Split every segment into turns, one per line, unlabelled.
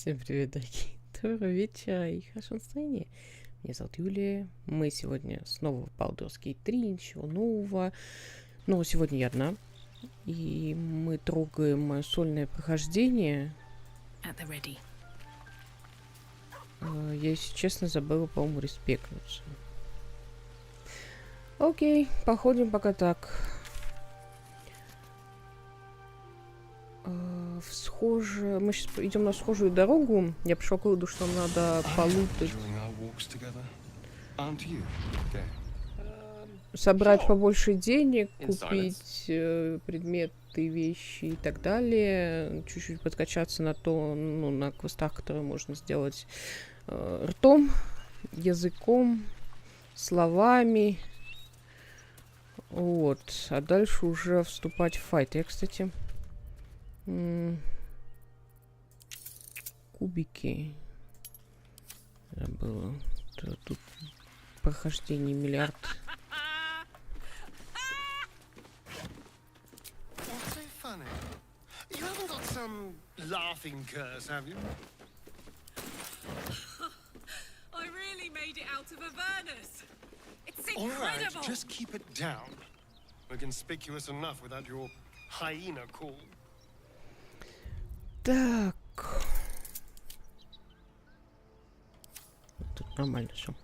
Всем привет, дорогие. Доброго вечера и хорошего настроения. Меня зовут Юлия. Мы сегодня снова в Балдурской 3, ничего нового. Но сегодня я одна. И мы трогаем мое сольное прохождение. Я, если честно, забыла, по-моему, респектнуться. Окей, походим пока так. Мы сейчас идем на схожую дорогу. Я пришел к выводу, что нам надо полутать. Собрать побольше денег, купить предметы, вещи и так далее. Чуть-чуть подкачаться на то, на квестах, которые можно сделать ртом, языком, словами. Вот. А дальше уже вступать в файт. Я, кстати... Кубики. Забыла. Тут прохождение миллиард. Так. Тут нормально все.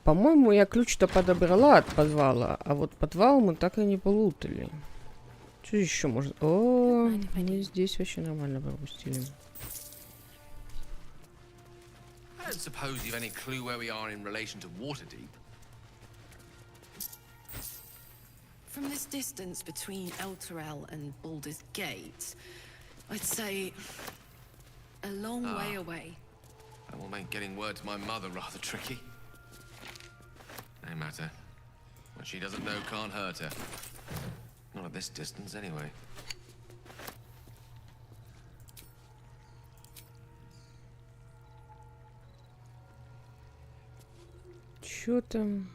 По-моему, я ключ-то подобрала от подвала, а вот подвал мы так и не полутали. Что еще можно? О, мы здесь вообще нормально пропустили.
From this distance between Elturel and Baldur's Gate, I'd say a long way away.
That will make getting word to my mother rather tricky. No matter. What she doesn't know can't hurt her. Not at this distance, anyway.
Чё там?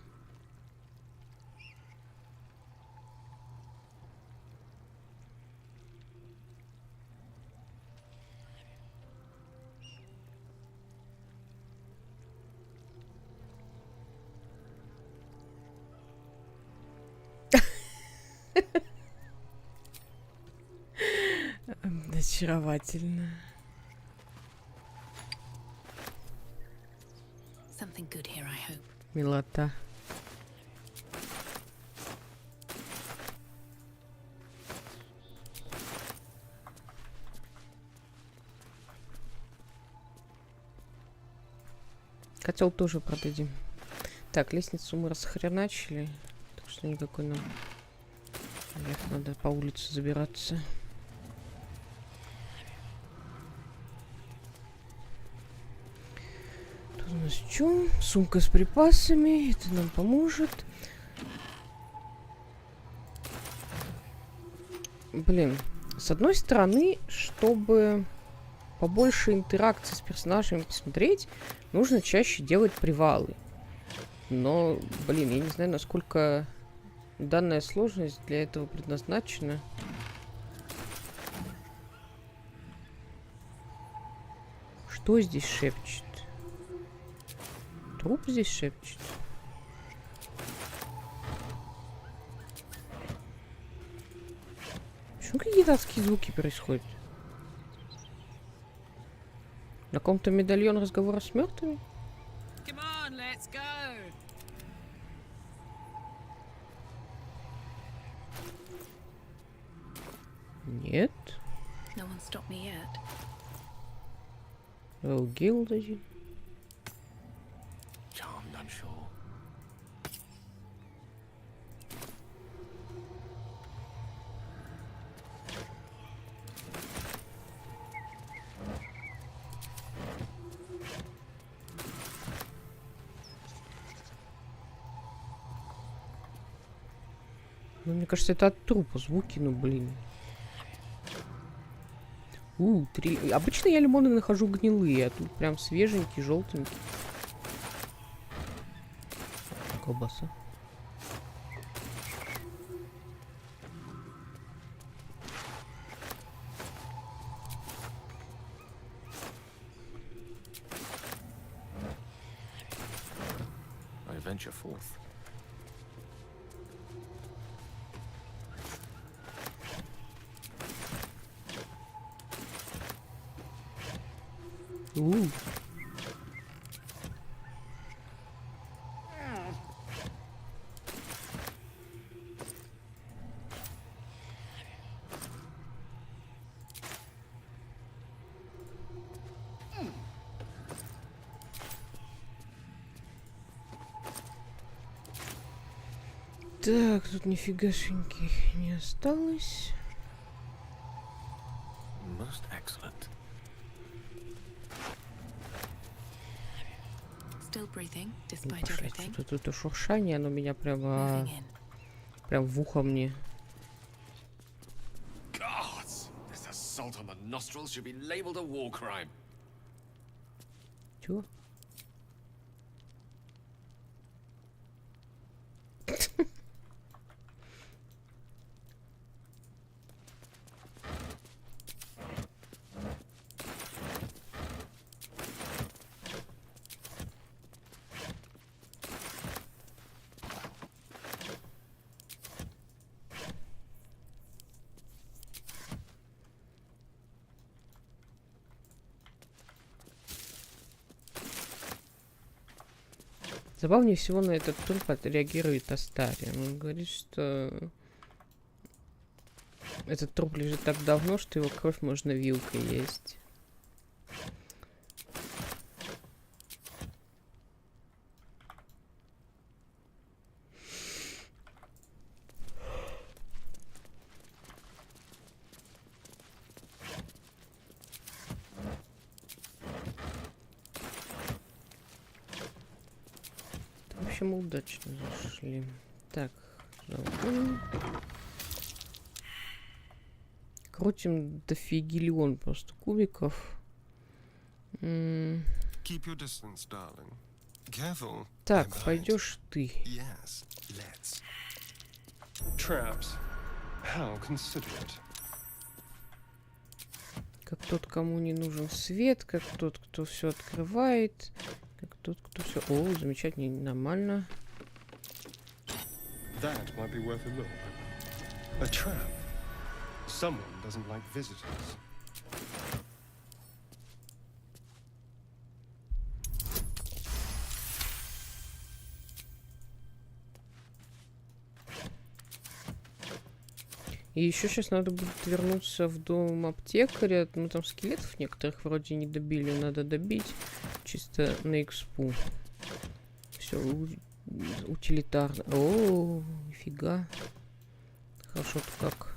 Очаровательно. Милота. Котел тоже продадим. Так, лестницу мы расхреначили. Так что никакой нам... Наверх надо по улице забираться. Тут у нас что? Сумка с припасами. Это нам поможет. Блин. С одной стороны, чтобы побольше интеракции с персонажами посмотреть, нужно чаще делать привалы. Но, блин, я не знаю, насколько данная сложность для этого предназначена. Что здесь шепчет? Труп здесь шепчет. Почему какие-то адские звуки происходят? На каком-то медальон разговора с мертвыми? Нет. Гилдади. Ну, мне кажется, это от трупа звуки, ну, блин. Обычно я лимоны нахожу гнилые, а тут прям свеженький, желтенький. Колбаса.
venture forth.
Так, тут нифигашеньки не осталось.
Most excellent.
Still breathing,
Ну,
despite
пошла
everything.
тут это шуршание, оно меня
Moving in.
прям в ухо мне.
Gods! This assault on the nostrils should be labeled a war crime.
Чего? Забавнее всего на этот труп отреагирует Астария. Он говорит, что этот труп лежит так давно, что его кровь можно вилкой есть. В общем, удачно зашли. Так, заходим. Крутим дофигелион просто кубиков.
Keep your distance, darling. Careful.
Так,
I'm behind.
пойдешь ты.
Yes, let's. Traps. How considerate.
Как тот, кому не нужен свет, как тот, кто все открывает, как тот, кто все... О, замечательно, нормально.
That might be worth a look. A trap. Someone doesn't like visitors.
И еще сейчас надо будет вернуться в дом аптекаря. Ну, там скелетов некоторых вроде не добили. Надо добить чисто на экспу. Все утилитарно. О, нифига. Хорошо-то как.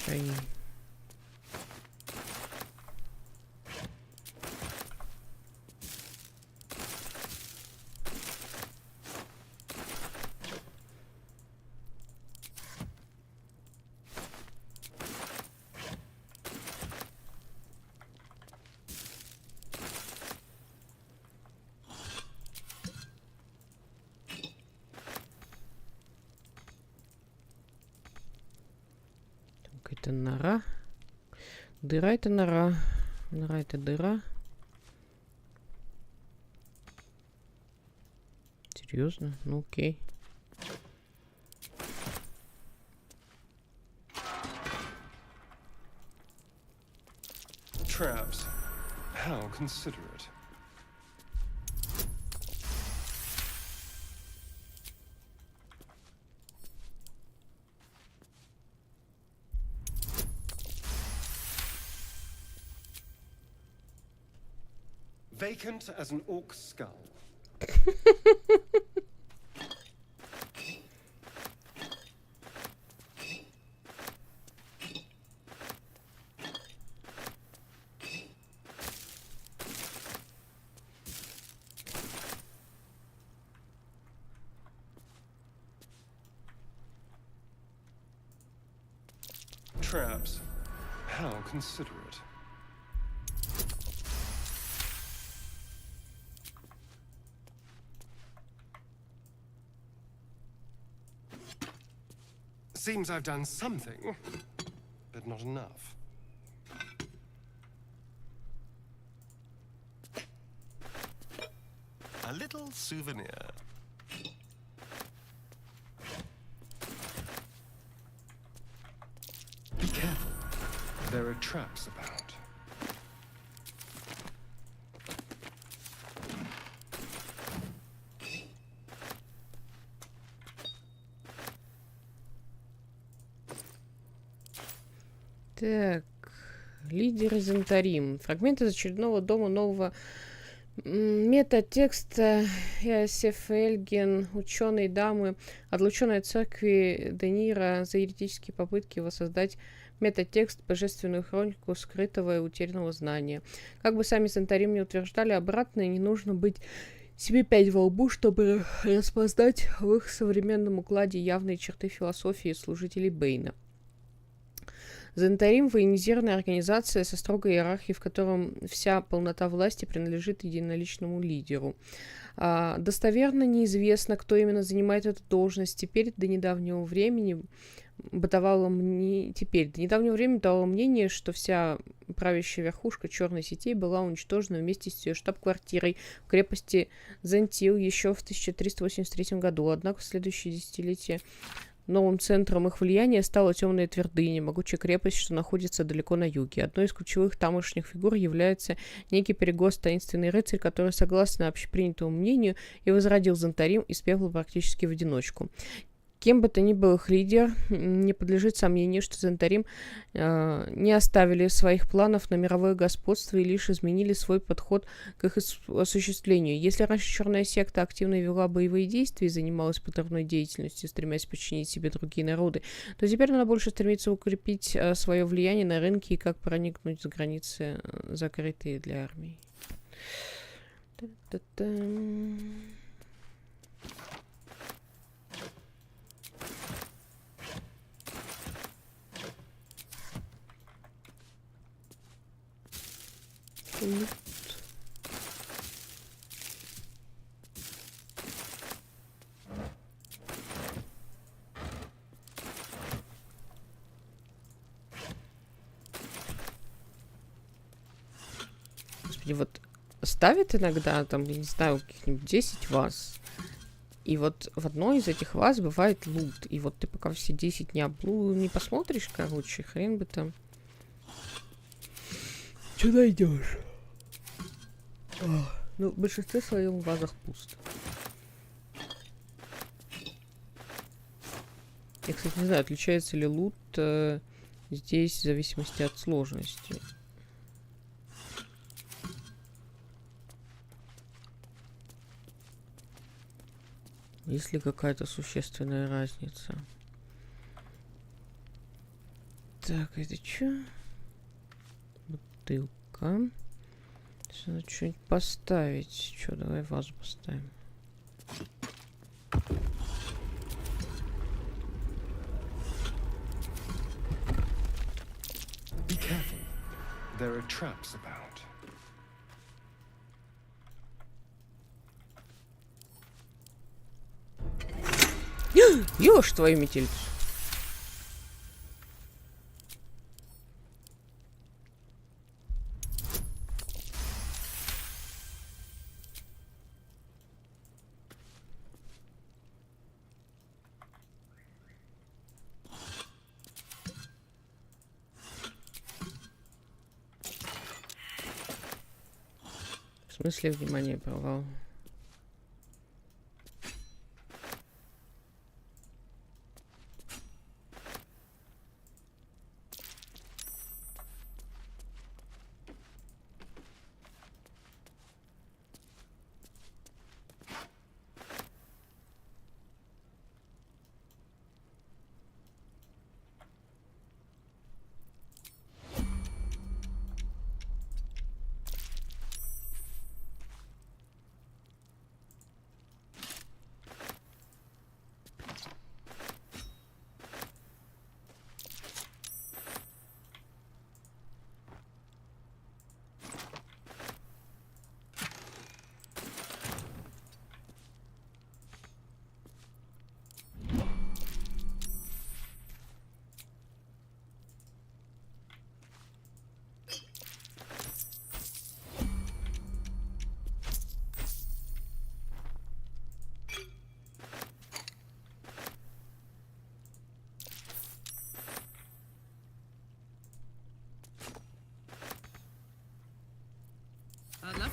Шайни. Это нора. Дыра это нора. Нора это дыра. Серьезно? Ну окей.
Traps. How considerate. Vacant as an orc skull. Traps. How considerate. Seems I've done something, but not enough. A little souvenir. Be careful. There are traps about.
Так, лидер из Антарим. Фрагмент из очередного дома нового метатекста Иосиф Эльген, ученые дамы, отлученные от церкви Денира за еретические попытки воссоздать метатекст, божественную хронику скрытого и утерянного знания. Как бы сами Антарим не утверждали обратное, не нужно быть себе пять во лбу, чтобы распознать в их современном укладе явные черты философии служителей Бэйна. Зонтарим — военизированная организация со строгой иерархией, в котором вся полнота власти принадлежит единоличному лидеру. Достоверно неизвестно, кто именно занимает эту должность. Теперь до недавнего времени бытовало мнение, что вся правящая верхушка черной сети была уничтожена вместе с ее штаб-квартирой в крепости Зентил еще в 1383 году. Однако в следующее десятилетие новым центром их влияния стала темная твердыня, могучая крепость, что находится далеко на юге. Одной из ключевых тамошних фигур является некий Перегост, таинственный рыцарь, который, согласно общепринятому мнению, и возродил Зонтарим из пепла практически в одиночку. Кем бы то ни был их лидер, не подлежит сомнению, что Зонтарим не оставили своих планов на мировое господство и лишь изменили свой подход к их осуществлению. Если раньше черная секта активно вела боевые действия и занималась подрывной деятельностью, стремясь подчинить себе другие народы, то теперь она больше стремится укрепить свое влияние на рынке и как проникнуть за границы, закрытые для армии. Господи, вот ставит иногда, там, я не знаю, каких-нибудь 10 ваз. И вот в одной из этих ваз бывает лут. И вот ты пока все 10 не посмотришь, короче, хрен бы там. Что найдешь? Ну, в большинстве своем в вазах пусто. Я, кстати, не знаю, отличается ли лут здесь в зависимости от сложности. Есть ли какая-то существенная разница? Так, это что? Бутылка. Надо что-нибудь поставить. Что, давай вазу поставим.
Be careful. There are traps about.
Ёж твою метель. В смысле, внимание, провал?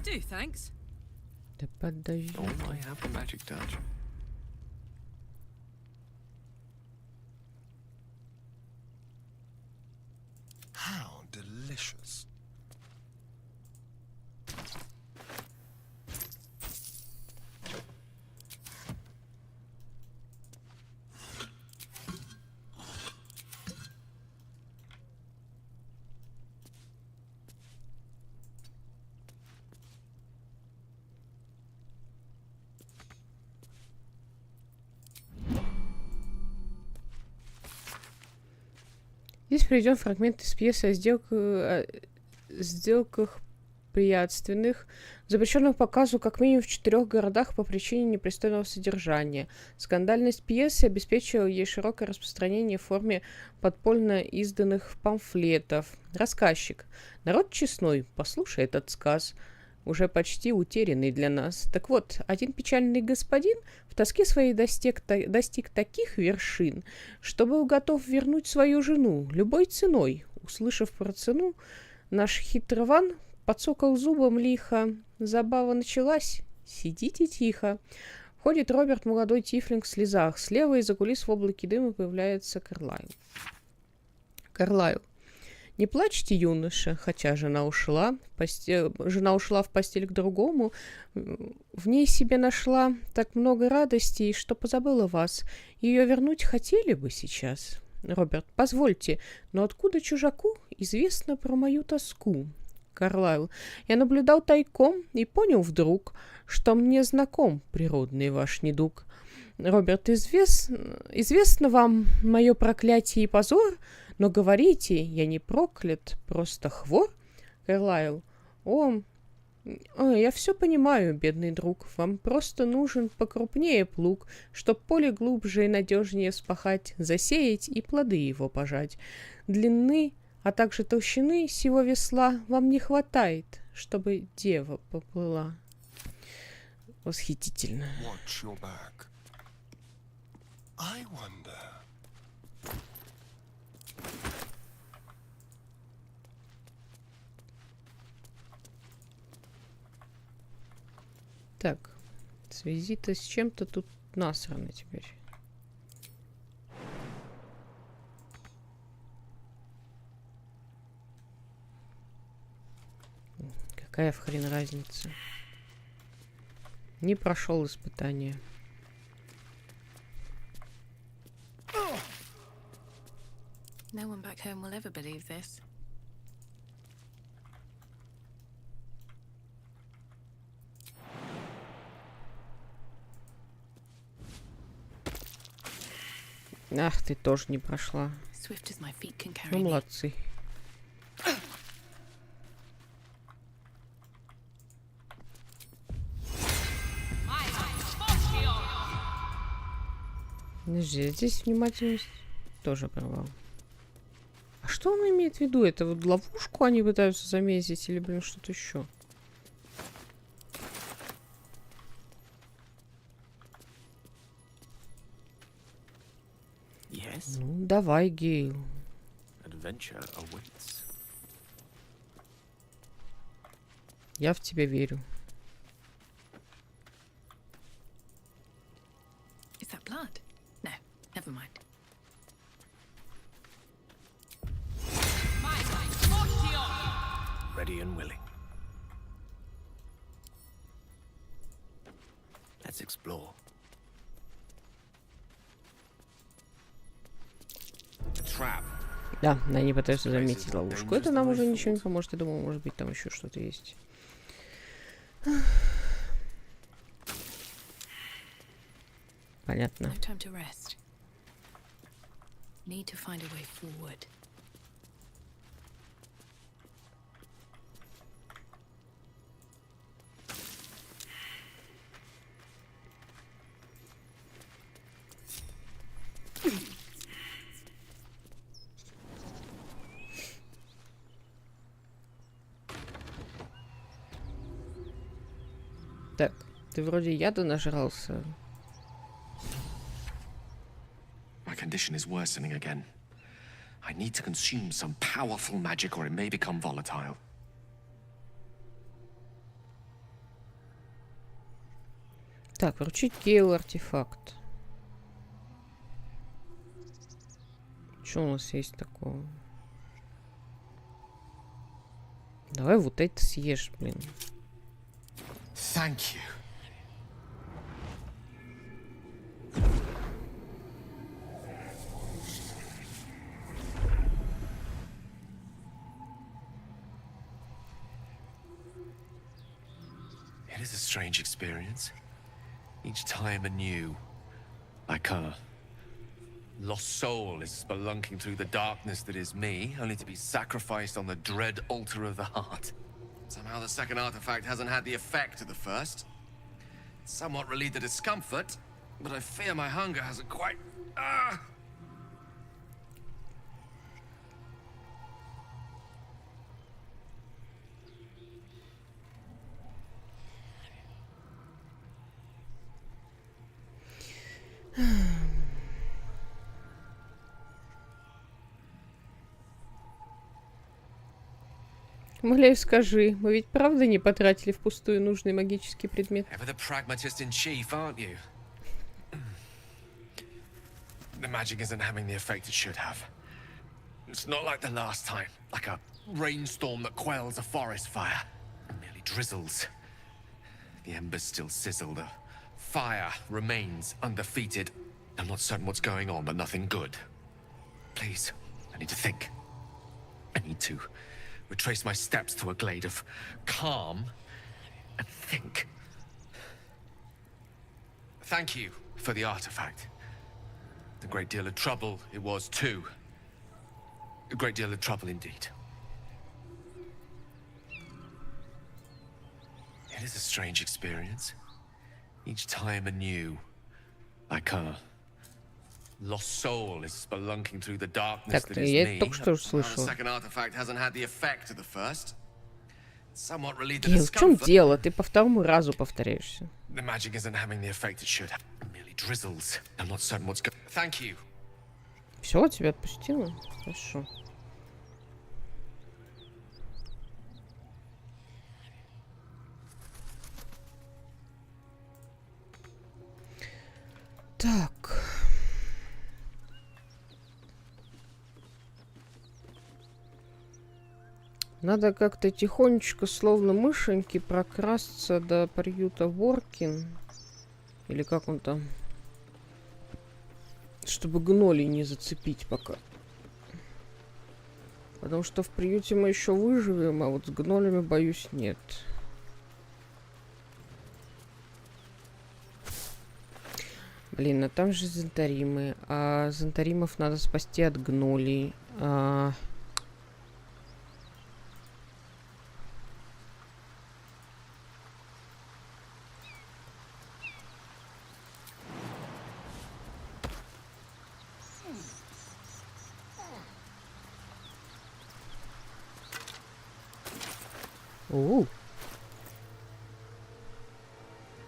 Do, thanks.
Да подожди.
Oh, I have the magic touch.
How delicious.
Здесь приведен фрагмент из пьесы о сделках приятственных, запрещенных показу как минимум в 4 городах по причине непристойного содержания. Скандальность пьесы обеспечила ей широкое распространение в форме подпольно изданных памфлетов. Рассказчик. Народ честной, послушай этот сказ, уже почти утерянный для нас. Так вот, один печальный господин в тоске своей достиг таких вершин, что был готов вернуть свою жену любой ценой. Услышав про цену, наш хитрован подсокал зубом лихо. Забава началась. Сидите тихо. Входит Роберт, молодой тифлинг в слезах. Слева из-за кулис в облаке дыма появляется Карлайл. Карлайл. Не плачьте, юноша, хотя жена ушла в постель к другому. В ней себе нашла так много радостей, что позабыла вас. Ее вернуть хотели бы сейчас. Роберт, позвольте, но откуда чужаку известно про мою тоску? Карлайл, я наблюдал тайком и понял вдруг, что мне знаком природный ваш недуг. Роберт, известно вам мое проклятие и позор, но говорите, я не проклят, просто хвор? Карлайл, я все понимаю, бедный друг, вам просто нужен покрупнее плуг, чтоб поле глубже и надежнее вспахать, засеять и плоды его пожать. Длины, а также толщины сего весла вам не хватает, чтобы дева поплыла. Восхитительно.
Watch your back. I wonder.
Так, в связи-то с чем-то тут насрано теперь. Какая в хрен разница? Не прошел испытание.
No one back home will ever believe this.
Ах, ты тоже не прошла.
Swift as my feet can carry
Ну,
me.
молодцы. Подожди, здесь внимательность тоже провал. А что он имеет в виду? Это вот ловушку они пытаются заметить или, блин, что-то еще?
Yes,
Ну, давай, Гейл.
adventure awaits.
Я в тебя верю.
Is that blood? No, never mind.
Ready and willing. Let's explore. A trap.
Да, они пытаются заметить ловушку. Это нам уже ничего не поможет. Я думал, может быть, там еще что-то есть. Понятно.
No time to rest. Need to find a way forward.
Так, ты вроде яда нажрался.
My condition is worsening again. I need to consume some powerful magic or it may become volatile.
Так, вручить Гейлу артефакт. Что у нас есть такого? Давай вот это съешь, блин.
Thank you. It is a strange experience. Each time anew, like a lost soul is spelunking through the darkness that is me, only to be sacrificed on the dread altar of the heart. Somehow the second artifact hasn't had the effect of the first. It's somewhat relieved the discomfort, but I fear my hunger hasn't quite...
Умоляю, скажи, мы ведь правда не потратили впустую нужный магический предмет?
Ever the pragmatist in chief, aren't you? The magic isn't having the effect it should have. It's not like the last time, like a rainstorm that quells a forest fire. It merely drizzles. The embers still sizzle, the fire remains undefeated. I'm not certain what's going on, but nothing good. Please, I need to think. I need to retrace my steps to a glade of calm and think. Thank you for the artifact. A great deal of trouble it was too. A great deal of trouble indeed. It is a strange experience. Each time anew, like a lost soul is spelunking through the darkness that is
я
me.
только что
Somehow the
услышала.
second artifact hasn't had the effect of the first. Somewhat relieved the
Гейл, в чем
discomfort.
дело? Ты по второму разу повторяешься.
The magic isn't having the effect it should have. It merely drizzles. I'm not certain what's going. Thank you.
Все, тебя отпустила? Хорошо. Так. Надо как-то тихонечко, словно мышеньки, прокрасться до приюта Воркин. Или как он там? Чтобы гнолей не зацепить пока. Потому что в приюте мы еще выживем, а вот с гнолями, боюсь, нет. Блин, а там же зонтаримы. А зонтаримов надо спасти от гнолей.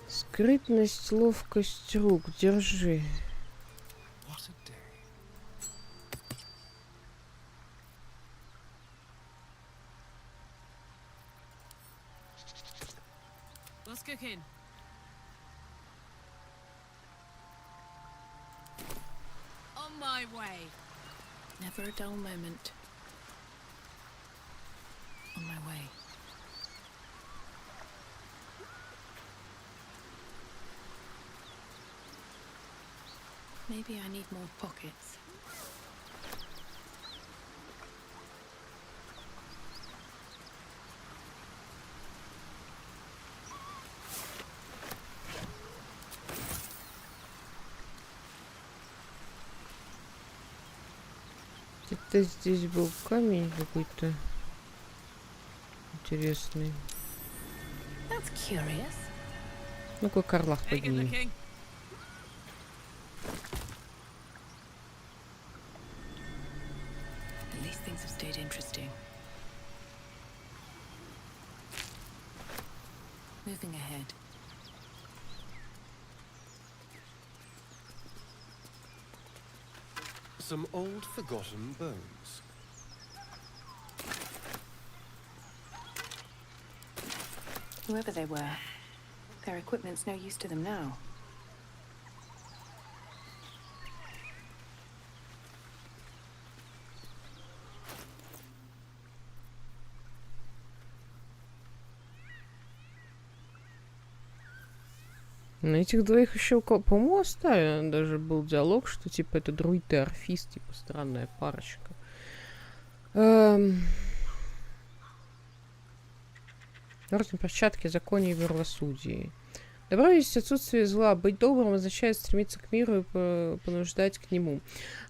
Скрытность, ловкость рук. Держи.
What's cooking? On my way. Never a dull moment. On my way. Maybe I need more pockets.
Это здесь был камень какой-то интересный.
That's curious.
Ну-ка, Карлах подними.
At least things have stayed interesting. Moving ahead.
Some old forgotten bones.
Whoever they were,
Their equipment's no use to them now.
На этих двоих еще, по-моему, оставлен даже был диалог, что типа это друид и орфист, типа странная парочка. Орден перчатки, законе и правосудии. Добро есть отсутствие зла. Быть добрым означает стремиться к миру и понуждать к нему.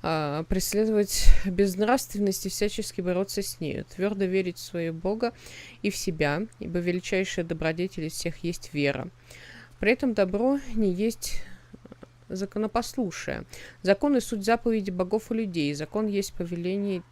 Преследовать безнравственность и всячески бороться с нею. Твердо верить в своего Бога и в себя, ибо величайшая добродетель из всех есть вера. При этом добро не есть законопослушие. Закон и суть заповеди богов и людей. Закон есть повеление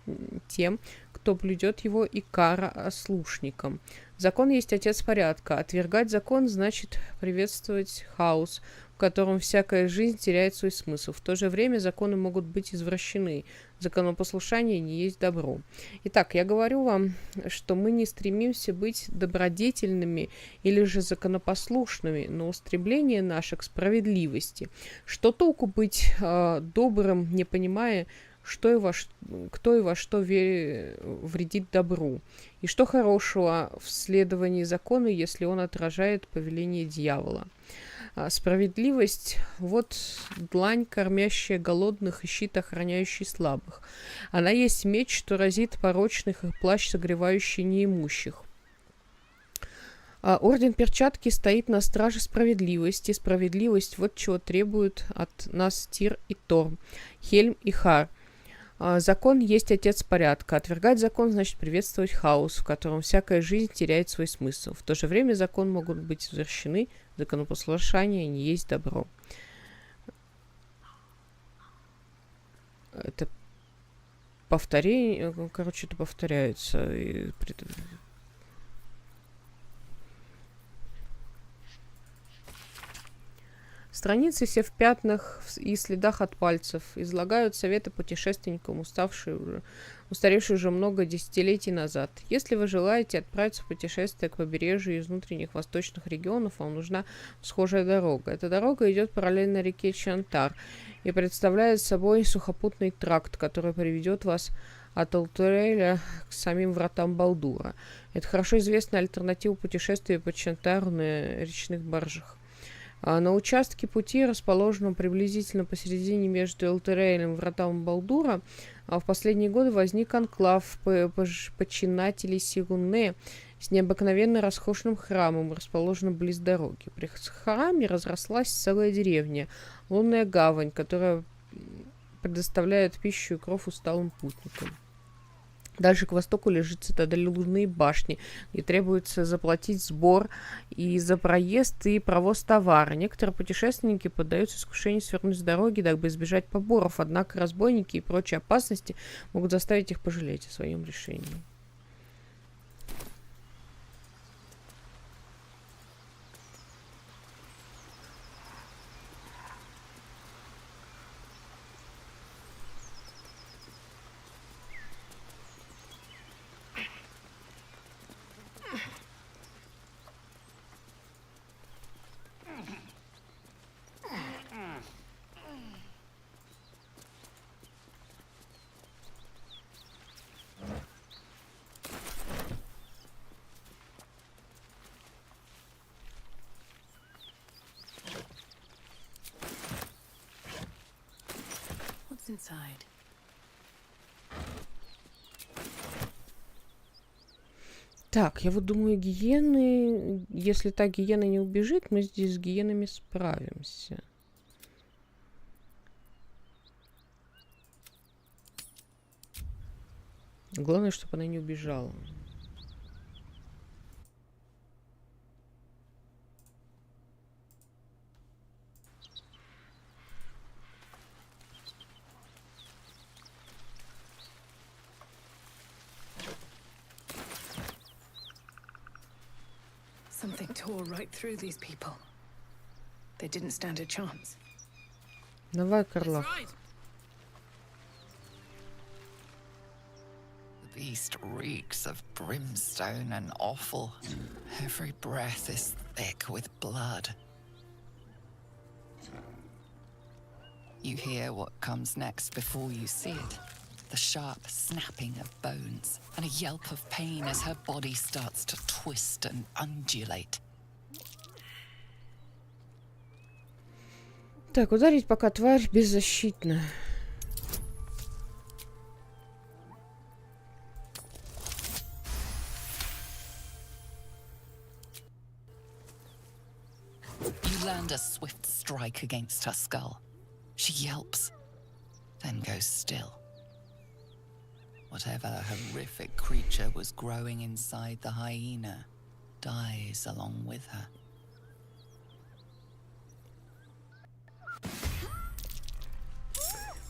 тем, кто блюдет его, и кара ослушникам. Закон есть отец порядка. Отвергать закон значит приветствовать хаос, в котором всякая жизнь теряет свой смысл. В то же время законы могут быть извращены. Законопослушание не есть добро. Итак, я говорю вам, что мы не стремимся быть добродетельными или же законопослушными, но устремление наше к справедливости. Что толку быть добрым, не понимая, кто и во что вредит добру, и что хорошего в следовании закона, если он отражает повеление дьявола. Справедливость — вот длань, кормящая голодных, и щит, охраняющий слабых. Она есть меч, что разит порочных, и плащ, согревающий неимущих. Орден перчатки стоит на страже справедливости. Справедливость — вот чего требуют от нас Тир и Торм, Хельм и Хар. Закон есть отец порядка. Отвергать закон значит приветствовать хаос, в котором всякая жизнь теряет свой смысл. В то же время закон могут быть извращены, законопослушание не есть добро. Это повторение, короче, это повторяется. Страницы все в пятнах и следах от пальцев. Излагают советы путешественникам, устаревшие уже много десятилетий назад. Если вы желаете отправиться в путешествие к побережью из внутренних восточных регионов, вам нужна схожая дорога. Эта дорога идет параллельно реке Чантар и представляет собой сухопутный тракт, который приведет вас от Алтуреля к самим вратам Балдура. Это хорошо известная альтернатива путешествия по Чантару на речных баржах. На участке пути, расположенном приблизительно посередине между Элтерейлем и вратами Балдура, в последние годы возник анклав починателей Сигунне с необыкновенно роскошным храмом, расположенным близ дороги. При храме разрослась целая деревня, лунная гавань, которая предоставляет пищу и кров усталым путникам. Дальше к востоку лежит цитадель Лунные башни, где требуется заплатить сбор и за проезд, и провоз товара. Некоторые путешественники поддаются искушению свернуть с дороги, дабы избежать поборов, однако разбойники и прочие опасности могут заставить их пожалеть о своем решении.
Inside.
Так, я вот думаю, гиены... Если та гиена не убежит, мы здесь с гиенами справимся. Главное, чтобы она не убежала.
Something tore right through these people. They didn't stand a chance.
Давай, Карлах.
The
beast reeks of brimstone and offal. Every breath is thick with blood. You hear what comes next before you see it. The sharp snapping of bones and a yelp of pain as her body starts to twist and undulate.
Так, ударить, пока тварь беззащитна.
You land a swift strike against her skull. She yelps, then goes still. Whatever horrific creature was growing inside the hyena dies along with her.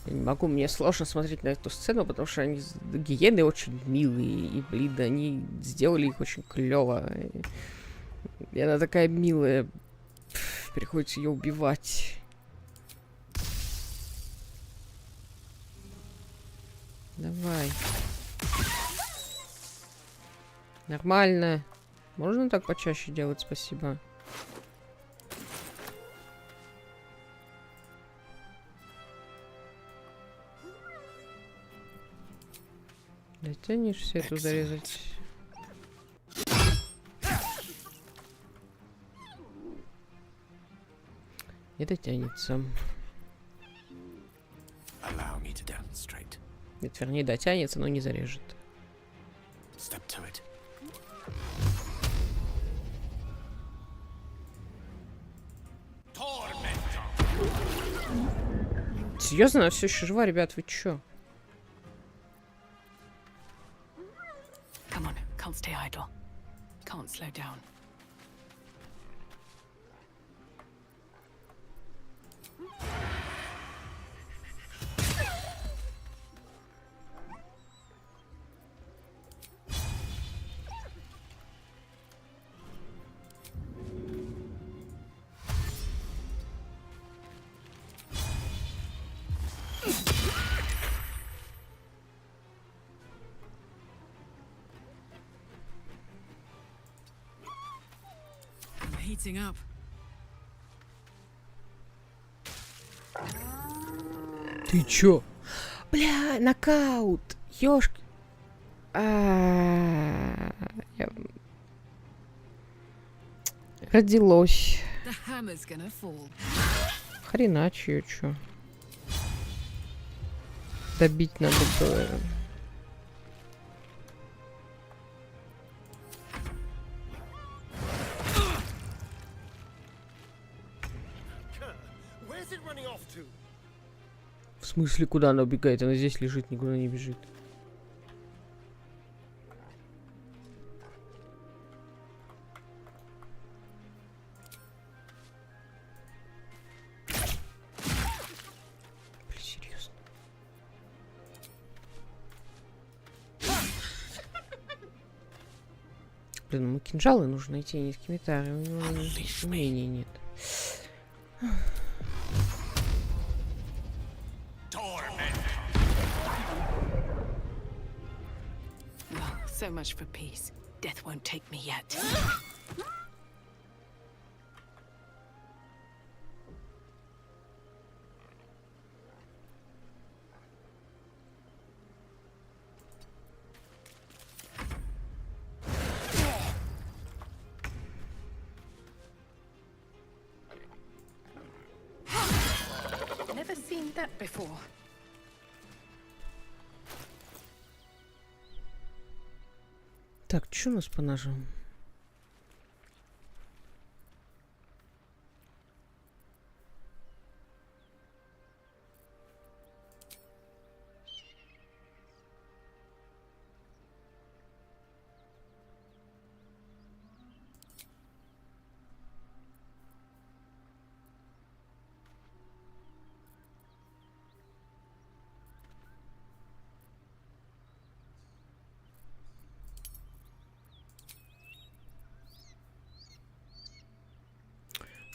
Я не могу, мне сложно смотреть на эту сцену, потому что они гиены очень милые, и, блин, они сделали их очень клево. И она такая милая, приходится ее убивать. Давай. Нормально. Можно так почаще делать, спасибо. Дотянешься эту зарезать. Не дотянется.
Allow me to demonstrate.
Нет, вернее, дотянется, но не зарежет.
Step to it.
Серьезно, она все еще жива, ребят, вы чё?
Come on, can't stay idle. Can't slow down.
Heating up.
Ты чё? Бля, нокаут! Ёшки. Родилось.
The hammer's gonna fall.
Хреначе её чё. Добить надо было. В смысле, куда она убегает? Она здесь лежит, никуда не бежит. Блин, серьезно. Блин, ему кинжалы нужно найти, а не скимитары. У него умений нет.
So much for peace. Death won't take me yet. Never seen that before.
Так, что у нас по ножам?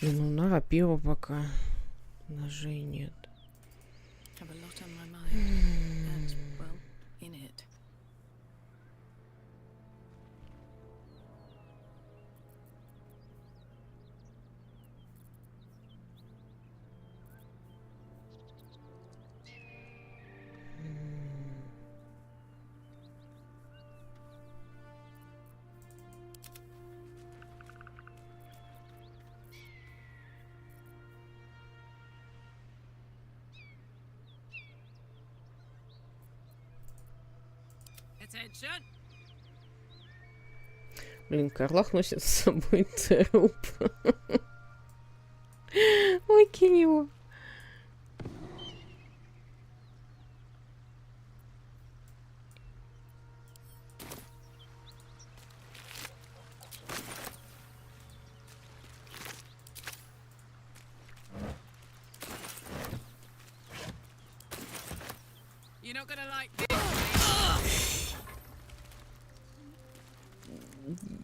Ну, на рапиру пока ножей нет.
Have a lot on my mind. And, well, in it.
Блин, Карлах носит с собой труп. Ой, кинь его.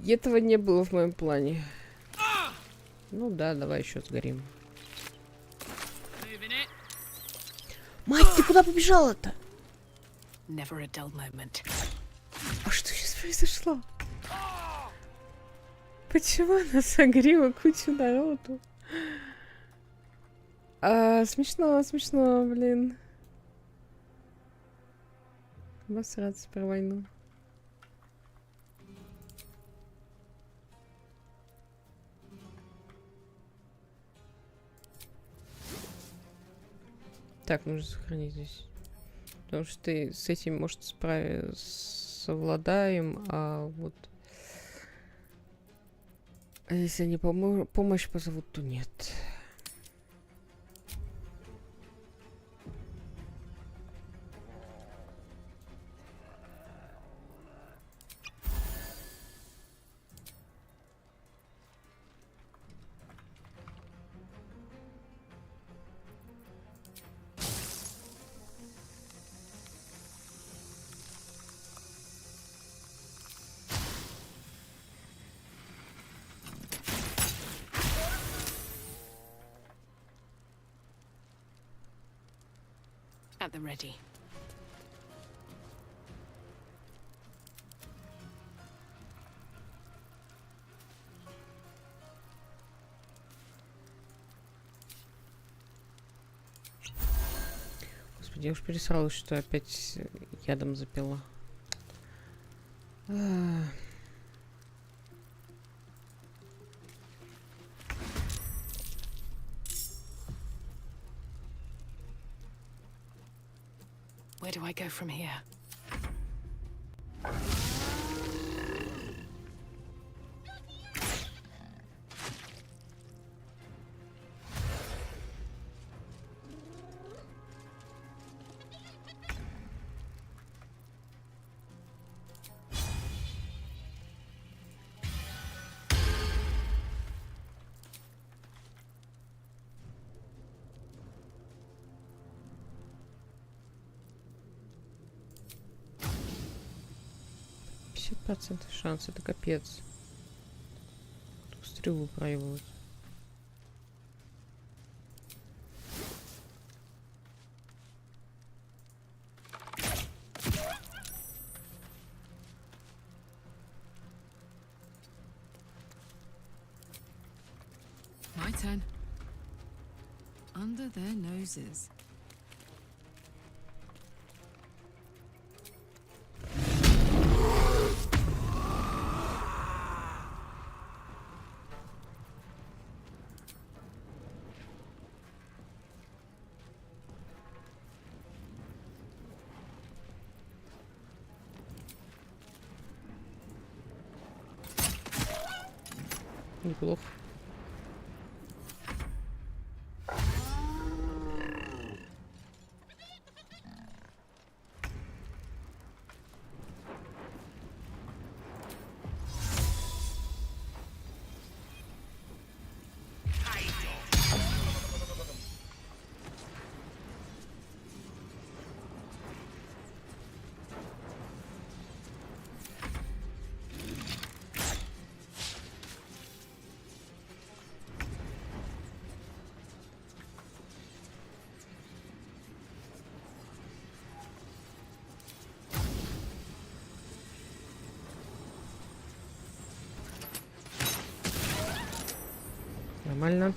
Этого не было в моем плане. Ну да, давай еще сгорим. Мать, ты куда побежала-то?
Never a dull moment.
А что сейчас произошло? Почему она согрела кучу народу? Смешно, смешно, блин. Обосраться про войну. Так, нужно сохранить здесь. Потому что ты с этим, может, совладаем, а вот... А если они помощь позовут, то нет.
At the ready.
Господи, я уж пересралась, что опять ядом запила.
Where do I go from here?
процентов шанс, это капец. Стрелу проигрывают.
My turn. Under their noses.
Неплохо. Нормально.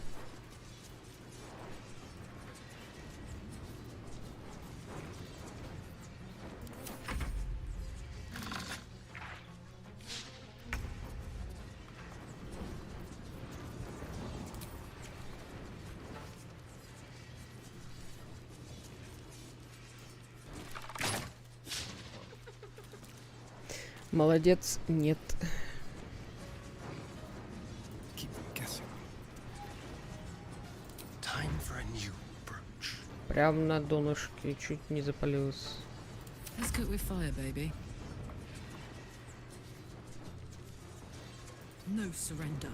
Молодец, нет.
Keep guessing. Time for a new approach.
Прям на донышке чуть не запалилась.
Let's cook with fire, baby. No surrender.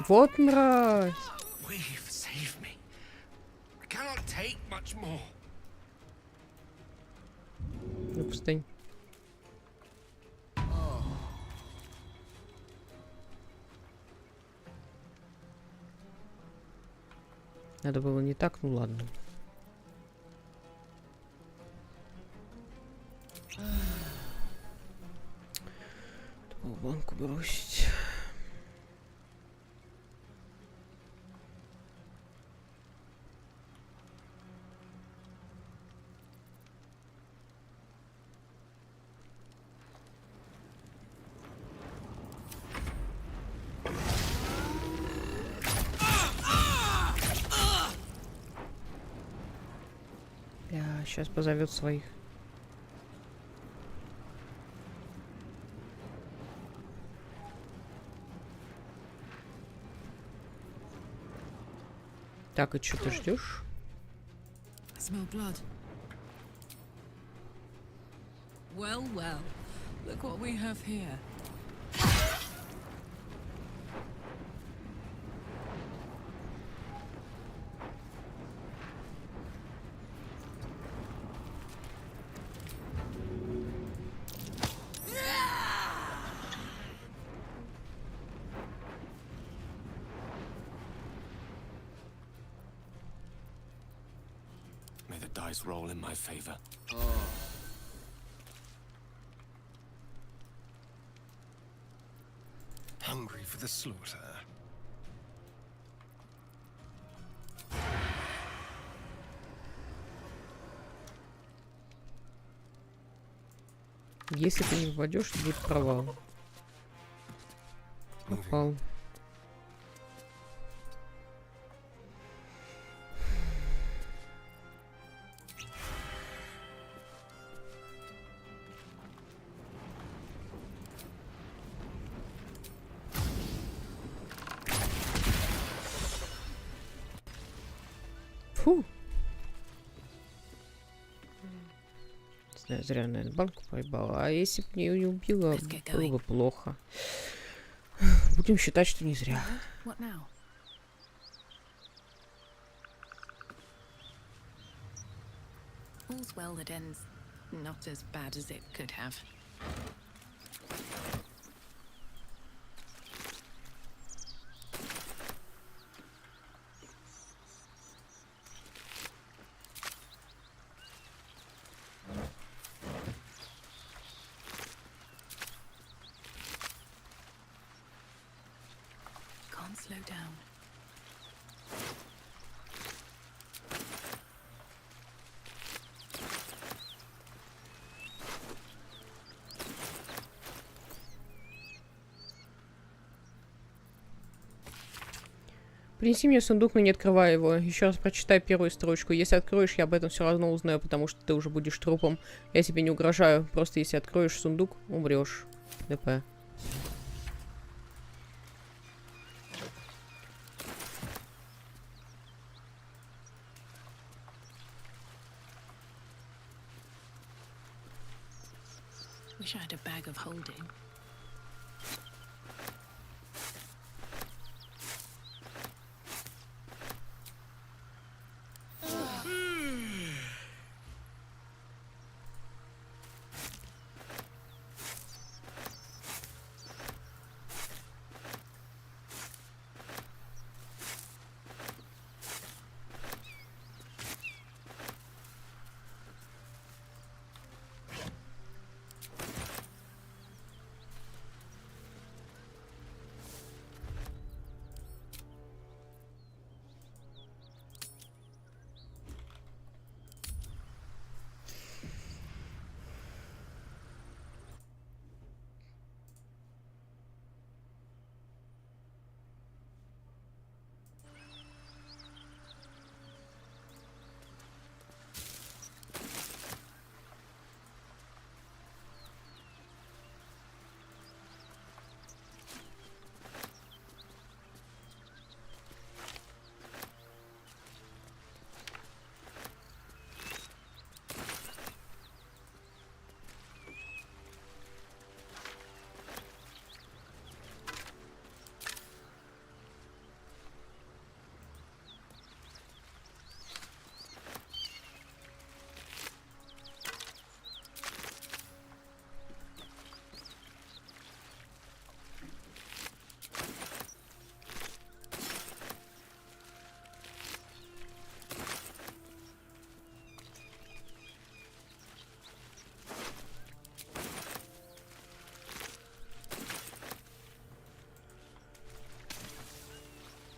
Вот мразь.
Weave, save me. I cannot take much more.
Ну, пустынь. Надо было не так, ну ладно. Надо было банку бросить. Сейчас позовет своих. Так, и что ты ждешь?
I smell blood. Well, well. Look what we have here.
May the dice roll in my favor.
Hungry for the slaughter.
Если ты не попадешь, то будет провал. Попал. Фу. Не знаю, зря, наверное, банку поебала. А если бы не убила, было бы плохо. Будем считать, что не зря.
What now?
All's well that ends not as bad as it could have.
Can't slow down.
Принеси мне сундук, но не открывай его. Еще раз прочитай первую строчку. Если откроешь, я об этом все равно узнаю, потому что ты уже будешь трупом. Я тебе не угрожаю. Просто если откроешь сундук, умрешь. ДП.
Wish I had a bag of holding.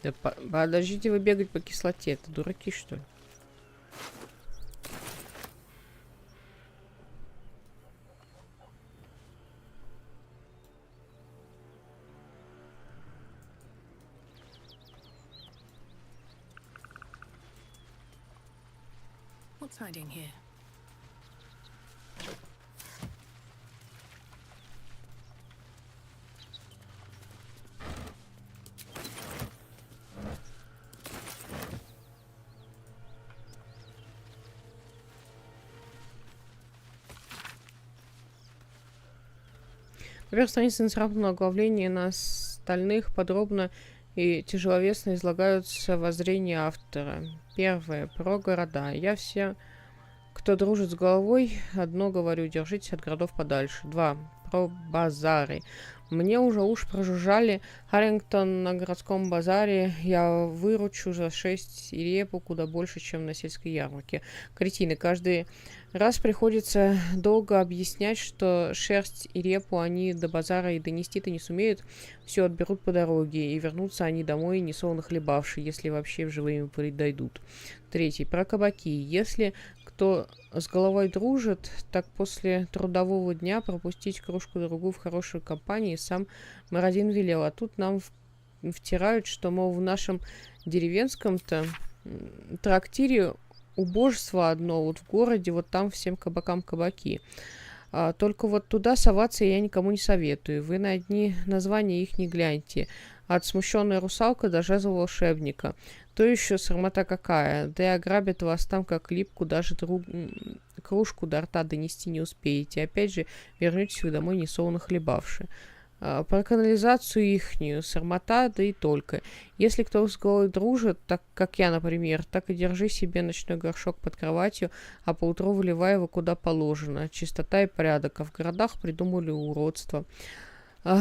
Да подождите вы бегать по кислоте. Это дураки, что ли?
What's hiding here?
Во-первых, страницы нацарапанного оглавления на остальных подробно и тяжеловесно излагаются воззрения автора. Первое. Про города. Я все, кто дружит с головой, одно говорю, держитесь от городов подальше. 2. Про базары. Мне уже уж прожужжали Харрингтон на городском базаре. Я выручу за 6 и репу куда больше, чем на сельской ярмарке. Кретины. Каждый раз приходится долго объяснять, что шерсть и репу они до базара и донести-то не сумеют. Все отберут по дороге, и вернутся они домой несолоно хлебавшие, если вообще живыми дойдут. 3. Про кабаки. Если кто с головой дружит, так после трудового дня пропустить кружку-другую в хорошей компании сам Мародин велел. А тут нам втирают, что, мол, в нашем деревенском-то трактире убожество одно, вот в городе, вот там всем кабакам кабаки. Только вот туда соваться я никому не советую. Вы на одни названия их не гляньте. От смущенной русалка до жезла волшебника. То еще срамота какая. Да и ограбят вас там как липку, даже кружку до рта донести не успеете. Опять же, вернетесь вы домой несолоно хлебавши. Про канализацию ихнюю, срамота, да и только. Если кто с головой дружит, так как я, например, так и держи себе ночной горшок под кроватью, а поутру выливай его куда положено. Чистота и порядок. А в городах придумали уродство.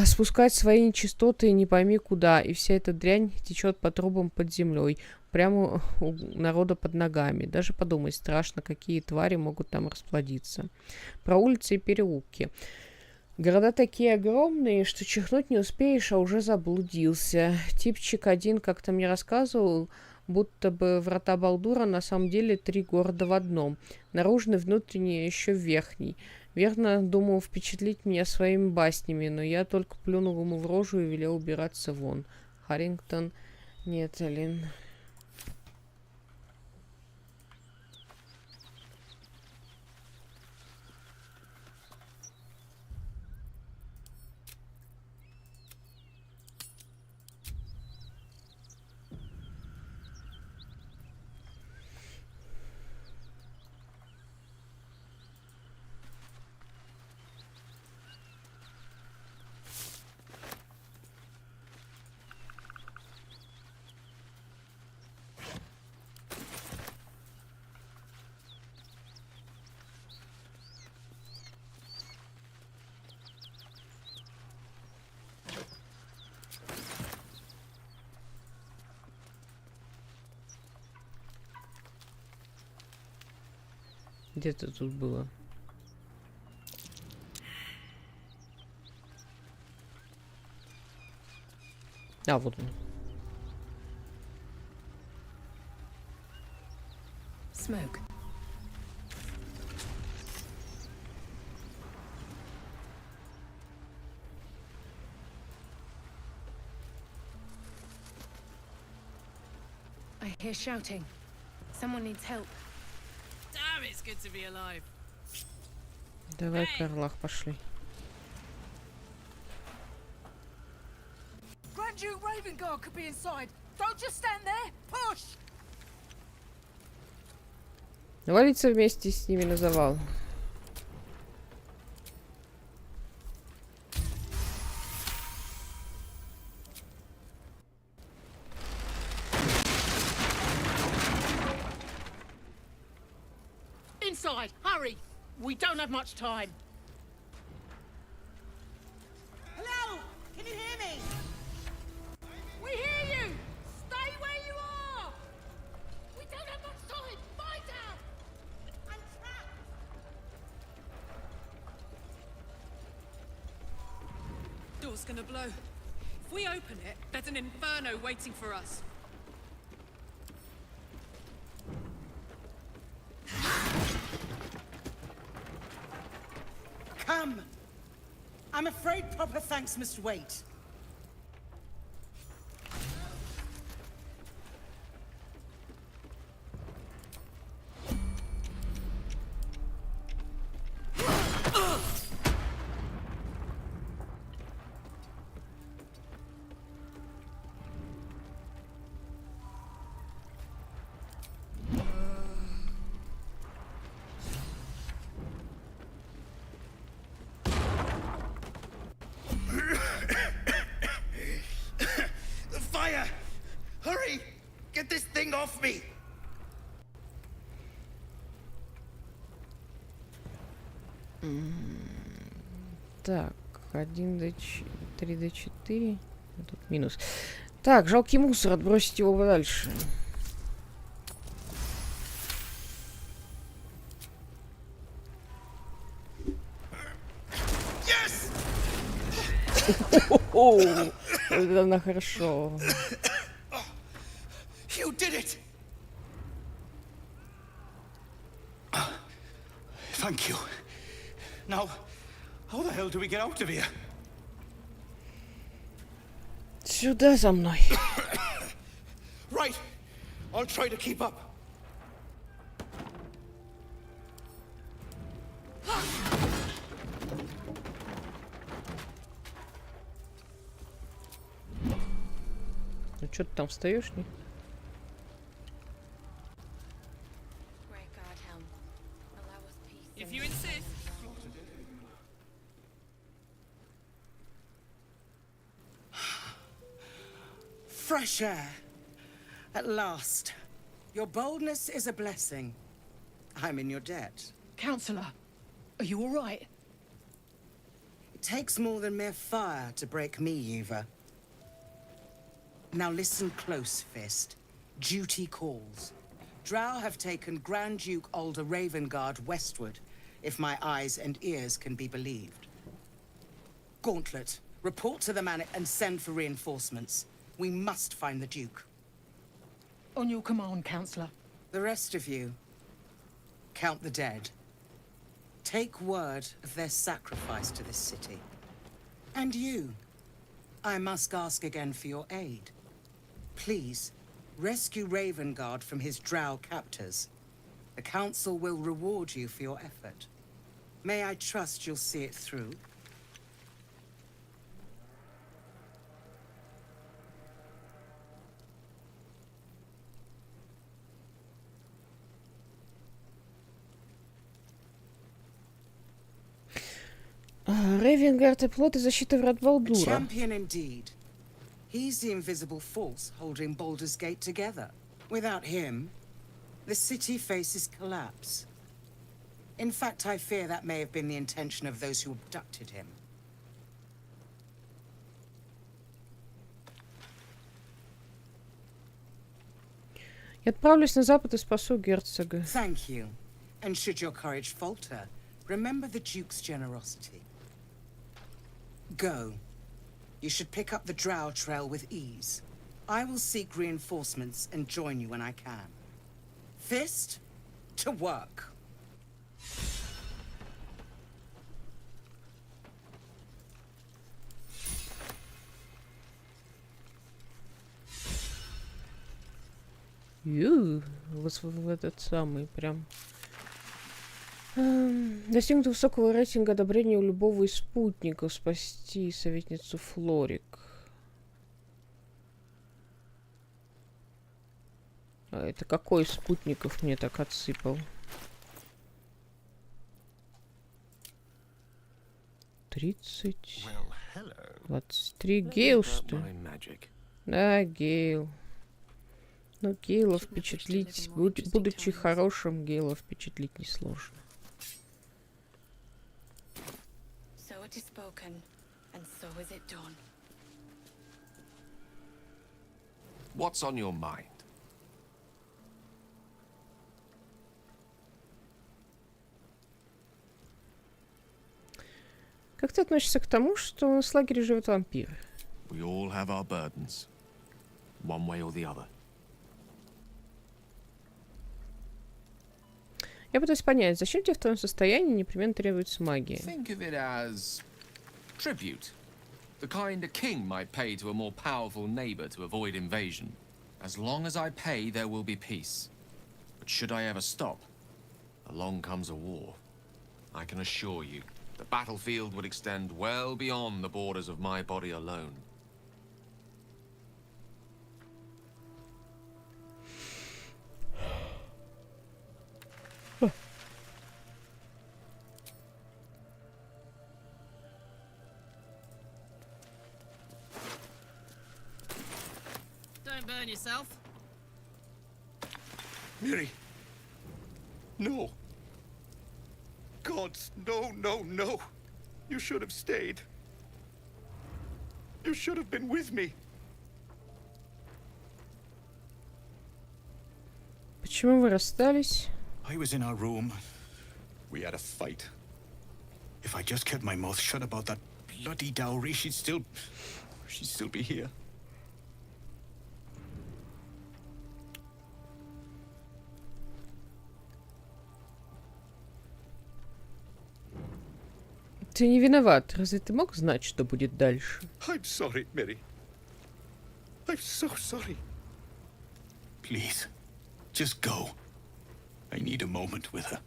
Спускать свои нечистоты не пойми куда, и вся эта дрянь течет по трубам под землей, прямо у народа под ногами. Даже подумать страшно, какие твари могут там расплодиться. Про улицы и переулки. Города такие огромные, что чихнуть не успеешь, а уже заблудился. Типчик один как-то мне рассказывал, будто бы врата Балдура на самом деле 3 города в одном. Наружный, внутренний, еще верхний. Верно, думал впечатлить меня своими баснями, но я только плюнул ему в рожу и велел убираться вон. Харрингтон. Нет, Элин. Где-то тут было. А, вот он.
Smoke. I hear shouting. Someone needs help.
Damn, it's good to be alive.
Давай, Карлах, пошли.
Grand Duke Ravengard could be inside. Don't just stand there. Push!
Валиться вместе с ними на завал.
Inside, hurry! We don't have much time. Hello? Can you hear me? We hear you! Stay where you are! We don't have much time! Fight out! I'm trapped!
Door's gonna blow. If we open it, there's an inferno waiting for us.
Come! I'm afraid proper thanks must wait.
The fire! Hurry! Get this thing off me!
Так, 3D4. Тут минус. Так, жалкий мусор, отбросить его подальше.
Yes!
О, это она хорошо.
You did it! Thank you. Now, how the hell do we get out of here?
Сюда за мной.
Right. I'll try to keep up.
Ну что ты там встаешь, не?
If you insist.
Fresh air. At last. Your boldness is a blessing. I'm in your debt.
Counselor, are you all right?
It takes more than mere fire to break me, Eva. Now listen close, Fist. Duty calls. Drow have taken Grand Duke Alder Ravengard westward, if my eyes and ears can be believed. Gauntlet, report to the man and send for reinforcements. We must find the Duke.
On your command, Counselor.
The rest of you, count the dead. Take word of their sacrifice to this city. And you, I must ask again for your aid. Please, rescue Ravengard from his drow captors. The Council will reward you for your effort. May I trust you'll see it through?
Рейвенгард и плот и защита врат
A
Балдура.
champion indeed. He's the invisible force holding Baldur's Gate together. Without him, the city faces collapse. In fact, I fear that may have been the intention of those who abducted him.
Я отправлюсь на запад и спасу герцога.
Thank you. And should your courage falter, remember the Duke's generosity. Go. You should pick up the Drow trail with ease. I will seek reinforcements and join you when I can. Fist, to work.
В этот самый прям. Достигнут высокого рейтинга одобрения у любого из спутников. Спасти советницу Флорик. А это какой из спутников мне так отсыпал? 30. 23. Гейл, что ли? Да, Гейл. Ну, Гейла впечатлить, будучи хорошим, Гейла впечатлить несложно.
So it is spoken, and so is it done.
What's on your mind?
Как ты относишься к тому, что у нас в лагере живет вампир?
We all have our burdens, one way or the other.
Я пытаюсь понять, зачем тебе в твоем состоянии непременно требуется магия?
Think of it as tribute. The kind a king might pay to a more powerful neighbor to avoid invasion. As long as I pay, there will be peace. But should I ever stop, along comes a war. I can assure you, the battlefield would extend well beyond the borders of my body alone.
Don't burn yourself.
Miri. No. God, no, no, no. You should have stayed. You should have been with me.
Почему вы расстались?
I was in our room. We had a fight. If I just kept my mouth shut about that bloody dowry, she'd still be here.
Ты не виноват. Разве ты мог знать, что будет дальше?
I'm sorry, Miri. I'm so sorry.
Please, just go. I need a moment with her.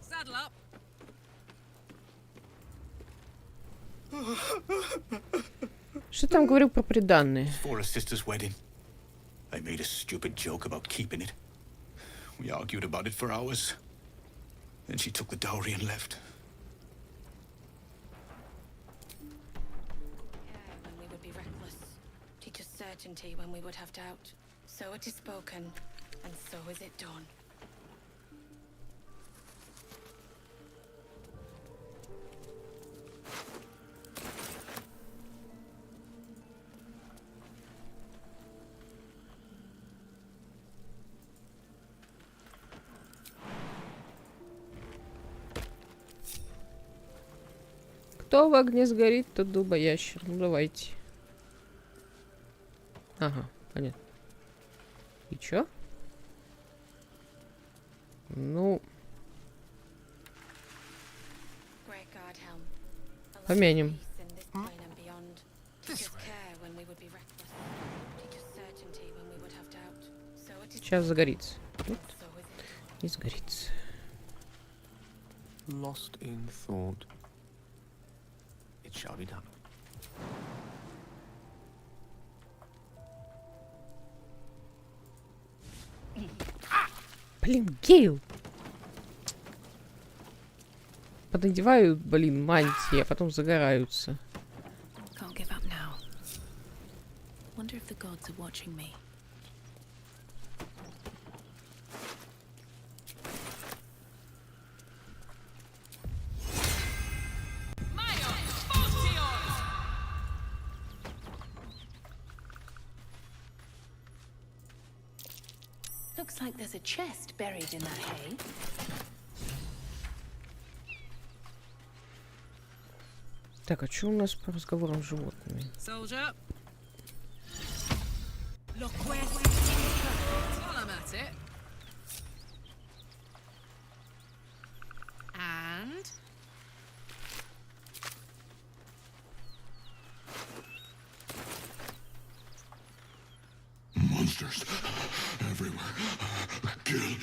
Saddle up.
Что там говорил про приданное?
For a sister's wedding. I made a stupid joke about keeping it. We argued about it for hours. Then she took the dowry and left.
Yeah, when we would be reckless. Teach us certainty when we would have doubt. So it is spoken, and so is it done.
Кто в огне сгорит, тот дубоящер. Ну, давайте. Ага, понятно. И чё? Ну... Помянем. Сейчас загорится. Нет, не сгорится.
Lost in thought. It shall be done.
Блин, Гейл! Пододеваю, блин, мантии, а потом загораются.
Can't give up now. Wonder if the gods are watching me.
Looks like there's a chest buried in that hay.
Так, а что у нас по разговорам с животными?
Soldier. Look where while I'm at it. And
Monsters everywhere. Kill.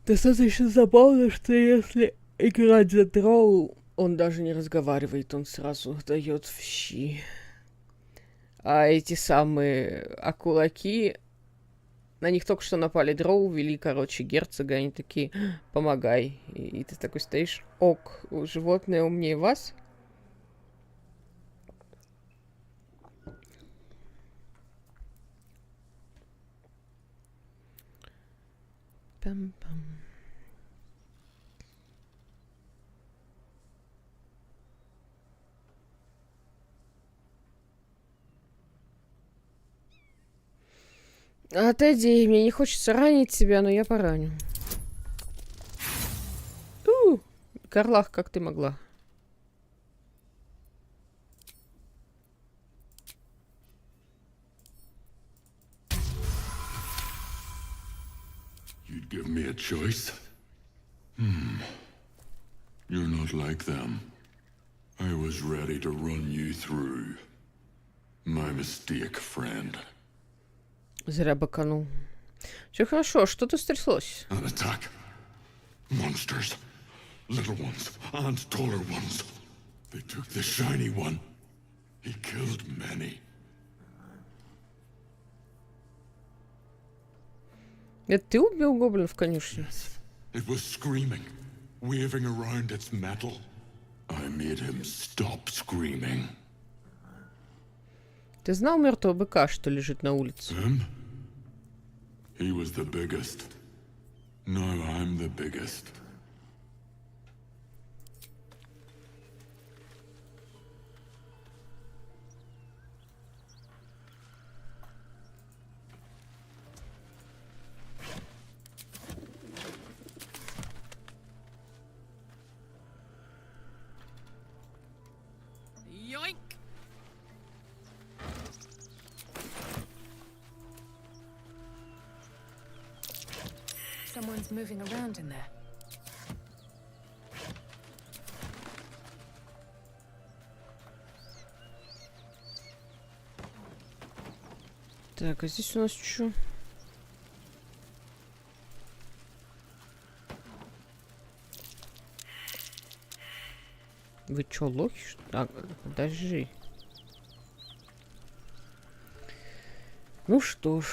Достаточно забавно, что если играть за дроу, он даже не разговаривает, он сразу дает в щи. А эти самые акулаки, на них только что напали дроу, вели, короче, герцога, они такие, помогай. И ты такой стоишь, ок, животное умнее вас. Пам-пам. Отойди, мне не хочется ранить тебя, но я пораню. Карлах, как ты могла?
You'd give me a choice? You're not like them. I was ready to run you through. My mistake, friend.
Зря баканул. Все хорошо, что-то стряслось.
An attack. Monsters. Little ones and taller ones. They took the shiny one. He killed many.
Это ты убил гоблина в конюшне?
It was screaming, waving around its metal. I made him stop screaming.
Ты знал мертвого быка, что лежит на улице?
Him? He was the biggest. Now I'm the biggest.
yoink.
Someone's moving around in there.
Так, а здесь у нас что? Вы чё, лохи? Так, подожди. Ну что ж.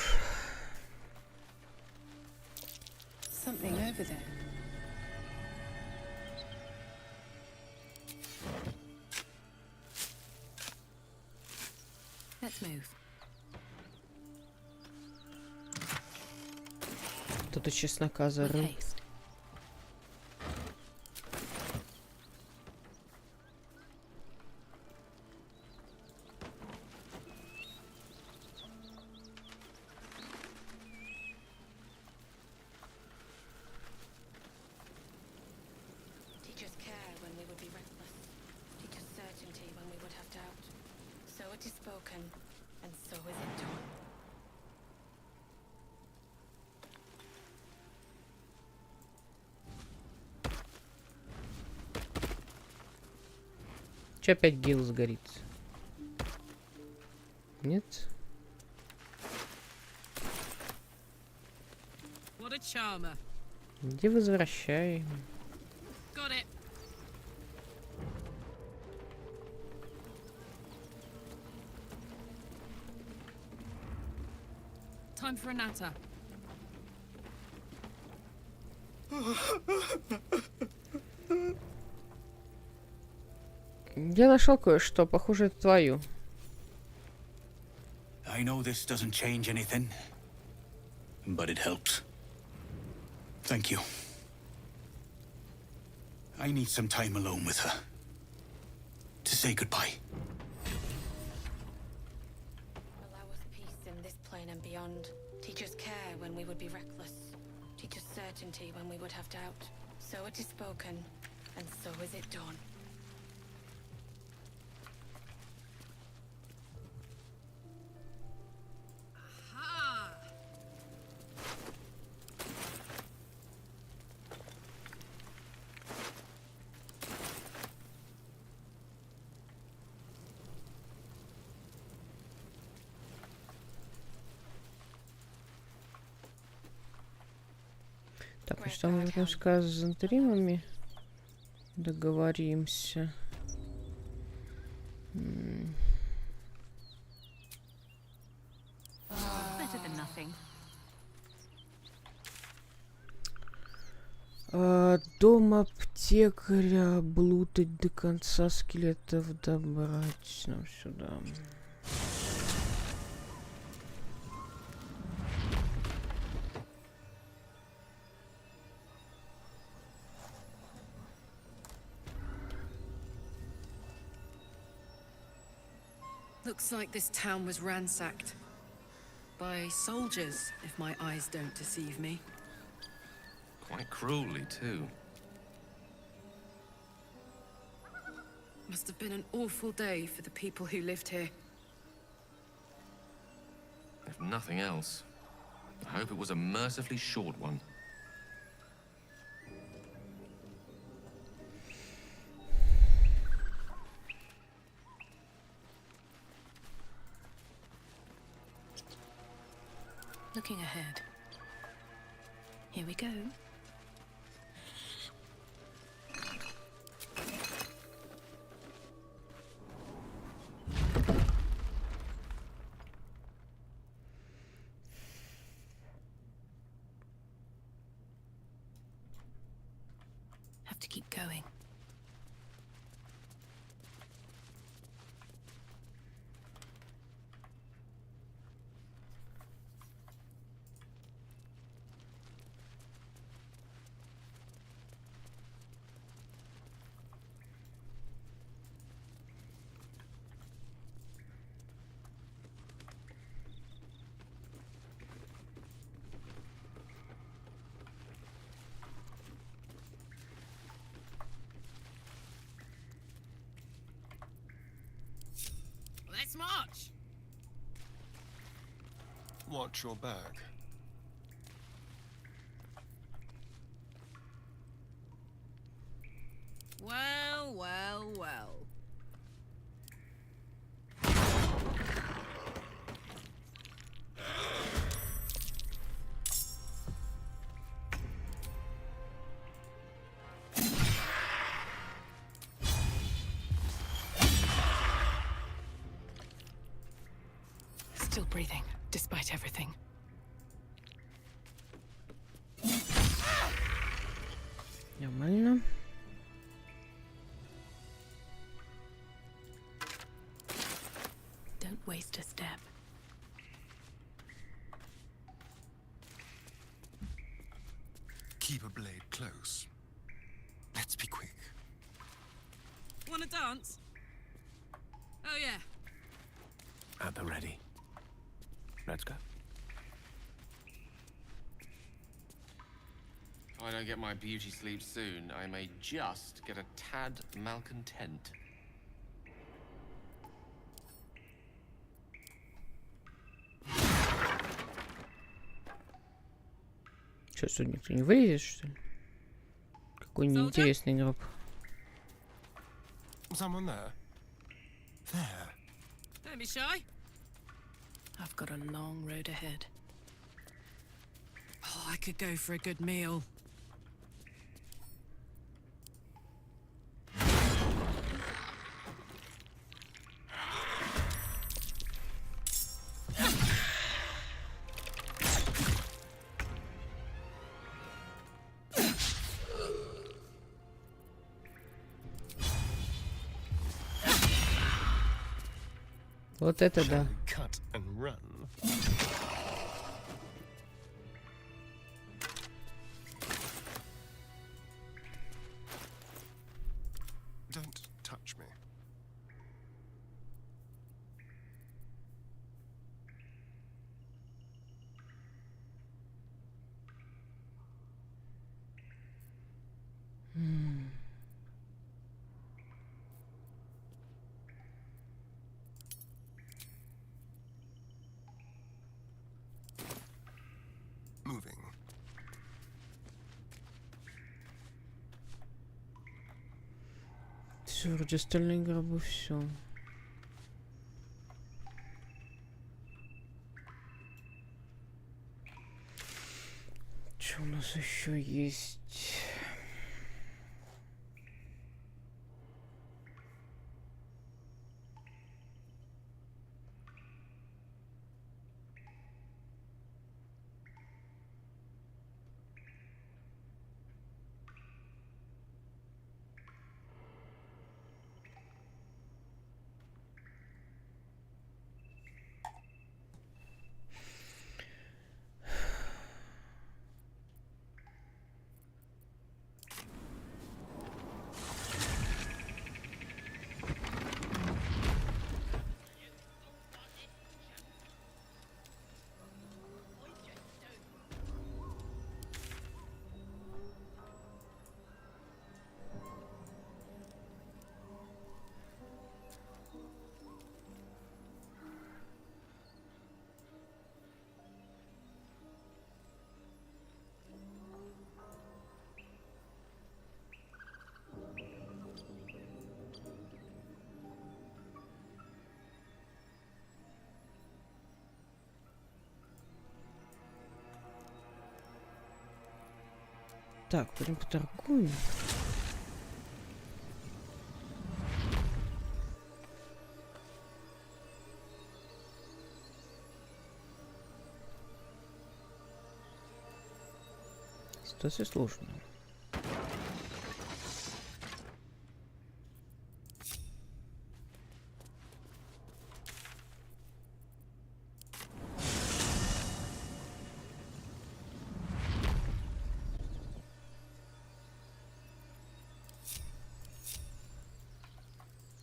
Something over there. Let's move.
Кто-то чеснока
With
зарыл.
haste.
Teach us care when we would be restless. Teach us certainty when we would have doubt. So it is spoken, and so is it done.
Че опять гил сгорится? Нет?
What a charmer.
Где возвращаем?
Got it. Time for a natter.
Я нашел кое-что, похоже, это твою.
I know this doesn't change anything, but it helps. Thank you. I need some time alone with her. To say goodbye.
Allow us peace in this plane and beyond. Teach us care when we would be reckless. Teach us certainty when we would have doubt. So it is spoken, and so is it done.
Так, ну что мы вернемся с зонтримами. Договоримся.
Better than nothing.
Дом аптекаря, блутать до конца, скелетов добрать нам сюда.
Looks like this town was ransacked. By soldiers, if my eyes don't deceive me.
Quite cruelly, too.
Must have been an awful day for the people who lived here.
If nothing else, I hope it was a mercifully short one.
Looking ahead. Here we go. Have to keep going.
Let's march!
Watch your back.
Well, well, well.
Still breathing, despite everything.
Нормально.
Don't waste a step.
Keep a blade close. Let's be quick.
Wanna dance? Oh yeah.
At the ready. Let's go. If I don't get my beauty sleep soon, I may just get a tad malcontent.
Что, что, никто не вылезет, что ли? Какой неинтересный гроб.
Someone there? There.
Don't be shy.
I've got a long road ahead.
Oh, I could go for a good meal.
Вот это да.
Cut and run. Don't touch me.
Вроде остальные гробы все. Что у нас еще есть? Так, пойдем поторгуем. Ситуация сложная.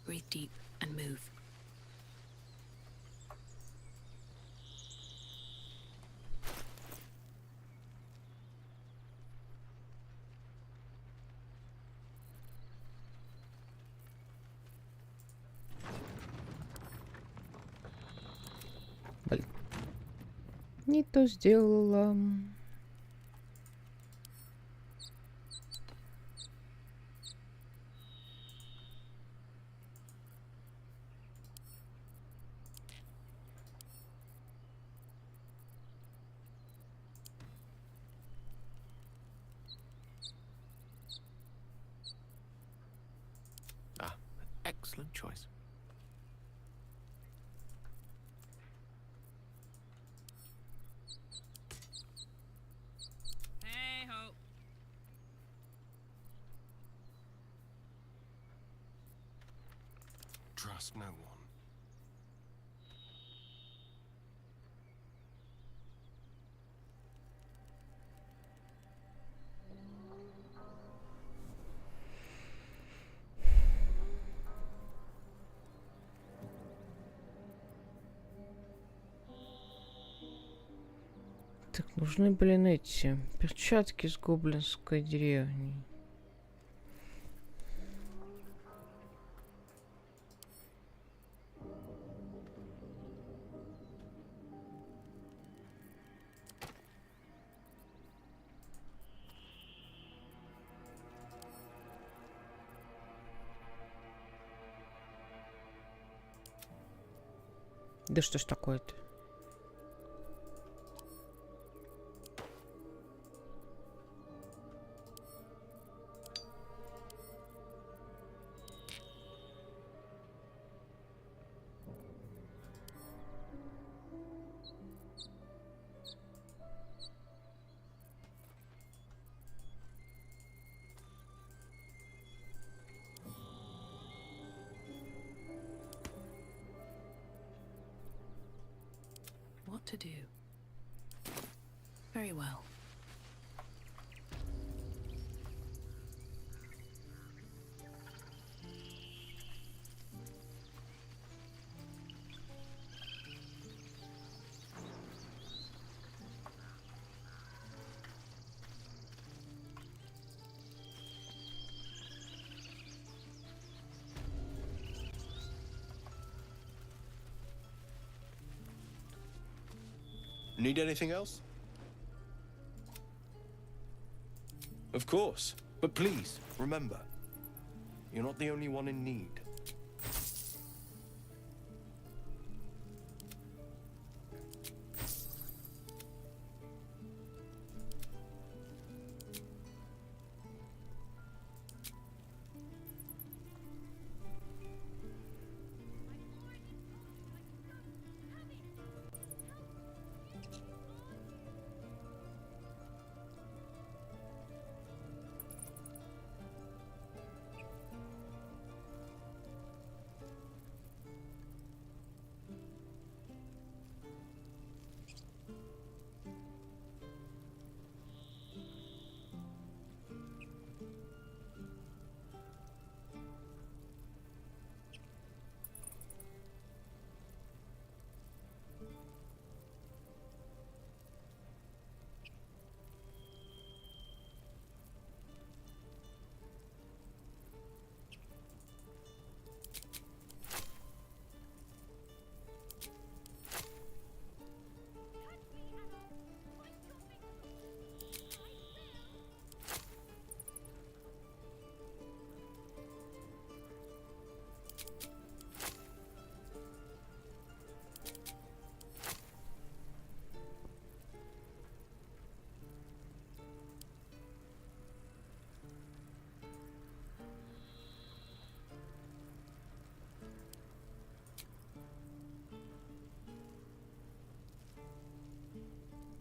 Breathe deep and move.
Блин. Не то сделала.
Ah, excellent choice.
Hey ho.
Trust no one.
Так, нужны, блин, эти перчатки с гоблинской деревни. Да что ж такое-то?
What to do? Very well.
Need anything else? Of course. But please, remember, You're not the only one in need.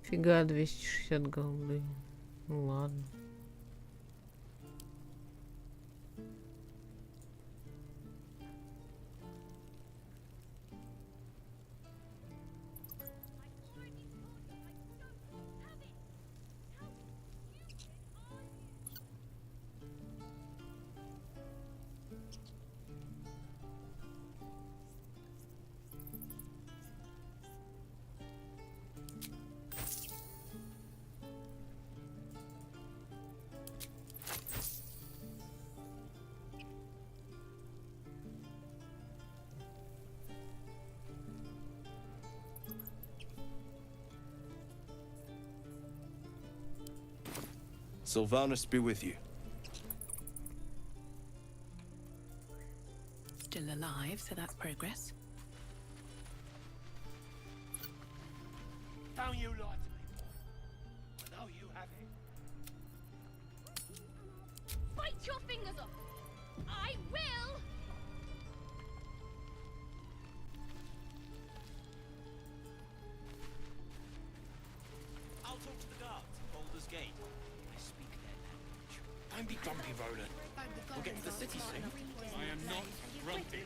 Фига, 260 голды. Ну ладно.
Sylvanus be with you.
Still alive, so that's progress.
Don't you lie to me, boy. I know you have it.
Bite your fingers off! I will!
I'll talk to the guards at Baldur's Gate. I speak their language.
Don't be grumpy, Roland. We'll get to the city soon.
I am not grumpy.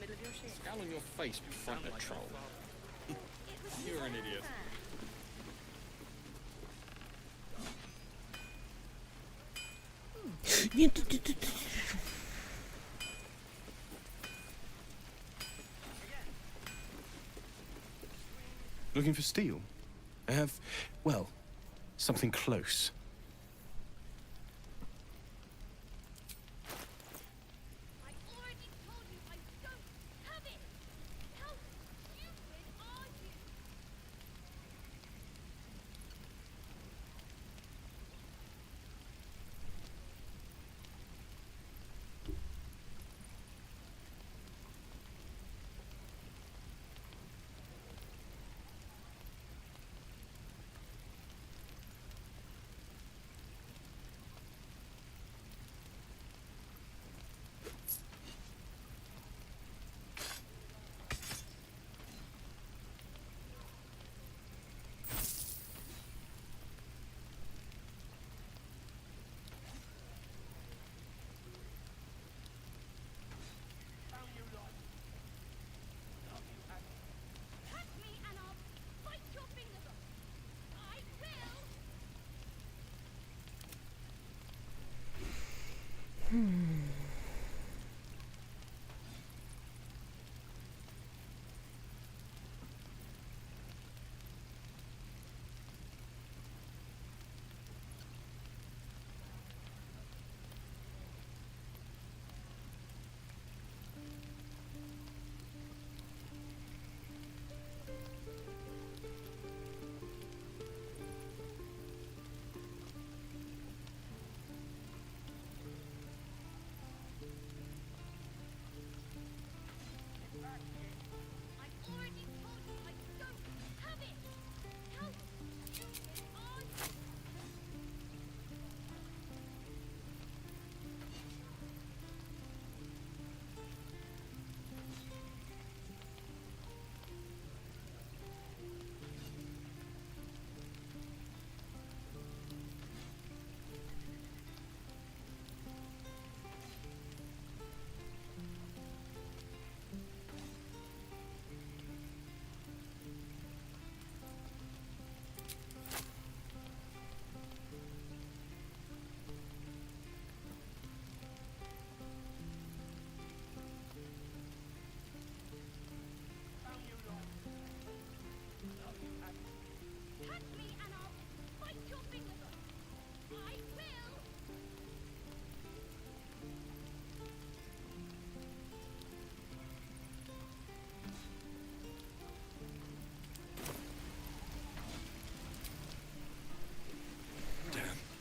Scowl on your face, you front a troll. You're an idiot.
Нет,
Looking for steel? I have, well, something close.
I already told you I don't have it! How stupid are you?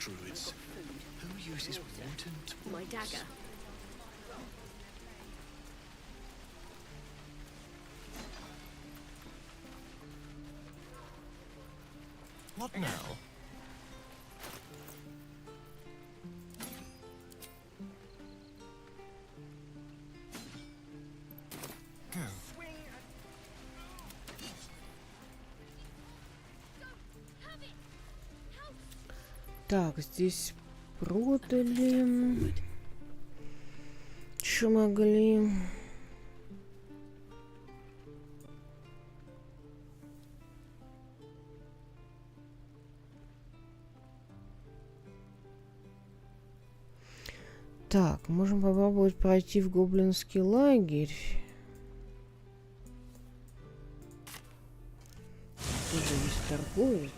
druids. Who uses wooden tools?
My dagger.
What now?
Так, здесь продали. Что могли? Так, можем попробовать пройти в гоблинский лагерь. Тоже есть торговец.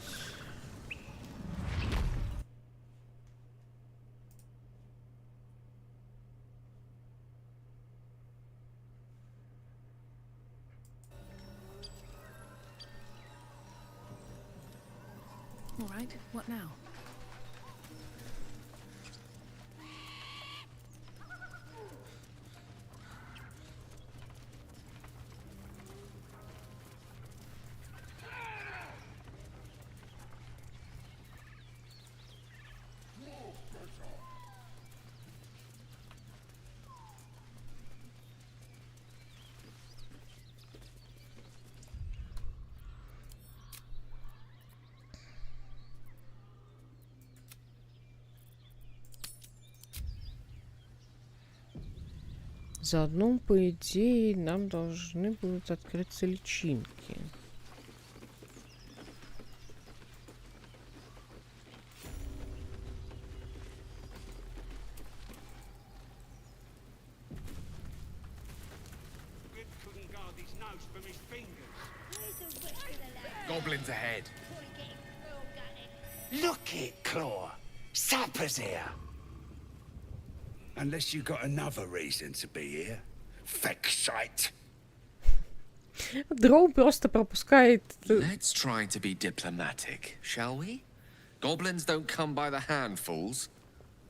All right, what now?
Заодно, по идее, нам должны будут открыться личинки.
Goblins ahead.
Look it, Claw. Sapper's here. Unless you got another reason to be here. Fexite.
Дроу просто пропускает.
Let's try to be diplomatic, shall we? Goblins don't come by the handfuls,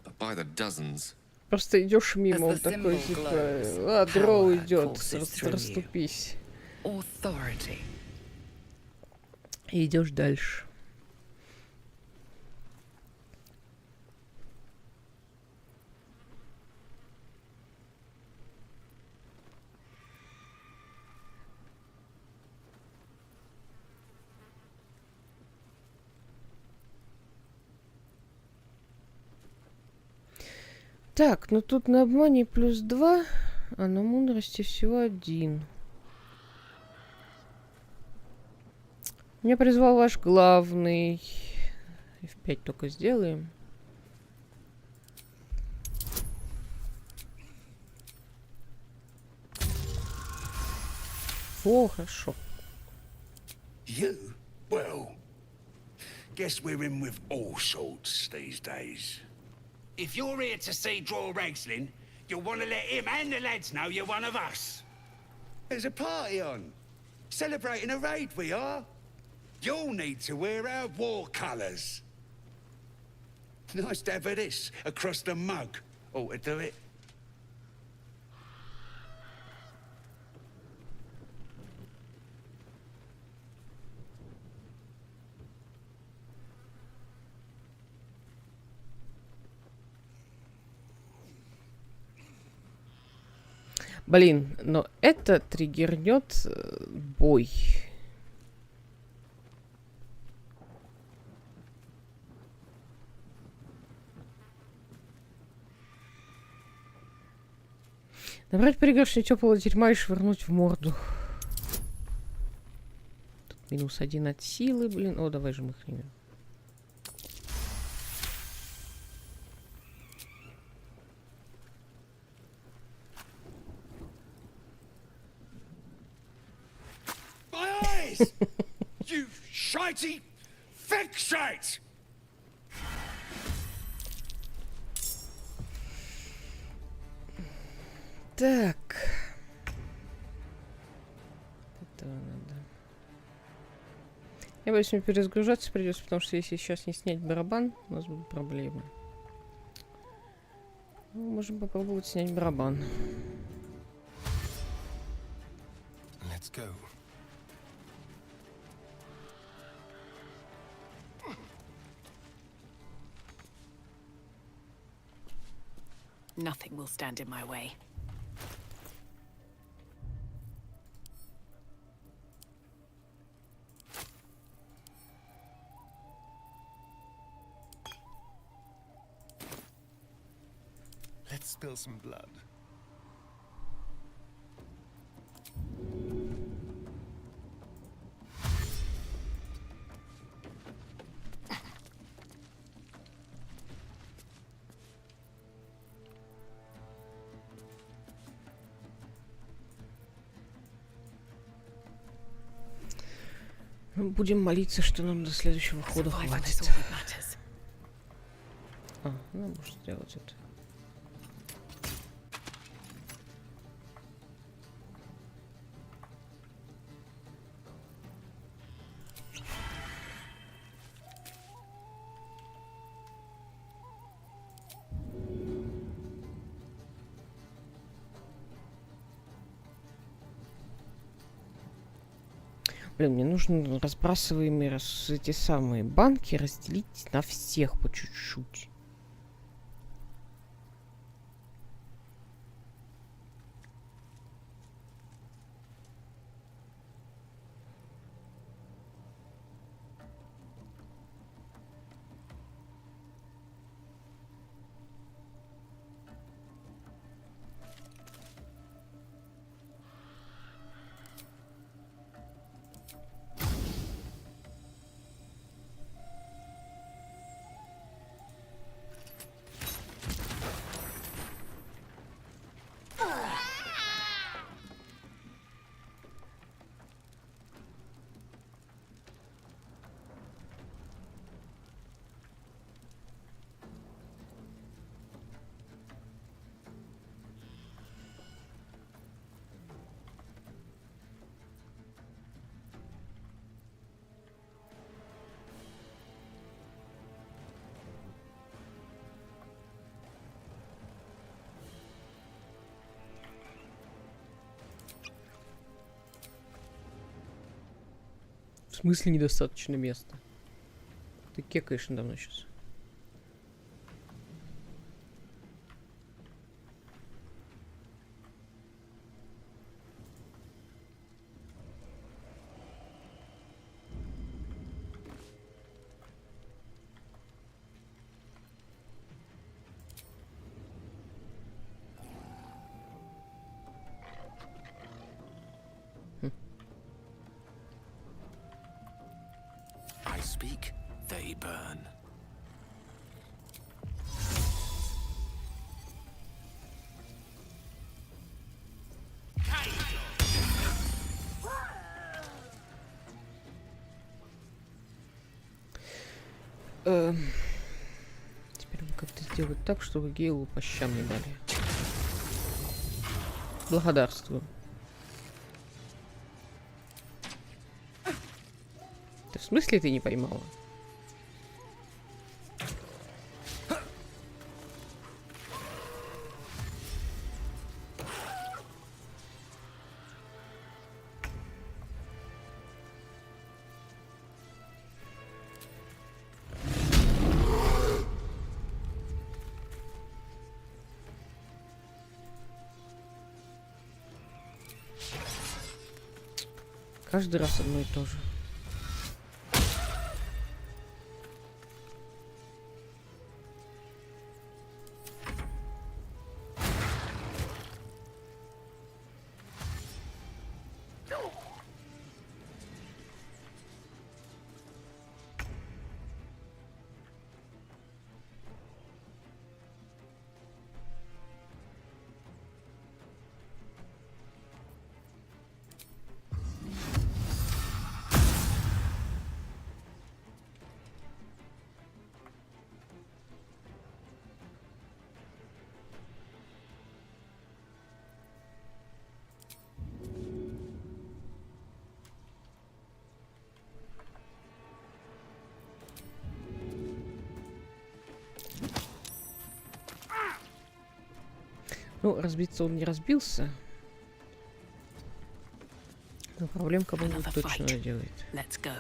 but by the dozens.
Просто идешь мимо, он такой типа, Дроу идет, расступись. И идешь дальше. Так, ну тут на обмане +2, а на мудрости всего 1. Меня призвал ваш главный. F5 только сделаем. О, хорошо.
You? Well, guess we're in with all sorts these days. If you're here to see Draw Ragsling, you'll want to let him and the lads know you're one of us. There's a party on. Celebrating a raid, we are. You'll need to wear our war colours. Nice to have this across the mug. Ought to do it.
Блин, но это триггернет бой. Набрать пригоршню теплого дерьма и швырнуть в морду. Тут -1 от силы, блин. О, давай же мы хрень.
You shitey fixate!
Так. Этого надо. Я боюсь, мне перезагружаться придется, потому что если сейчас не снять барабан, у нас будут проблемы. Ну, можем попробовать снять барабан.
Let's go.
Nothing will stand in my way.
Let's spill some blood.
Ну, будем молиться, что нам до следующего хода хватит. А, ну, может сделать это. Блин, мне нужно разбрасываемые эти самые банки разделить на всех по чуть-чуть. В смысле недостаточно места? Ты кекаешь надо мной сейчас.
I speak, they burn.
Теперь бы как-то сделать так, чтобы Гейлу по щам не дали. Благодарствую. Ты в смысле ты не поймала? Каждый раз одно и то же. Ну, разбиться он не разбился. Но проблем кому-нибудь точно делает.
Let's go.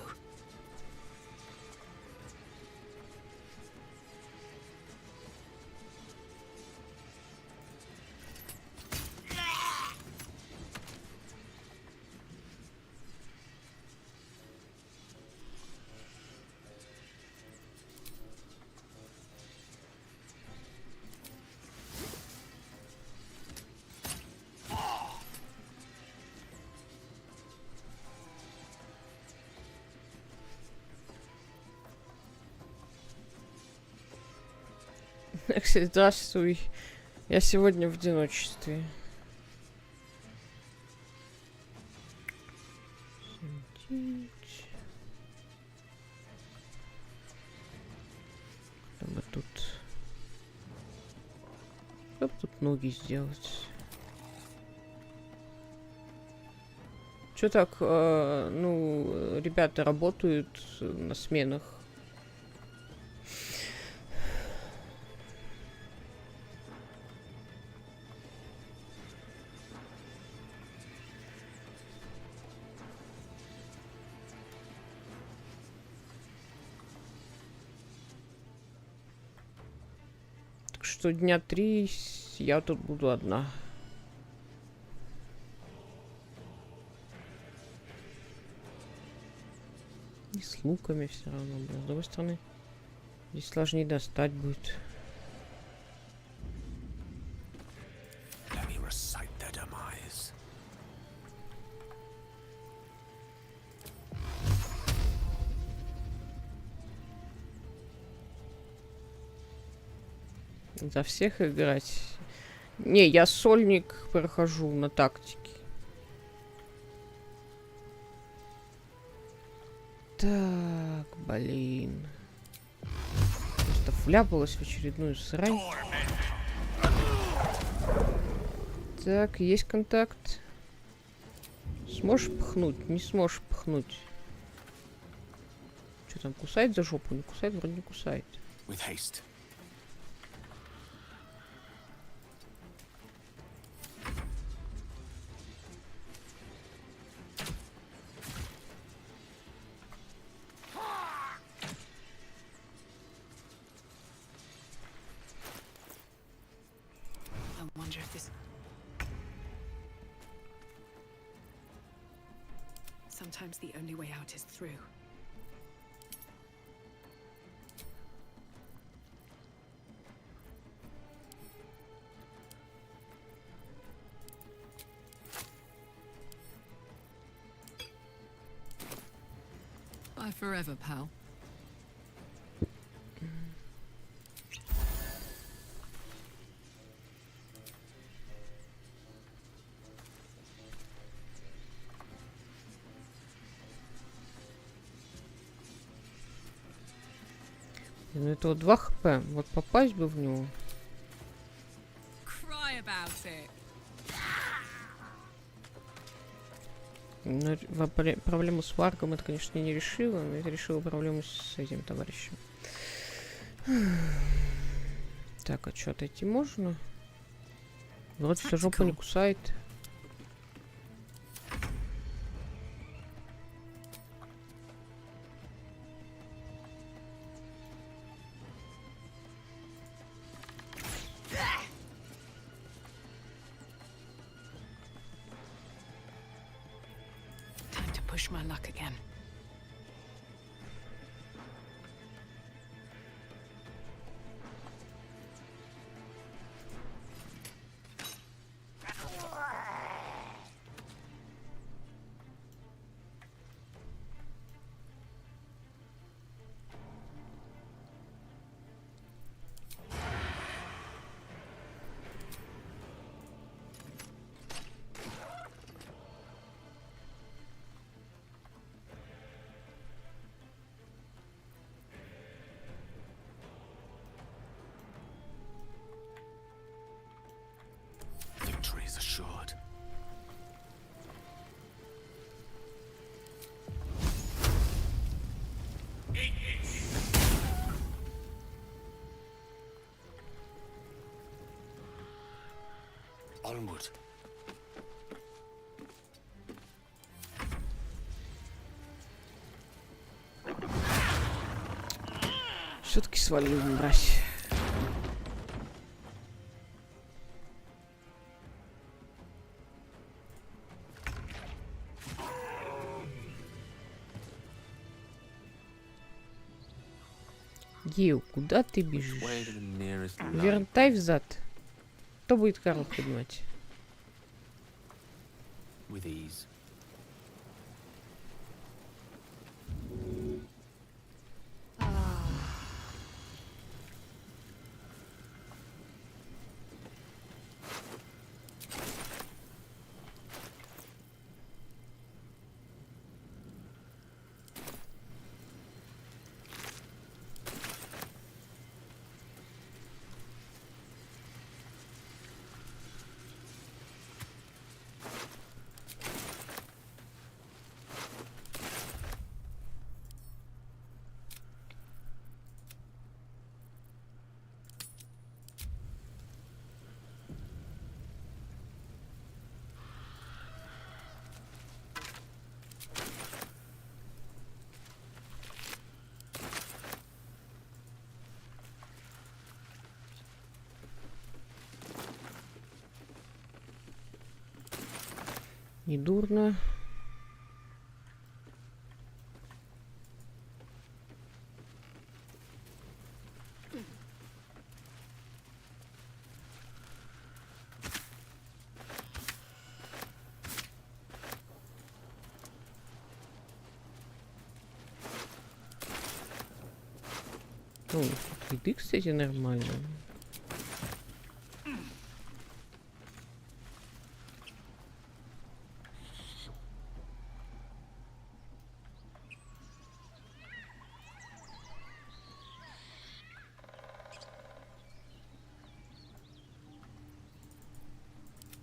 Здравствуй. Я сегодня в одиночестве. Чтобы тут... Чтобы тут ноги сделать. Чё так, ну, ребята работают на сменах. Что дня 3 я тут буду одна. И с луками все равно. С другой стороны, здесь сложнее достать будет. За всех играть. Не, я сольник прохожу на тактике. Так, блин. Просто вляпалась в очередную срань. Так, есть контакт. Сможешь пхнуть? Не сможешь пхнуть. Что там, кусает за жопу? Не кусает? Вроде не кусает.
Sometimes the only way out is through.
Bye forever, pal.
Ну это вот 2 хп. Вот попасть бы в него. Но проблему с варгом это, конечно, не решила. Но это решила проблему с этим товарищем. Так, а что, отойти можно? Вроде все жопу не кусает.
Push my luck again.
What?
Все-таки свалил, мразь. Гео, куда ты бежишь? Вертай взад. Кто будет Карл поднимать?
With ease.
Недурно. Ну, еды, кстати, нормально.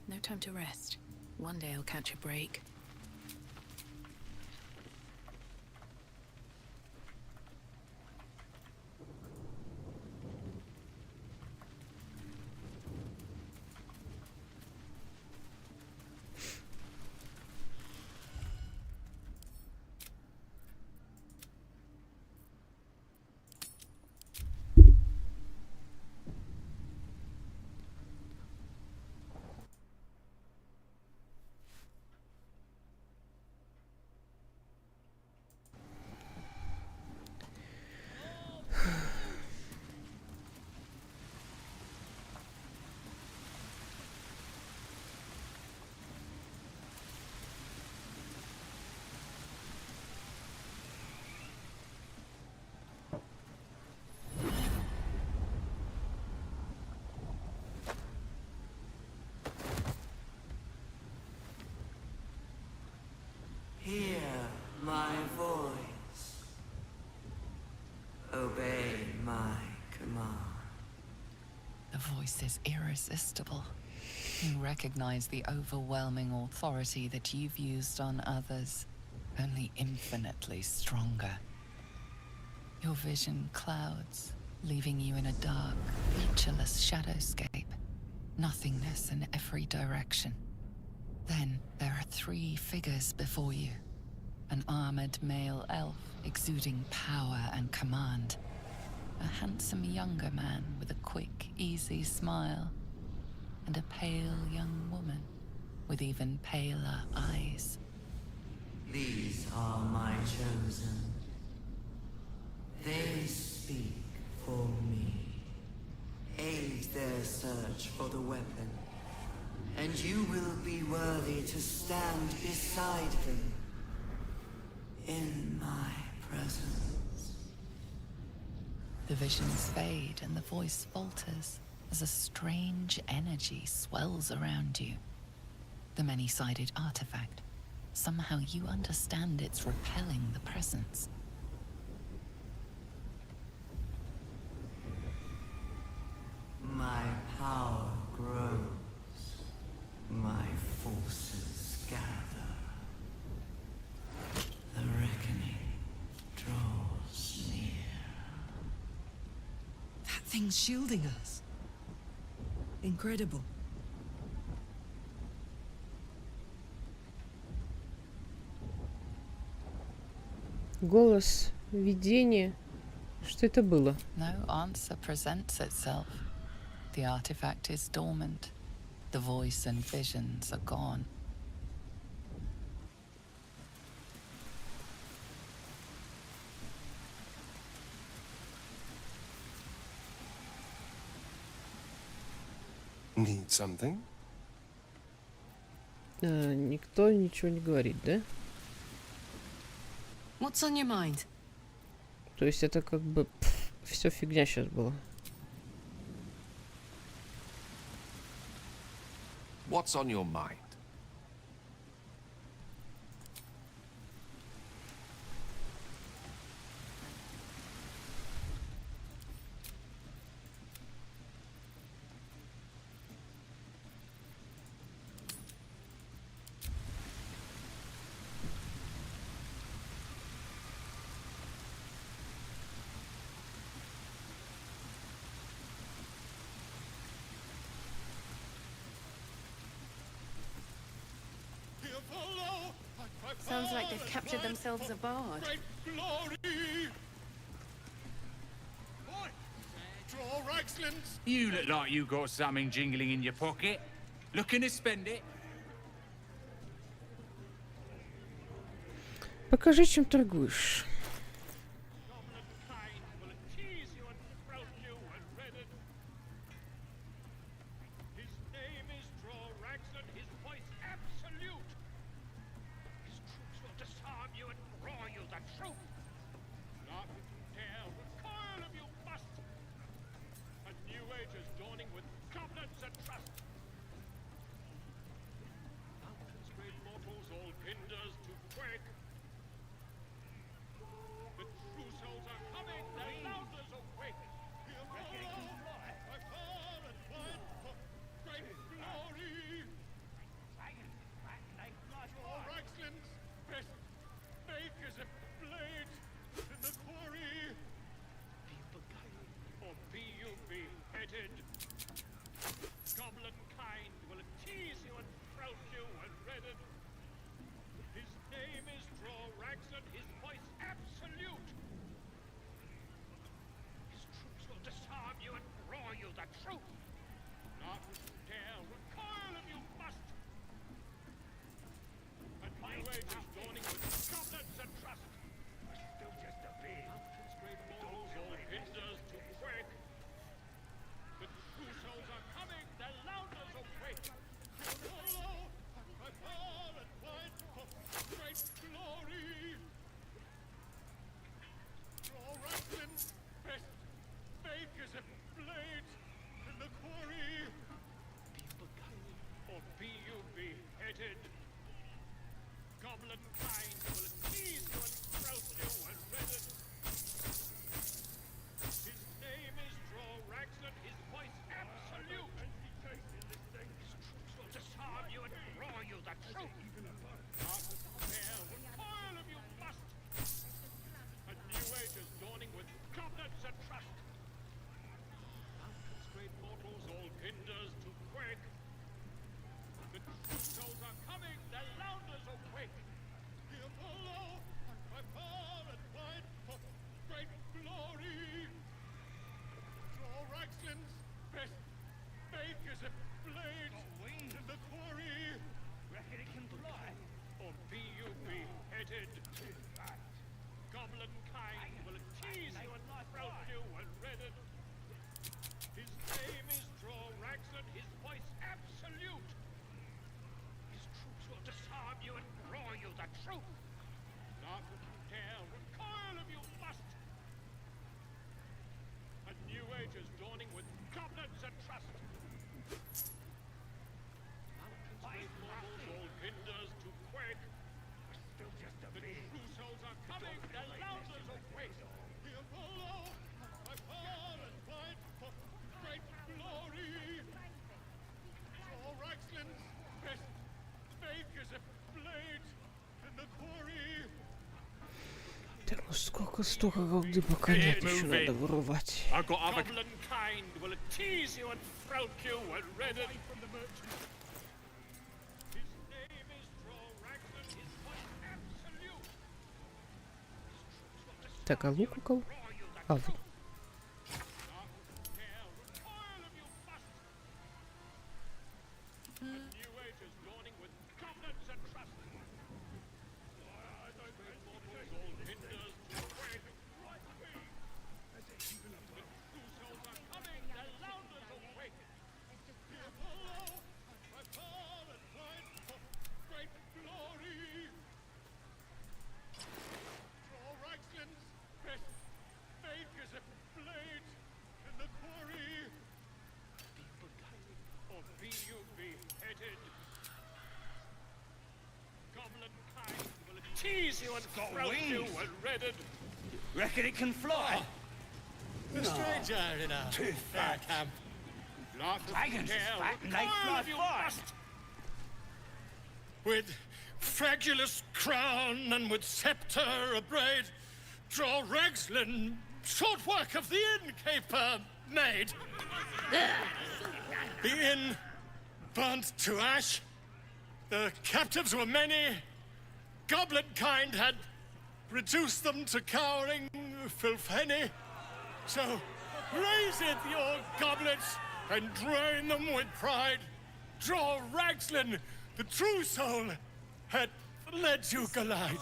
No time to rest. One day I'll catch a break.
Hear my voice. Obey my command.
The voice is irresistible. You recognize the overwhelming authority that you've used on others, only infinitely stronger. Your vision clouds, leaving you in a dark, featureless shadowscape. Nothingness in every direction. Then there are three figures before you. An armored male elf exuding power and command. A handsome younger man with a quick, easy smile. And a pale young woman with even paler eyes.
These are my chosen. They speak for me. Aid their search for the weapon. And you will be worthy to stand beside him in my presence.
The visions fade and the voice falters as a strange energy swells around you. The many-sided artifact. Somehow you understand it's repelling the presence.
My power grows. My forces gather. The reckoning draws near.
That thing's shielding us. Incredible.
Голос, видение. Что это было?
No answer presents itself. The artifact is dormant. The voice and visions are gone.
Need something?
Никто ничего не говорит, да?
What's on your mind?
То есть это как бы все фигня сейчас была.
What's on your mind?
Sounds like they've captured themselves a bard.
You look like you got something jingling in your pocket. Looking to spend it?
Покажи, чем торгуешь. Так, ну сколько, столько голды пока нет, еще надо вырывать. Так, а лук у кого? А, вот.
Tease you and throw you and redden.
Reckon it can fly?
A stranger in a
Too
fair
fat.
camp.
Dragons is fat and they fly fast.
With fragulous crown and with scepter abraid, draw Ragslin short work of the innkeeper made. The inn burnt to ash. The captives were many. Goblin kind had reduced them to cowering filthenny. So raise it, your goblets, and drain them with pride. Draw Ragslin, the true soul, had led you glide.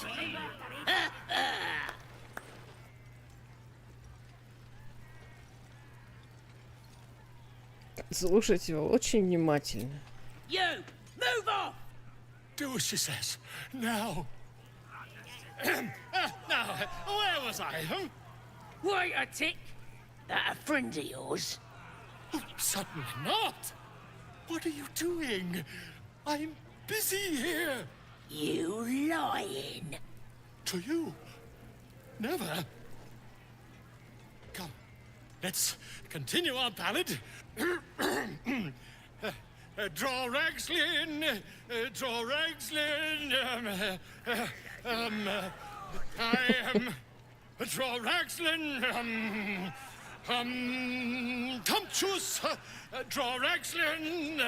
Слушайте его очень внимательно.
You! Move off!
Do as she says. Now. Now, where was I?
Wait a tick. That a friend of yours?
Oh, certainly not. What are you doing? I'm busy here.
You lying.
To you? Never. Come, let's continue our ballad. Draw Ragslin, draw Ragslin, I am, draw Ragslin, Tumptuous, draw Ragslin,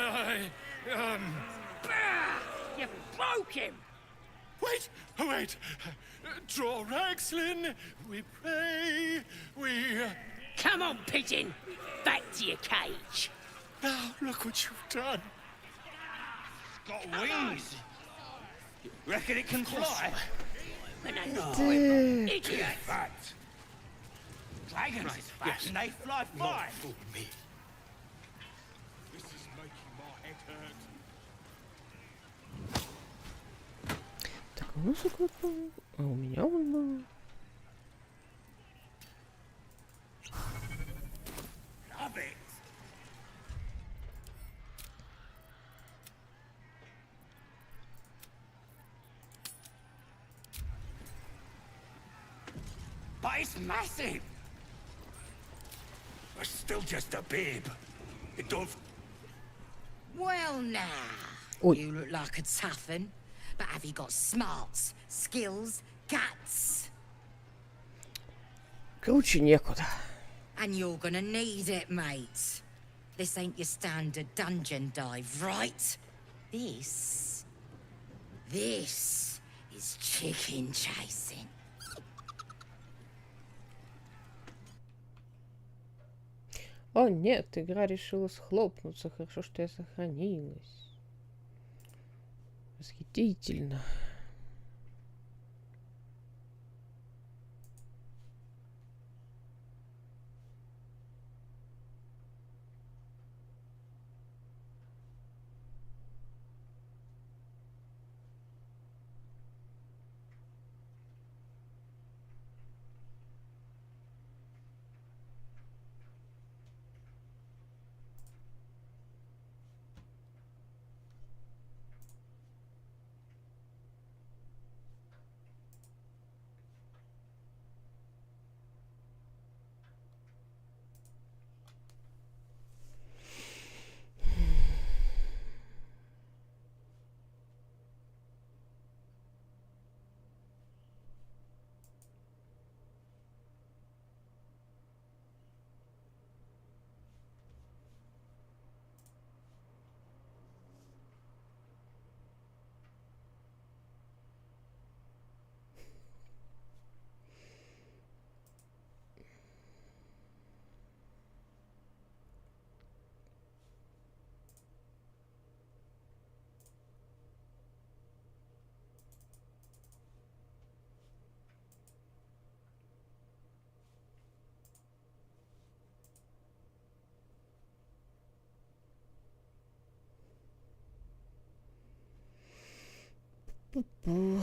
You broke him!
Wait, wait, draw Ragslin, we pray, we...
Come on, pigeon! Back to your cage!
Now, look what you've done.
It's got wings! Reckon it can fly? Idiot! Fat. Dragons is fat and they fly far.
Me. This is making my head hurt.
Так, у нас какой был? А у меня он был.
Love it! But it's massive!
We're still just a babe. It don't...
Well, now.
Oi.
You look like a tough un, but have you got smarts, skills, guts?
Круче некуда.
And you're gonna need it, mate. This ain't your standard dungeon dive, right? This is chicken chasing.
О, нет, игра решила схлопнуться. Хорошо, что я сохранилась. Восхитительно. Пу-пу-пу.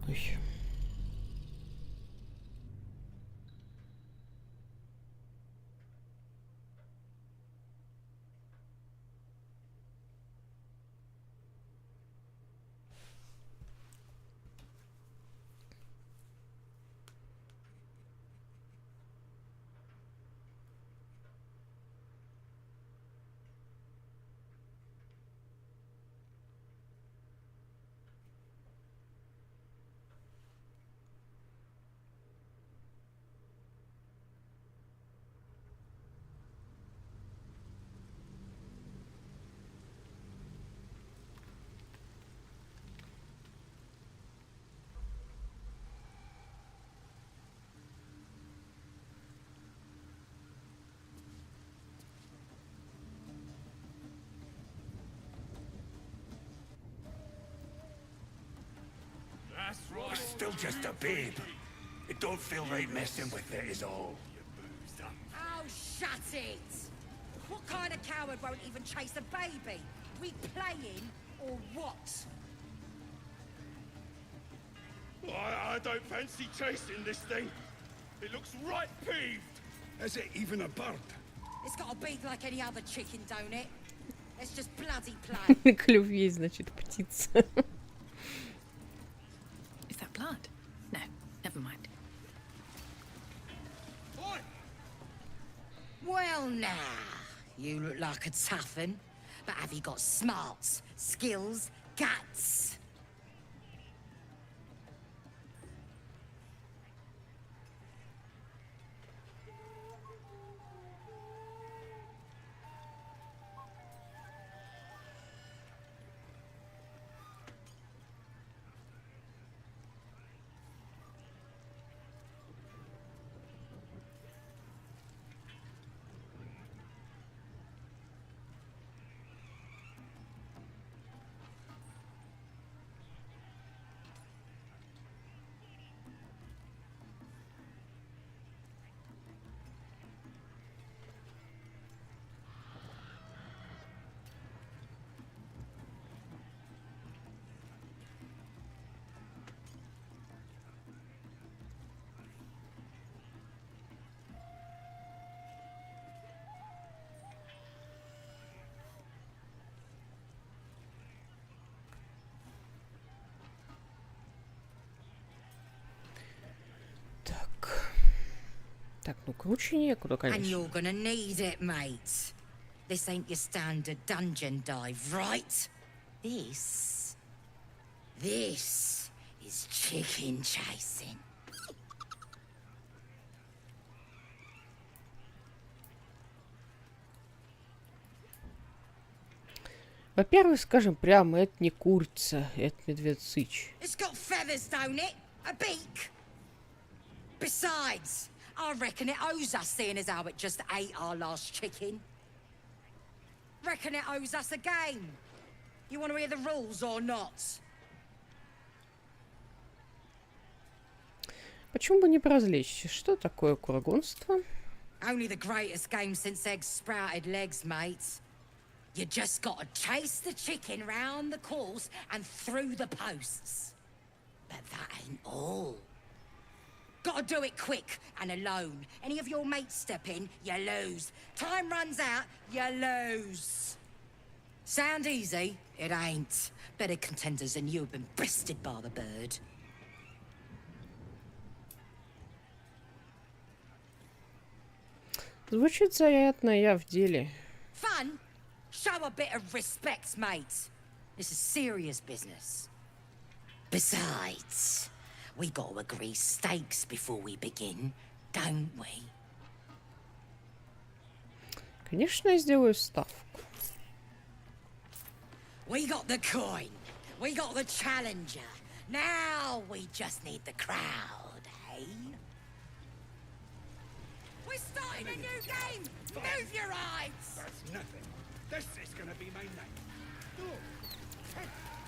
Ой.
You're still just a babe. It don't feel right messing with it is all.
Oh, shut it! What kind of coward won't even chase a baby? We playing or what?
I don't fancy chasing this thing. It looks right peeved.
Is it even a bird?
It's got a beak like any other chicken, don't it? It's just bloody plain.
Клюв есть, значит, птица.
Is that blood? No, never mind.
Well, now, you look like a tough un, but have you got smarts, skills, guts?
Так, ну круче некуда,
And
конечно.
you're gonna need it, mate. This ain't your standard dungeon dive, right? This is chicken chasing.
Во-первых, скажем прямо, это не курица, это медведь-сыч.
It's got feathers, don't it? A beak. Besides, I reckon it owes us, seeing as how it just ate our last chicken. Reckon it owes us a game. You want to hear the rules or not?
Почему бы не поразвлечься? Что такое курагонство?
Only the greatest game since eggs sprouted legs, mate. You just gotta chase the chicken round the course and through the posts. But that ain't all. Gotta do it quick and alone. Any of your mates step in, you lose. Time runs out, you lose. Sound easy? It ain't. Better contenders than you have been breasted by the bird.
Звучит занятно, я в деле.
Fun? Show a bit of respect, mate. This is serious business. Besides, we gotta agree stakes before we begin, don't we?
Конечно, я сделаю ставку.
We got the coin. We got the challenger. Now we just need the crowd, eh? We're starting a new game! Move your eyes!
That's nothing. This is gonna be my night.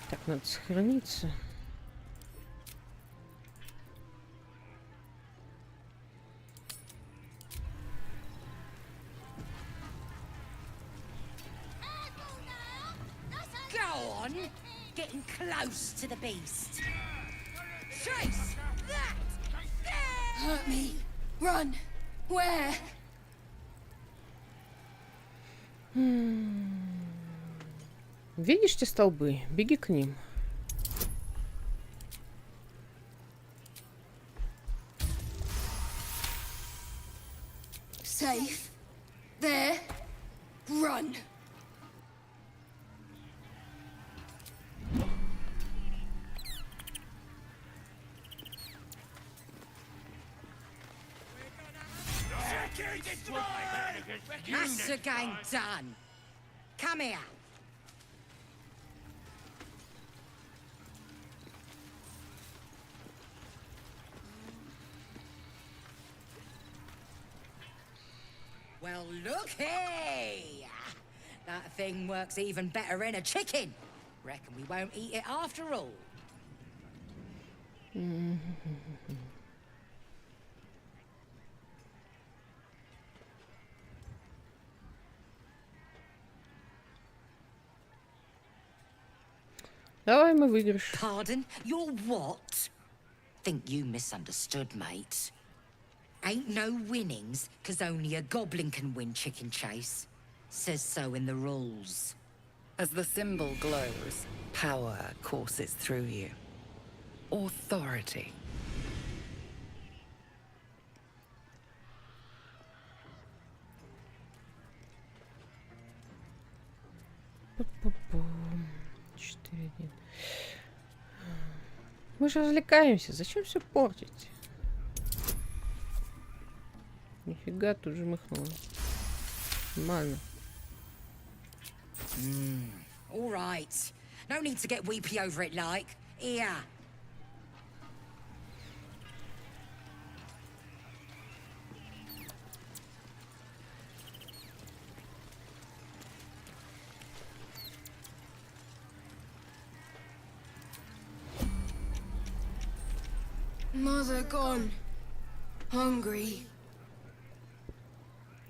Так, надо сохраниться.
Go on! Getting close to the beast. Chase! That! There!
Hurt me. Run. Where?
Видишь те столбы? Беги к ним.
Safe. There. Run.
That's the game done. Come here. Well, looky! That thing works even better in a chicken. Reckon we won't eat it after all.
Давай мы выигрыш.
Pardon? You're what? Think you misunderstood, mate. Ain't no winnings, 'cause only a goblin can win chicken chase. Says so in the rules.
As the symbol glows, power courses through you. Authority.
Пу-пу-пум. 4-1. Мы же развлекаемся. Зачем все портить? Нифига, тут же махнуло. Нормально.
All right. No need to get weepy over it, like. Here.
Mother gone. Hungry.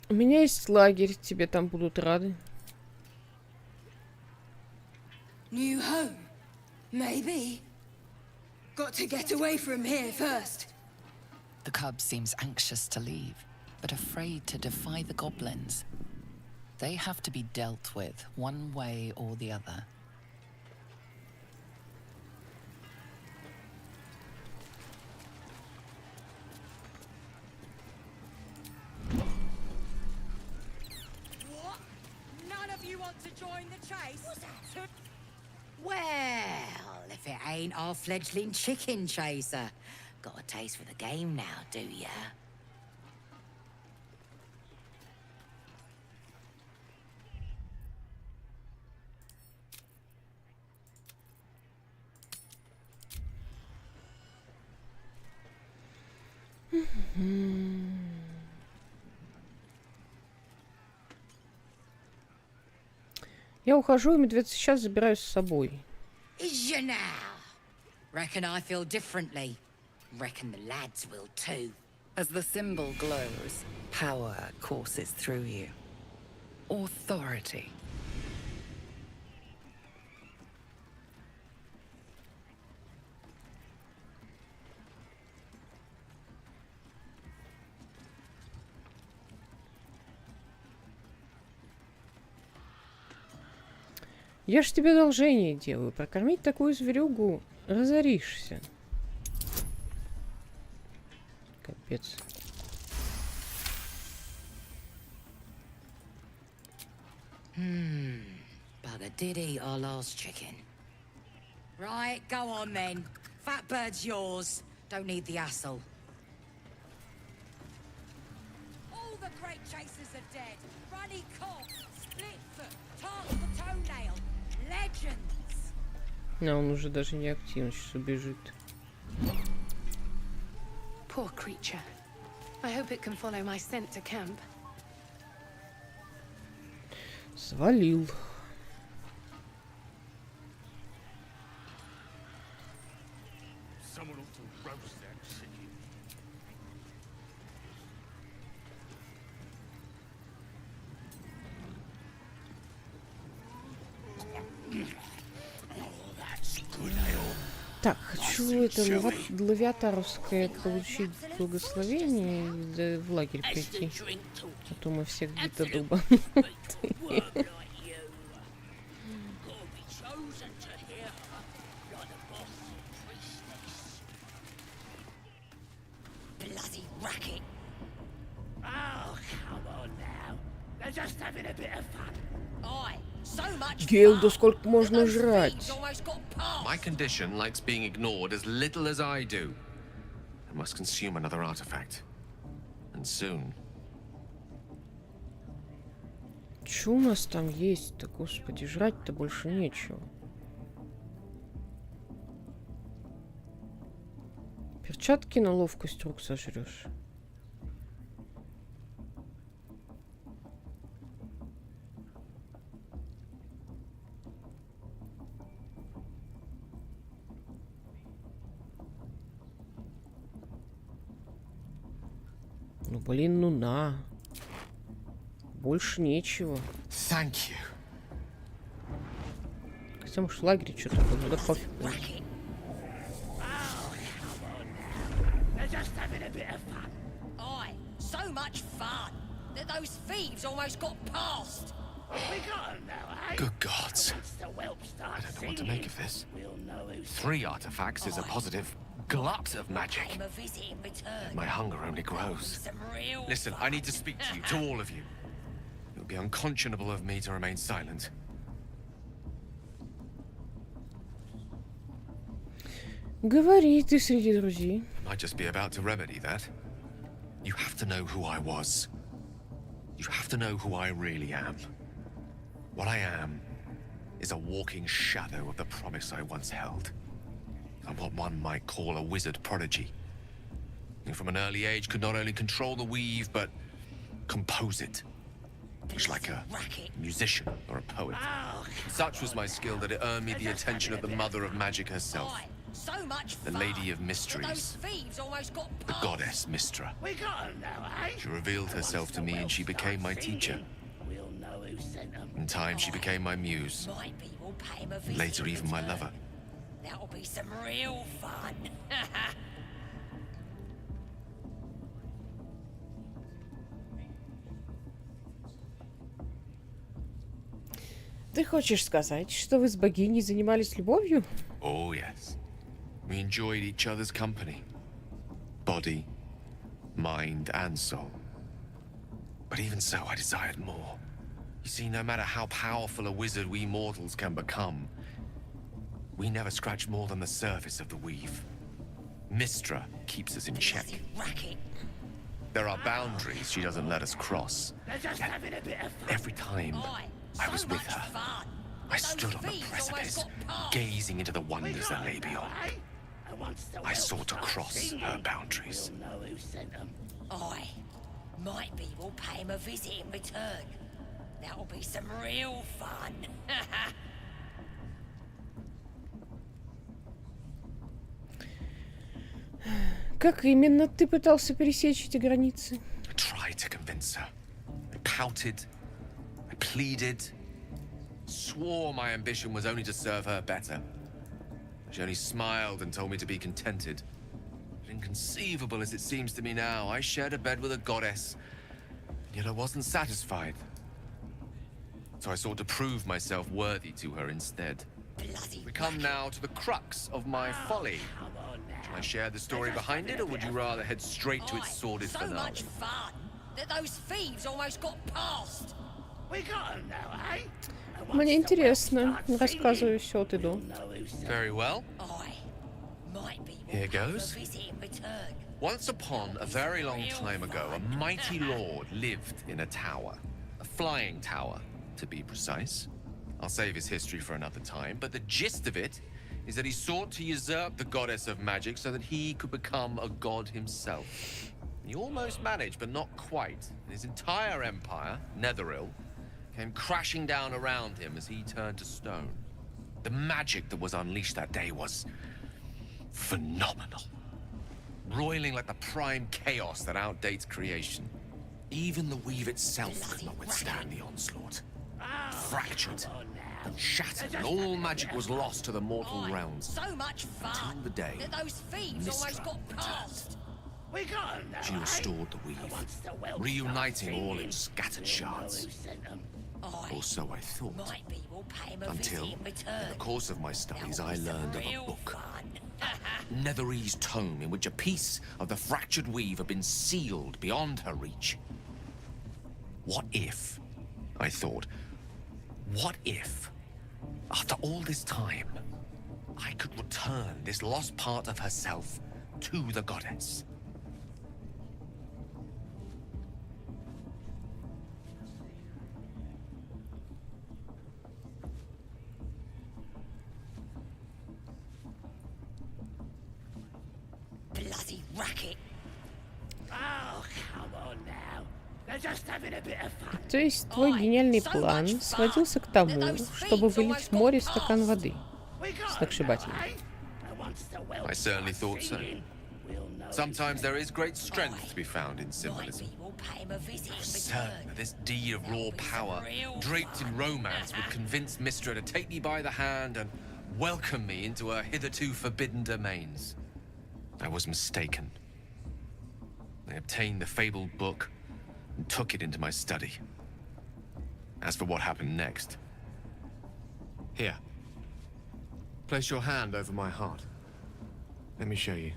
У меня есть лагерь, тебе там будут рады.
New home. Maybe. Got to get away from here first.
The cub seems anxious to leave, but afraid to defy the goblins. They have to be dealt with one way or the other.
What? None of you want to join the chase? Well, if it ain't our fledgling chicken chaser. Got a taste for the game now, do ya?
Я ухожу, и медведь сейчас забираю с собой.
Is ya now? Reckon I feel differently. Reckon the lads will too.
As the symbol glows, power courses through you. Authority.
Я ж тебе одолжение делаю. Прокормить такую зверюгу разоришься. Капец.
Bugger did eat our last chicken. Right, go on then. Fat bird's yours. Don't need the hassle. All the great chasers are dead. Runny cock, split foot, target the toenail. Legends.
А он уже даже не активен, сейчас убежит.
Poor creature. I hope it can follow my scent to camp.
Свалил.
Someone ought to roast that chicken.
Так, хочу это лавиатаровское получить благословение и в лагерь прийти. А то мы все где-то долбанутые. Гейл, да сколько можно жрать?
My condition likes being ignored as little as I do. I must consume another artifact. And soon.
Чё у нас там есть-то, господи, жрать-то больше нечего. Перчатки на ловкость рук сожрёшь. Ну блин, ну на. Больше нечего.
Thank you.
Хотя, может, в лагере что-то было, да пофиг.
So much fun that those thieves almost got past.
Good gods. I don't know what to make of this. 3 artifacts is a positive glut of magic. My hunger only grows. Listen, I need to speak to you, to all of you. It would be unconscionable of me to remain silent.
Говори ты среди друзей.
Might just be about to remedy that. You have to know who I was. You have to know who I really am. What I am is a walking shadow of the promise I once held. I'm what one might call a wizard prodigy. Who from an early age could not only control the weave, but compose it. Much like a musician or a poet. Such was my skill that it earned me the attention of the mother of magic herself. The Lady of Mysteries. The goddess Mystra. She revealed herself to me and she became my teacher. In time she became my muse. Later even my lover.
That'll be some real fun.
Ты хочешь сказать, что вы с богиней занимались любовью?
Oh, yes. We enjoyed each other's company. Body, mind, and soul. But even so, I desired more. You see, no matter how powerful a wizard we mortals can become, we never scratch more than the surface of the weave. Mystra keeps us in check. There are boundaries she doesn't let us cross. Every time I was with her, I stood on the precipice, gazing into the wonders that lay beyond. I sought to cross her boundaries.
I might be we'll pay him a visit in return. That'll be some real fun.
Как именно ты пытался пересечь эти границы?
I tried to convince her. I pouted. I pleaded. Swore my ambition was only to serve her better. She only smiled and told me to be contented. Inconceivable as it seems to me now, I shared a bed with a goddess, yet I wasn't satisfied. So I sought to prove myself worthy to her instead. We come now to the crux of my folly. Shall I share the story behind it, or would you rather head straight to its sordid
So
finale?
much fun that those thieves almost got past. We got them now, eh?
Мне интересно. Рассказывай все от и до.
Very well. Here goes. Once upon a very long time ago, a mighty lord lived in a tower. A flying tower, to be precise. I'll save his history for another time, but the gist of it is that he sought to usurp the goddess of magic so that he could become a god himself. He almost managed, but not quite. His entire empire, Netheril, came crashing down around him as he turned to stone. The magic that was unleashed that day was phenomenal. Roiling like the prime chaos that outdates creation. Even the weave itself could not withstand the onslaught. Fractured and shattered, and all magic was lost to the mortal realms.
So much fun
Until the day
that those thieves almost got past. We got them now,
she restored the weave, reuniting all its scattered shards. Or so I thought. Until, in the course of my studies, I learned of a book. Netherese tome in which a piece of the fractured weave had been sealed beyond her reach. What if, I thought, what if, after all this time, I could return this lost part of herself to the goddess?
Bloody racket. Oh, come on now. They're just having a bit of fun.
То есть твой гениальный план сводился к тому, чтобы вылить в море стакан воды. Сногсшибательно.
I certainly thought so. Sometimes there is great strength to be found in symbolism. I was certain that this deed of raw power, draped in romance, would convince Mistra to take me by the hand and welcome me into her hitherto forbidden domains. I was mistaken. I obtained the fabled book and took it into my study. As for what happened next... Here. Place your hand over my heart. Let me show you.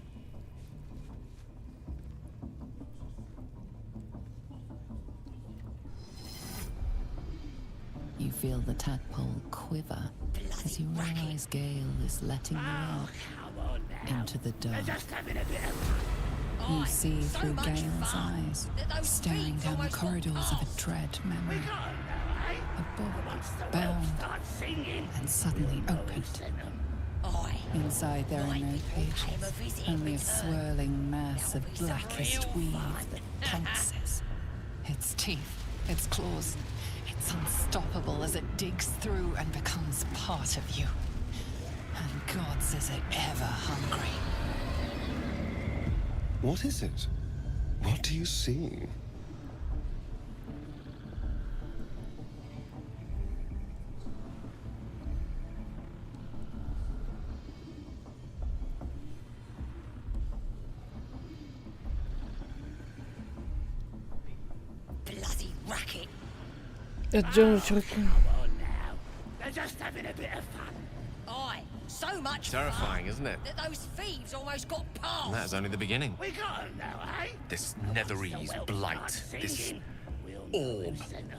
You feel the tadpole quiver as you realize Gale is letting you out into the dark. You see through Gale's eyes, staring down the corridors of a dread memory. A book bound and suddenly opened. Inside there are no pages, only a swirling mass of blackest weave that pulses. Its teeth, its claws, it's unstoppable as it digs through and becomes part of you. And gods, is it ever hungry.
What is it? What do you see?
Bloody racket.
Отдернуть руку.
They're just having a bit of fun. Aye, so much
Terrifying,
fun
isn't it?
that those thieves almost got past.
And that is only the beginning.
We got them now, eh?
This Netherese blight, this orb,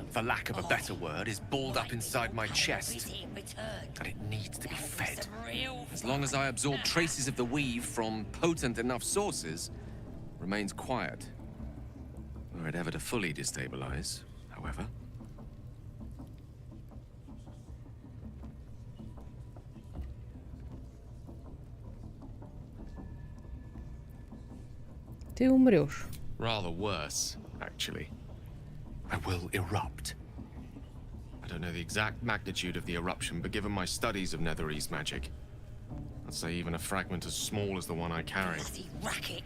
for lack of a better word, is balled up inside my chest. And it needs to be fed. As long as I absorb traces of the weave from potent enough sources, remains quiet. Were it ever to fully destabilize, however.
Ты умрешь.
Rather worse, actually. I will erupt. I don't know the exact magnitude of the eruption, but given my studies of Netherese magic, I'd say even a fragment as small as the one I carry.
Racket.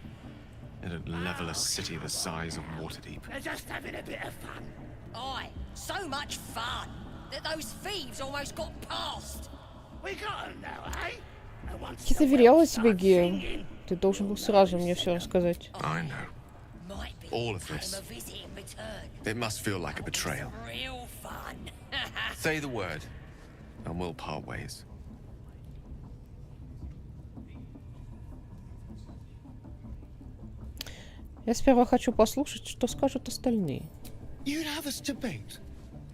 It'd level a city the size of Waterdeep.
They're just having a bit of fun. Aye, so much fun that those thieves almost got past. We got them now, eh?
Я доверяла тебе, Гейл. Ты должен был сразу мне все рассказать.
I know. All of this. It must feel like a betrayal.
Real fun.
Say the word, and we'll part ways.
Я сперва хочу послушать, что скажут остальные.
You'd have us debate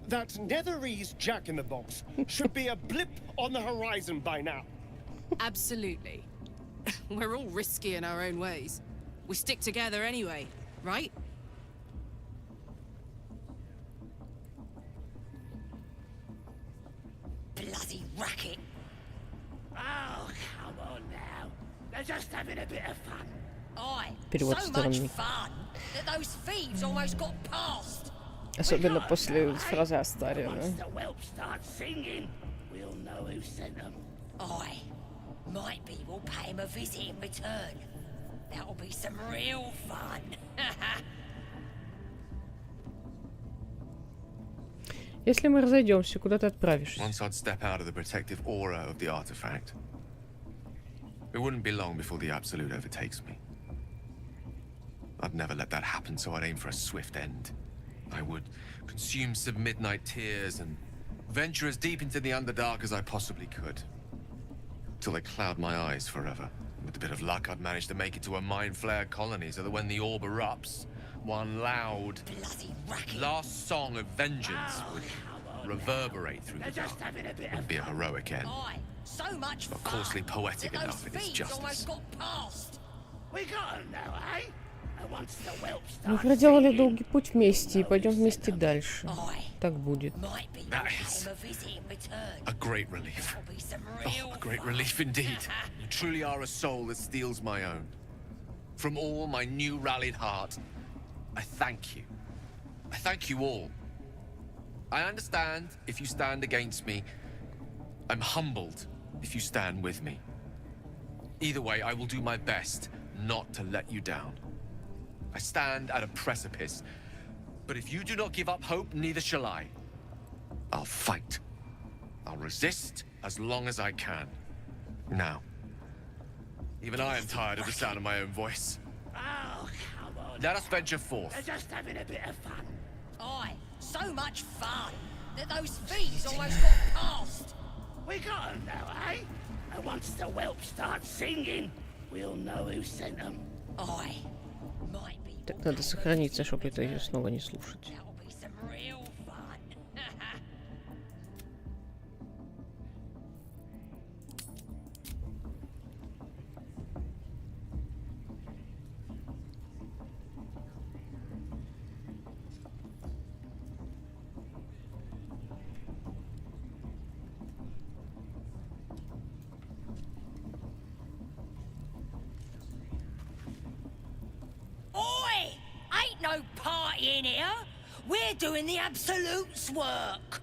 that Netherese Jack-in-the-Box should be a blip on the horizon by now.
Absolutely. We're all risky in our own ways. We stick together anyway, right?
Bloody racket.
Oh, come on now. They're just having a bit of fun.
Aye,
Перевод
so much
сторонник.
fun that those thieves almost got past.
Особенно после фразы Астария,
Once
да?
the whelp starts singing, we'll know who sent them.
Aye, might be we'll pay him a visit in return. That'll be some real fun.
Если мы разойдемся, куда ты отправишься?
Once I'd step out of the protective aura of the artifact, it wouldn't be long before the Absolute overtakes me. I'd never let that happen, so I'd aim for a swift end. I would consume some midnight tears and venture as deep into the Underdark as I possibly could, till they cloud my eyes forever. With a bit of luck, I'd manage to make it to a mind flare colony, so that when the orb erupts, one loud, last song of vengeance would reverberate through the dark. It would be a heroic end,
Aye, so much
but
fun
coarsely poetic
that
enough
those
in its
thieves
justice.
almost got past.
We got them now, eh? And once the whelp
Мы
starts
проделали
singing,
долгий путь вместе и пойдем вместе дальше. Так будет.
That is a great relief. Oh, a great relief indeed. You truly are a soul that steals my own. From all my new rallied heart, I thank you. I thank you all. I understand if you stand against me. I'm humbled if you stand with me. Either way, I will do my best not to let you down. I stand at a precipice, but if you do not give up hope, neither shall I. I'll fight. I'll resist as long as I can. Now, even I am tired of the sound of my own voice.
Oh, come on.
Let us venture forth.
They're just having a bit of fun.
Aye, so much fun that those thieves almost got past.
We got them now, eh? And once the whelp starts singing, we'll know who sent them.
Aye, might be
Так надо сохраниться, чтобы это ее снова не слушать.
that'll be some real fun. Oi! Ain't no party in here. We're doing the Absolute's work.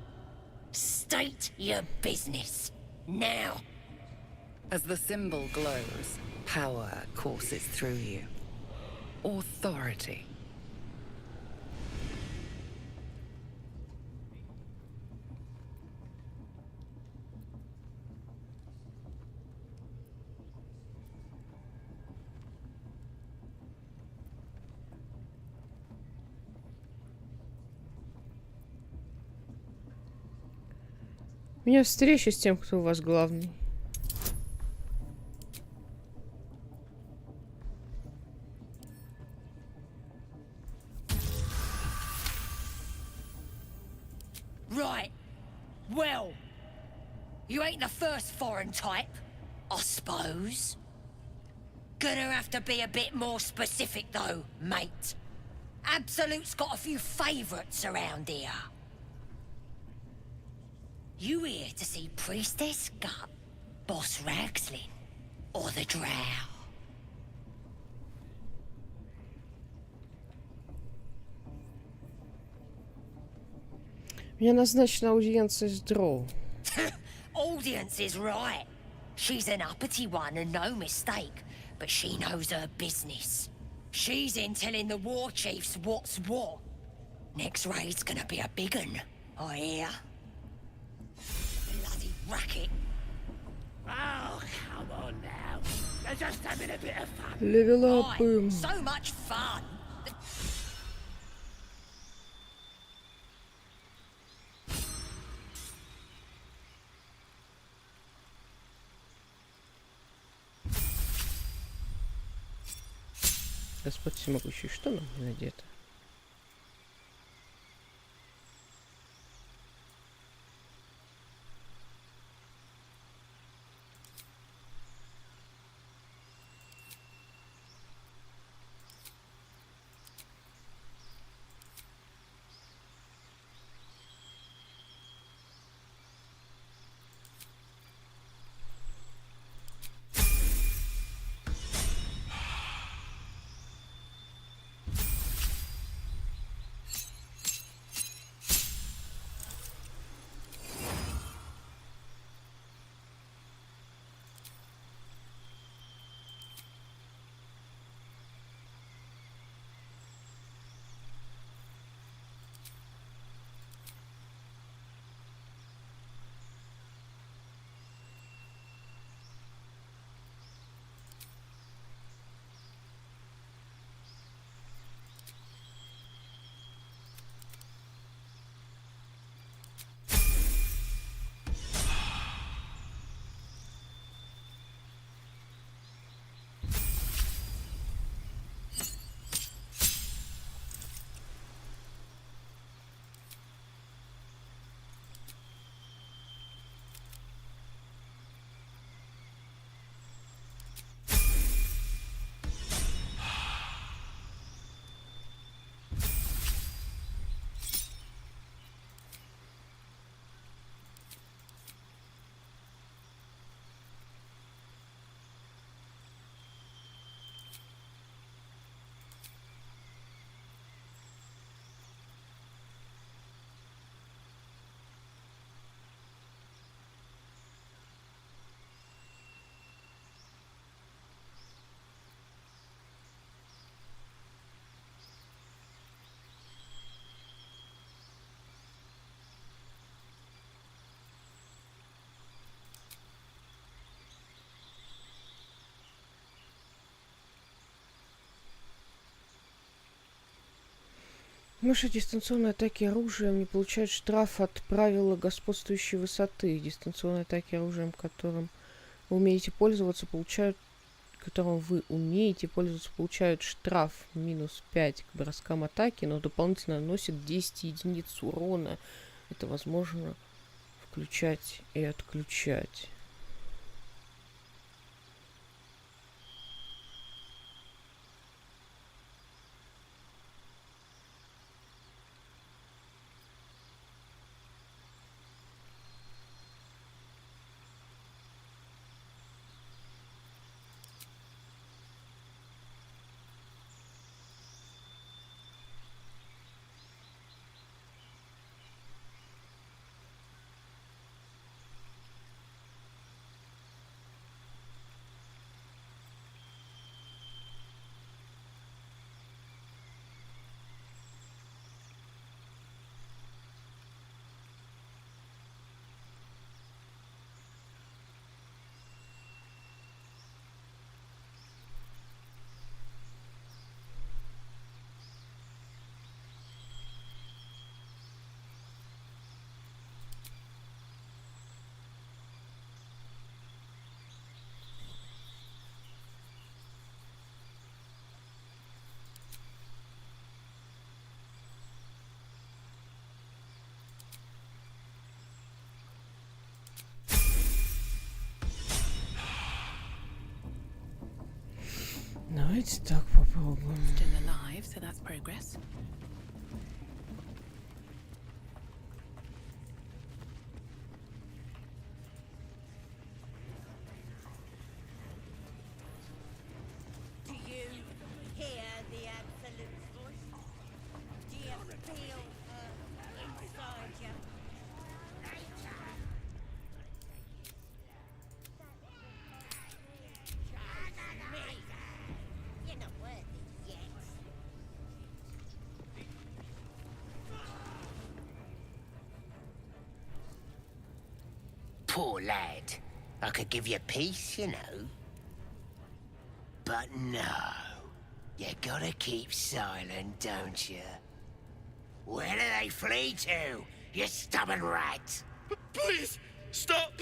State your business. Now.
As the symbol glows, power courses through you. Authority.
У меня встреча с тем, кто у вас главный.
Right. Well, you ain't the first foreign type, I suppose. Gonna have to be a bit more specific though, mate. Absolute's got a few favourites around here. You here to see Priestess Gut, Boss Ragslin, or the Drow?
Мне назначена аудиенция с Дроу.
Audience is right. She's an uppity one and no mistake, but she knows her business. She's in telling the war chiefs what's what. Next raid's gonna be a big un, I hear. Bloody racket.
Oh, come on now. They're just having a bit of fun.
Левелапым.
So much fun.
Господь всемогущий, что нам не надето? Мыши дистанционной атаки оружием не получают штраф от правила господствующей высоты. Дистанционные атаки оружием, которым вы умеете пользоваться, получают штраф минус 5 к броскам атаки, но дополнительно наносит 10 единиц урона. Это возможно включать и отключать. Давайте так попробуем.
Still alive, so that's progress.
Do you hear the absolute voice? Do you feel her inside you? You're not worthy yet.
Poor lad. I could give you peace, you know. But no. You gotta keep silent, don't you? Where do they flee to, you stubborn rat?
Please, stop!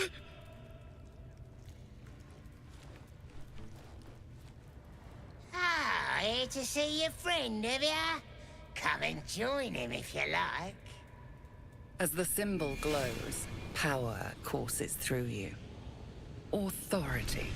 Ah, here to see your friend, have ya? Come and join him if you like.
As the symbol glows, power courses through you. Authority.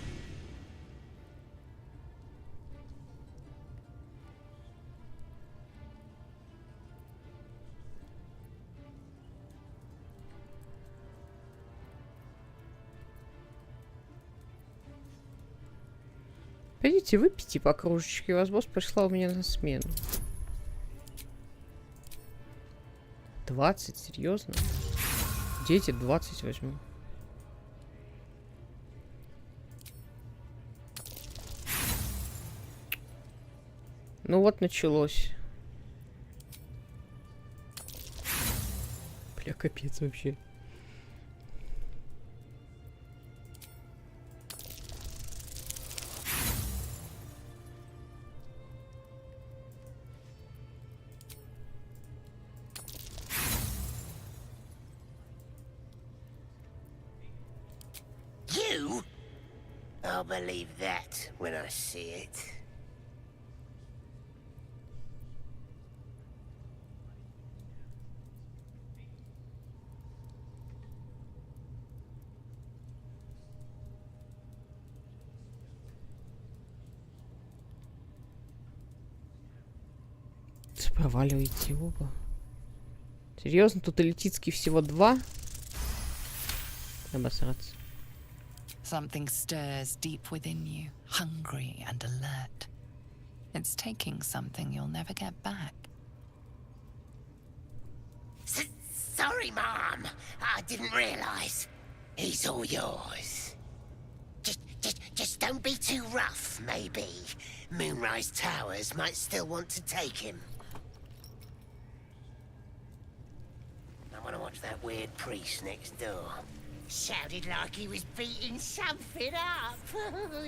Пойдите, выпейте по кружечке, вас босс прислал меня на смену. 20, серьезно? Дети 20 возьму. Ну вот началось. Бля, капец вообще.
You? I'll believe that when I see it.
Проваливайте оба. Серьезно, тут элитицкий всего 2. Обосраться.
Something stirs deep within you, hungry and alert. It's taking something you'll never get back.
Sorry, Mom. I didn't realize. He's all yours. Just don't be too rough, maybe. Moonrise Towers might still want to take him. I want to watch that weird priest next door. Sounded like he was beating something up.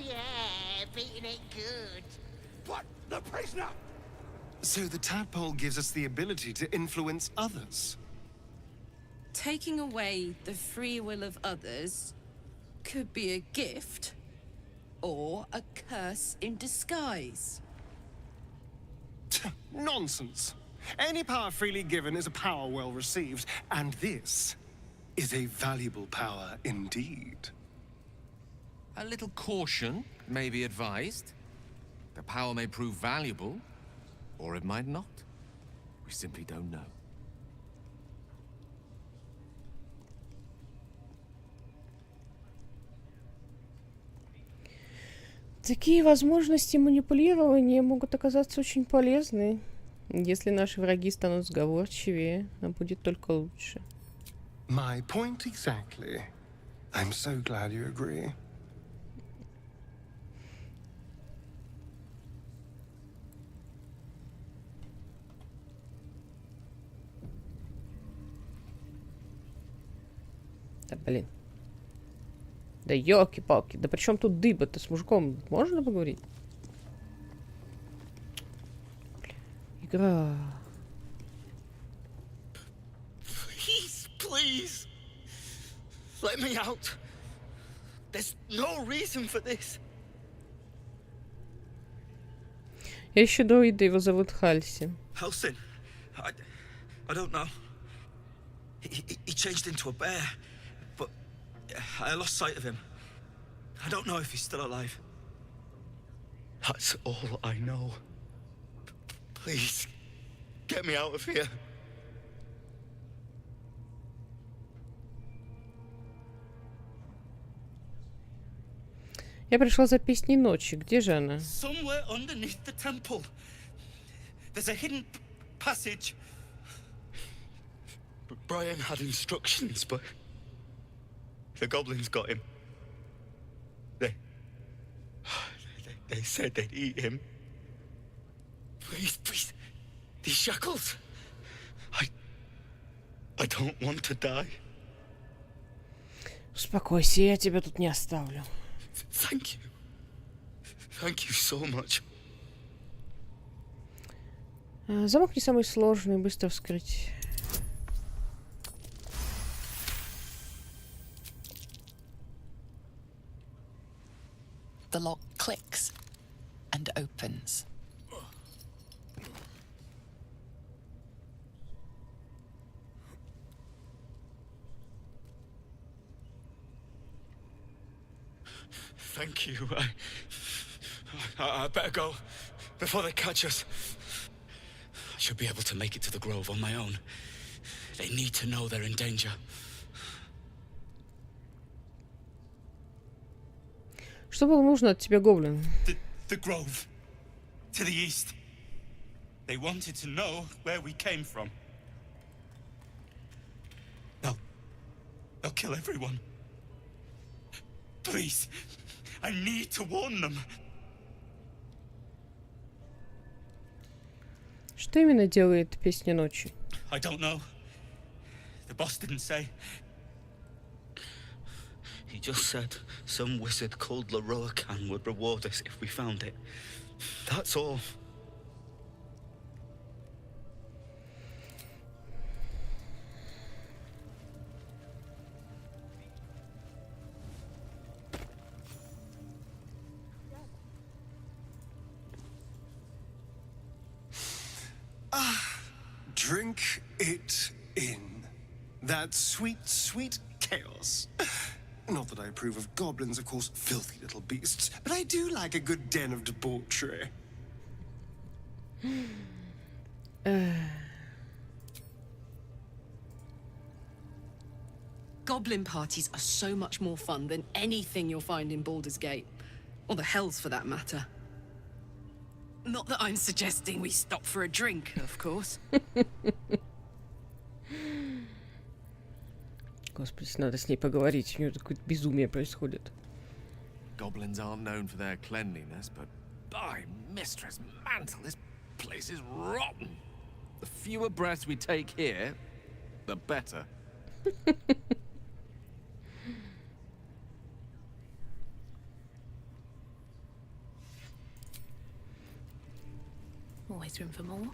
Yeah, beating it good.
What? The prisoner? So the tadpole gives us the ability to influence others.
Taking away the free will of others could be a gift or a curse in disguise.
Nonsense. Any power freely given is a power well received, and this is a valuable power indeed.
A little caution may be advised. The power may prove valuable, or it might not. We simply don't know.
Такие возможности манипулирования могут оказаться очень полезны. Если наши враги станут сговорчивее, нам будет только лучше.
My point exactly. I'm so glad you agree.
Да блин. Да ёлки-палки. Да при чем тут дыба-то? С мужиком можно поговорить? Бля. Игра.
Please, let me out. There's no reason for this.
Я ищу друида, его зовут Хальси.
Halsin, I don't know. He changed into a bear, but I lost sight of him. I don't know if he's still alive. That's all I know. Please, get me out of here.
Я пришла за песней ночи. Где же она?
Somewhere underneath the temple. There's a hidden passage. Brian had instructions, but the goblins got him. They said they'd eat him. Please, these shackles. I don't want to die.
Успокойся, я тебя тут не оставлю.
Thank you. Thank you so much.
Замок не самый сложный, быстро вскрыть.
The lock clicks, and and opens.
Thank you. I better go before they catch us. I should be able to make it to the grove on my own. They need to know they're in danger.
Что было нужно от тебя, гоблин?
The grove. To the east. They wanted to know where we came from. They'll kill everyone. Please. I need to warn them.
Что именно делает Песня ночи?
I don't know. The boss didn't say. He just said some wizard called Leroacan would reward us if we found it. That's all.
Drink it in. That sweet, sweet chaos. Not that I approve of goblins, of course, filthy little beasts, but I do like a good den of debauchery.
Goblin parties are so much more fun than anything you'll find in Baldur's Gate. Or the Hells, for that matter. Not that I'm suggesting we stop for a drink, of course.
Господи, надо с ней поговорить. У нее какое-то безумие происходит.
Goblins aren't known for their cleanliness, but by Mistress Mantle, this place is rotten. The fewer breaths we take here, the better.
Always room for more.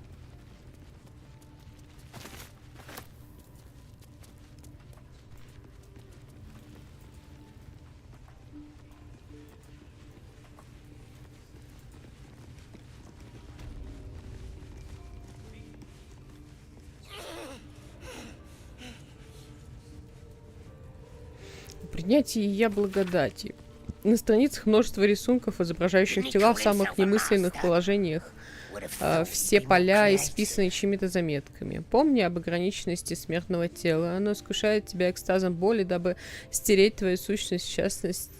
Принятие я благодати. На страницах множество рисунков, изображающих тела в самых немысленных положениях. Все поля исписаны чьими-то заметками. Помни об ограниченности смертного тела. Оно искушает тебя экстазом боли, дабы стереть твою сущность, в частности,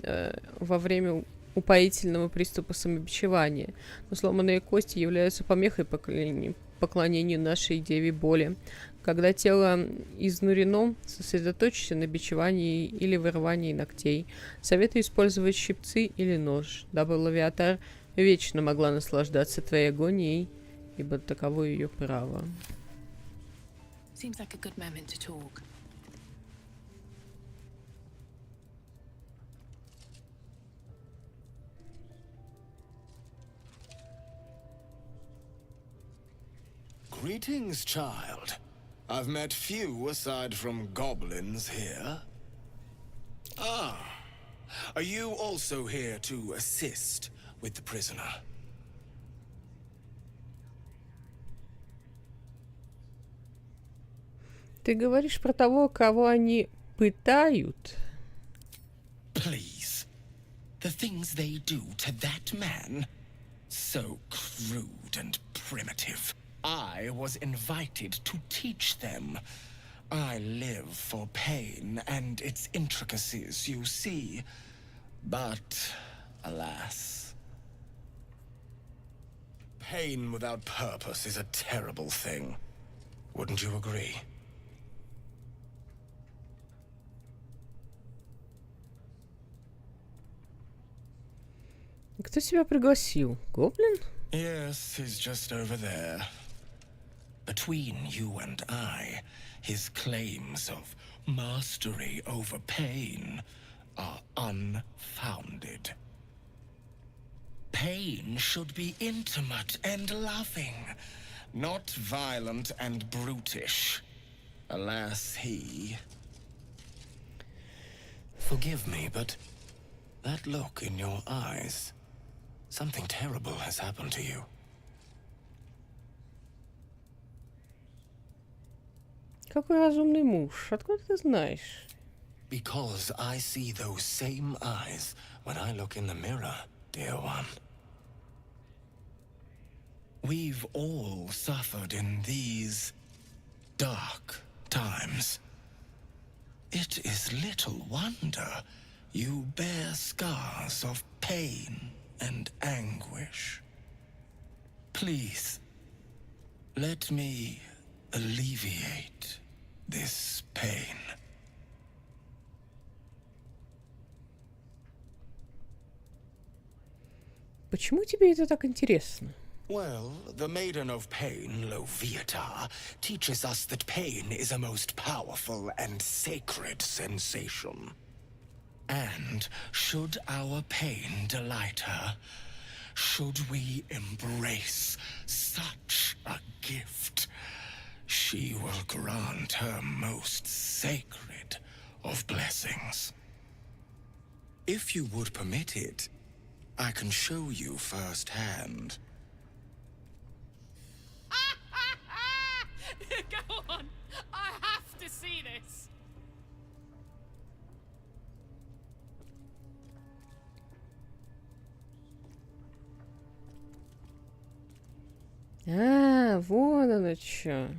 во время упоительного приступа самобичевания. Но сломанные кости являются помехой поклонению нашей деве боли. Когда тело изнурено, сосредоточься на бичевании или вырывании ногтей. Советую использовать щипцы или нож, дабы Лавиатар вечно могла наслаждаться твоей агонией, ибо таково ее право.
Seems like a good moment to talk.
Greetings, child. I've met few aside from goblins here. Ah, are you also here to assist with the prisoner?
Ты говоришь про того, кого они пытают?
Please. The things they do to that man, so crude and primitive. I was invited to teach them. I live for pain and its intricacies, you see. But, alas.
Pain without purpose is a terrible thing. Wouldn't you agree?
Кто тебя пригласил? Гоблин?
Yes, he's just over there.
Between you and I, his claims of mastery over pain are unfounded. Pain should be intimate and loving, not violent and brutish. Alas, he...
Forgive me, but that look in your eyes, Something terrible has happened to you.
Какой разумный муж. Откуда ты знаешь?
Because I see those same eyes when I look in the mirror, dear one. We've all suffered in these dark times. It is little wonder you bear scars of pain and anguish. Please, let me alleviate this pain.
Почему тебе это так интересно?
Well, the Maiden of Pain, Loviatar, teaches us that pain is a most powerful and sacred sensation. And should our pain delight her, should we embrace such a gift, she will grant her most sacred of blessings. If you would permit it, I can show you firsthand.
Go on! I have to see this!
А, вон оно чё.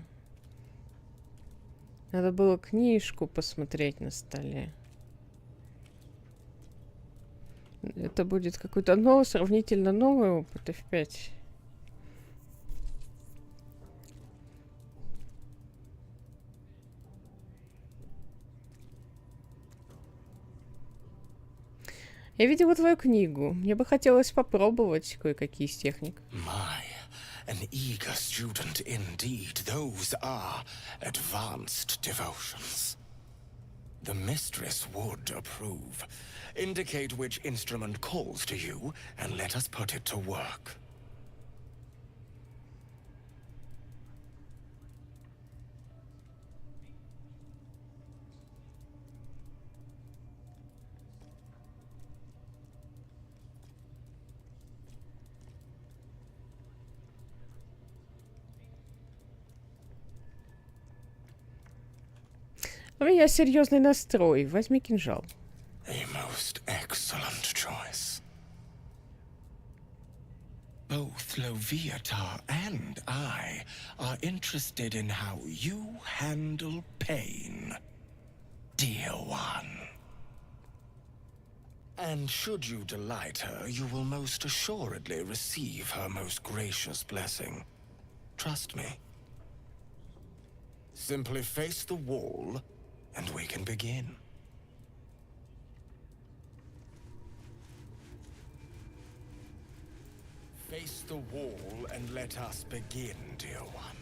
Надо было книжку посмотреть на столе. Это будет какой-то новый, сравнительно новый опыт F5. Я видела твою книгу. Мне бы хотелось попробовать кое-какие из техник.
An eager student indeed. Those are advanced devotions. The mistress would approve. Indicate which instrument calls to you, and let us put it to work.
У меня серьезный настрой. Возьми кинжал.
A most excellent choice. Both Loviatar and I are interested in how you handle pain, dear one. And should you delight her, you will most assuredly receive her most gracious blessing. Trust me. Simply face the wall, and we can begin. Face the wall and let us begin, dear one.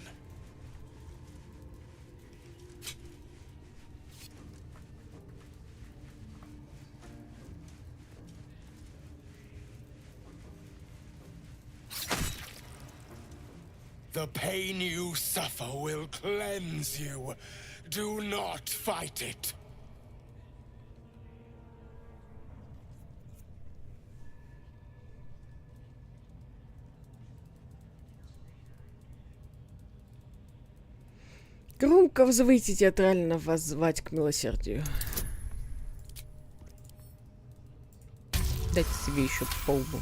The pain you suffer will cleanse you. Do not fight it.
Громко взвыть и театрально воззвать к милосердию. Дайте себе еще по лбу.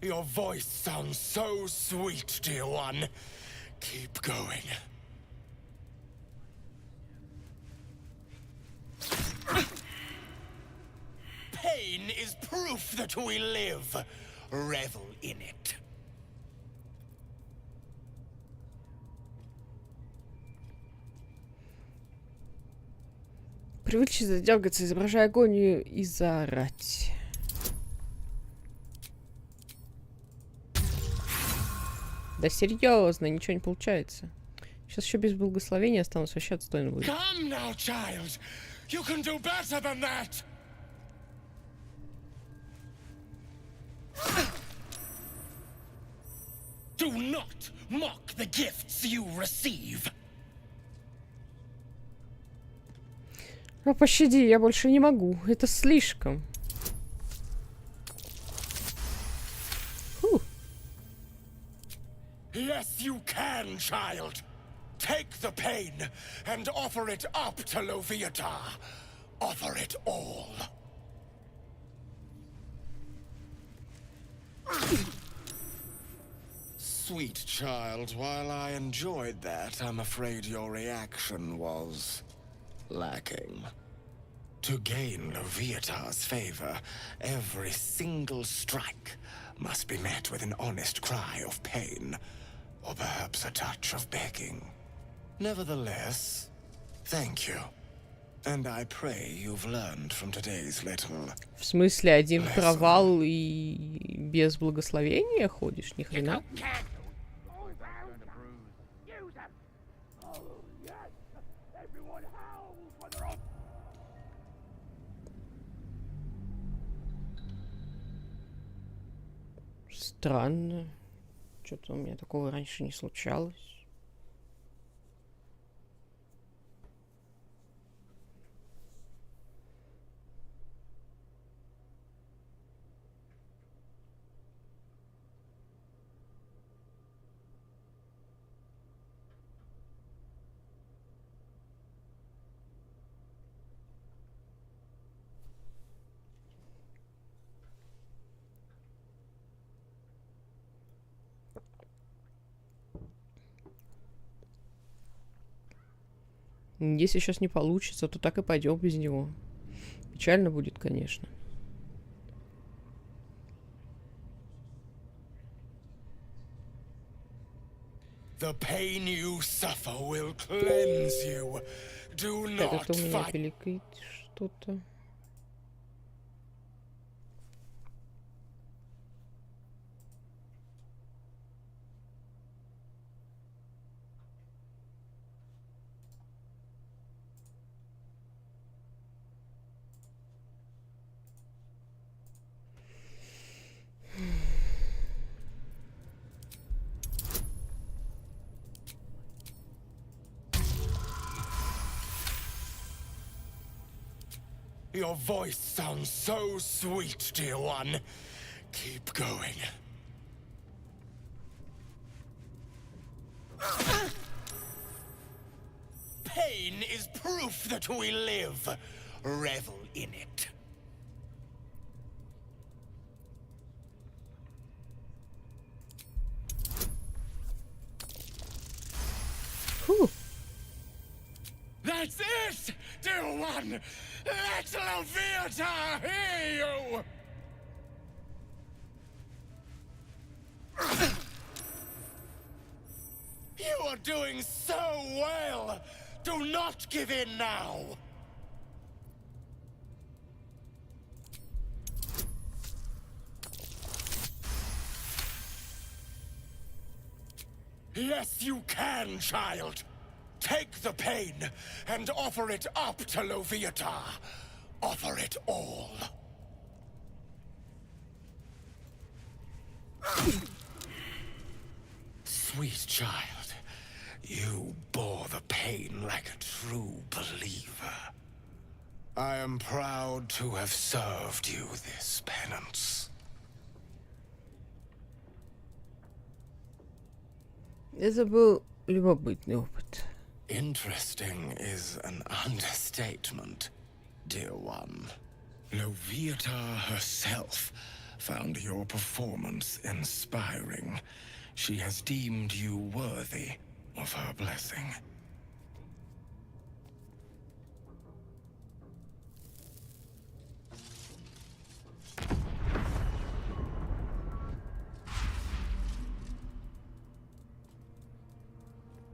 Your voice sounds so sweet, dear one. Keep going. Pain is proof that we live. Revel in it.
Привычно задергаться, изображая агонию и заорать. Да серьезно, ничего не получается. Сейчас еще без благословения останусь, вообще отстойно будет.
Come now, child. You can do better than that. Do not mock the gifts you receive.
Ну, пощади, я больше не могу. Это слишком.
can, child. Take the pain and offer it up to Loviatar. Offer it all. Sweet child, while I enjoyed that, I'm afraid your reaction was lacking. To gain Loviatar's favor, every single strike must be met with an honest cry of pain, or perhaps a touch of begging. Nevertheless, thank you. And I pray you've learned from today's little...
В смысле, один провал и без благословения ходишь? Ни хрена. Странно. Что-то у меня такого раньше не случалось. Если сейчас не получится, то так и пойдем без него. Печально будет, конечно.
The pain you suffer will cleanse you. Do not
Это у меня
fight.
пиликает что-то.
Your voice sounds so sweet, dear one. Keep going. Pain is proof that we live. Revel in it.
Whew.
That's it, dear one! Let Loviatar hear you! You are doing so well! Do not give in now! Yes, you can, child! Take the pain and offer it up to Loviatar. Offer it all. Sweet child, you bore the pain like a true believer. I am proud to have served you this penance.
Это был любопытный опыт.
Interesting is an understatement, dear one. Loviatar herself found your performance inspiring. She has deemed you worthy of her blessing.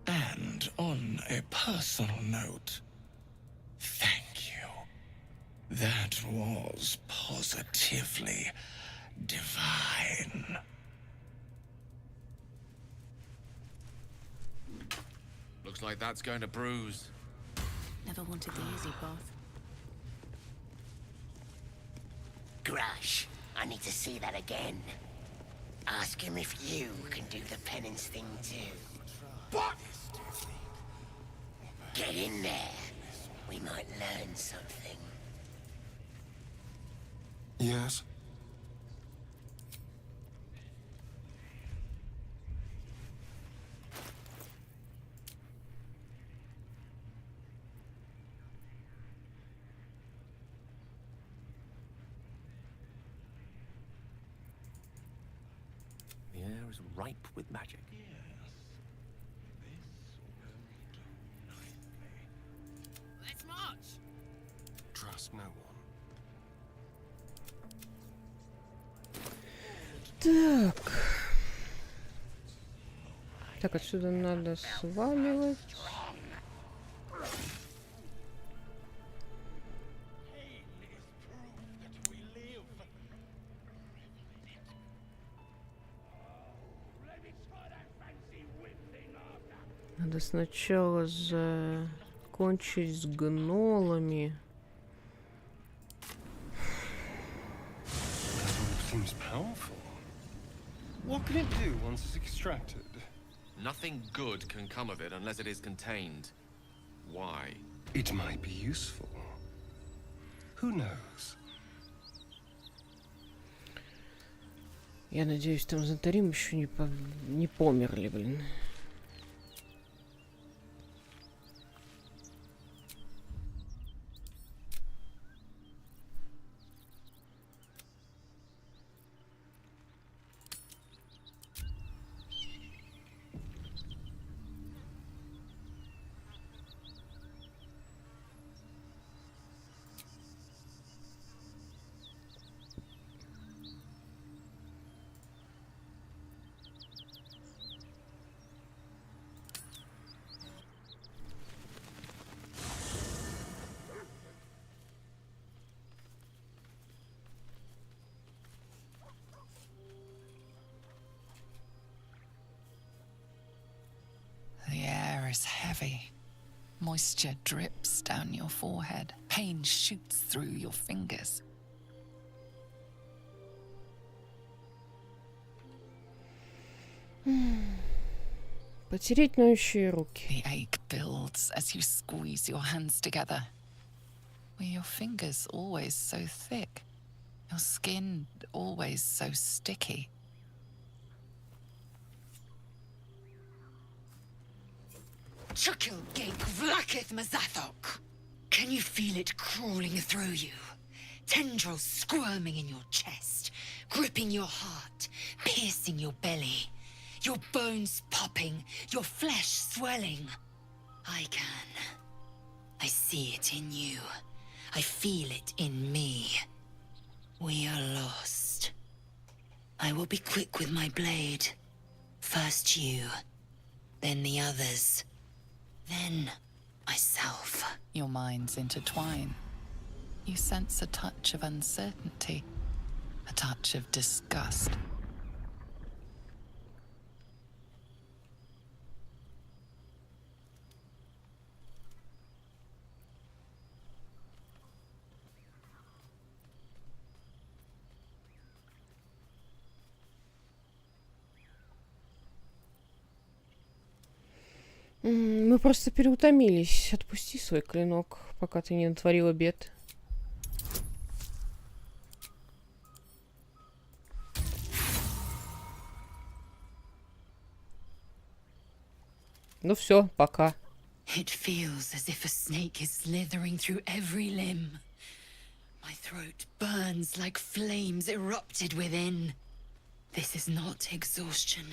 And on a personal note, thank you. That was positively divine.
Looks like that's going to bruise.
Never wanted the easy path.
Grush, I need to see that again. Ask him if you can do the penance thing too.
What?
Get in there. We might learn something.
Yes?
is ripe with magic.
Let's march.
Trust no one.
Так. Так, отсюда надо сваливать. Надо сначала закончить с гнолами.
Seems powerful. What can it do once it's extracted?
Nothing good can come of it unless it is contained. Why?
It might be useful. Who knows?
Я надеюсь, там Зонтарим еще не померли, блин.
The air is heavy. Moisture drips down your forehead. Pain shoots through your fingers.
Потереть ноющие руки.
The ache builds as you squeeze your hands together. Were your fingers always so thick? Your skin always so sticky?
Chukil Gig Vlakith Mazathok. Can you feel it crawling through you? Tendrils squirming in your chest, gripping your heart, piercing your belly. Your bones popping, your flesh swelling. I can. I see it in you. I feel it in me. We are lost. I will be quick with my blade. First you, then the others, then myself.
Your minds intertwine. You sense a touch of uncertainty, a touch of disgust.
Мы просто переутомились. Отпусти свой клинок, пока ты не натворила бед. Ну все, пока.
It feels as if a snake is slithering through every limb. My throat burns like flames erupted within. This is not exhaustion.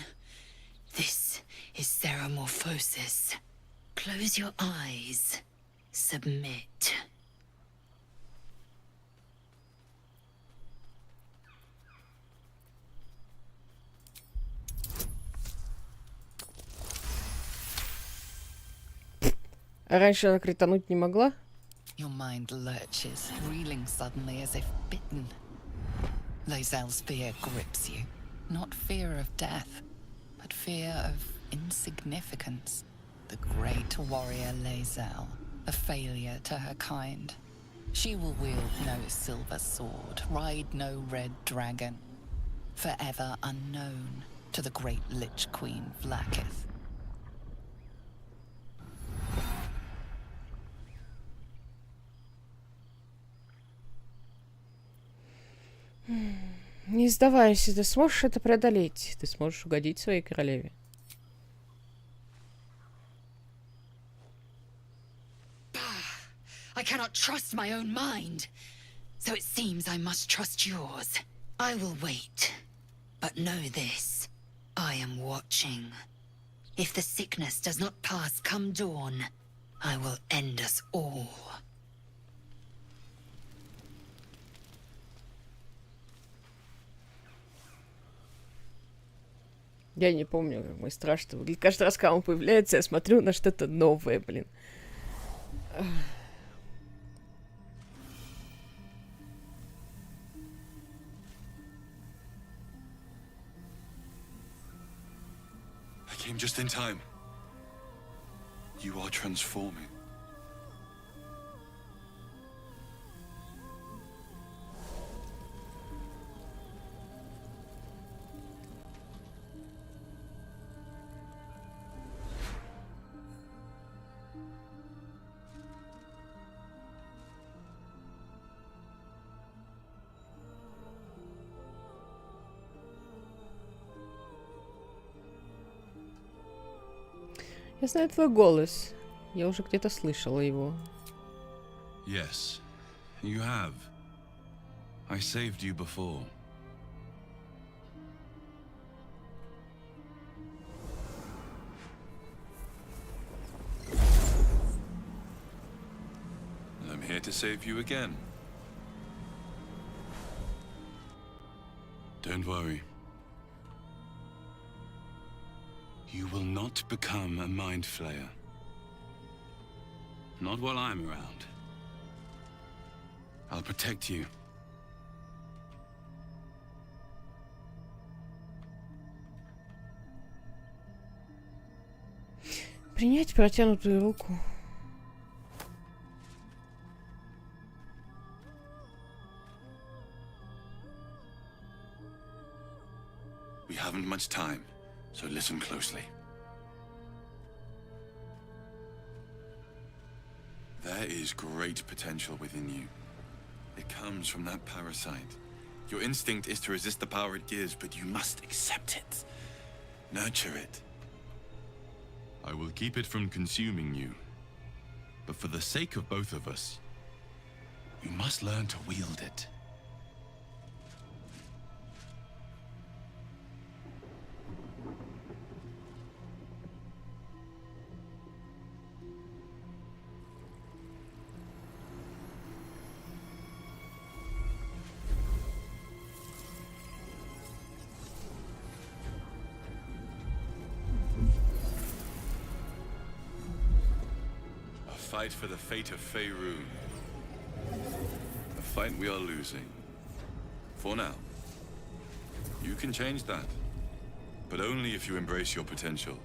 This is ceremorphosis. Close your eyes. Submit.
Раньше она критануть не могла?
Your mind lurches, reeling suddenly as if bitten. Lae'zel's fear grips you. Not fear of death, but fear of insignificance. The great warrior Lae'zel, a failure to her kind. She will wield no silver sword, ride no red dragon. Forever unknown to the great Lich Queen Vlakith.
Не сдавайся, ты сможешь это преодолеть. Ты сможешь угодить своей королеве.
I cannot trust my own mind. So it seems I must trust yours. I will wait. But know this. I am watching. If the sickness does not pass come dawn, I will end us all.
Я не помню, как мой страшно выглядит. Каждый раз, когда он появляется, я смотрю на что-то новое, блин.
I came just in time. You are transforming.
Я знаю твой голос. Я уже где-то слышала его.
Yes, you have. I saved you before. I'm here to save you again. Don't worry. You will not become a mind flayer. Not while I'm around. I'll protect you.
Принять протянутую руку.
We haven't much time, so listen closely. There is great potential within you. It comes from that parasite. Your instinct is to resist the power it gives, but you must accept it. Nurture it. I will keep it from consuming you. But for the sake of both of us, you must learn to wield it. Fight for the fate of Faerun. A fight we are losing. For now. You can change that. But only if you embrace your potential.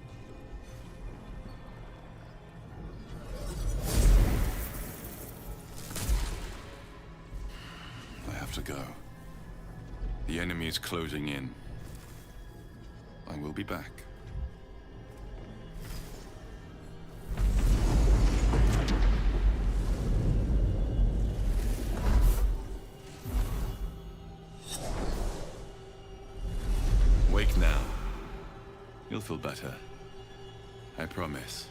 I have to go. The enemy is closing in. I will be back. Wake now. You'll feel better. I promise.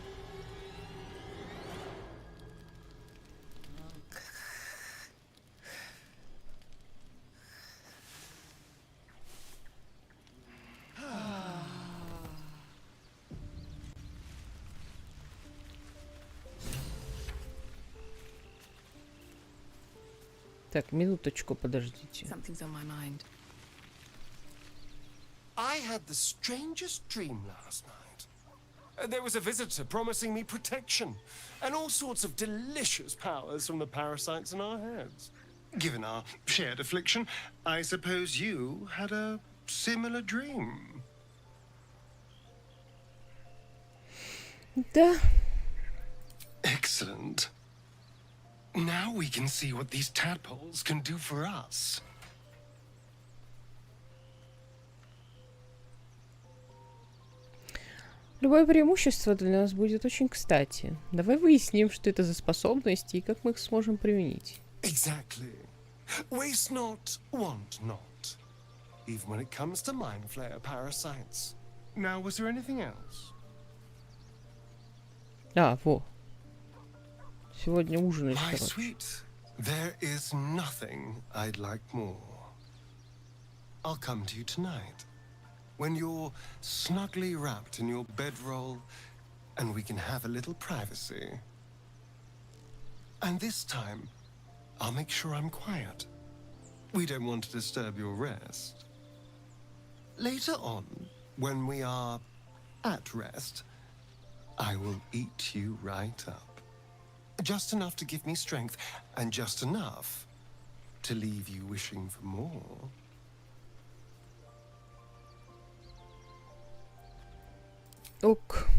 Так, минуточку, подождите.
Something's on my mind.
I had the strangest dream last night. There was a visitor promising me protection and all sorts of delicious powers from the parasites in our heads. Given our shared affliction, I suppose you had a similar dream.
Да.
Excellent. Now we can see what these tadpoles can do for us.
Любое преимущество для нас будет очень кстати. Давай выясним, что это за способности и как мы их сможем применить.
Exactly. Waste not, want not. Even when it comes to mind flayer parasites. Now, was there anything else?
А, во. Сегодня ужинать,
My
короче.
sweet, there is nothing I'd like more. I'll come to you tonight. When you're snugly wrapped in your bedroll and we can have a little privacy. And this time, I'll make sure I'm quiet. We don't want to disturb your rest. Later on, when we are at rest, I will eat you right up. Just enough to give me strength, and just enough to leave you wishing for more.
Ок.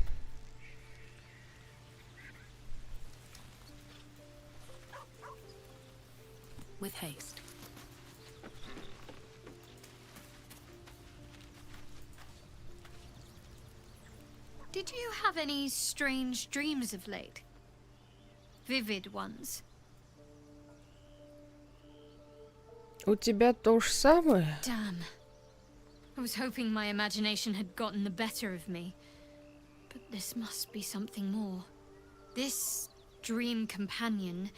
With haste.
Did you have any strange dreams of late? Vivid ones?
У тебя то же самое?
Damn. I was hoping my imagination had gotten the better of me. But this must be something more. This dream companion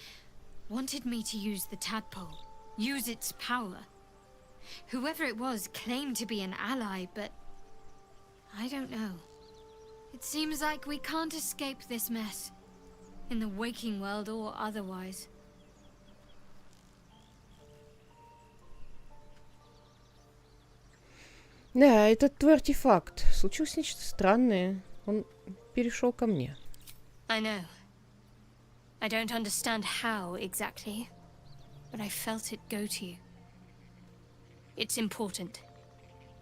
wanted me to use the tadpole, use its power. Whoever it was claimed to be an ally, but I don't know. It seems like we can't escape this mess, in the waking world or otherwise.
Да, это твой артефакт. Случилось нечто странное. Он перешел ко мне.
I know. I don't understand how exactly, but I felt it go to you. It's important.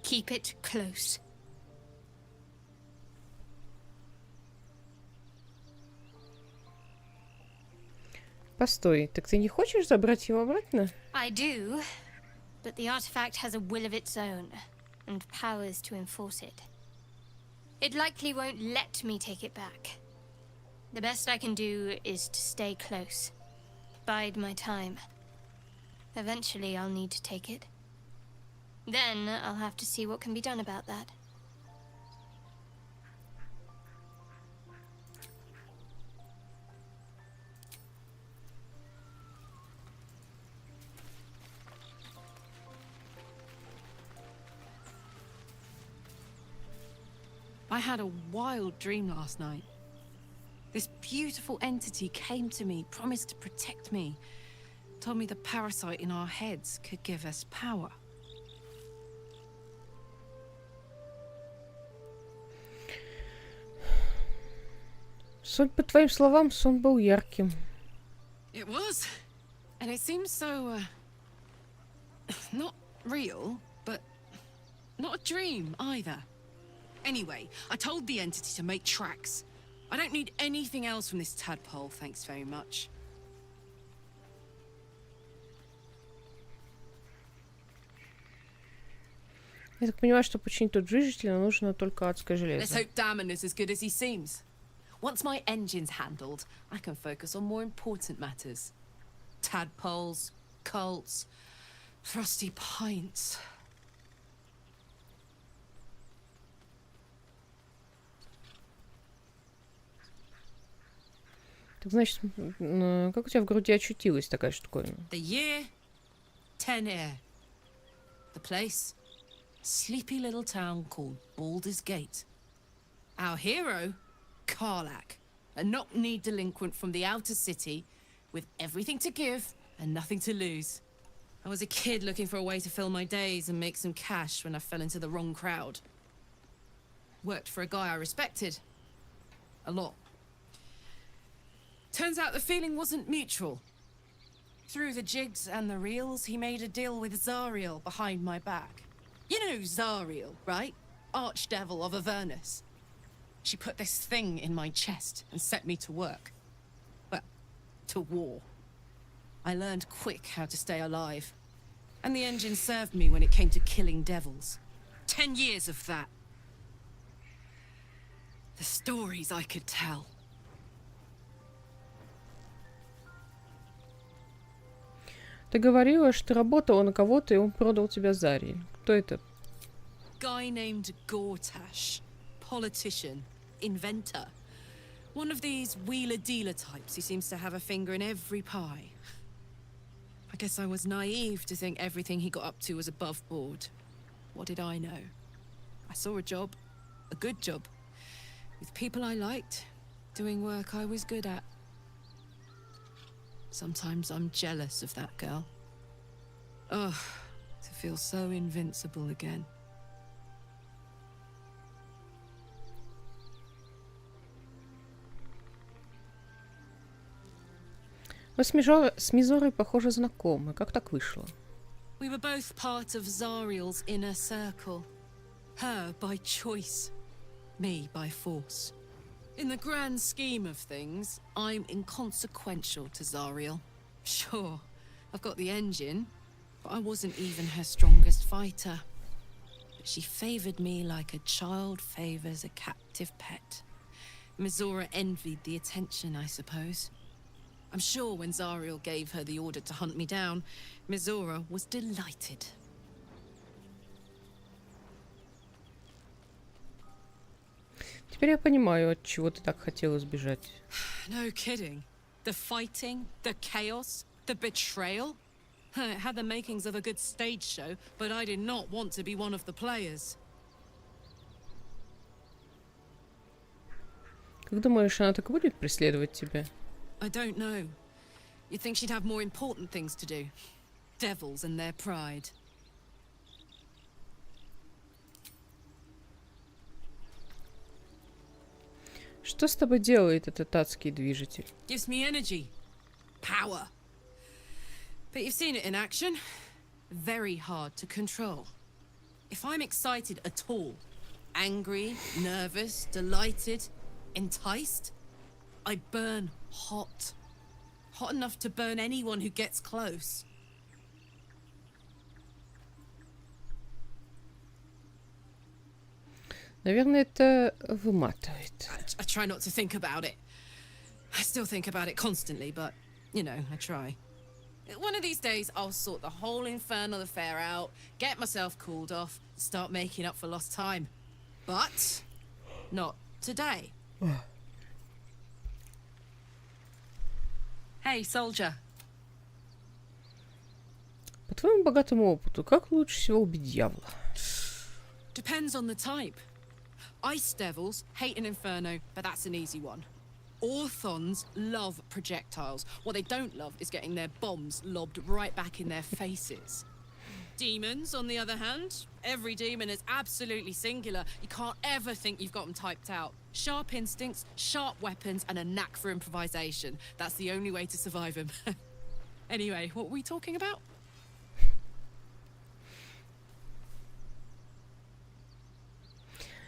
Keep it close.
Постой, так ты не хочешь забрать его обратно?
I do, but the artifact has a will of its own, and powers to enforce it. It likely won't let me take it back. The best I can do is to stay close. Bide my time. Eventually I'll need to take it. Then I'll have to see what can be done about that.
I had a wild dream last night. This beautiful entity came to me, promised to protect me, told me the parasite in our heads could give us power.
Судя по твоим словам, сон был ярким.
It was. And it seems so, not real, but not a dream either. Anyway, I told the entity to make tracks. I don't need anything else from this tadpole, thanks very much.
Я так понимаю, что починить тут движитель нужно только адское
Let's
железо.
hope Damon is as good as he seems. Once my engine's handled, I can focus on more important matters. Tadpoles, cults, frosty pints.
Так значит, как у тебя в груди очутилась такая штуковина?
The year, 10 air. The place, sleepy little town called Baldur's Gate. Our hero, Karlach, a knock-kneed delinquent from the outer city, with everything to give and nothing to lose. I was a kid looking for a way to fill my days and make some cash when I fell into the wrong crowd. Worked for a guy I respected. A lot. Turns out the feeling wasn't mutual. Through the jigs and the reels, he made a deal with Zariel behind my back. You know Zariel, right? Archdevil of Avernus. She put this thing in my chest and set me to work. Well, to war. I learned quick how to stay alive. And the engine served me when it came to killing devils. 10 years of that. The stories I could tell.
Ты говорила, что ты работала на кого-то, и он продал тебя Заре. Кто это?
Guy named Gortash. Politician. Inventor. One of these wheeler-dealer types who seems to have a finger in every pie. I guess I was naive to think everything he got up to was above board. What did I know? I I saw a job, a good job, with people I liked, doing work I was good at. Sometimes I'm jealous of that girl. Ugh, to feel so invincible again.
Вы с Мизорой, похоже, знакомы. Как так вышло?
We were both part of Zariel's inner circle. Her by choice, me by force. In the grand scheme of things, I'm inconsequential to Zariel. Sure, I've got the engine, but I wasn't even her strongest fighter. But she favored me like a child favors a captive pet. Mizora envied the attention, I suppose. I'm sure when Zariel gave her the order to hunt me down, Mizora was delighted.
Теперь я понимаю, от чего ты так хотела сбежать.
No kidding. The fighting, the chaos, the betrayal. It had the makings of a good stage show, but I did not want to be one of the players.
Как думаешь, она так будет преследовать тебя?
I don't know. You'd think she'd have more important things to do. Devils and their pride.
Что с тобой делает этот адский движитель?
Gives me energy. Power. But you've seen it in action. Very hard to control. If I'm excited at all, angry, nervous, delighted, enticed, I burn hot. Hot enough to burn anyone who gets close.
Наверное, это выматывает.
I try not to think about it. I still think about it constantly, but, you know, I try. One of these days, I'll sort the whole infernal affair out, get myself cooled off, start making up for lost time. But not today. Hey, soldier.
По твоему богатому опыту, как лучше всего убить дьявола?
Depends on the type. Ice devils hate an inferno, but that's an easy one. Orthons love projectiles. What they don't love is getting their bombs lobbed right back in their faces. Demons, on the other hand, every demon is absolutely singular. You can't ever think you've got them typed out. Sharp instincts, sharp weapons, and a knack for improvisation. That's the only way to survive them. Anyway, what were we talking about?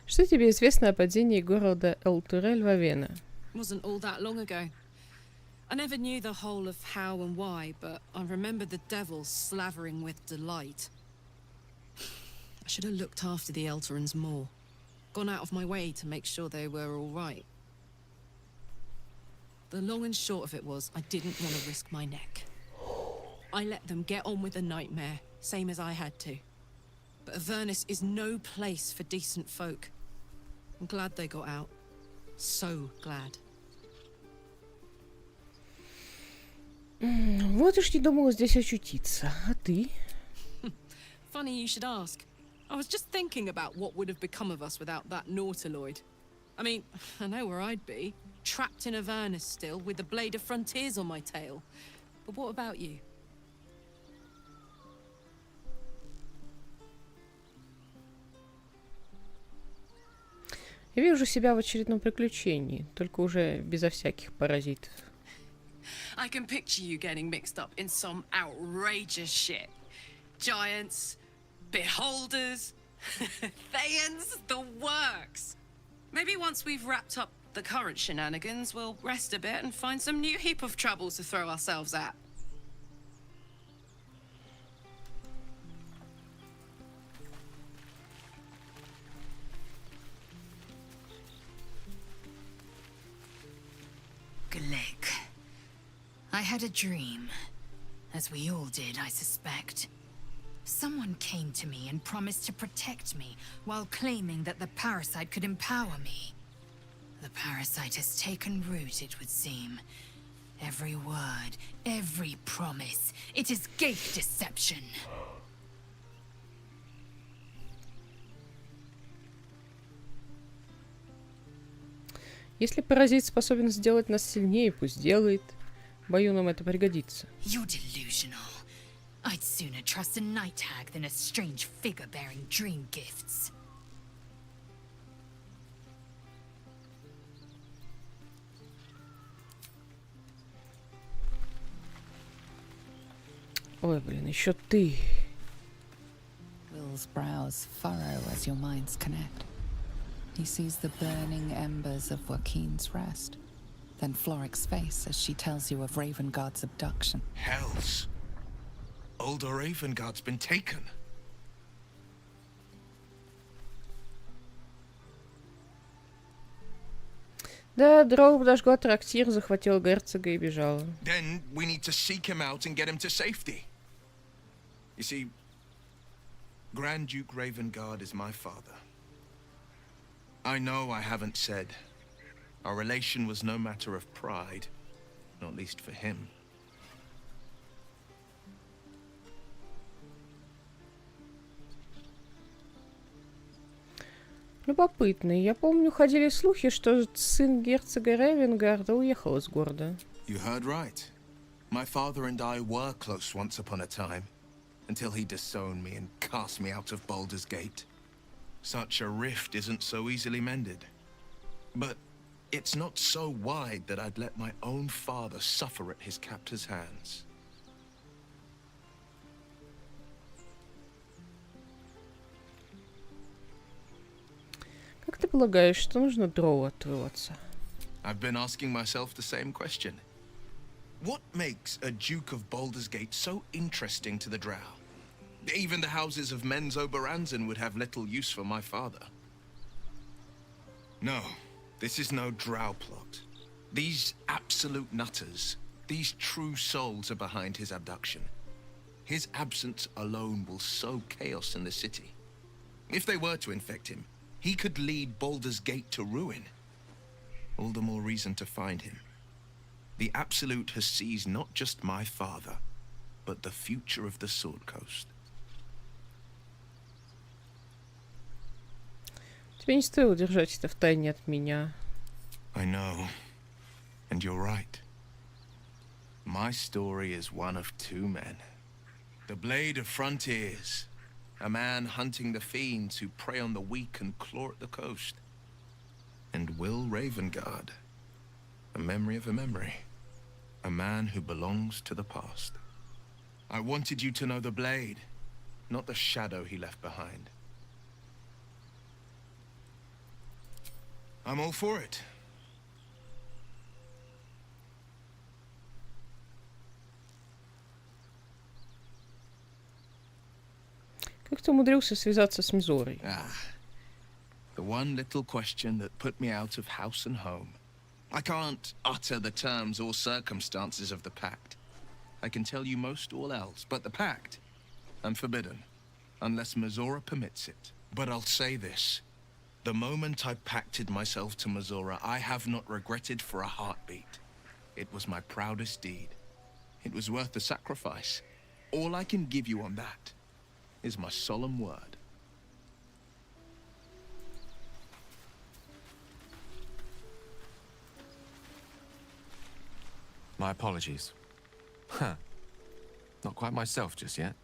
Что тебе известно о падении города Эл-Турель во Вена?
Wasn't all that long ago. I never knew the whole of how and why, but I remember the devils slavering with delight. I should have looked after the Elturans more. Gone out of my way to make sure they were all right. The long and short of it was, I didn't want to risk my neck. I let them get on with the nightmare, same as I had to. But Avernus is no place for decent folk. I'm glad they got out. So glad.
Вот уж не думала здесь очутиться. А ты?
Funny you should ask. I was just thinking about what would have become of us without that Nautiloid. I mean, I know where I'd be. Trapped in Avernus still, with the blade of frontiers on my tail. But what about you?
Я вижу себя в очередном приключении, только уже безо всяких паразитов.
I can picture you getting mixed up in some outrageous shit. Giants, beholders, Thayans, the works. Maybe once we've wrapped up the current shenanigans, we'll rest a bit and find some new heap of troubles to throw ourselves at.
Glick. I had a dream. As we all did, I suspect. Someone came to me and promised to protect me, while claiming that the parasite could empower me. The parasite has taken root, it would seem. Every word, every promise, it is gate deception.
Если паразит способен сделать нас сильнее, пусть делает. Бою нам это пригодится.
You're delusional. I'd sooner trust a night hag than a strange figure bearing dream gifts.
Ой, блин, еще ты.
Will's brows furrow as your minds connect. He sees the burning embers of Joaquin's rest, then Floric's face as she tells you of Ravengard's abduction.
Hells. Older Ravengard's been taken.
Да, Дроу подожгла трактир, захватила герцога и бежала.
Then we need to seek him out and get him to safety. You see, Grand Duke Ravengard is my father. I know I haven't said. Our relation was no matter of pride, not least for him.
Любопытно. Я помню, ходили слухи, что сын герцога Ревенгарда уехал из города.
You heard right. My father and I were close once upon a time, until he disowned me and cast me out of Baldur's Gate. Such a rift isn't so easily mended. But it's not so wide that I'd let my own father suffer at his captor's hands.
Как ты полагаешь, что нужно Дроу от твоего отца?
I've been asking myself the same question. What makes a Duke of Baldur's Gate so interesting to the Drow? Even the houses of Menzoberranzan would have little use for my father. No, this is no Drow plot. These absolute nutters, these true souls are behind his abduction. His absence alone will sow chaos in the city. If they were to infect him, he could lead Baldur's Gate to ruin. All the more reason to find him. The Absolute has seized not just my father, but the future of the Sword Coast.
Тебе не стоило держать это в тайне от меня.
I know, and you're right. My story is one of two men. The Blade of Frontiers, a man hunting the fiends who prey on the weak and claw at the coast. And Will Ravengard, a memory of a memory. A man who belongs to the past. I wanted you to know the Blade, not the shadow he left behind. I'm all for it.
Как ты умудрился связаться с Мизорой?
The one little question that put me out of house and home. I can't utter the terms or circumstances of the pact. I can tell you most all else, but the pact, I'm forbidden, unless Mizora permits it. But I'll say this. The moment I pacted myself to Mizora, I have not regretted for a heartbeat. It was my proudest deed. It was worth the sacrifice. All I can give you on that is my solemn word.
My apologies. Not quite myself just yet.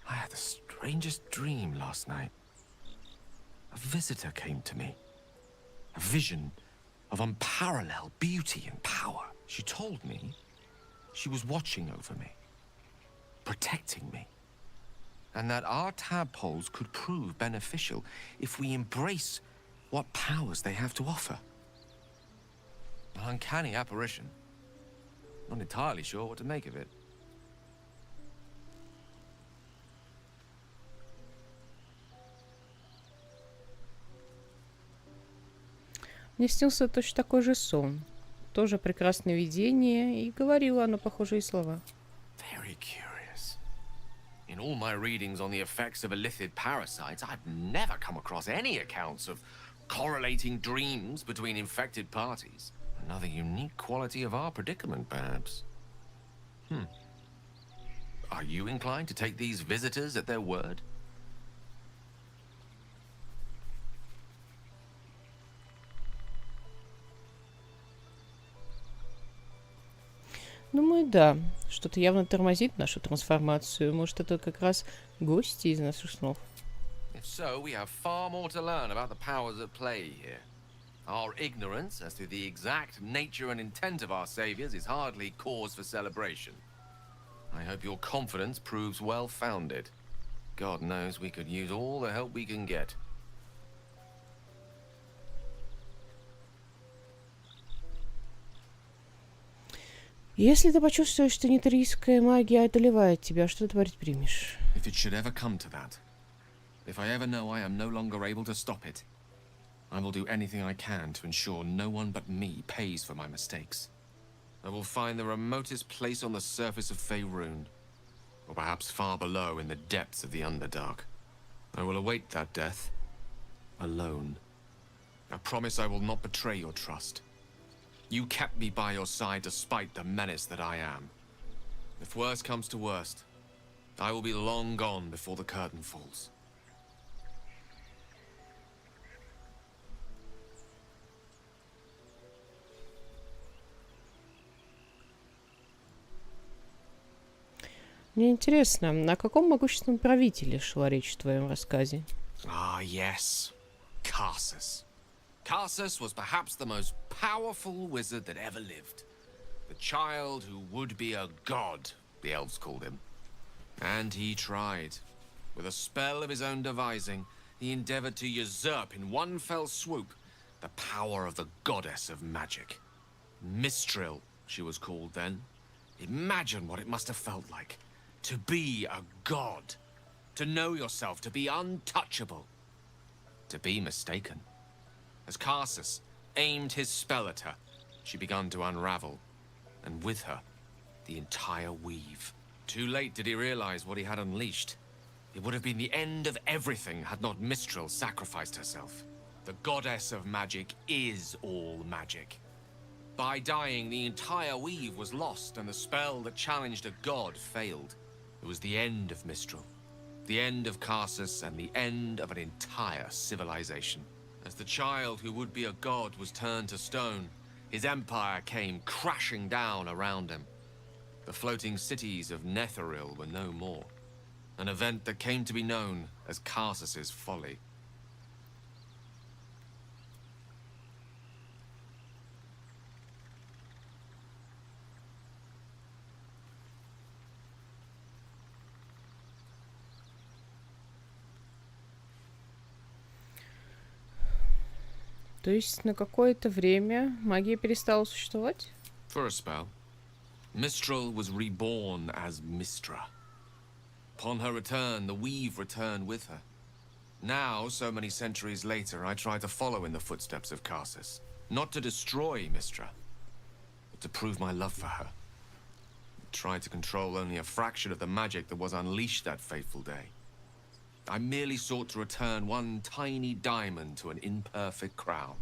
I had the strangest dream last night. A visitor came to me. A vision of unparalleled beauty and power. She told me she was watching over me, protecting me, and that our tadpoles could prove beneficial if we embrace what powers they have to offer. An uncanny apparition. Not entirely sure what to make of it.
Мне снился точно такой же сон. Тоже прекрасное видение, и говорила оно похожие слова.
Very curious. In all my readings on the effects of illithid parasites, I've never come across any accounts of correlating dreams between infected parties. Another unique quality of our predicament, perhaps. Are you inclined to take these visitors at their word?
Думаю, да. Что-то явно тормозит нашу трансформацию. Может, это как раз гости из наших снов.
If so, we have far more to learn about the powers at play here. Our ignorance as to the exact nature and intent of our saviors is hardly cause for celebration. I hope your confidence proves well-founded. God knows we could use all the help we can get.
Если ты почувствуешь, что нейтрийская магия одолевает тебя, что ты предпримешь?
If it should ever come to that, if I ever know I am no longer able to stop it, I will do anything I can to ensure no one but me pays for my mistakes. I will find the remotest place on the surface of Faerun, or perhaps far below in the depths of the Underdark. I will await that death, alone. I promise I will not betray your trust. You kept me by your side despite the menace that I am. If worst comes to worst, I will be long gone before the curtain falls.
Мне интересно, о каком могущественном правителе шла речь в твоем рассказе?
Ah, yes. Karsus. Karsus was perhaps the most powerful wizard that ever lived. The child who would be a god, the elves called him. And he tried. With a spell of his own devising, he endeavored to usurp in one fell swoop the power of the goddess of magic. Mistral, she was called then. Imagine what it must have felt like. To be a god. To know yourself, to be untouchable. To be mistaken. As Karsus aimed his spell at her, she began to unravel. And with her, the entire weave. Too late did he realize what he had unleashed. It would have been the end of everything had not Mistral sacrificed herself. The goddess of magic is all magic. By dying, the entire weave was lost, and the spell that challenged a god failed. It was the end of Mistral, the end of Karsus, and the end of an entire civilization. As the child who would be a god was turned to stone, his empire came crashing down around him. The floating cities of Netheril were no more, an event that came to be known as Karsus's folly.
То есть на какое-то время магия перестала существовать?
For a spell, Mistral was reborn as Mistra. Upon her return, the weave returned with her. Now, so many centuries later, I try to follow in the footsteps of Karsus. Not to destroy Mistra, but to prove my love for her. I tried to control only a fraction of the magic that was unleashed that fateful day. I merely sought to return one tiny diamond to an imperfect crown.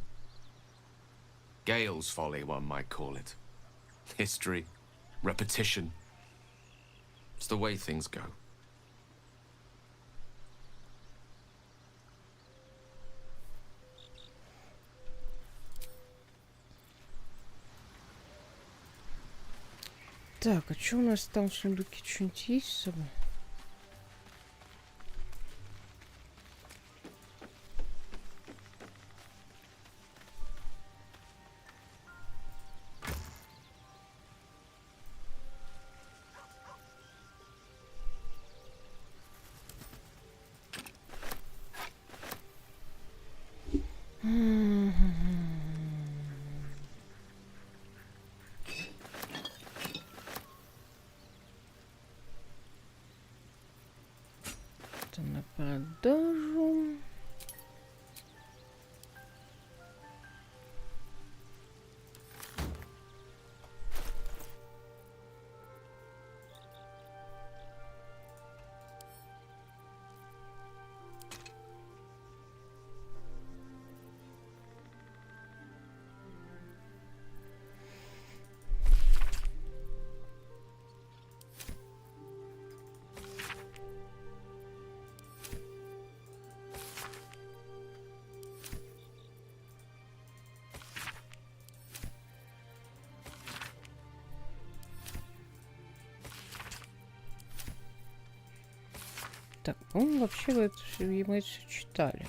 Gale's folly, one might call it. History, repetition. It's the way things go.
Так, а что у нас там в сундуке? Что-нибудь есть с собой? Это на продажу. Так, по-моему, вообще мы это все читали.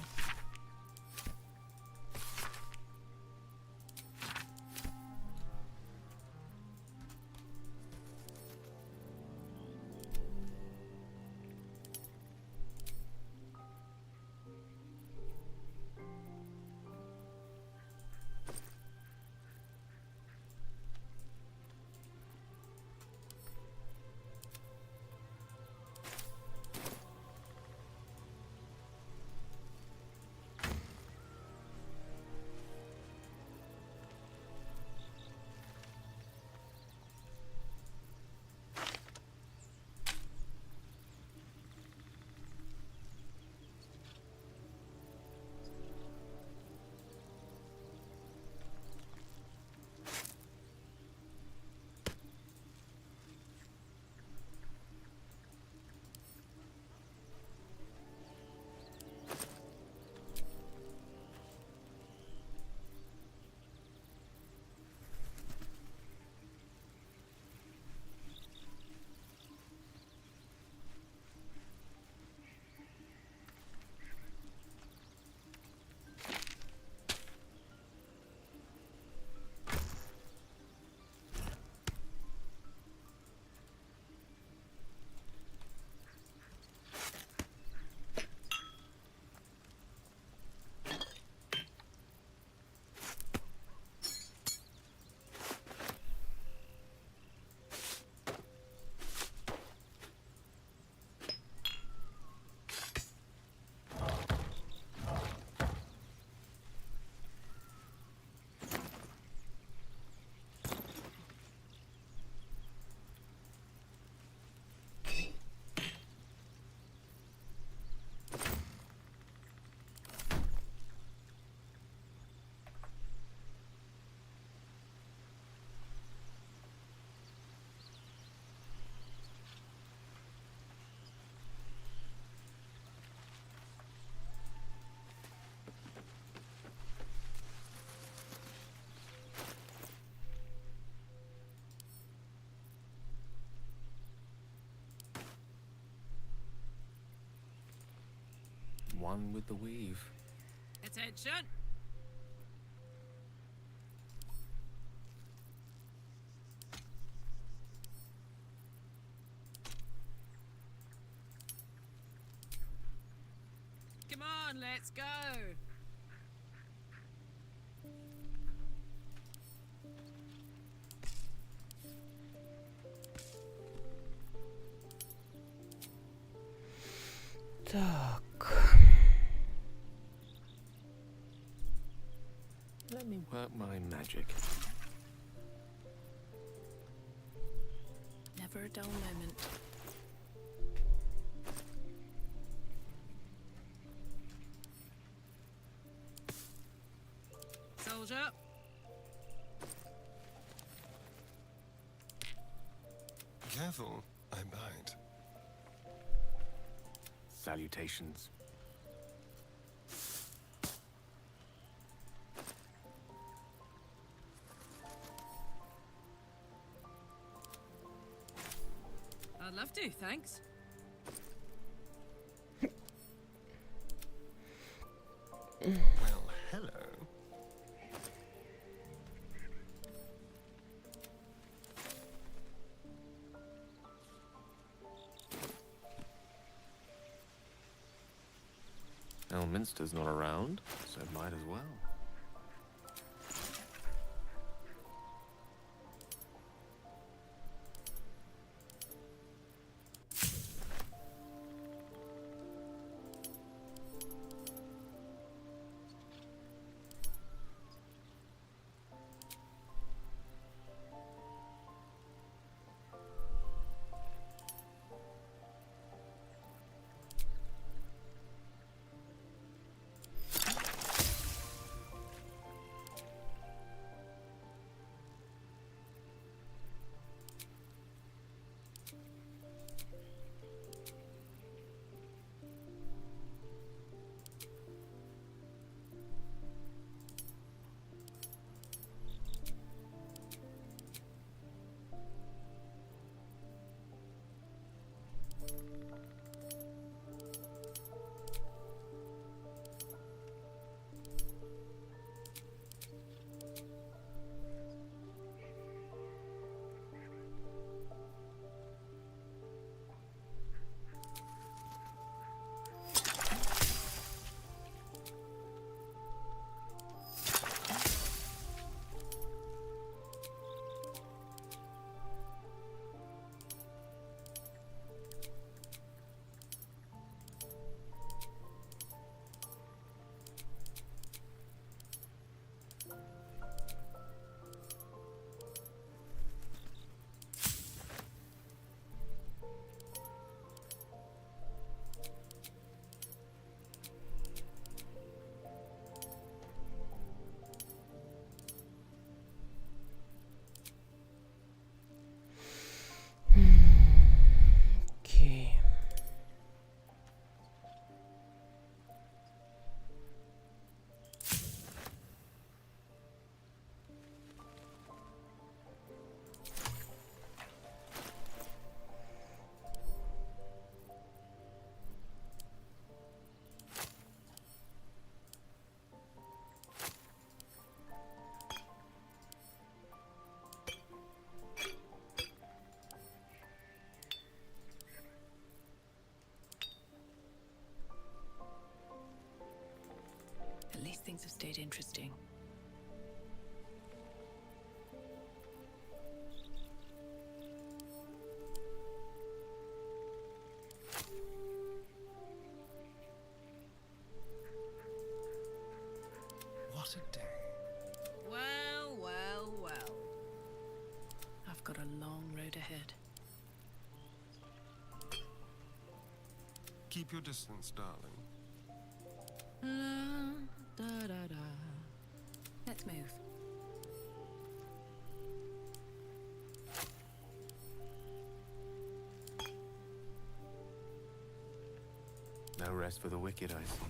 One with the weave.
Attention! Come on, let's go!
Так.
Let me work my magic.
Never a dull moment.
Soldier.
Careful, I bite.
Salutations.
I'd love to, thanks.
Well, hello.
Elminster's not around, so might as well.
have stayed interesting.
What a day.
Well, well, well.
I've got a long road ahead.
Keep your distance, darling.
Let's move.
No rest for the wicked, I see.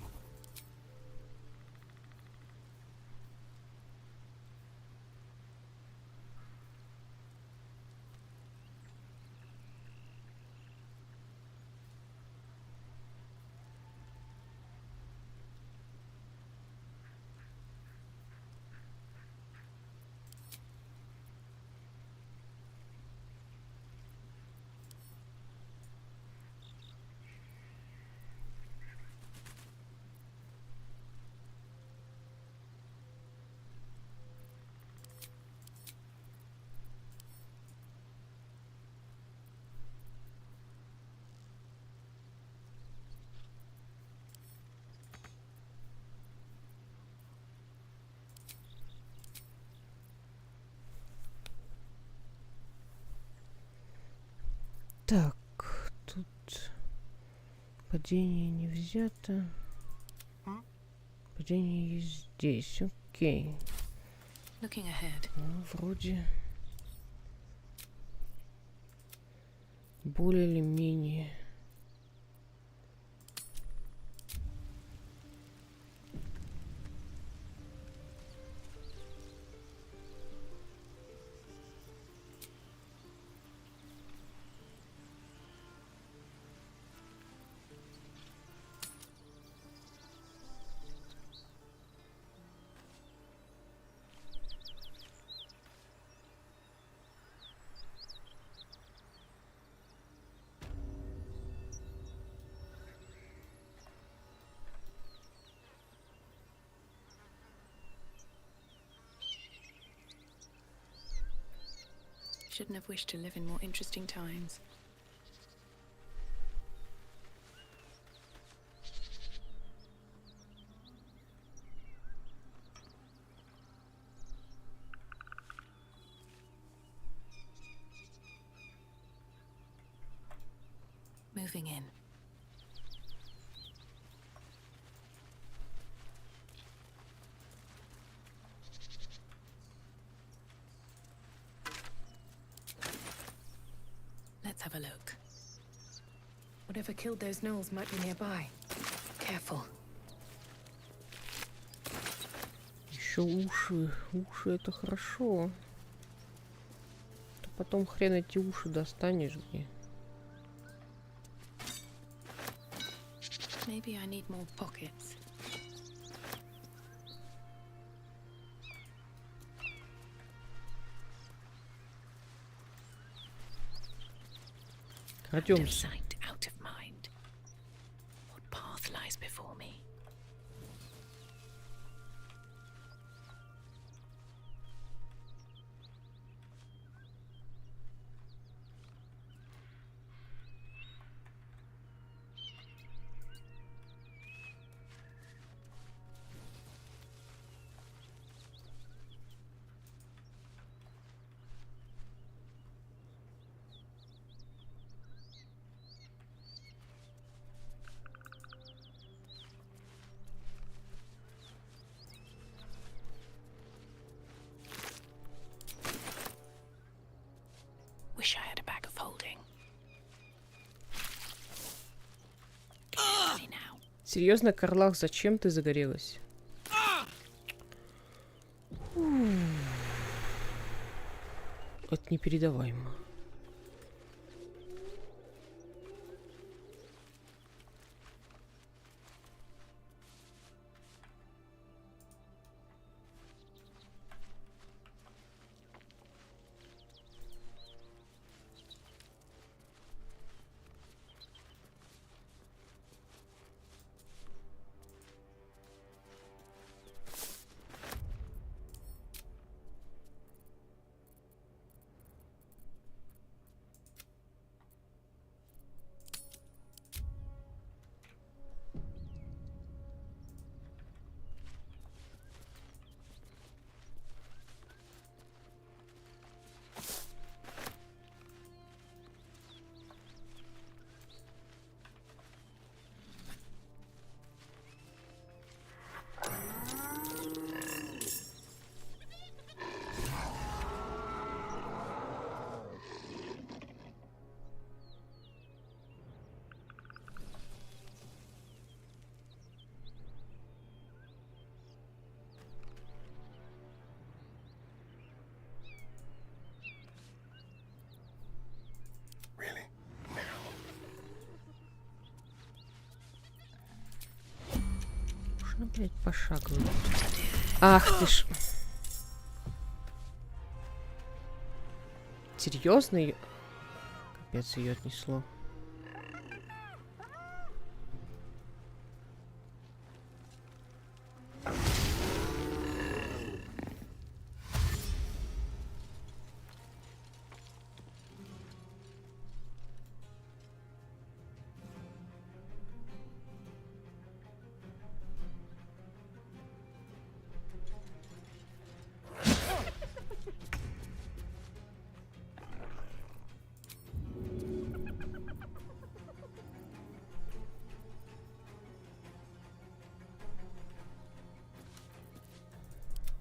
Так, тут падение не взято. Падение есть здесь, окей.
Looking ahead.
Ну, вроде более или менее.
Shouldn't have wished to live in more interesting times. Moving in. Let's have a look. Whatever killed those gnolls might be nearby. Careful.
Еще уши. Уши это хорошо. То потом хрен эти уши достанешь где.
Maybe I need more pockets.
Идёмся.
Sight, out of mind. What path lies before me? Wish I had a bag of holding.
Серьезно, Карлах, зачем ты загорелась? Это непередаваемо. Блять, пошаговый. Ах ты ж. Серьезно ее? Капец, ее отнесло.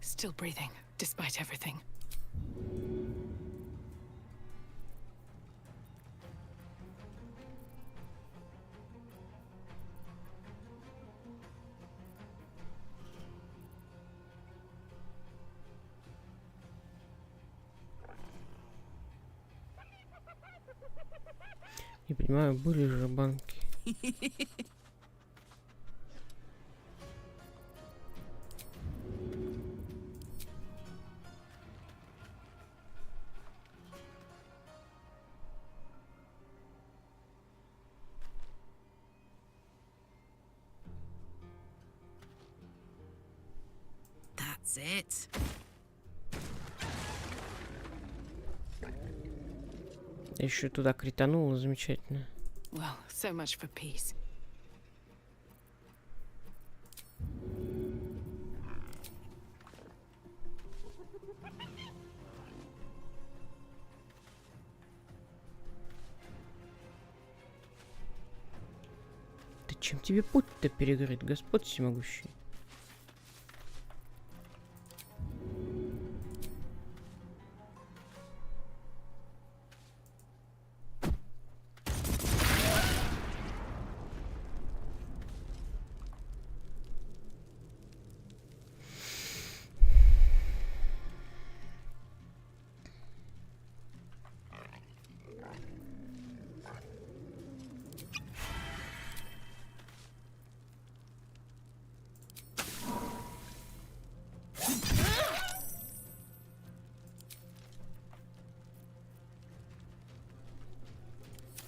Still breathing, despite everything.
Не понимаю, были же банки.
That's it.
Еще туда критануло, замечательно.
Well, so much for peace.
Да чем тебе путь-то перегрыт, Господь всемогущий?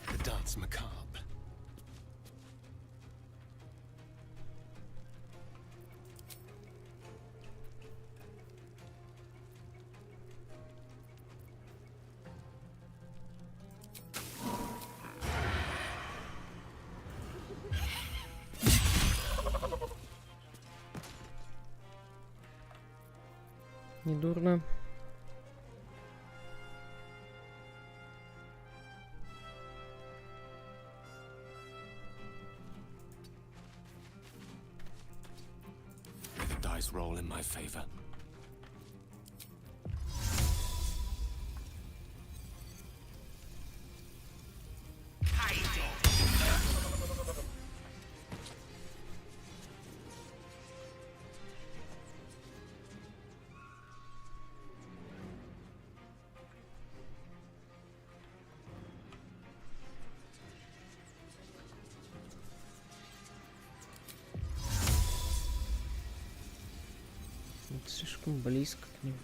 The dance macabre.
Недурно.
The dice roll in my favor.
Это слишком близко к ним.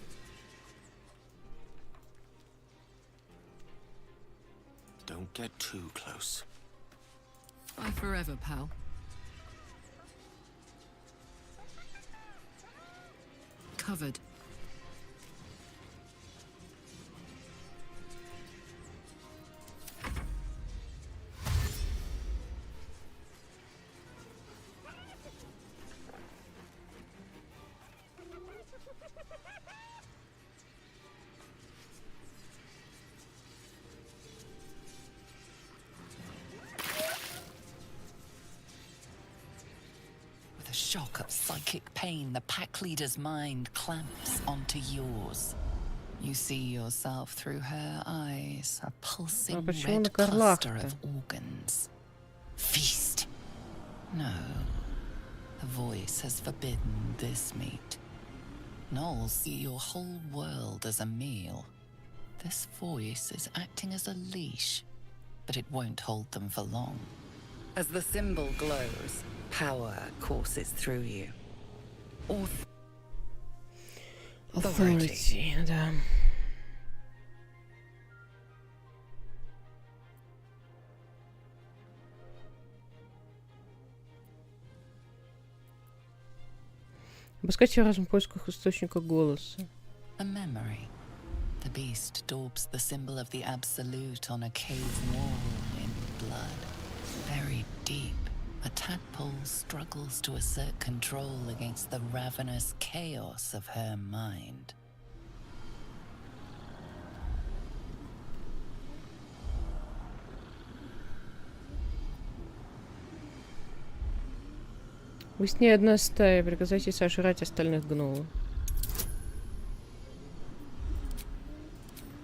Don't get too close.
Bye forever, pal. Covered.
With a shock of psychic pain, the pack leader's mind clamps onto yours. You see yourself through her eyes, a pulsing red cluster of organs. Feast. No. The voice has forbidden this meat. Gnolls see your whole world as a meal. This voice is acting as a leash, but it won't hold them for long.
As the symbol glows, power courses through you.
Authority, да. Обыскать разум в поисках источника голоса.
A memory. The beast daubs the symbol of the absolute on a cave wall in blood. Buried deep, a tadpole struggles to assert control against the ravenous chaos of her mind.
Вы с ней одна стая, приказать ей сожрать остальных гномов.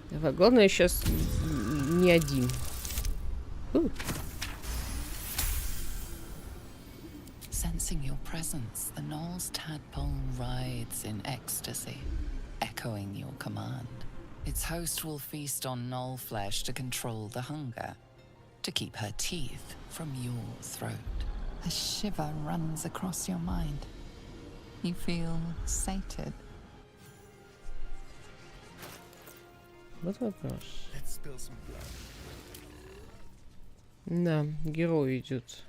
Давай, главное сейчас не один.
Sensing your presence, the Knoll's tadpole writhes in ecstasy, echoing your command. Its host will feast on Knoll flesh to control the hunger, to keep her teeth from your throat. A shiver runs across your mind. You feel sated.
Вот вопрос. Да, герой идет.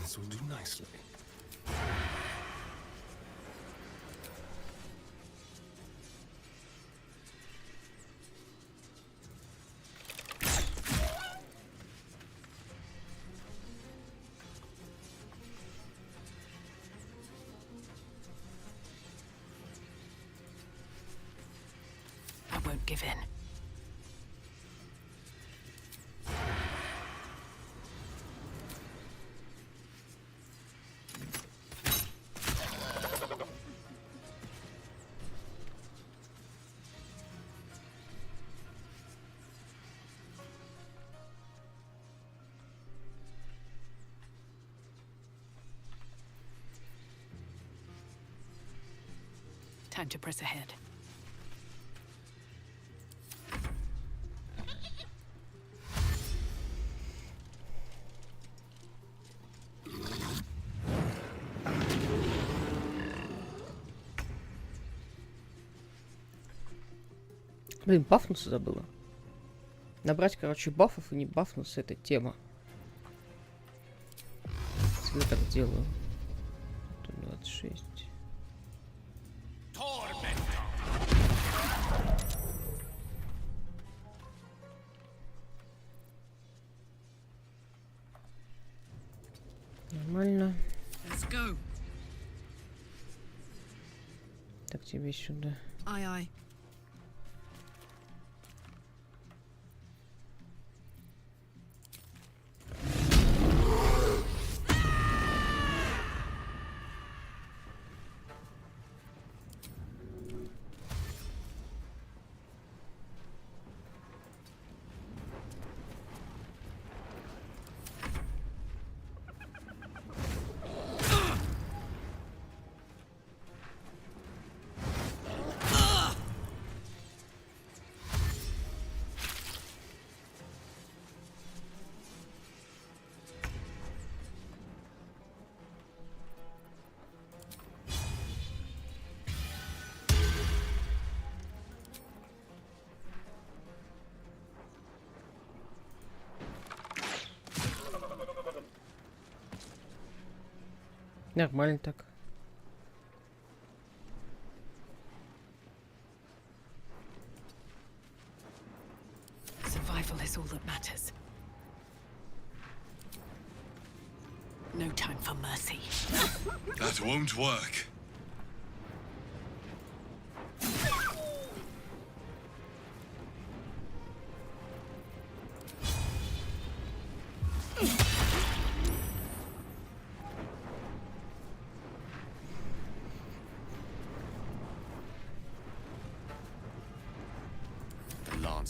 This will do nicely.
I won't give in. Time to press ahead.
Блин, бафнуться забыла. Набрать, короче, бафов и не бафнуться — это тема. Всегда так делаю. 26. Нормально. Так, тебе сюда.
Aye.
Нормально так.
Survival is all that matters. No time for mercy.
That won't work.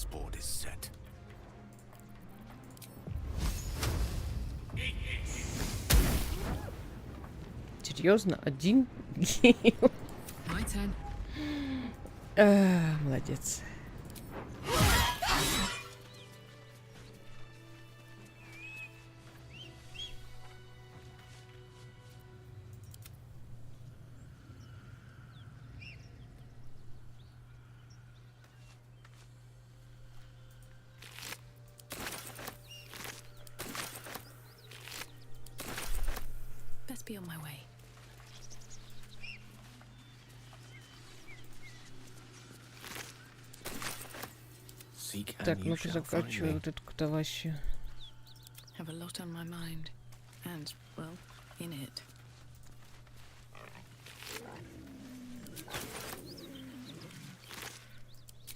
chessboard is set.
Серьезно? Один гейл?
My turn.
Молодец.
Best be on my way.
Seek and
Так,
you
ну-ка
shall find
закачиваю
me.
вот эту катавасию.
Have a lot on my mind. And, well, in it.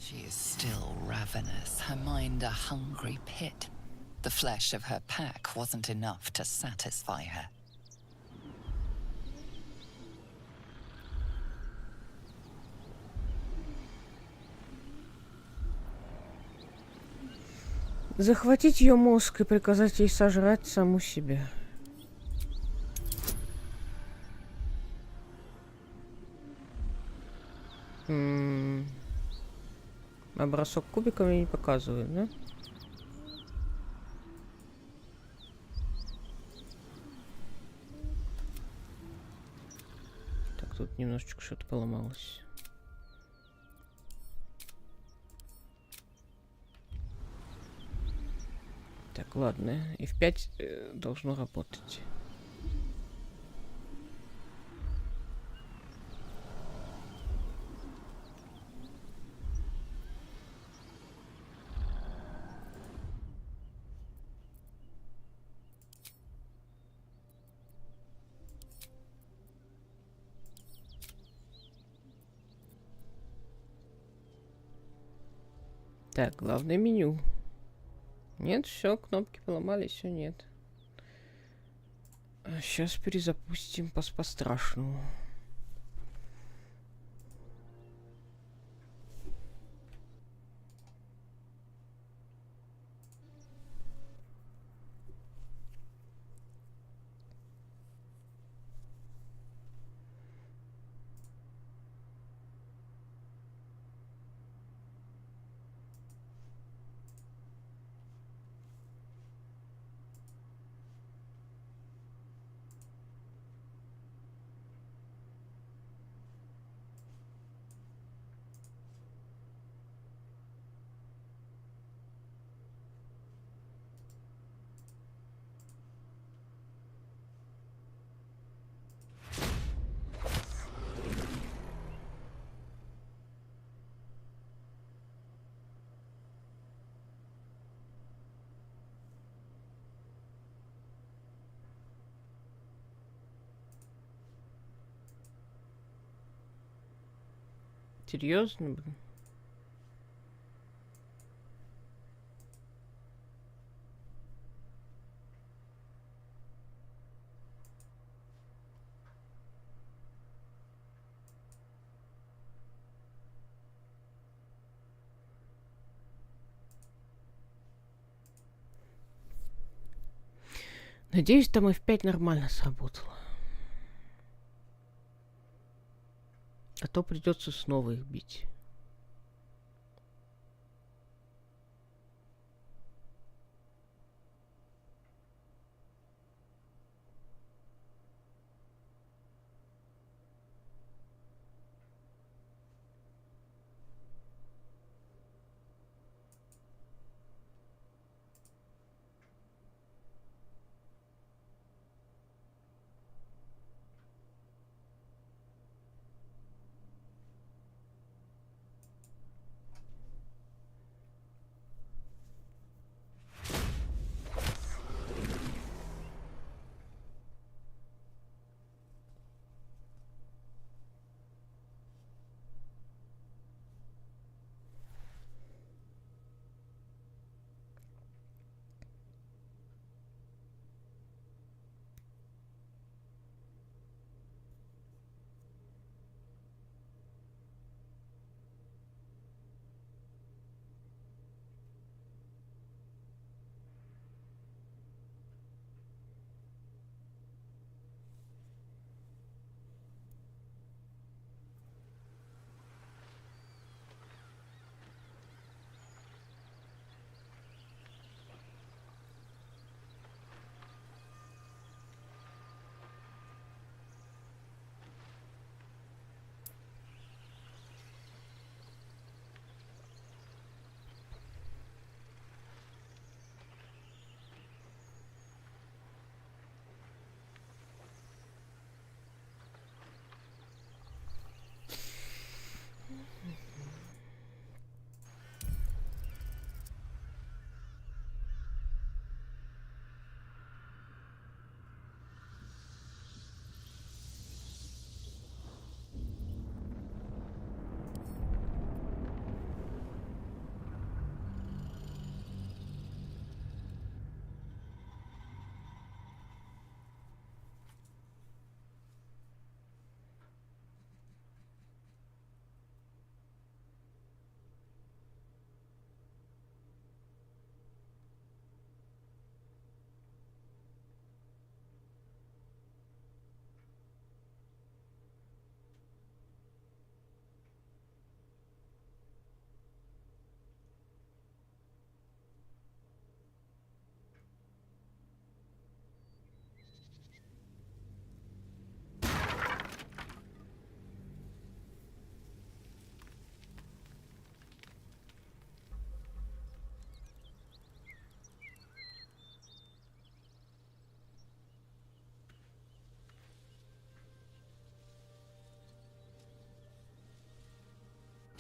She is still ravenous, her mind a hungry pit. The flesh of her pack wasn't enough to satisfy her.
Захватить ее мозг и приказать ей сожрать саму себя. А бросок кубиками не показывает, да? Так, тут немножечко что-то поломалось. Так, ладно. F5 должно работать. Так, главное меню. Нет, все, кнопки поломались, все нет. Сейчас перезапустим по-страшному. Серьезно, блин? Надеюсь, там F5 нормально сработало. А то придется снова их бить.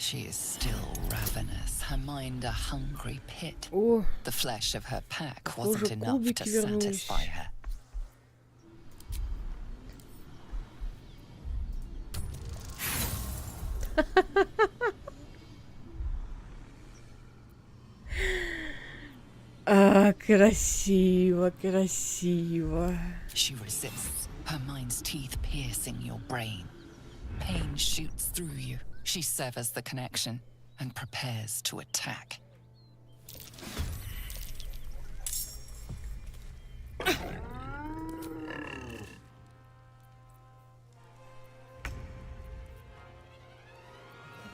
She is still ravenous, her mind a hungry pit.
О,
The flesh of her pack
похоже,
wasn't enough to
кубики вернулись.
satisfy her.
А, красиво, красиво.
She resists, her mind's teeth piercing your brain. Pain shoots through you. She severs the connection and prepares to attack.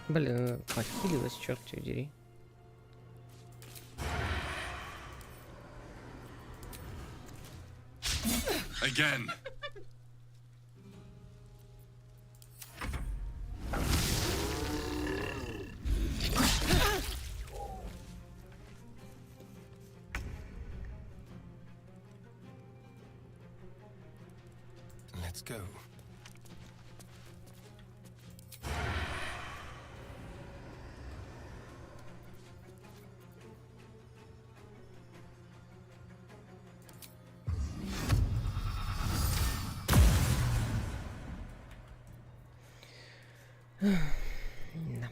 Блин, подхилилась, черт тебя дери.
Again.
Let's go.
Да.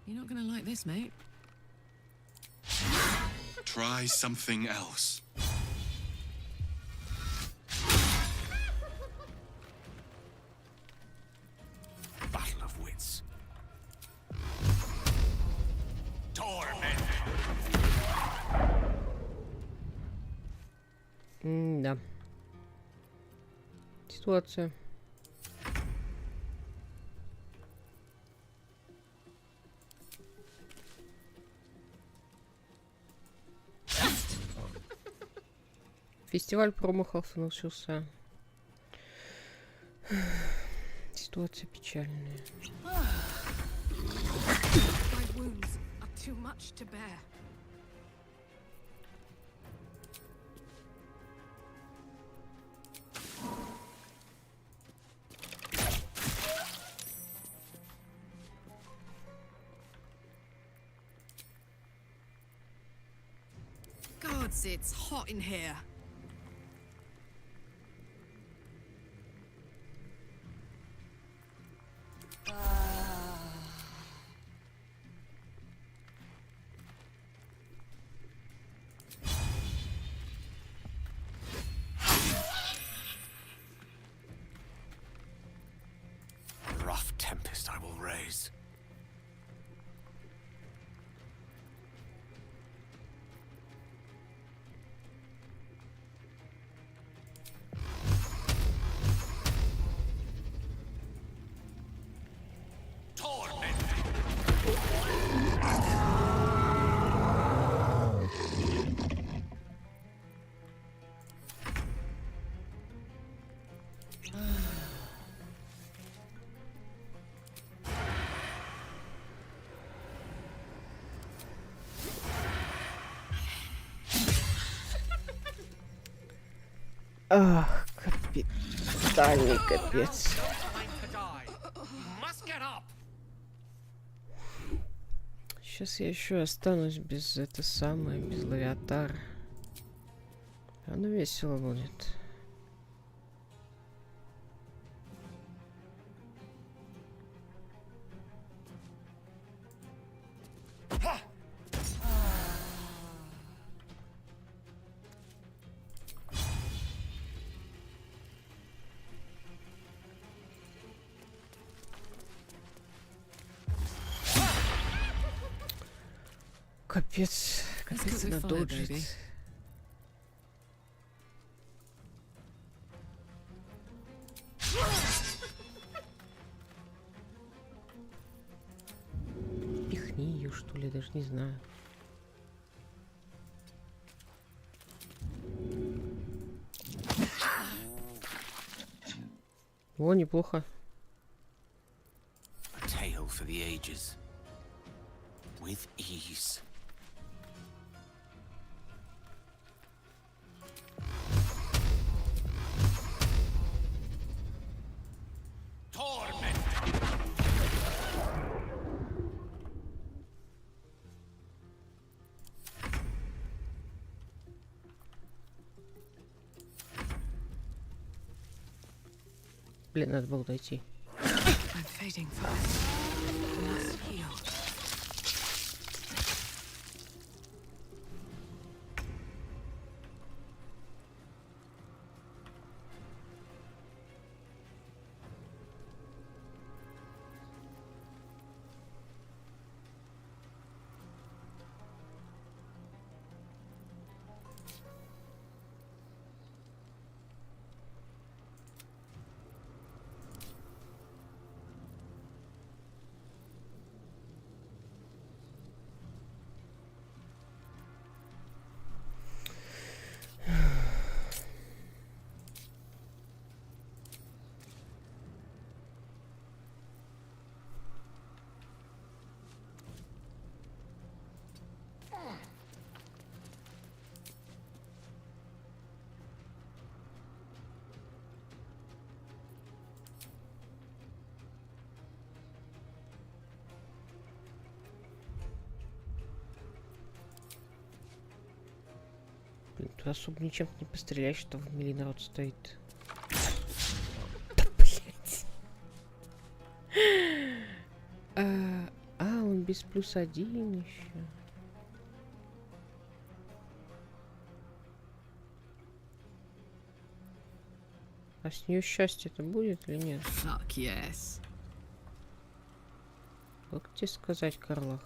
You're not gonna like this, mate.
Try something else.
Battle of wits.
Да. Ситуация. Фестиваль промахов начался. Ситуация печальная.
My wounds are too much to bear.
Gods, it's hot in here.
A rough tempest I will raise.
Ах, капитальный капец. Сейчас я еще останусь без это самое, без лавиатара. Оно весело будет. Капец, капец, надо доджить. Пихни ее, что ли, даже не знаю. О, неплохо.
A tale for the ages. With ease.
Блин, надо было дойти.
I'm fading fast. I must heal.
Блин, тут особо ничем не пострелять, что в мили народ стоит. Да, блять. Он без +1 еще. А с нее счастье-то будет или нет?
Fuck yes.
Как тебе сказать, Карлах?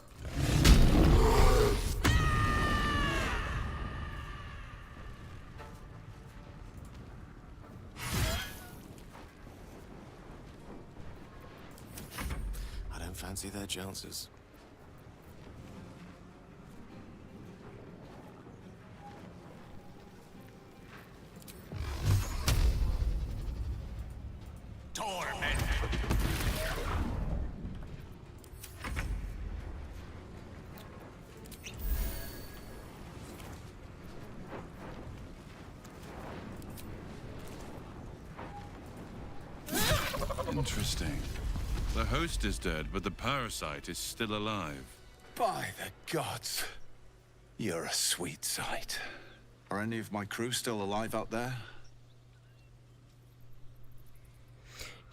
I don't fancy their chances.
Interesting. The host is dead, but the parasite is still alive.
By the gods, you're a sweet sight. Are any of my crew still alive out there?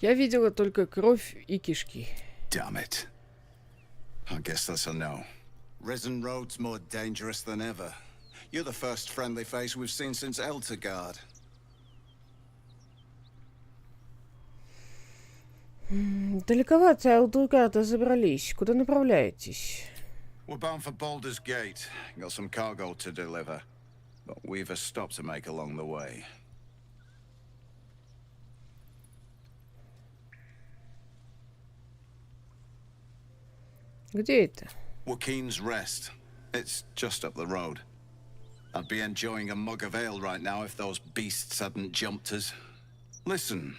Я видела только кровь и кишки.
Damn it. I guess that's a no. Risen Road's more dangerous than ever. You're the first friendly face we've seen since Eltergard.
Далековато Элдургарда забрались. Куда направляетесь?
We're bound for Baldur's Gate. Got some cargo to deliver. But we've a stop to make along the way.
Где это?
Joaquin's Rest. It's just up the road. I'd be enjoying a mug of ale right now if those beasts hadn't jumped us. Listen,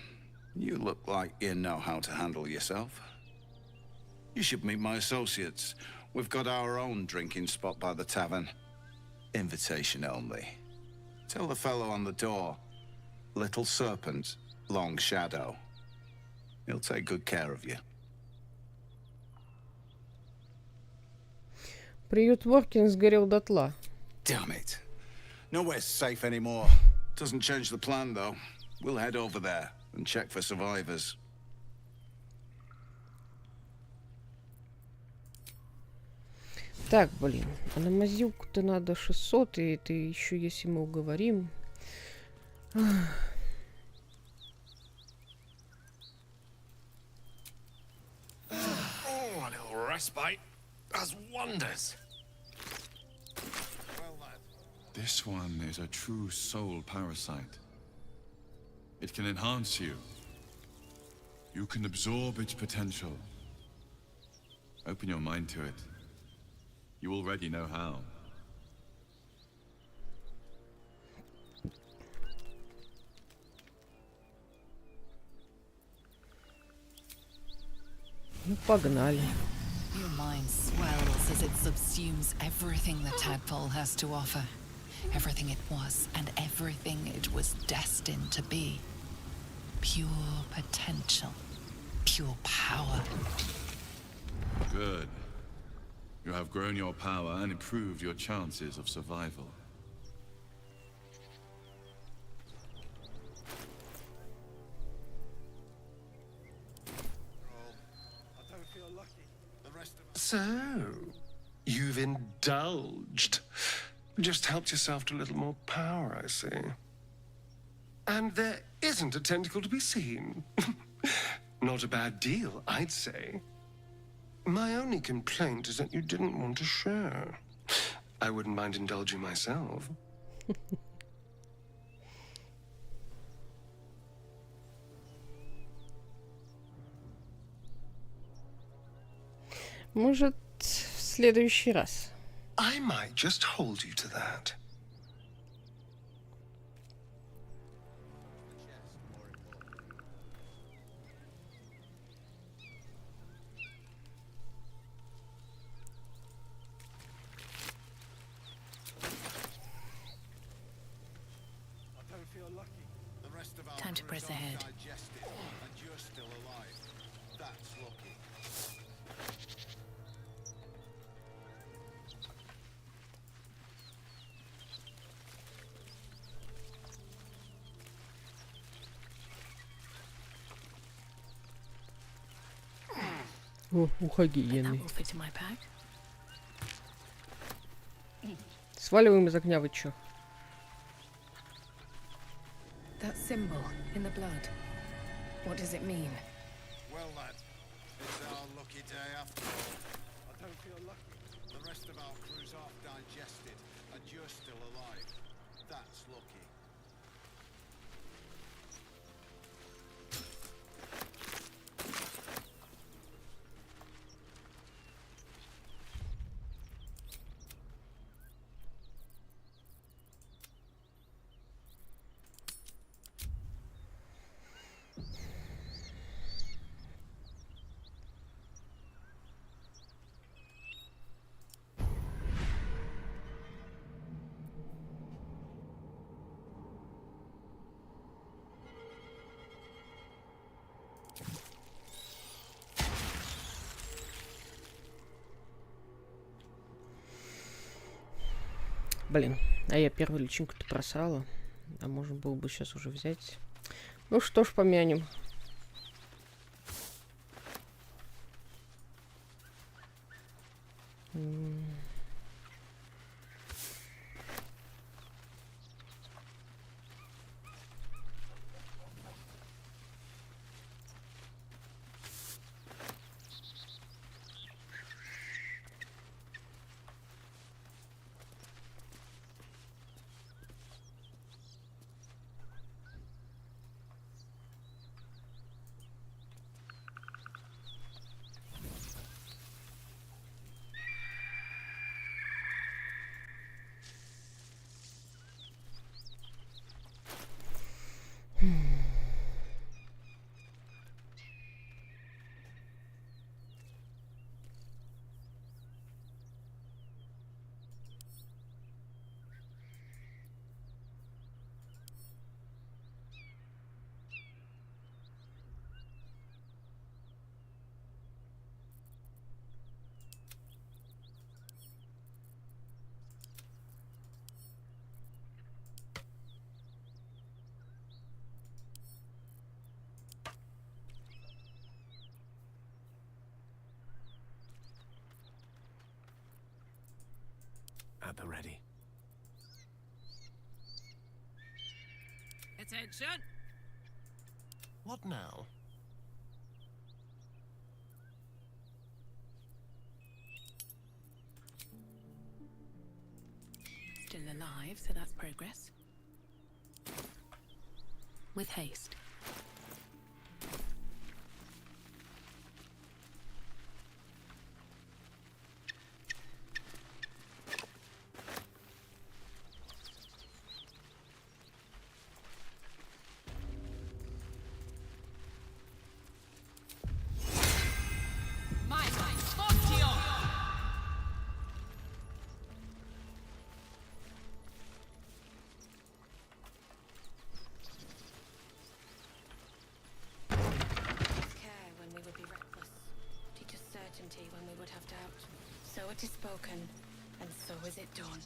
you look like you know how to handle yourself. You should meet my associates. We've got our own drinking spot by the tavern. Invitation only. Tell the fellow on the door. Little Serpent, Long Shadow. He'll take good care of you.
Приют Воркин сгорел дотла.
Damn it. Nowhere's safe anymore. Doesn't change the plan, though. We'll head over there and check for survivors.
Так, блин, а на мазилку-то надо 600, и это еще если мы уговорим.
Oh, a little respite does wonders.
This one is a true soul parasite. It can enhance you. You can absorb its potential. Open your mind to it. You already know how.
Ну, погнали.
Your mind swells as it subsumes everything the tadpole has to offer. Everything it was and everything it was destined to be. Pure potential. Pure power.
Good. You have grown your power and improved your chances of survival.
So, you've indulged. Just helped yourself to a little more power, I see. And there isn't a tentacle to be seen. Not a bad deal, I'd say. My only complaint is that you didn't want to share. I wouldn't mind indulging myself.
Может, в следующий раз.
I might just hold you to that.
Time to press ahead.
О, уходи, Янный. Сваливаем из огня, вы чё?
That symbol in the blood. What does it mean?
Well, lad, it's our lucky day after all. I don't feel lucky. The rest of our crew's half digested, and you're still alive. That's lucky.
Блин, а я первую личинку-то просрала. А можно было бы сейчас уже взять. Ну что ж, помянем.
At the ready.
Attention!
What now?
Still alive, so that's progress. With haste.
When we would have doubt. So it is spoken, and so is it done.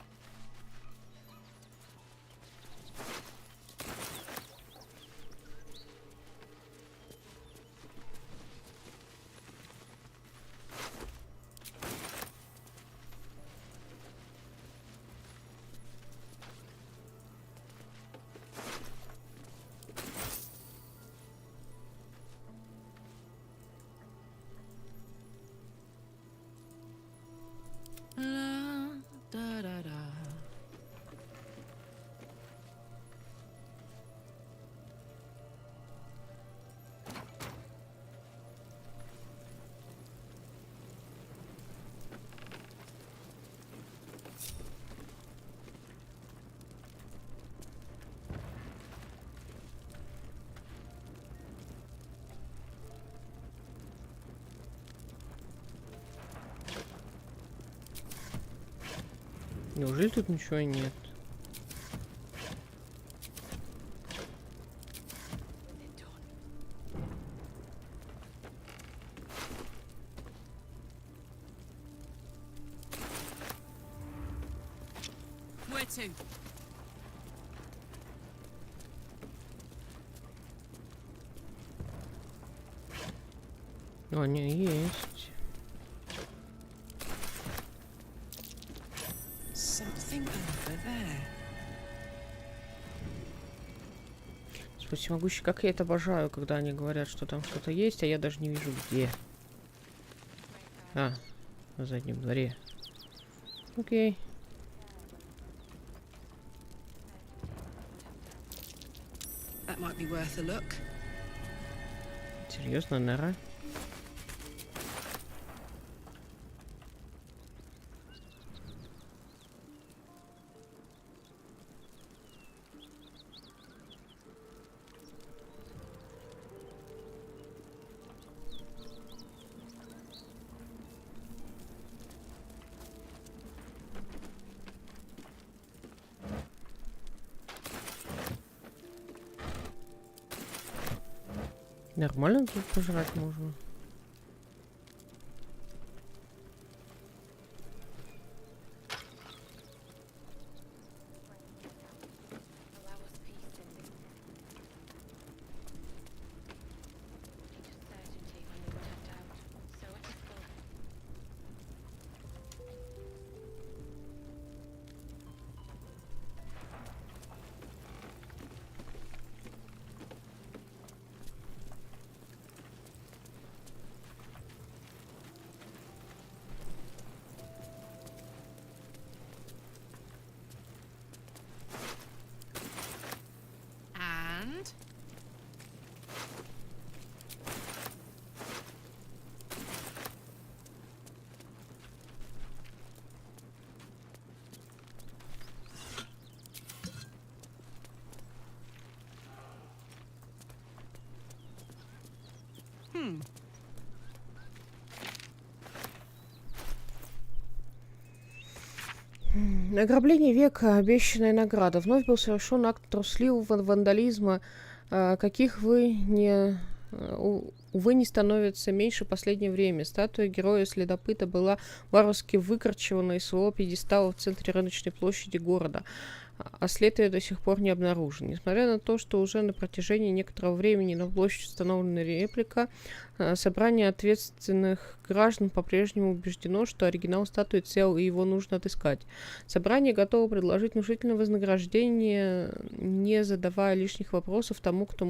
Неужели тут ничего нет?
Where to?
О, не, есть.
Something over there.
Всемогущий, как я это обожаю, когда они говорят, что там что-то есть, а я даже не вижу где. А, на заднем дворе. Окей.
That might be worth a look.
Серьезно, нора? Нормально тут пожрать можно.
And
Ограбление века, обещанная награда. Вновь был совершен акт трусливого вандализма, каких увы, не становится меньше в последнее время. Статуя героя-следопыта была варварски выкорчевана из своего пьедестала в центре рыночной площади города, а след ее до сих пор не обнаружен. Несмотря на то, что уже на протяжении некоторого времени на площади установлена реплика, собрание ответственных граждан по-прежнему убеждено, что оригинал статуи цел и его нужно отыскать. Собрание готово предложить внушительное вознаграждение, не задавая лишних вопросов тому, кто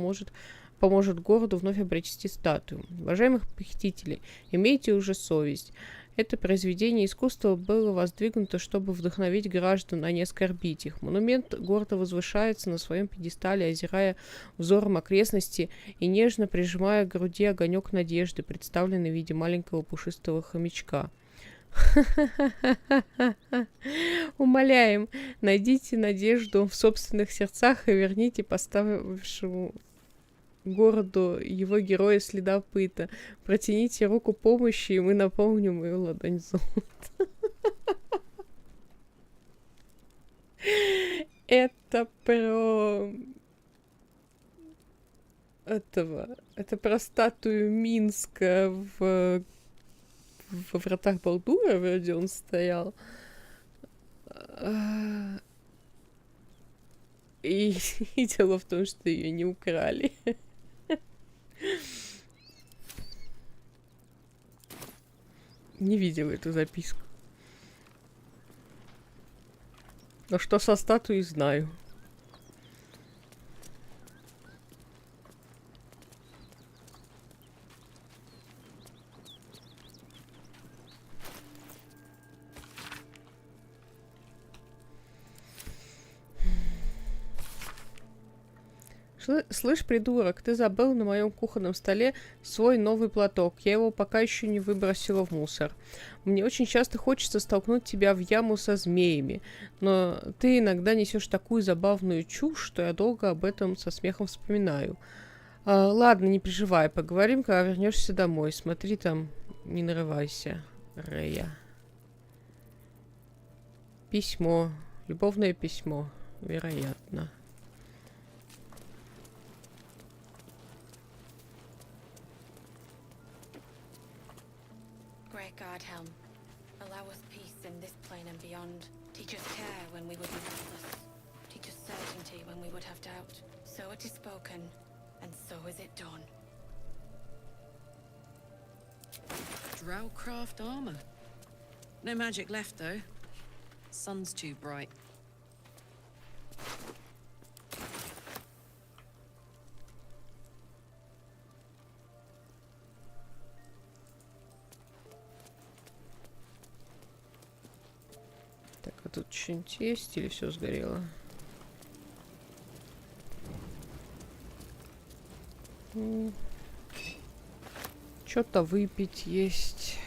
поможет городу вновь обрести статую. Уважаемых похитителей, имейте уже совесть. Это произведение искусства было воздвигнуто, чтобы вдохновить граждан, а не оскорбить их. Монумент гордо возвышается на своем пьедестале, озирая взором окрестности и нежно прижимая к груди огонек надежды, представленный в виде маленького пушистого хомячка. Умоляем, найдите надежду в собственных сердцах и верните поставившему городу его героя-следопыта. Протяните руку помощи, и мы наполним ее ладонь золота. Это про... Это про статую Минска во вратах Балдура, вроде он стоял. И дело в том, что ее не украли. Не видела эту записку. Но что со статуей, знаю. Слышь, придурок, ты забыл на моем кухонном столе свой новый платок. Я его пока еще не выбросила в мусор. Мне очень часто хочется столкнуть тебя в яму со змеями, но ты иногда несешь такую забавную чушь, что я долго об этом со смехом вспоминаю. Ладно, не переживай, поговорим, когда вернешься домой. Смотри там, не нарывайся, Рея. Письмо. Любовное письмо. Вероятно.
Great God Helm, allow us peace in this plane and beyond. Teach us care when we would be restless. Teach us certainty when we would have doubt. So it is spoken, and so is it done.
Drowcraft armor. No magic left, though. Sun's too bright.
Так, а тут что-нибудь есть или все сгорело? Что-то выпить есть.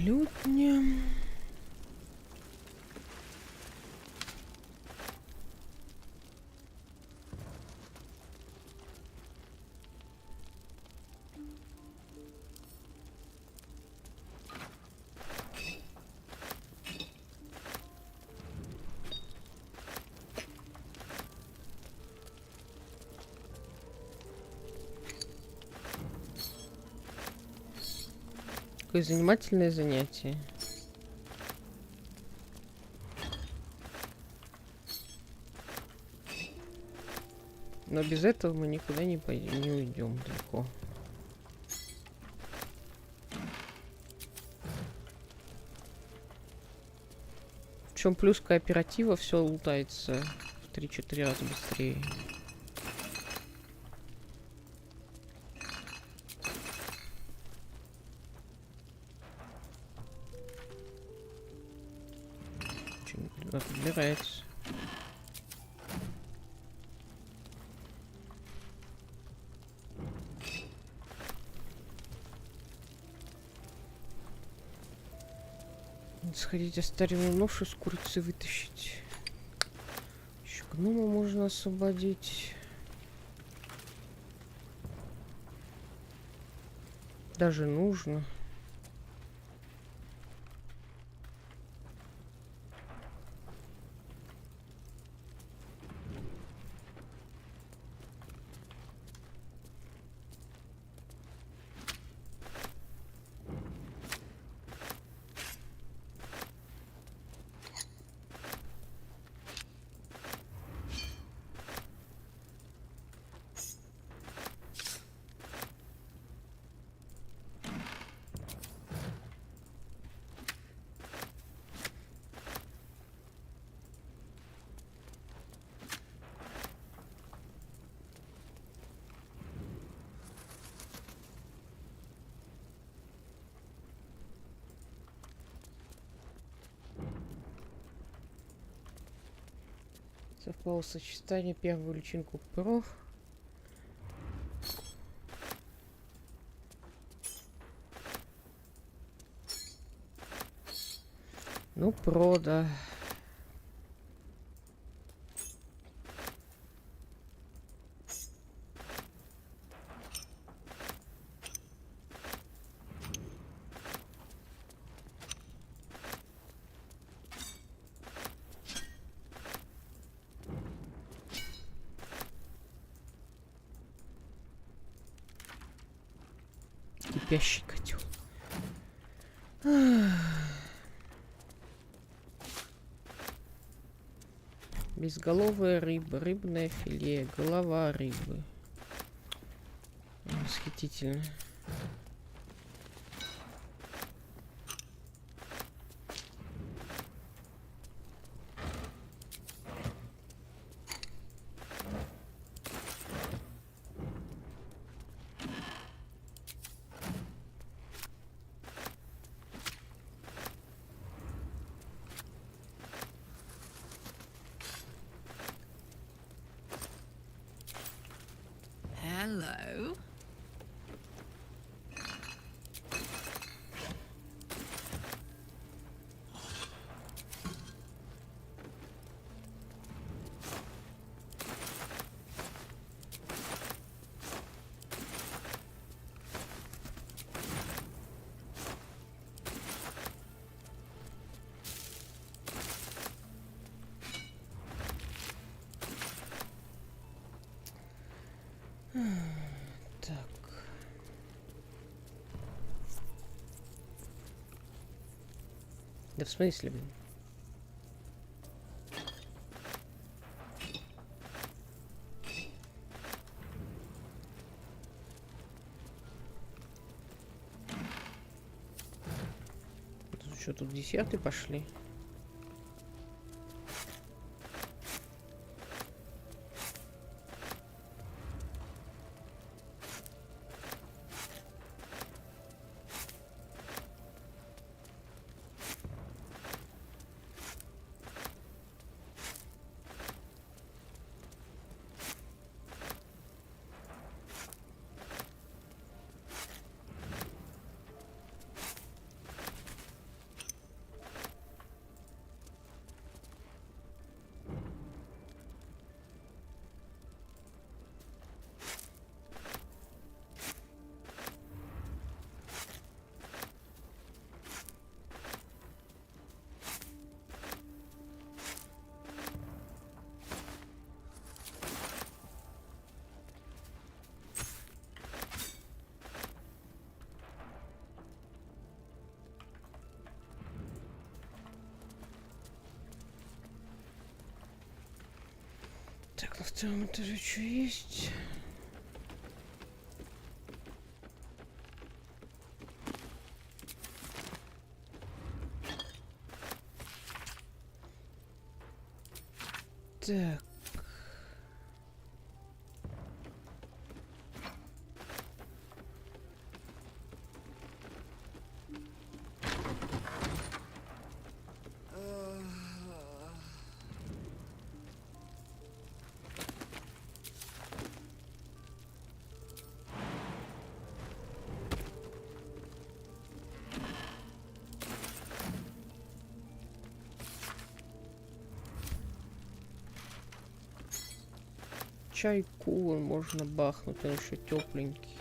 Лютня. Какое занимательное занятие. Но без этого мы никуда не пойдем, не уйдем далеко. В чем плюс кооператива? Все лутается в 3-4 раза быстрее. Подбирается. Надо сходить, оставленную ношу с курицы вытащить. Еще гнома можно освободить. Даже нужно. Совпало сочетание, первую личинку про. Ну, про, да. Кипящий котел. Безголовая рыба, рыбное филе, голова рыбы. Восхитительно. Да в смысле, блин? Что, тут десерты пошли? Так, на втором этаже что есть? Так. Чайку вон можно бахнуть, он еще тепленький.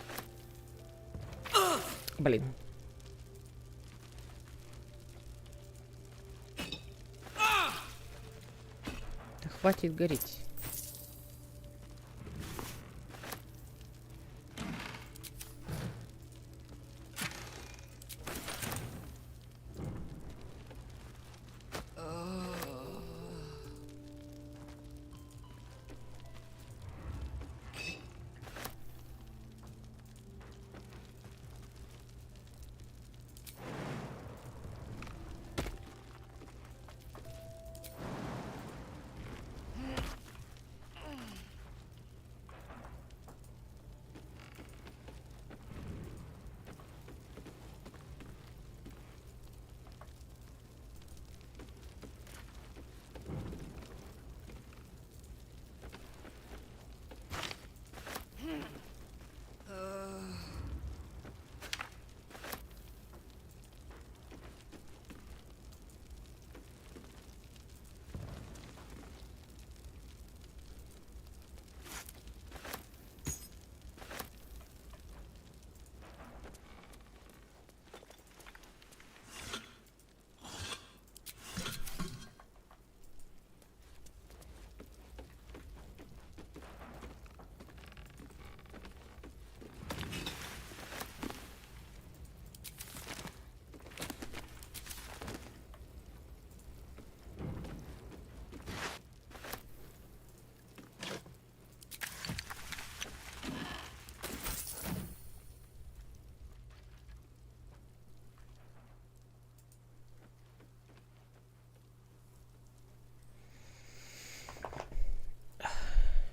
Блин. Да хватит гореть.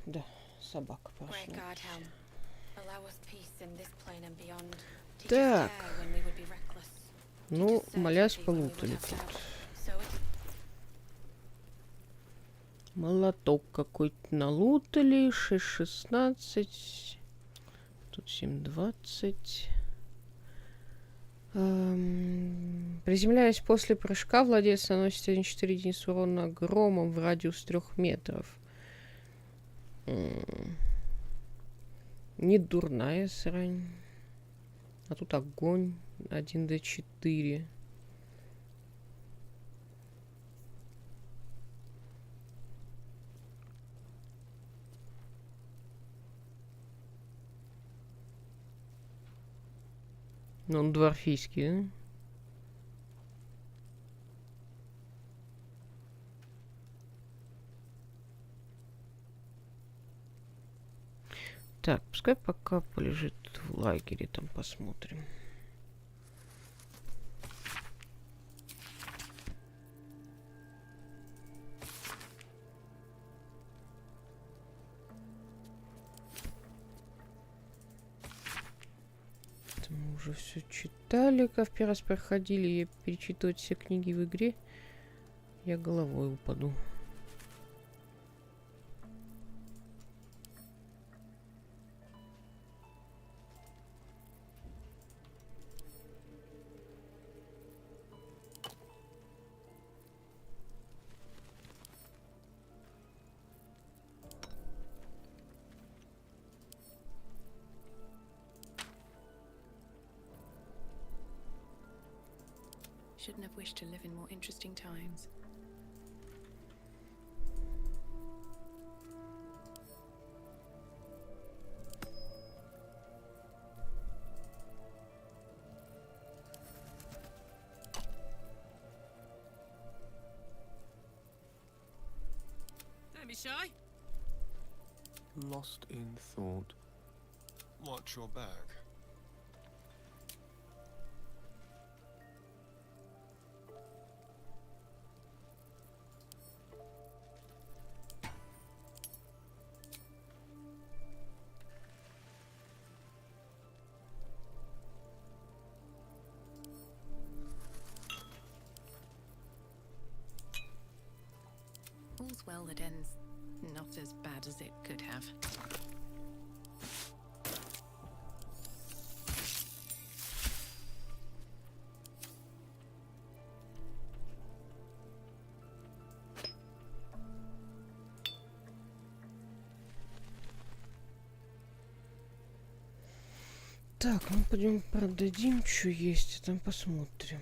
Да, собака пошла. Так. Ну, молясь, полутали тут. Молоток какой-то налутали. 6,16. Тут 7,20. Приземляясь после прыжка, владелец наносит 1,4 единицы урона громом в радиус 3 метров. Не дурная срань. А тут огонь 1d4. Ну, он дворфийский, да? Так, пускай пока полежит в лагере, там посмотрим. Это мы уже все читали, как в первый раз проходили. Я перечитывать все книги в игре, я головой упаду.
Shouldn't have wished to live in more interesting times.
Don't be shy.
Lost in thought. Watch your back.
All's well that ends not as bad as it could have.
Так, ну пойдем продадим, что есть, а там посмотрим.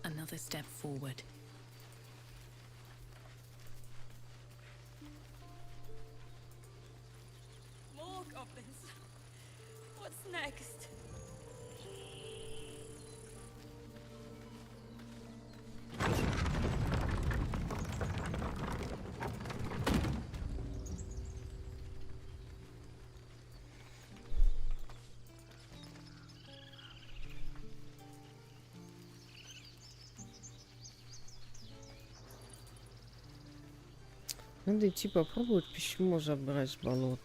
Another step forward.
More goblins. What's next?
Надо идти попробовать письмо забрать с болот.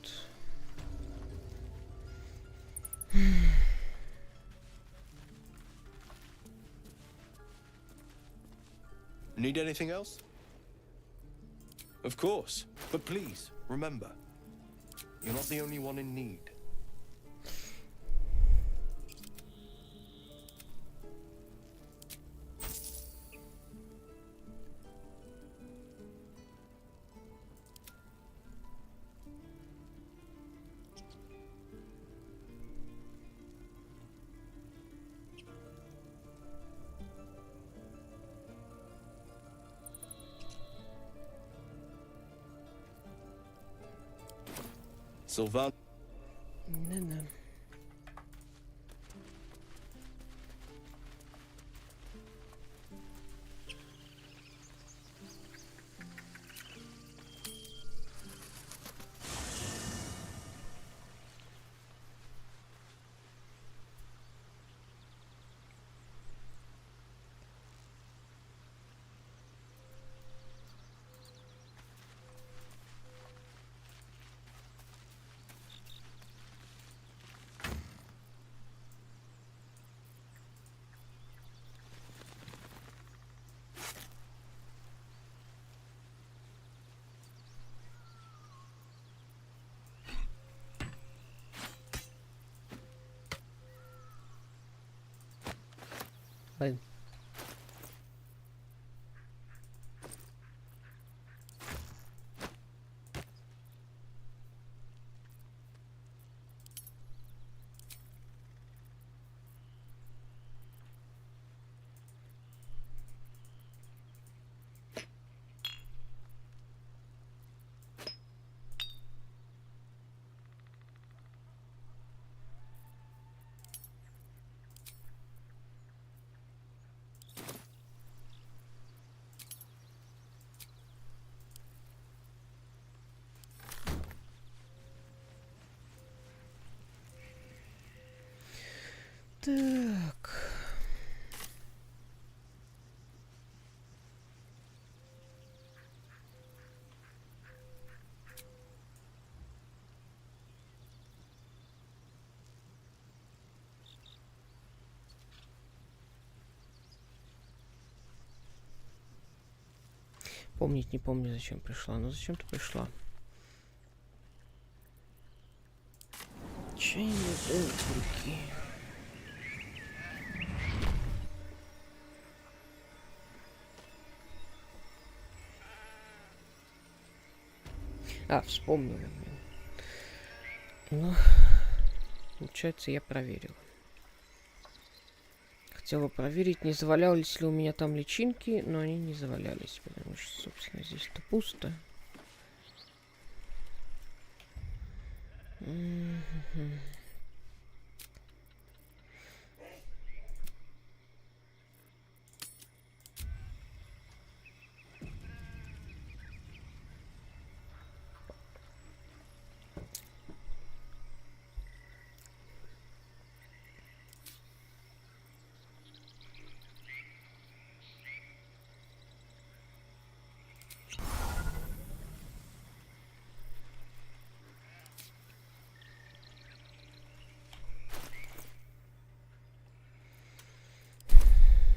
Need anything else? Of course. But please, remember, you're not the only one in need. Sylvan.
Да-да. Ладно. Так. Помнить не помню, зачем пришла, но зачем-то пришла. Чайные руки. А, вспомнила. Ну, получается, я проверила. Хотела проверить, не завалялись ли у меня там личинки, но они не завалялись, потому что, собственно, здесь-то пусто.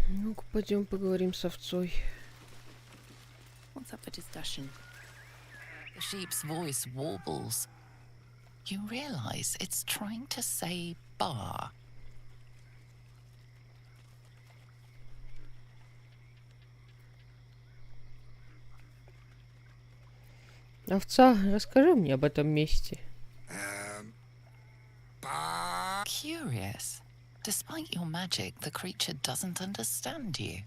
Ну-ка, пойдем поговорим с овцой.
What's up for discussion? The sheep's voice warbles. You realize it's trying to say bar.
Овца, расскажи мне об этом месте.
Curious. Despite your magic, the creature doesn't understand you.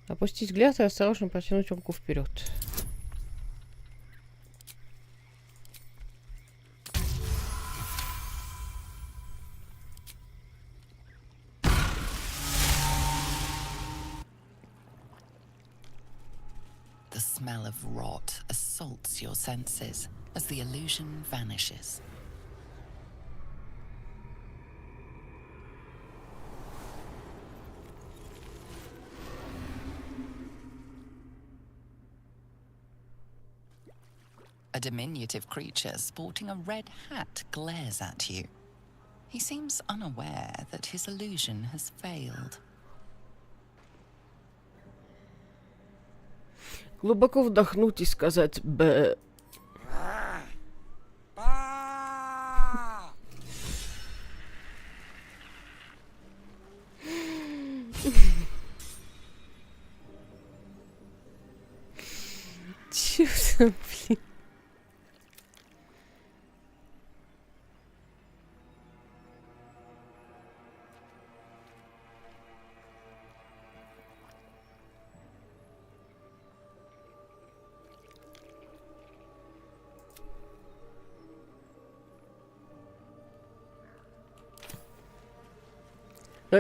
Опустить взгляд и осторожно протянуть руку вперед.
The smell of rot assaults your senses as the illusion vanishes. A diminutive creature sporting a red hat glares at you. He seems unaware that his illusion has failed.
Глубоко вдохнуть и сказать «б». Чё за, блин?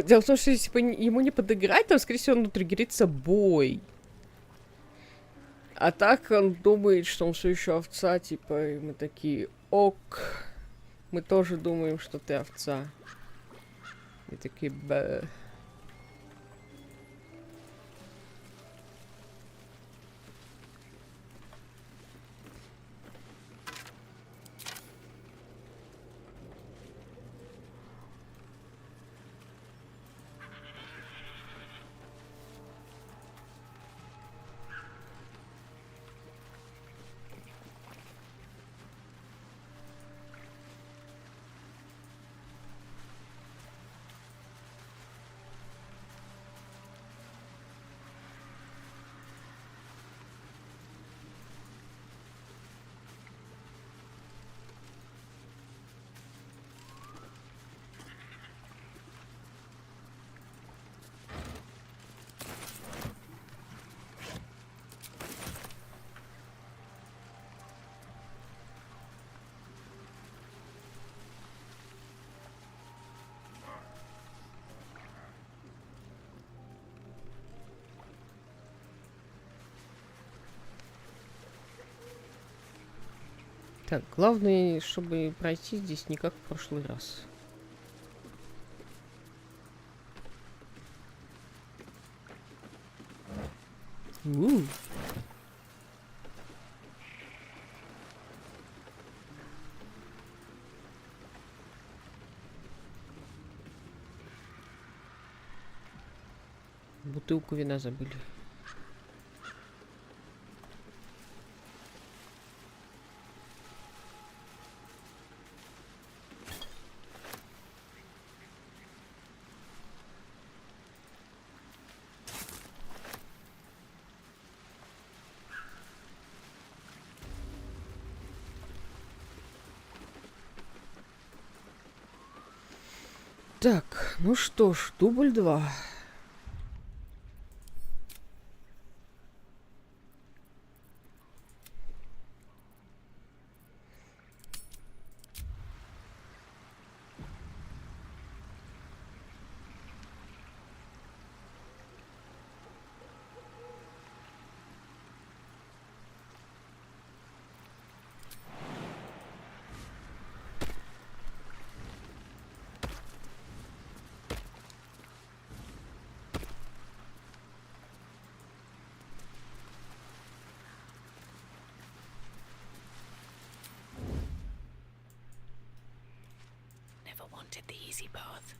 Дело в том, что если ему не подыграть, то, скорее всего, триггерится бой. А так он думает, что он все еще овца, типа, и мы такие, ок, мы тоже думаем, что ты овца. И такие, бэ. Так, главное, чтобы пройти здесь не как в прошлый раз. Бутылку вина забыли. Так, ну что ж, дубль 2.
Never wanted the easy path.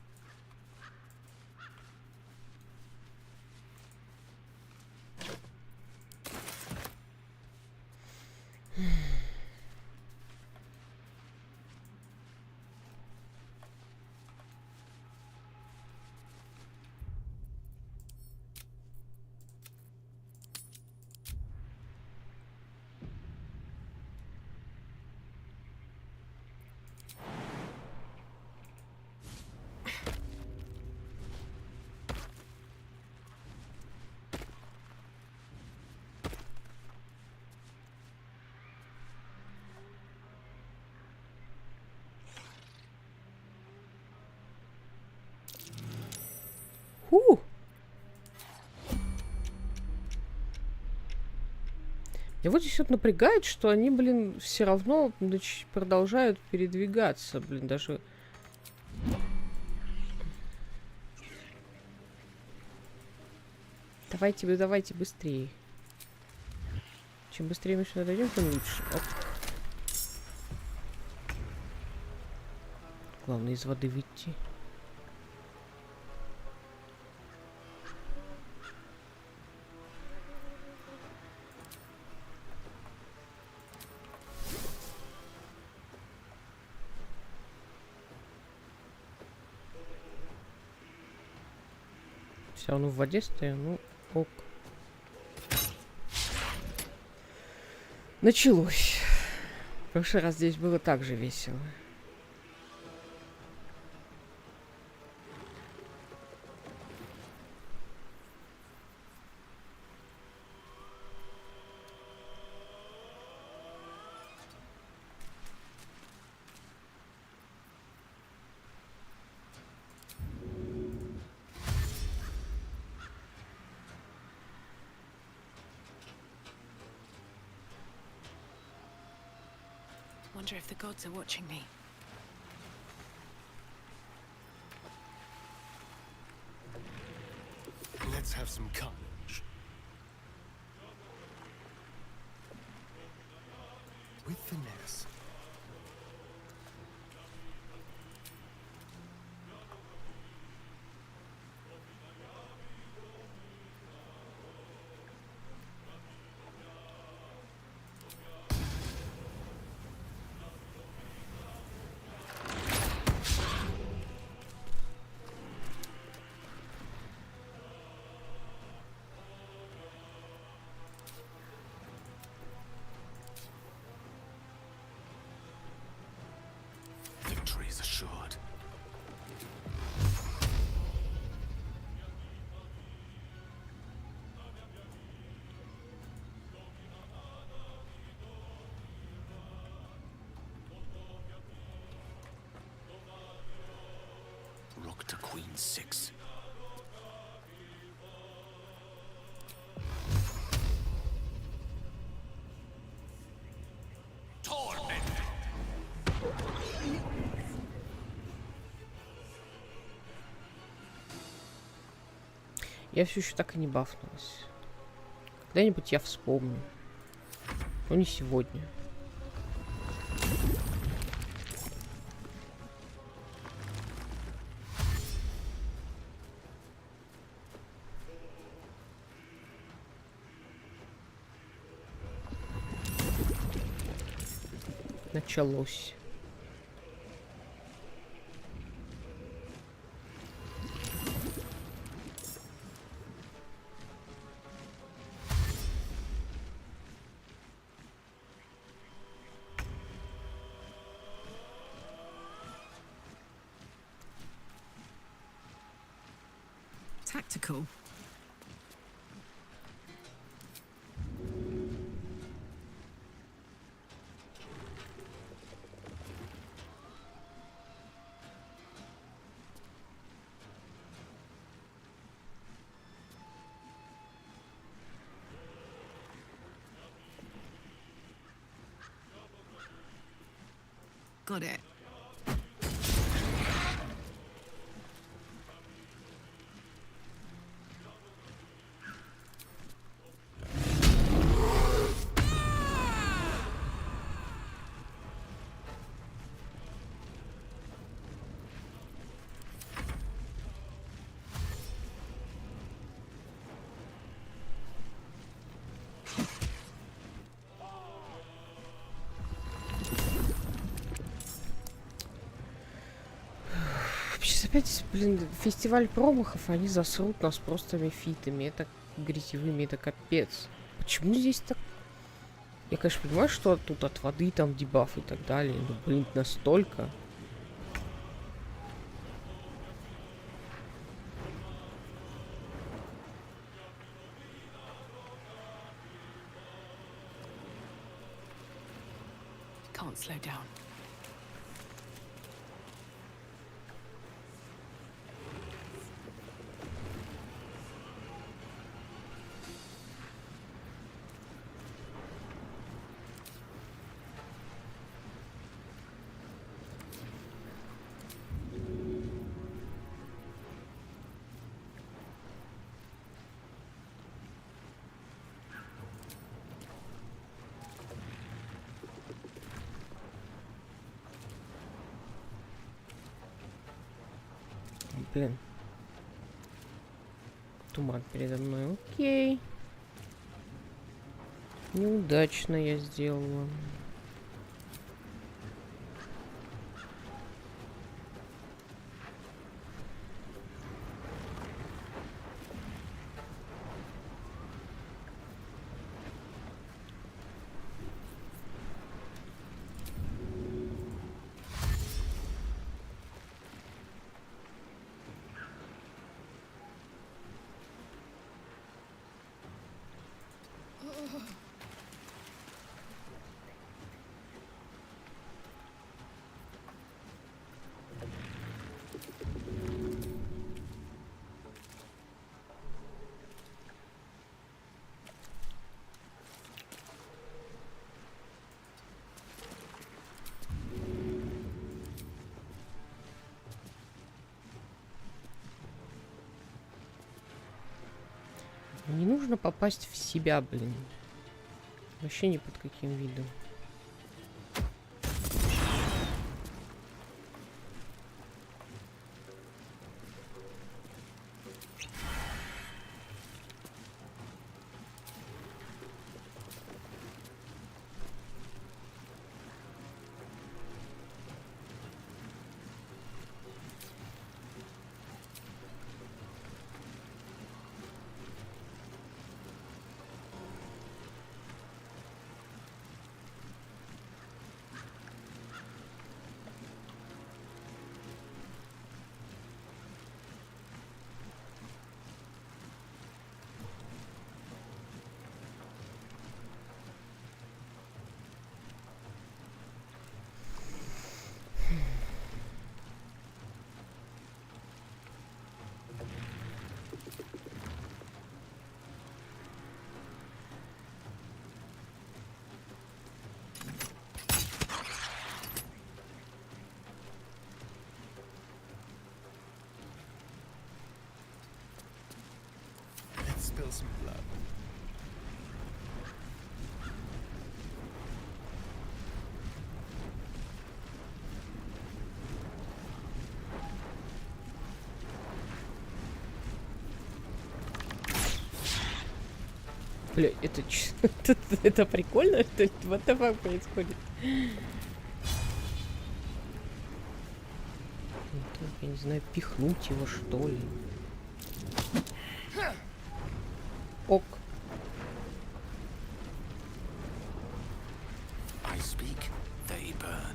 И вот здесь вот напрягает, что они, блин, все равно продолжают передвигаться, блин, даже... Давайте, давайте быстрее. Чем быстрее мы сюда дойдем, тем лучше. Оп. Главное из воды выйти. Все равно в воде стою, ну ок. Началось. В прошлый раз здесь было так же весело. Wonder if the gods are watching me.
Let's have some carnage. With finesse.
Victory is assured. Rook to queen 6. Torment.
Я все еще так и не бафнулась. Когда-нибудь я вспомню. Но не сегодня. Началось.
Tactical. Got it.
Сейчас опять, блин, фестиваль промахов, они засрут нас просто фитами. Это грязевыми, это капец. Почему здесь так... Я, конечно, понимаю, что тут от воды там дебаф и так далее. Но, блин, настолько...
Can't slow down.
Блин. Туман передо мной. Окей. Неудачно я сделала. Не нужно попасть в себя, блин. Вообще ни под каким видом.
spill some blood.
Бля, это прикольно, что what the fuck происходит? Я не знаю, пихнуть его, что ли. Ок.
I speak, they burn.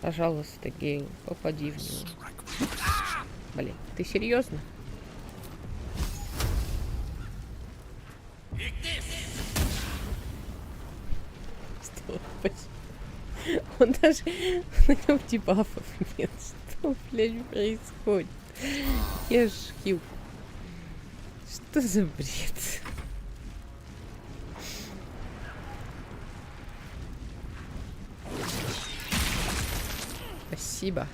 Пожалуйста, Гейл, попади в него. Блин, ты серьезно? Он даже на нем дебафов нет. Что, блядь, происходит? Я ж хил. Что за бред? Спасибо.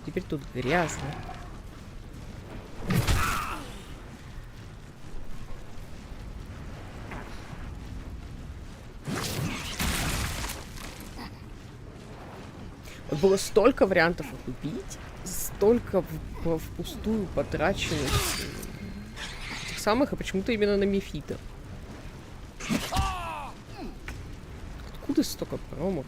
Теперь тут грязно. Было столько вариантов их убить, столько впустую потраченных этих самых, а почему-то именно на мефита. Откуда столько промахов?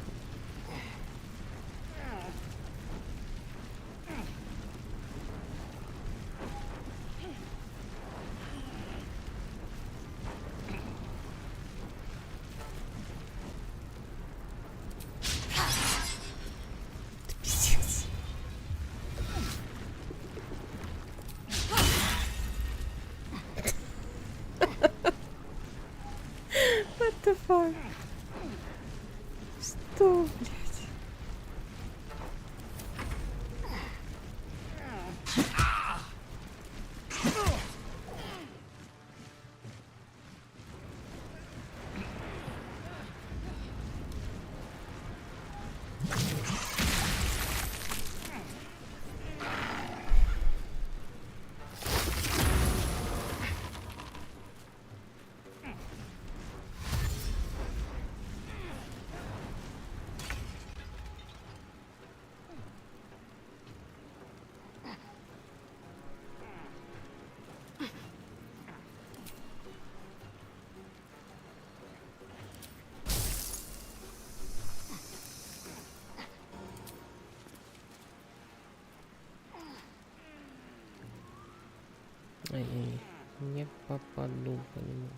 Что, блядь? Я не попаду по нему.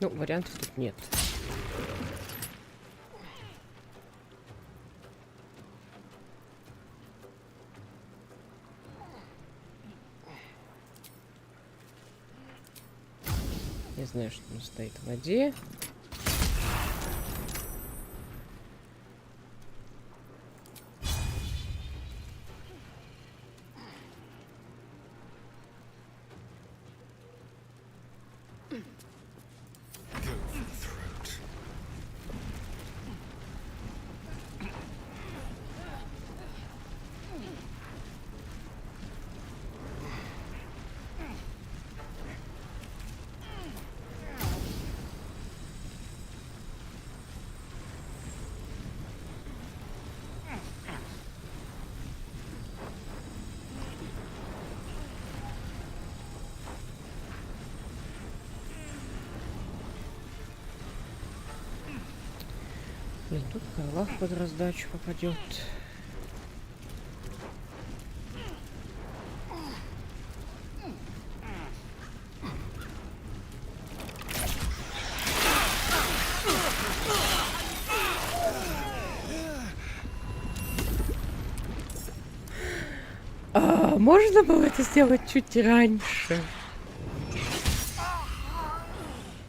Ну, вариантов тут нет. Я знаю, что он стоит в воде. Блин, тут Карлах под раздачу попадет. Можно было это сделать чуть раньше.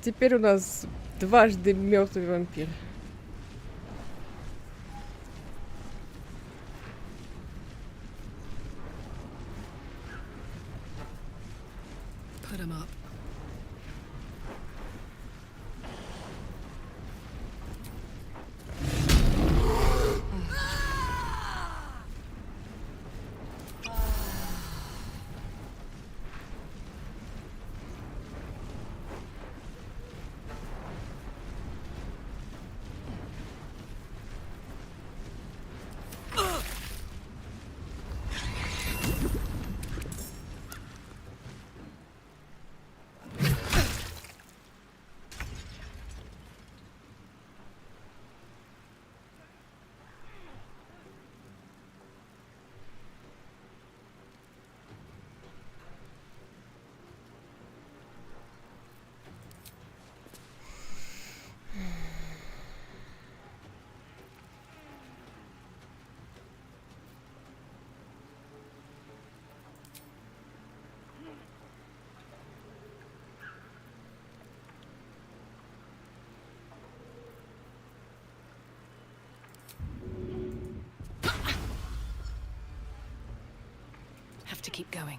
Теперь у нас дважды мертвый вампир.
Put him up. Have to keep going.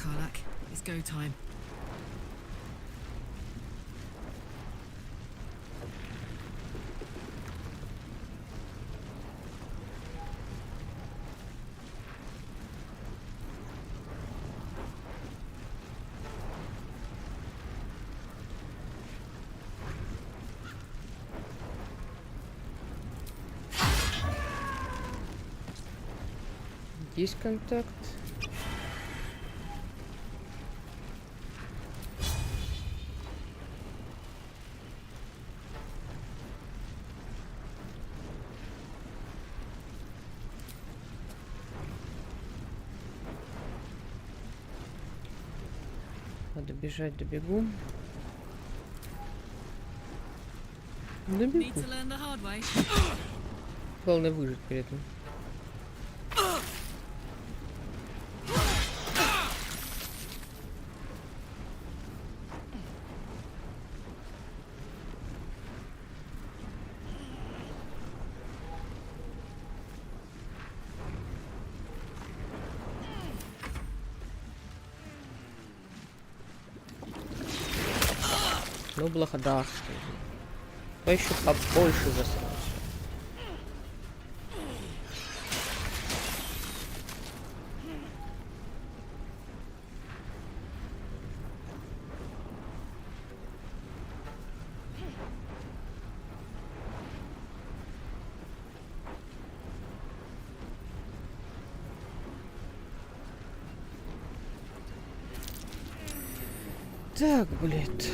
Karlak, it's go time.
Есть контакт. Надо бежать, добегу. Добегу. Главное выжить при этом. Ну, благодарствую. То еще побольше засрался. Так, блядь.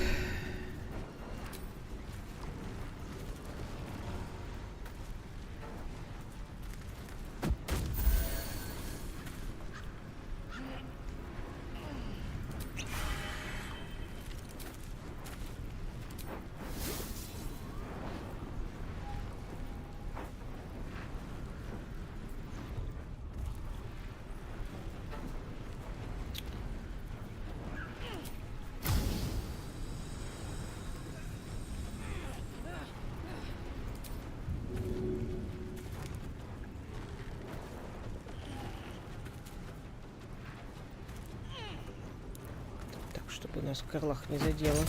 Чтобы нас в горлах не задело.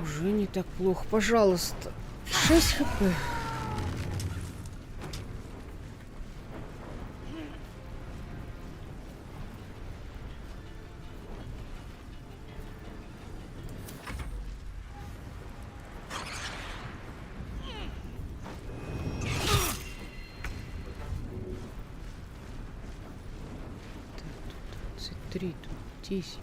Уже не так плохо, пожалуйста. 6 хп. Так, тут 23, тут 10.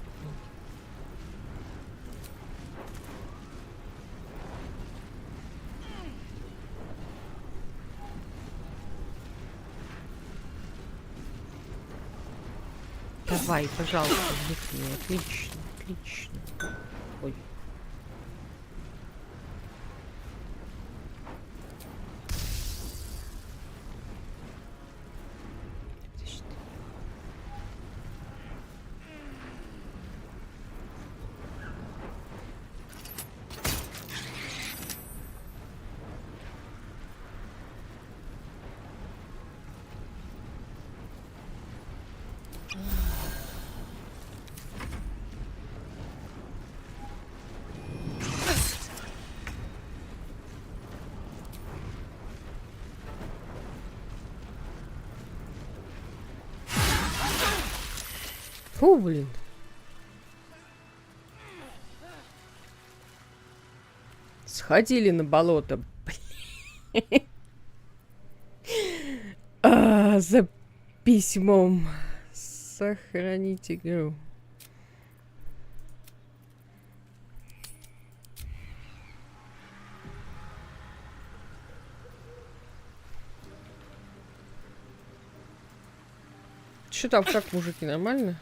Давай, пожалуйста, вдохни. Отлично, отлично. Ой. Фу, блин. Сходили на болото. Блин. За письмом. Сохранить игру. Что там, как, мужики, нормально?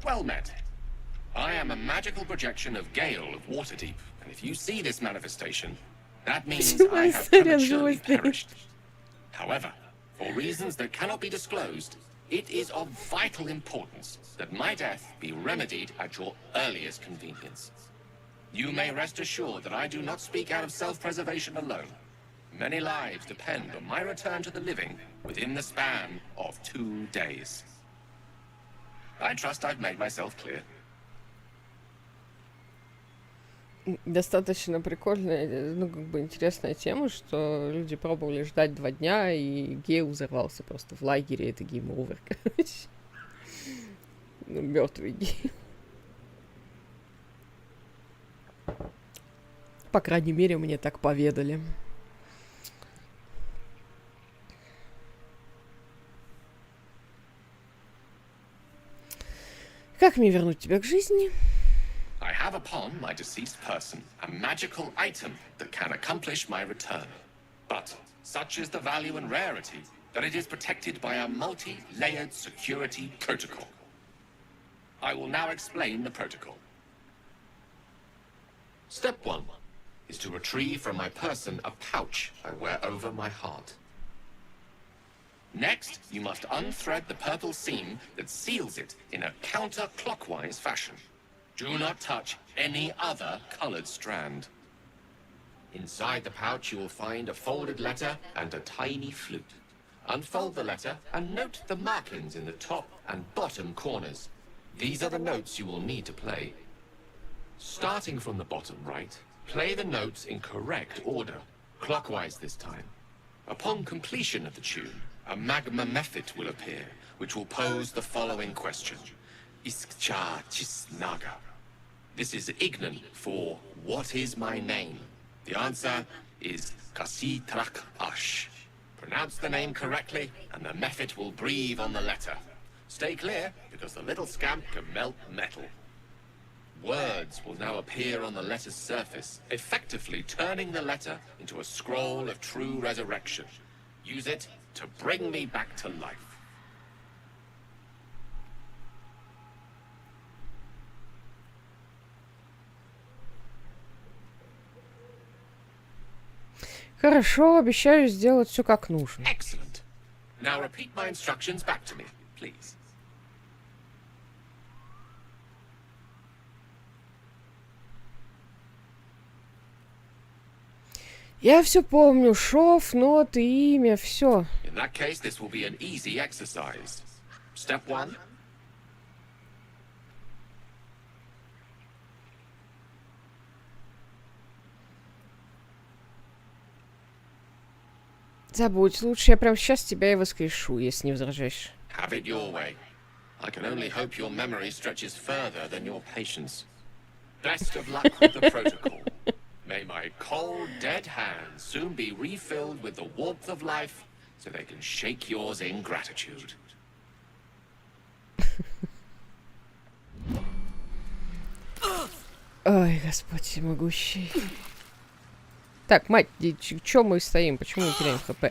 Well met. I am a magical projection of Gale of Waterdeep, and if you see this manifestation, that means I have prematurely perished. However, for reasons that cannot be disclosed, it is of vital importance that my death be remedied at your earliest convenience. You may rest assured that I do not speak out of self-preservation alone. Many lives depend on my return to the living within the span of 2 days. I trust I've made myself clear.
Достаточно прикольная, ну, как бы интересная тема, что люди пробовали ждать 2 дня, и Гейл взорвался просто в лагере, это гейм-овер, короче. Ну, мертвый Гейл. По крайней мере, мне так поведали. Как мне вернуть тебя к жизни?
I have upon my deceased person a magical item that can accomplish my return. But such is the value and rarity that it is protected by a multi-layered security protocol. I will now explain the protocol. Step 1 is to retrieve from my person a pouch I wear over my heart. Next, you must unthread the purple seam that seals it in a counterclockwise fashion. Do not touch any other colored strand. Inside the pouch, you will find a folded letter and a tiny flute. Unfold the letter and note the markings in the top and bottom corners. These are the notes you will need to play. Starting from the bottom right, play the notes in correct order, clockwise this time. Upon completion of the tune, a magma method will appear, which will pose the following question. Iskcha Chisnaga. This is Ignan for what is my name? The answer is Kasitrak Ash. Pronounce the name correctly, and the method will breathe on the letter. Stay clear, because the little scamp can melt metal. Words will now appear on the letter's surface, effectively turning the letter into a scroll of true resurrection. Use it to bring me back to life.
Хорошо, обещаю сделать все как нужно.
Excellent. Now repeat my instructions back to me, please.
Я все помню, шов, ноты, имя, все.
In that case, this will be an easy exercise. Step 1.
Забудь, лучше я прямо сейчас тебя и воскрешу, если не возражаешь.
Have it your way. I can only hope your memory stretches further than your patience. Best of luck with the protocol. May my cold, dead hands soon be refilled with the warmth of life, so they can shake yours in gratitude.
Ой, Господь всемогущий. Так, мать, чё мы стоим? Почему мы теряем хп?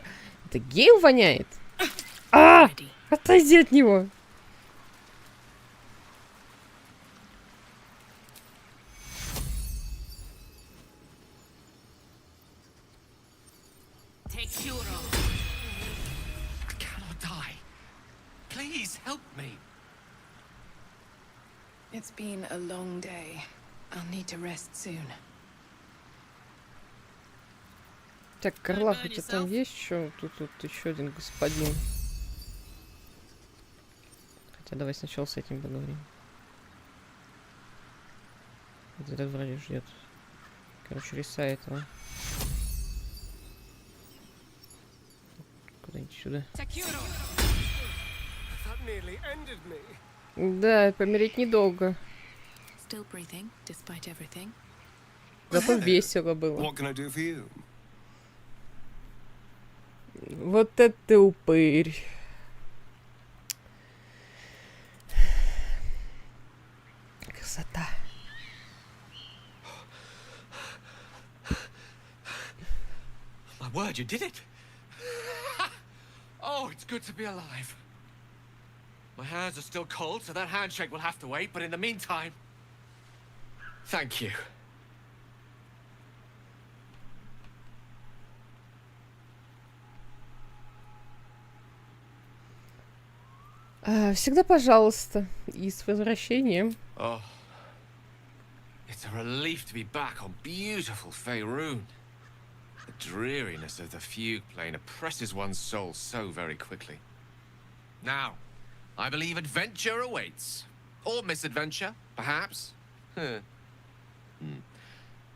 Это Гейл воняет? Отойди от него!
I cannot die. Please help me.
It's been a long day. I'll need to rest soon.
Так, Карлах, у тебя там есть еще? Тут еще один господин. Хотя давай сначала с этим поговорим. Этот вроде ждет. Короче, риса этого. Куда-нибудь сюда. Да, помереть недолго. Зато весело было. Вот это упырь. Красота.
My word, you did it! Oh, it's good to be alive. My hands are still cold, so that handshake will have to wait, but in the meantime... Thank you.
Всегда пожалуйста. И с возвращением.
Oh. It's a relief to be back on beautiful Faerun. The dreariness of the fugue plane oppresses one's soul so very quickly. Now, I believe adventure awaits. Or misadventure, perhaps.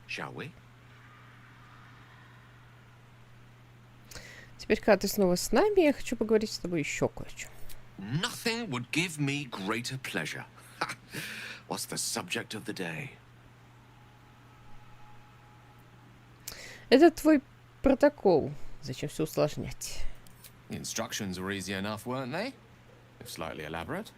shall we?
Теперь, когда ты снова с нами, я хочу поговорить с тобой еще кое о чем.
Nothing would give me greater pleasure. What's the subject of the day?
Это твой протокол. Зачем все усложнять?
The instructions were easy enough, weren't they? If slightly elaborate.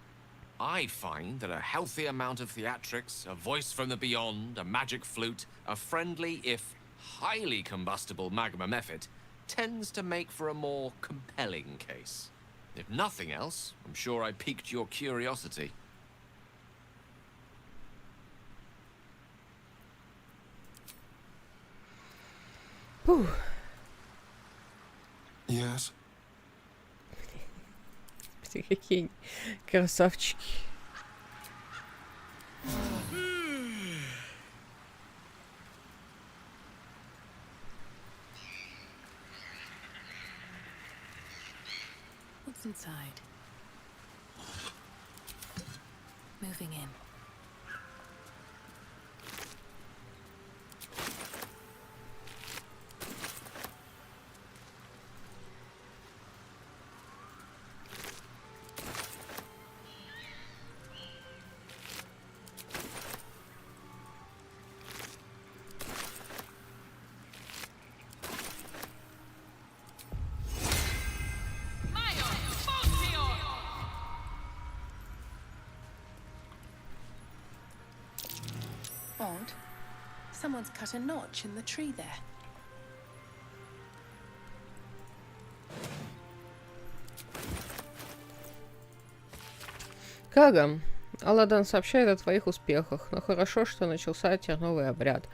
I find that a healthy amount of theatrics, a voice from the beyond, a magic flute, a friendly, if highly combustible magma method, tends to make for a more compelling case. If nothing else, I'm sure I piqued your curiosity.
Yes.
Какие красавчики.
What's inside? Moving in. Odd. Someone's cut a notch in the tree there.
Кага, Аладан сообщает о твоих успехах, но хорошо, что начался терновый обряд.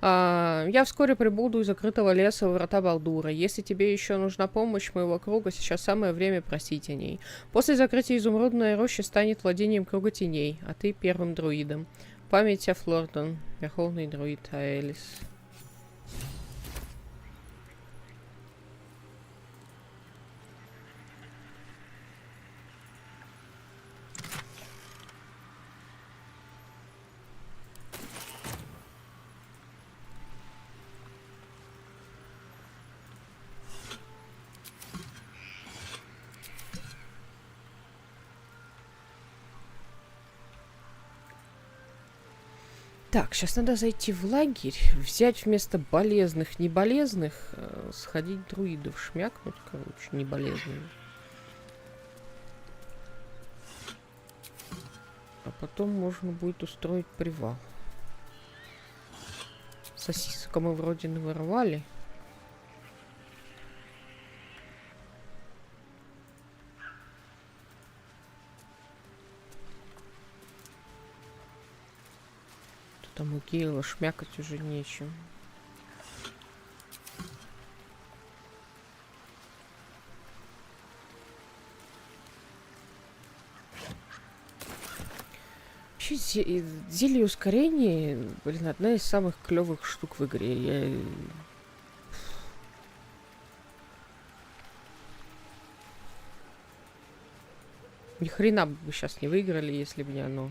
Я вскоре прибуду из закрытого леса в врата Балдура. Если тебе еще нужна помощь моего круга, сейчас самое время просить о ней. После закрытия изумрудная роща станет владением круга теней, а ты первым друидом. Память о Флордон, верховный друид Аэлис. Так, сейчас надо зайти в лагерь, взять вместо болезных неболезных, сходить друидов, шмякнуть, короче, неболезными. А потом можно будет устроить привал. Сосисок мы вроде наворовали. Там у Кейла шмякать уже нечем. Вообще, зелье ускорения, блин, одна из самых клевых штук в игре. Ни хрена бы сейчас не выиграли, если бы не оно.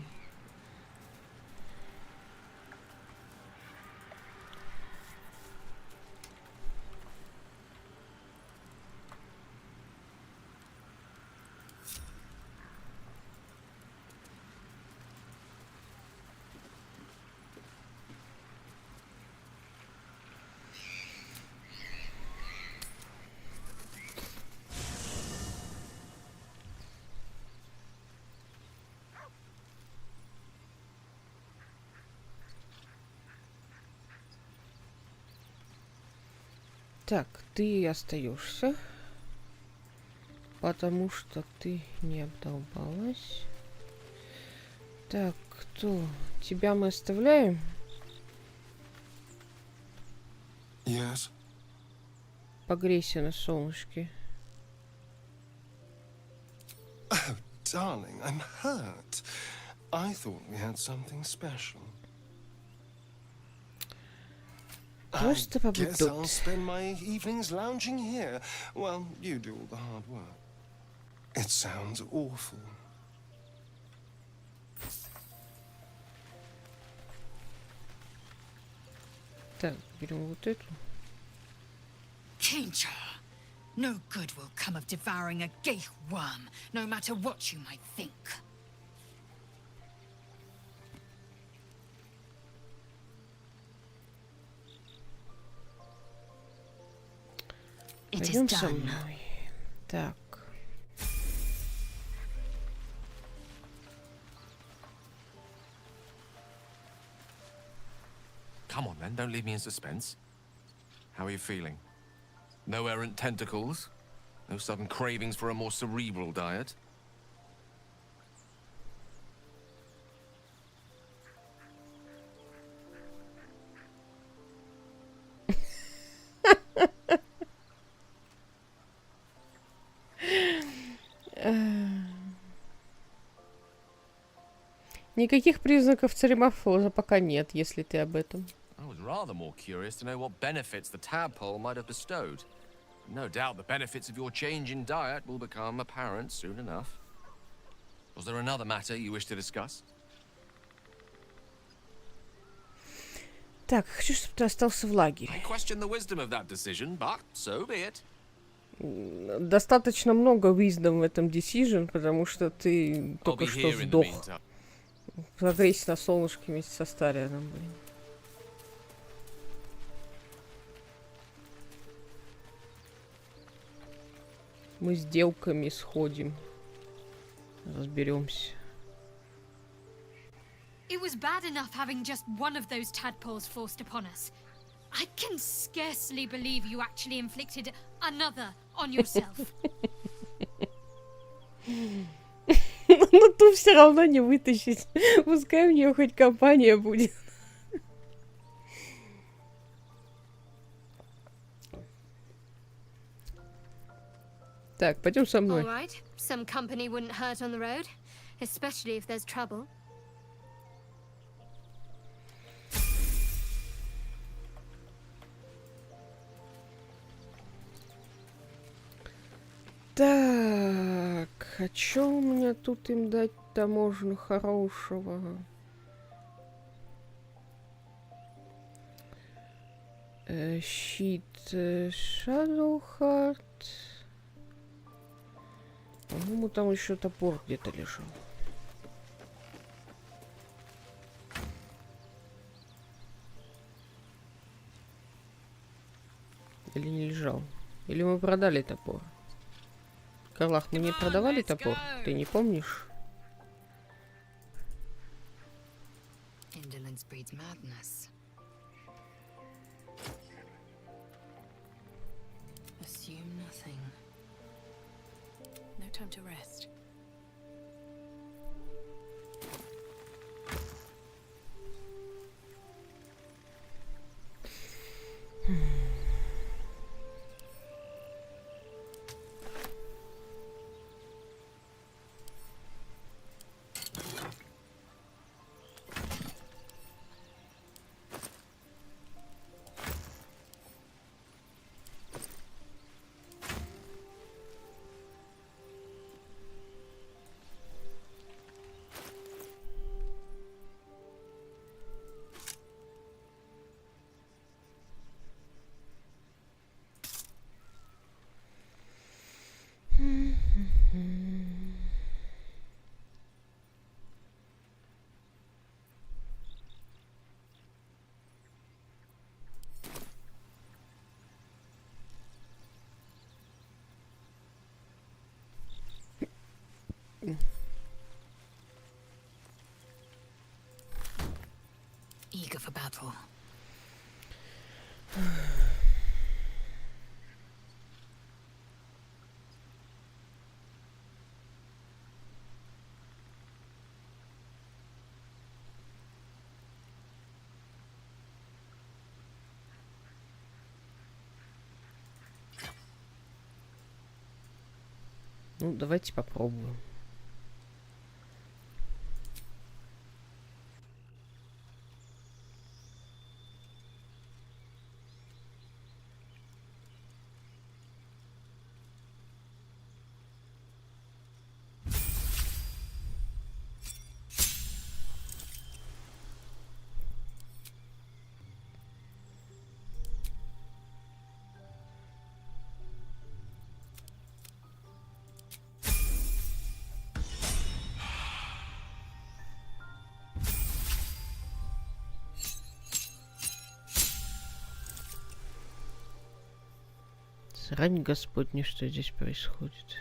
Так, ты остаешься, потому что ты не обдолбалась. Так, кто? Тебя мы оставляем?
Yes.
Погрейся на солнышке.
Oh, darling, I'm hurt. I thought we had something special.
Просто побудь
Guess
тут.
I'll spend my evenings lounging here while you do all the hard work. It sounds awful.
берем вот эту.
Kincha, no good will come of devouring a gay worm, no matter what you might think.
Пойдем со мной. Так.
Come on then, don't leave me in suspense. How are you feeling? No errant tentacles? No sudden cravings for a more cerebral diet?
Никаких признаков церемофоза пока нет, если ты об этом.
I was rather more curious to know what benefits the tadpole might have bestowed. No doubt the benefits of your change in diet will become apparent soon enough. Was there another matter you wish to discuss?
Так, хочу, чтобы ты остался в лагере.
I question the wisdom of that decision, but so be it.
Достаточно много wisdom в этом decision, потому что ты только что сдох. Согрейся на солнышке вместе со Старианом, блин. Мы с девками сходим. Разберемся.
It was bad enough having just one of those tadpoles forced upon us. I can scarcely believe you actually inflicted another on yourself.
Но ту все равно не вытащить. Пускай у нее хоть компания будет. Так, пойдем со мной.
All right, some company wouldn't hurt on the road, especially if there's trouble.
Так, а чё у меня тут им дать-то можно хорошего? Щит Shadowheart. По-моему, там еще топор где-то лежал. Или не лежал? Или мы продали топор? Карлах, мы не продавали топор? Ты не помнишь?
Indolence breeds madness. Assume nothing. No time to rest. Eager for battle.
Ну, давайте попробуем. Срань Господня, что здесь происходит.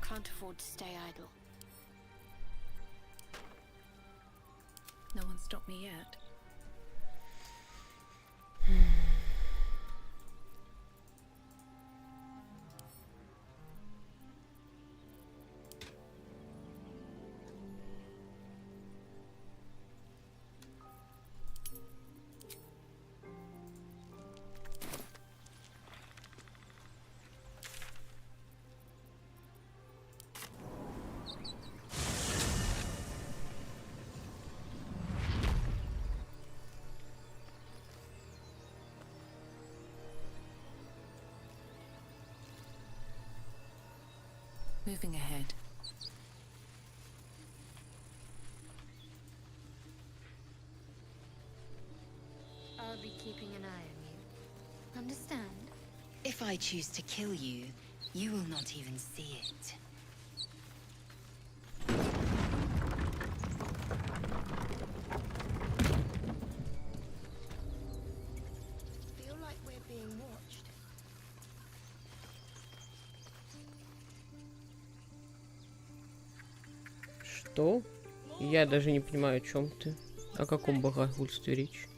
Can't afford to stay idle. No one stopped me yet. Moving ahead.
I'll be keeping an eye on you. Understand?
If I choose to kill you, you will not even see it.
Feel like we're being watched.
Что? Я даже не понимаю, о чем ты. О каком богохульстве речь?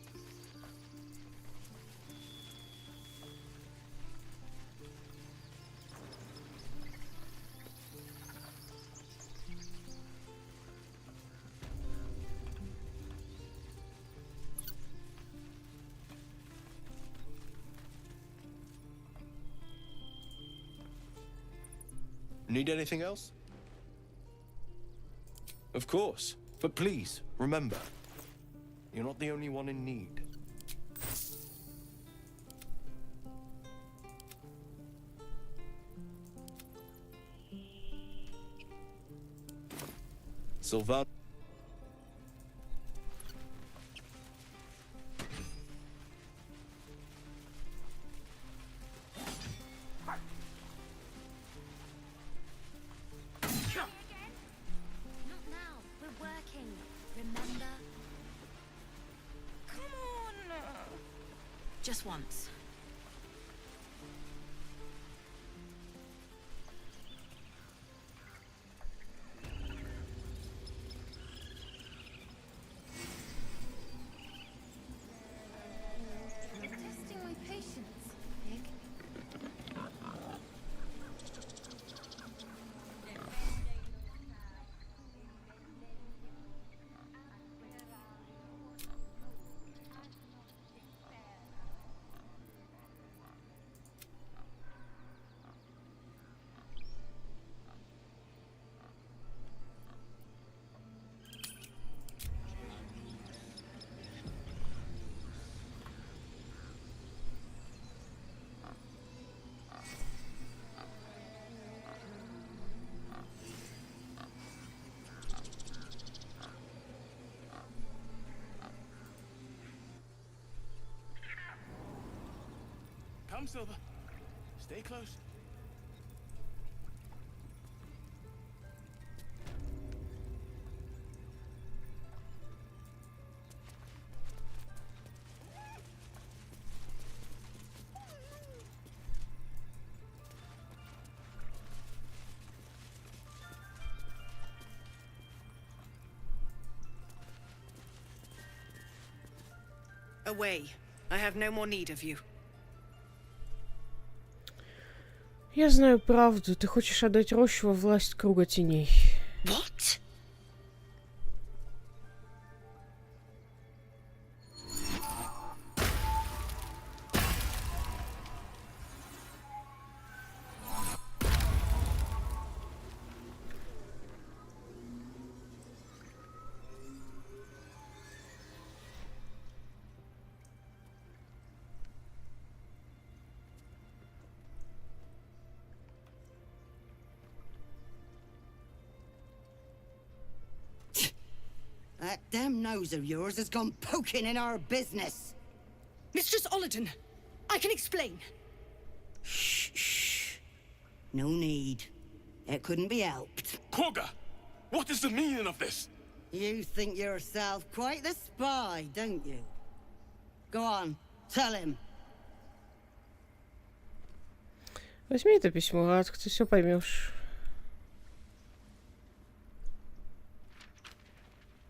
Need anything else? Of course, but please, remember, you're not the only one in need. Sylvan.
Just once.
You're testing my patience, pig.
Come, Silver. Stay close.
Away. I have no more need of you.
Я знаю правду. Ты хочешь отдать рощу во власть круга теней.
What?
damn nose of yours has gone poking in our business.
Mistress Ollerton, I can explain.
Shh. No need. It couldn't be helped.
Korga, what is the meaning of this?
You think yourself quite the spy, don't you? Go on, tell him.
Возьми это письмо, Радк, ты все поймешь.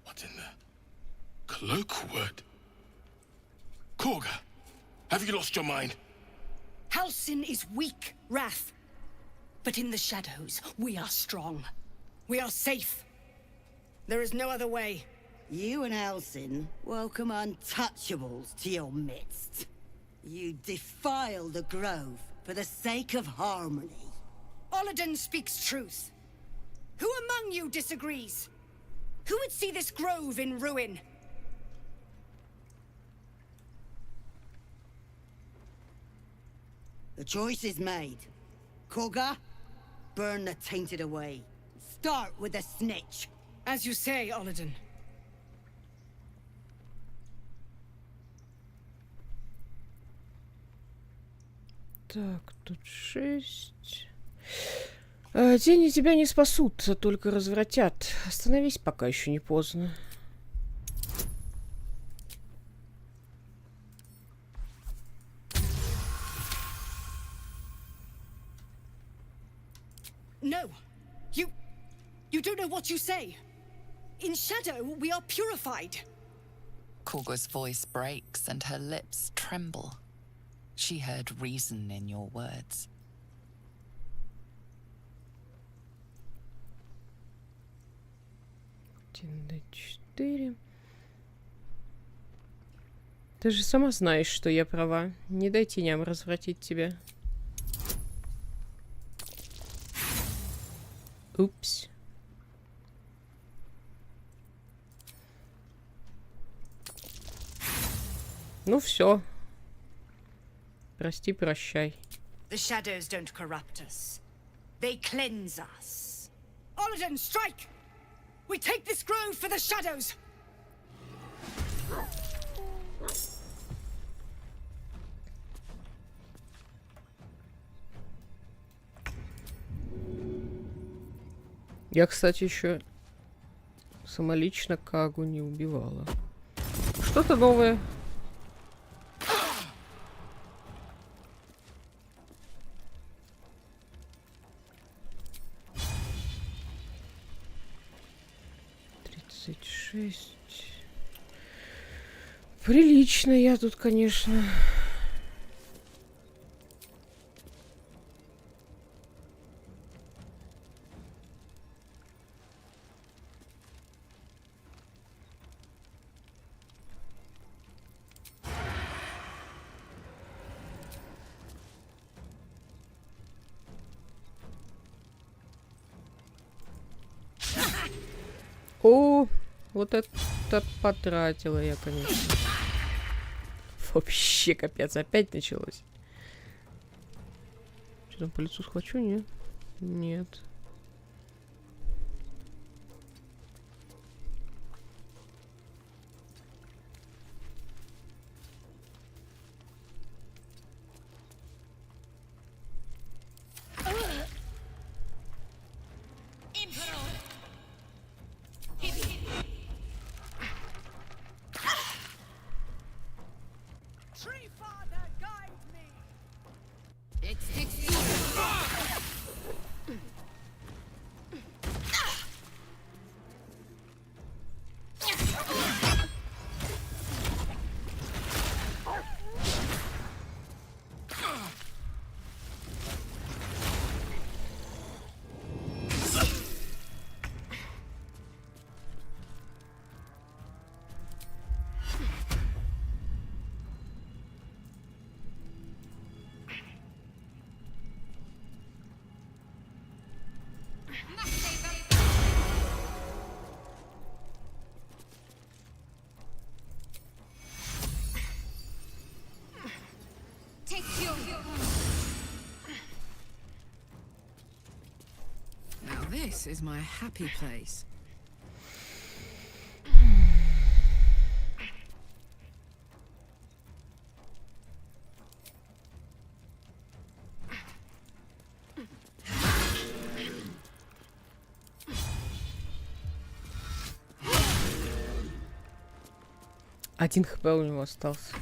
What in the colloquial word? Korga, have you lost your mind?
Halsin is weak, Wrath. But in the shadows, we are strong. We are safe. There is no other way.
You and Halsin welcome untouchables to your midst. You defile the grove for the sake of harmony.
Ollerton speaks truth. Who among you disagrees? Who would see this grove in ruin?
The choice is made. Korga, burn the tainted away. Start with the snitch.
As you say, Ollerton.
Так, тут 6. Тени тебя не спасут, а только развратят. Остановись, пока еще не поздно.
No. You don't know what you say. In shadow, we are purified.
Korga's voice breaks and her lips tremble. She heard reason in your words.
Д4. Ты же сама знаешь, что я права. Не дай теням развратить тебя. Упс. Ну все. Прости, прощай.
The shadows don't corrupt us. They cleanse us. Ollerton, strike! We take this grove for the shadows!
Я, кстати, еще самолично Кагу не убивала. Что-то новое. Прилично я тут, конечно. О, вот это потратила я, конечно. Вообще капец, опять началось. Что там, по лицу схвачу? Нет. Нет.
Now, This is my happy place.
1 хп у него остался.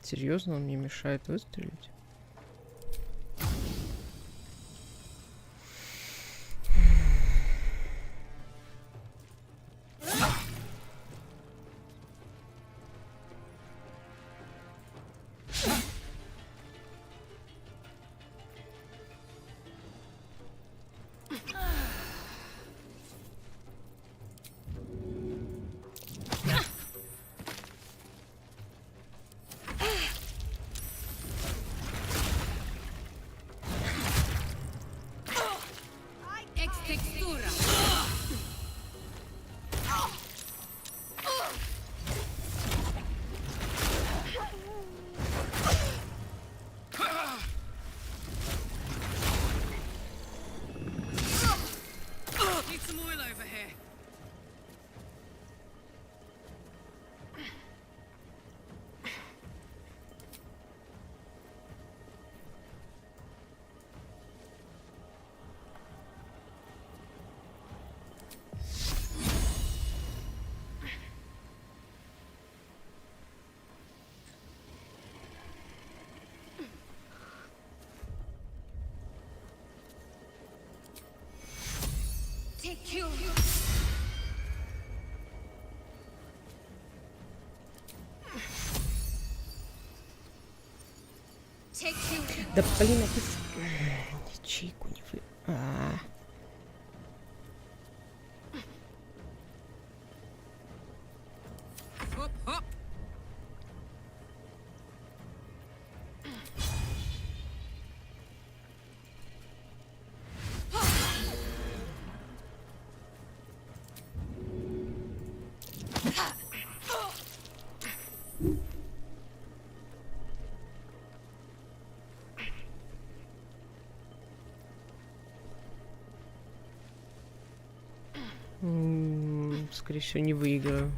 Серьезно, он мне мешает выстрелить? Да блин, ячейку не вы... Скорее всего, не выиграю.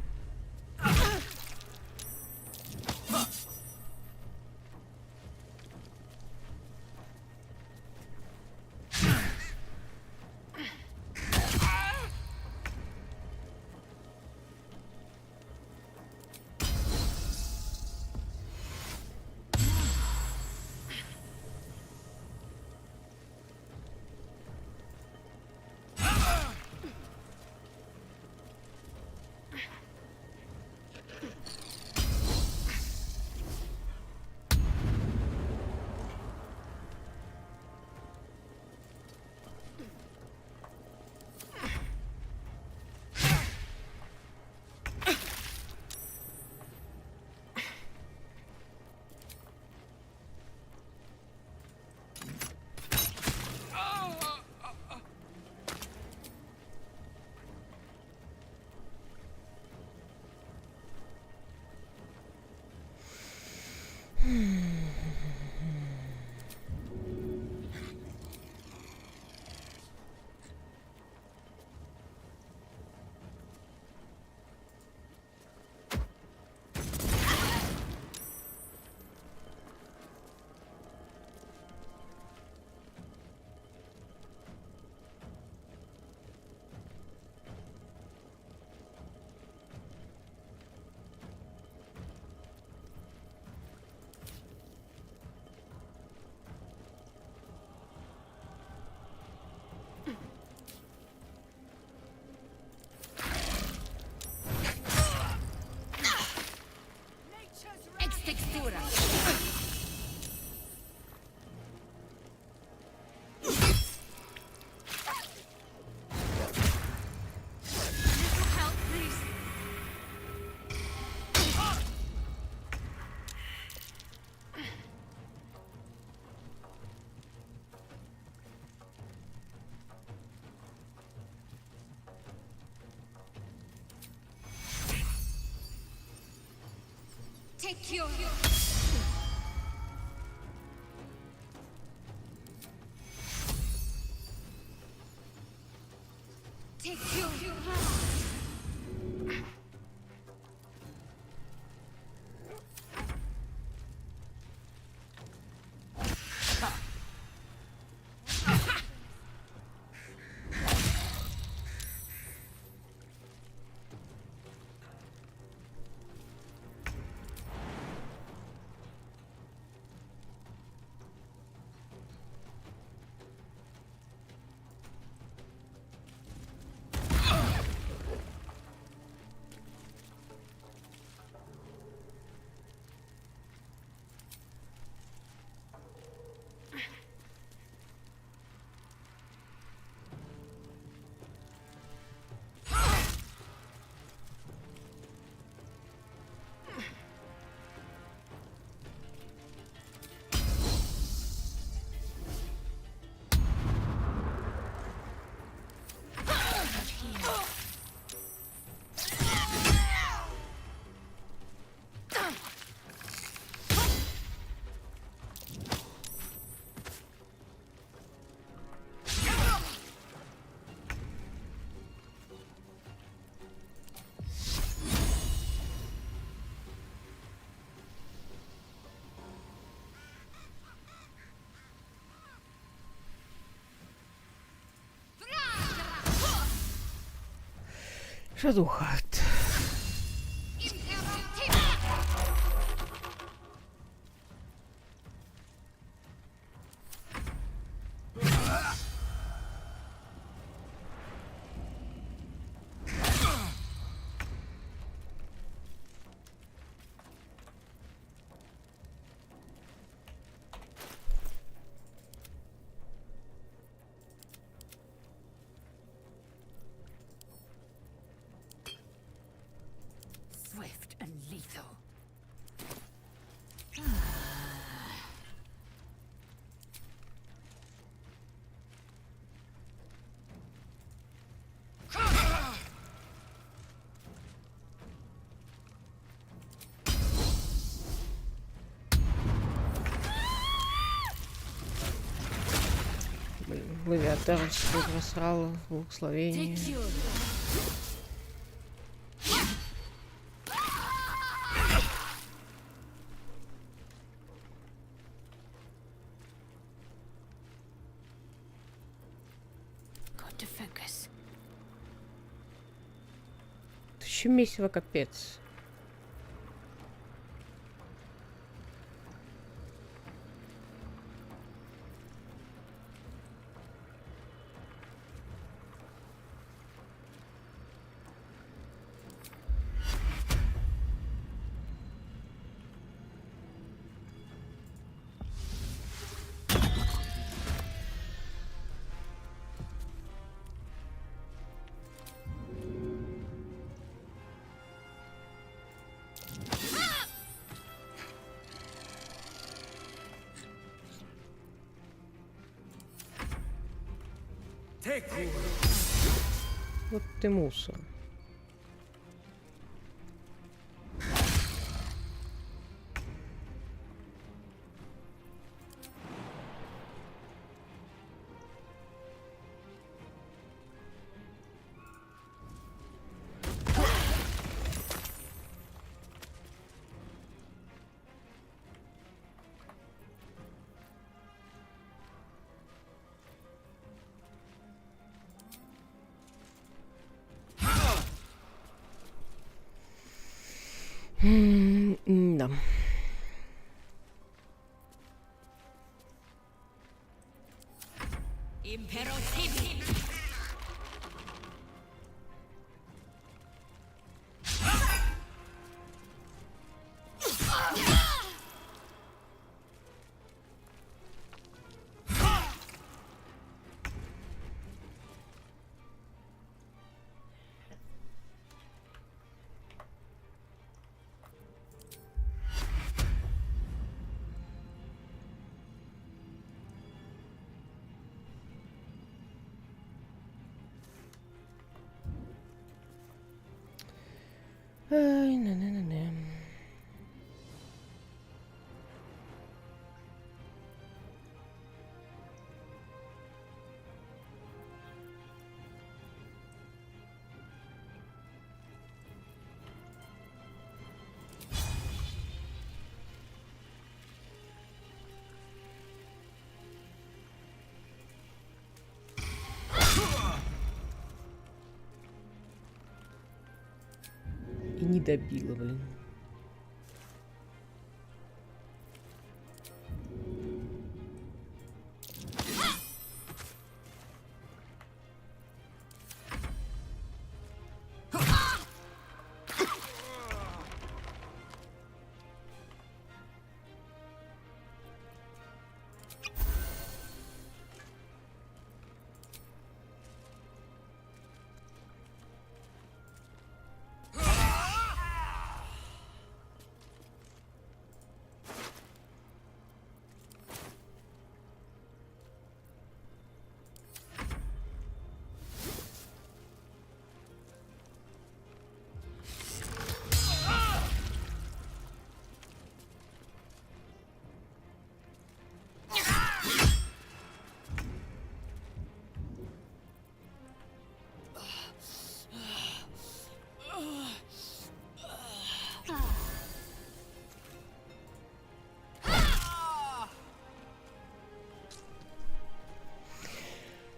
Take your... Take your...
Шадухард.
Swift and lethal.
Блин, клавиатура просрала благословение. Еще месиво капец. Вот ты мусор. Да. Ай, на-на-на-на. И не добила, блин.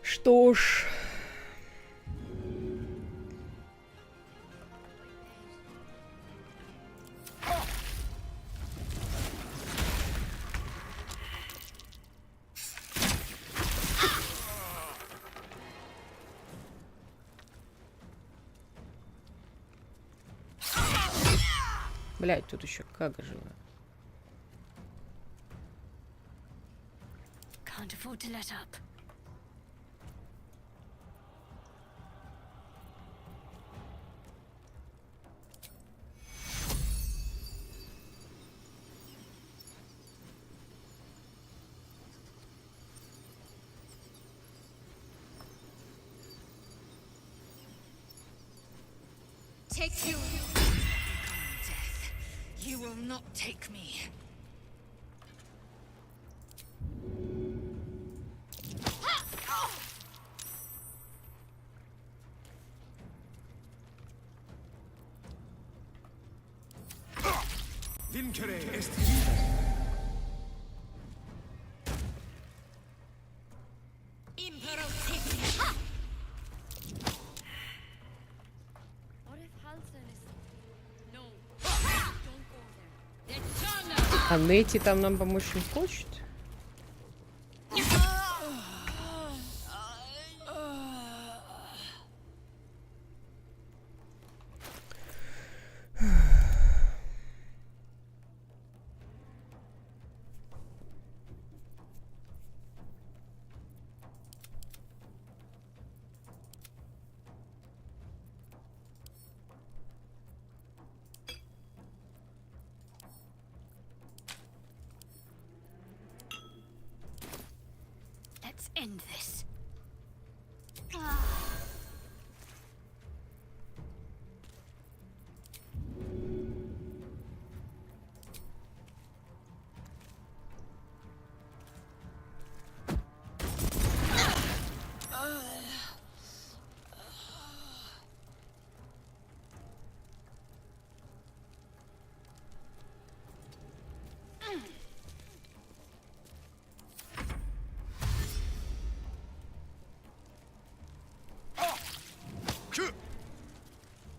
Что ж... Блять, тут еще Кага жива.
Can't afford to let up.
Take you. Death. You will not take me.
Vincere est
А Нэти там нам помочь не хочет?
Let's end this.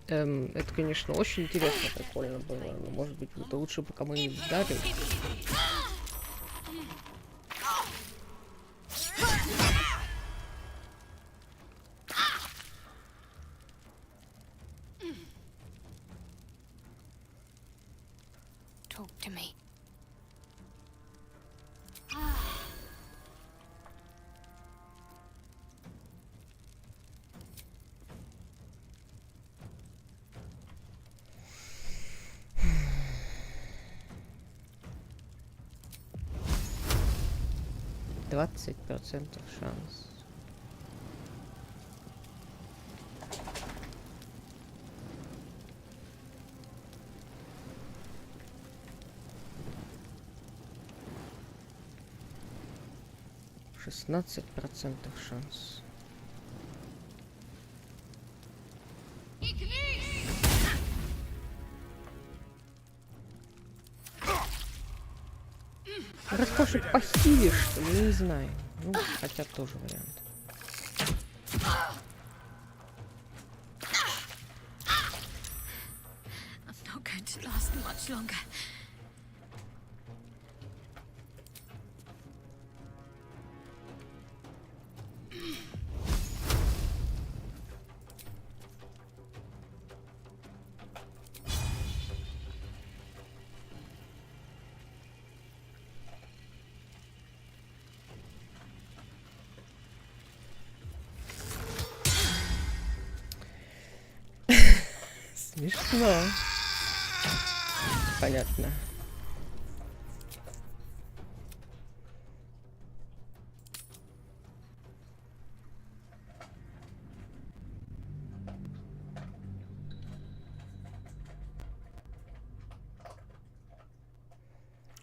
Это, конечно, очень интересно, прикольно было, но, может быть, это лучше бы кому-нибудь дали.
Talk to me. %20 шанс. %16 шанс. Расскажи, похилишь, что ли? Не знаю. Ну, хотя тоже вариант. won't last much longer.
Смешно. Понятно.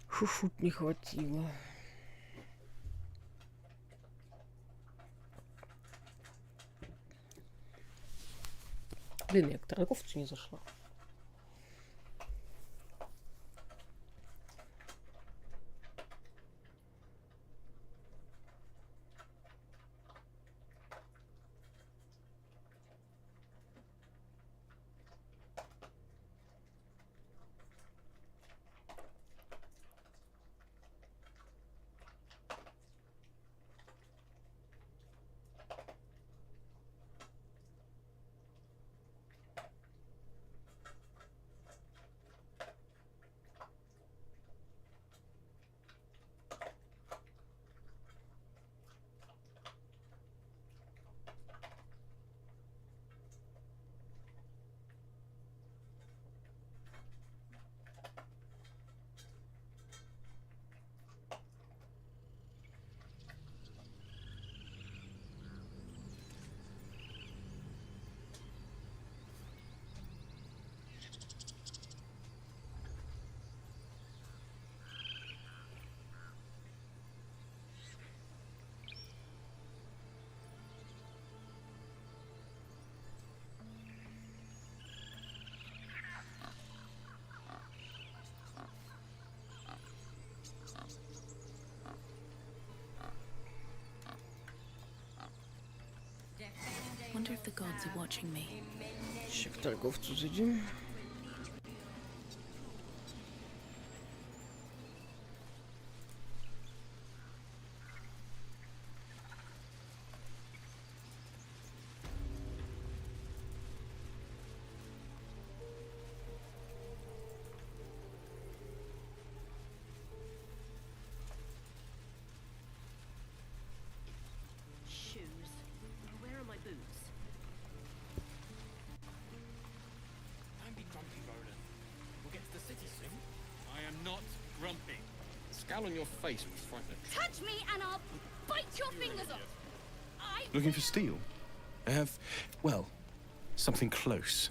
Шушут не хватило. Блин, я к торговцу не зашла.
Wonder if the gods are watching me.
Еще к торговцу зайдем.
Scowl on your face was frightening.
Touch me and I'll bite your fingers off.
Looking for steel? I have, well, something close.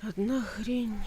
Одна хрень.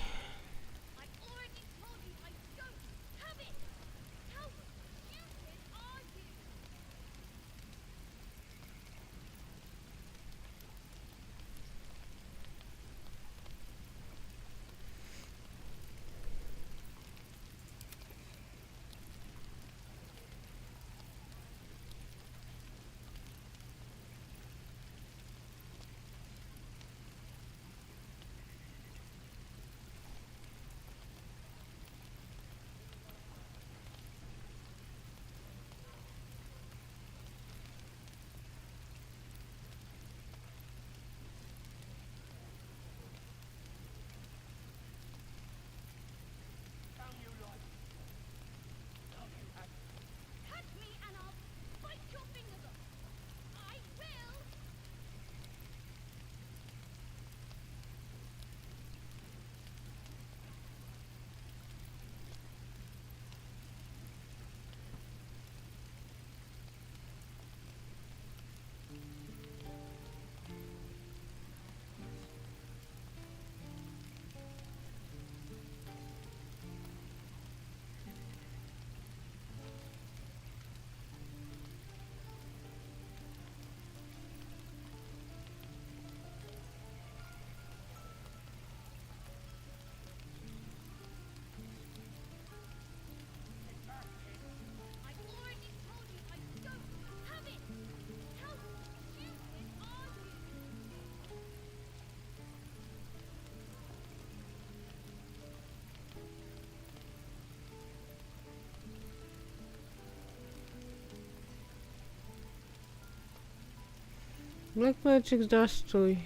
Black Magic, здравствуй.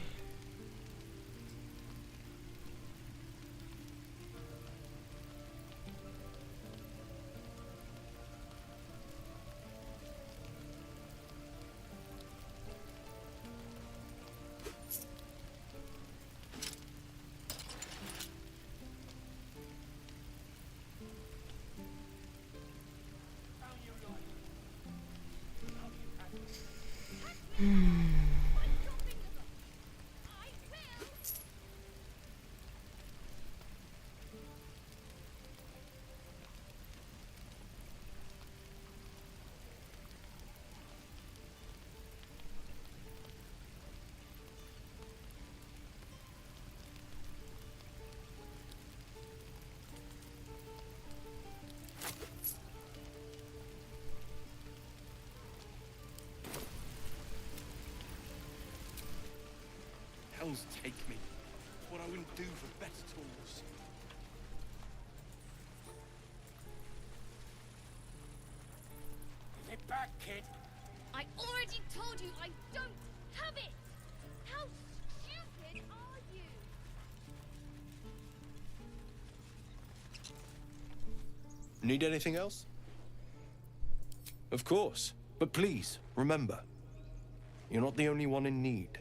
Hells take me. What I wouldn't do for better tools.
Get back, kid.
I already told you I don't have it! How stupid are you?
Need anything else? Of course. But please, remember, you're not the only one in need.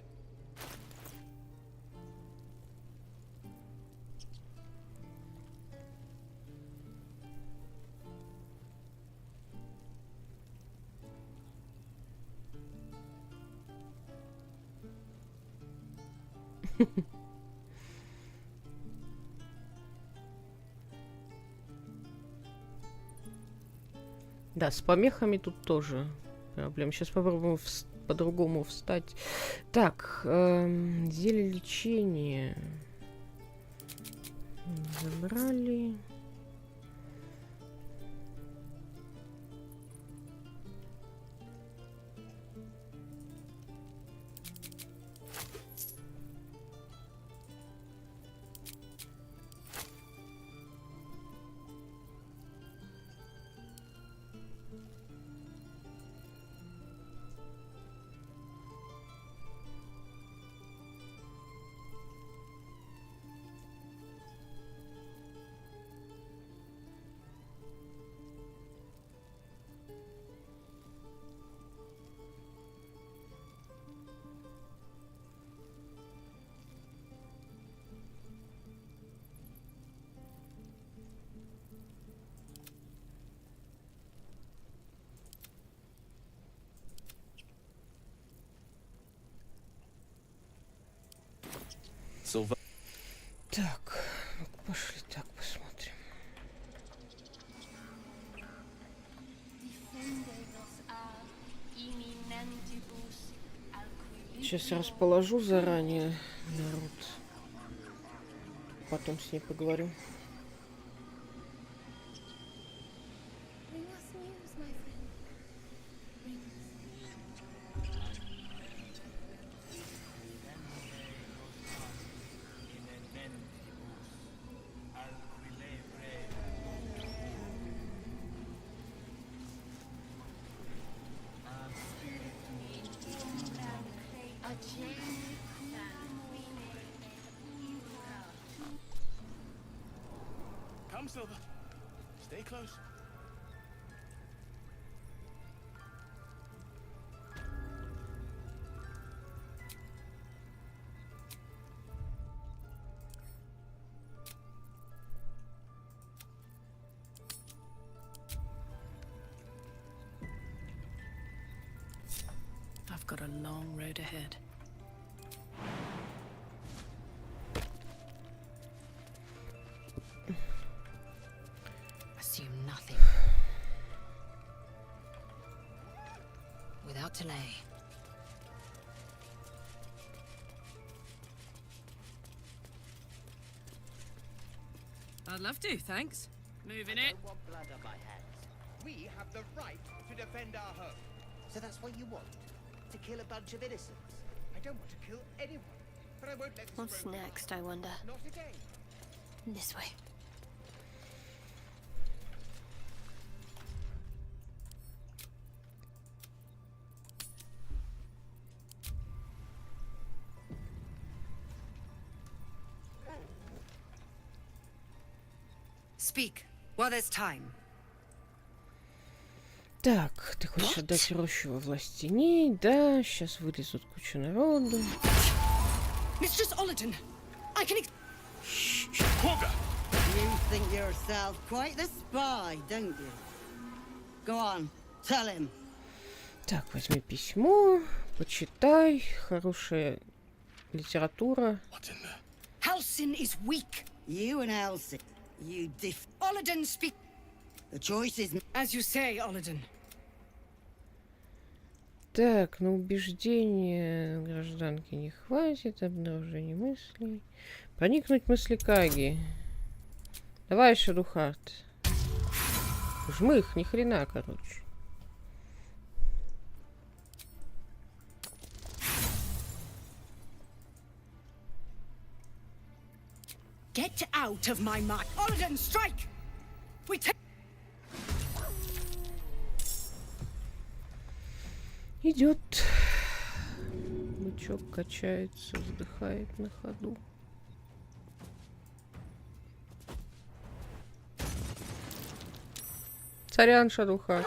Да, с помехами тут тоже проблем. Сейчас попробуем по-другому встать. Так, зелье лечения. Забрали. Так, пошли так посмотрим. Сейчас расположу заранее народ. Потом с ней поговорю.
Come, Silver. Stay close.
I've got a long road ahead.
Assume nothing. Without delay.
I'd love to, thanks. Moving it.
want blood on my hands. We have the right to defend our home. So that's what you want? To kill a bunch of innocents? I don't want to kill anyone, but I won't let this
What's
road
next, I wonder?
Not again.
This way.
Speak, while there's time.
Так, ты хочешь отдать рощу во власть теней? Да, сейчас вылезут куча народу.
Mistress Ollerton, I can...
You think yourself quite the spy, don't you? Go on, tell him.
Так, возьми письмо, почитай. Хорошая литература.
Halsin is weak.
You and Halsin, you
Ollerton, speak.
The choice is...
As you say, Ollerton.
Так, на убеждение гражданки не хватит. Обнаружение мыслей. Проникнуть в мысли Каги. Давай, Шадухард. Жмых, ни хрена, короче.
Get out of my mind. Ollerton, strike! We take...
Идет. Бычок качается, вздыхает на ходу. Сорян, Шадуха.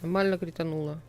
Нормально кританула.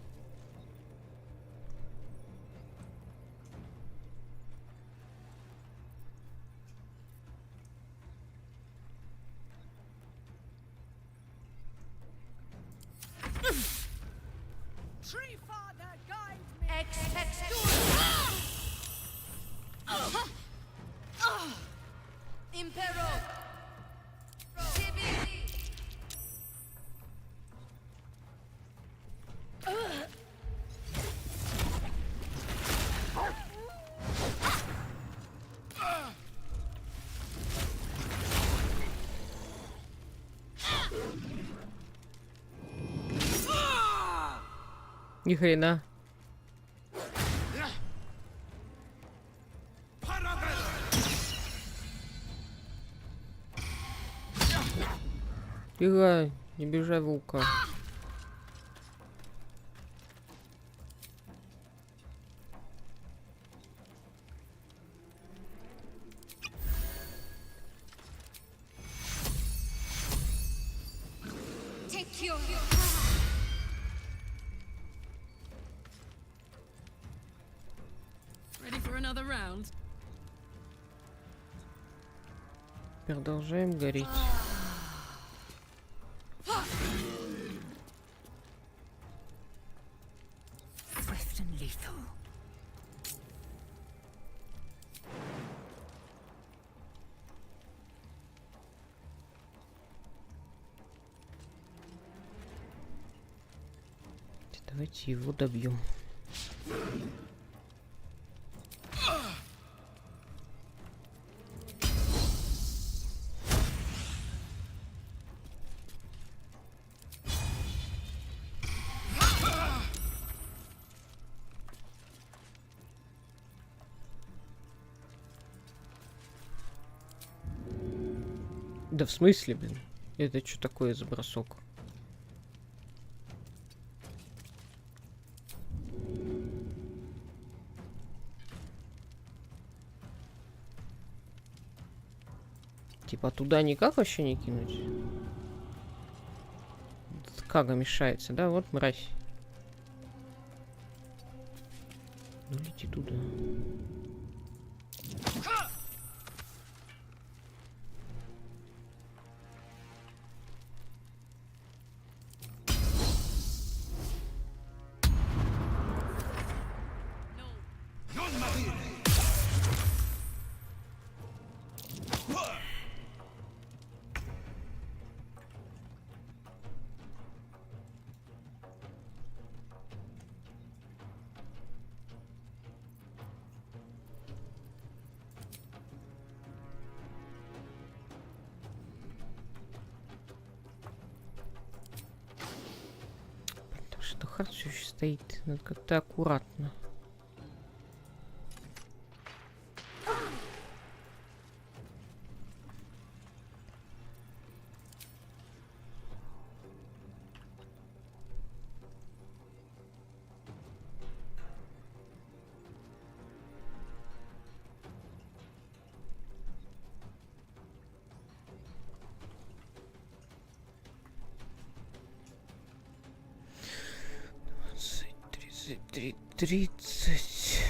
Ни хрена. Тихо, не бежай, волка. Продолжаем гореть.
Swift and lethal.
Давайте его добьем. Да в смысле, блин? Это что такое за бросок? Типа туда никак вообще не кинуть? Кага мешается, да? Вот мразь. Ну лети туда. Хард все еще стоит. Надо как-то аккуратно. 30.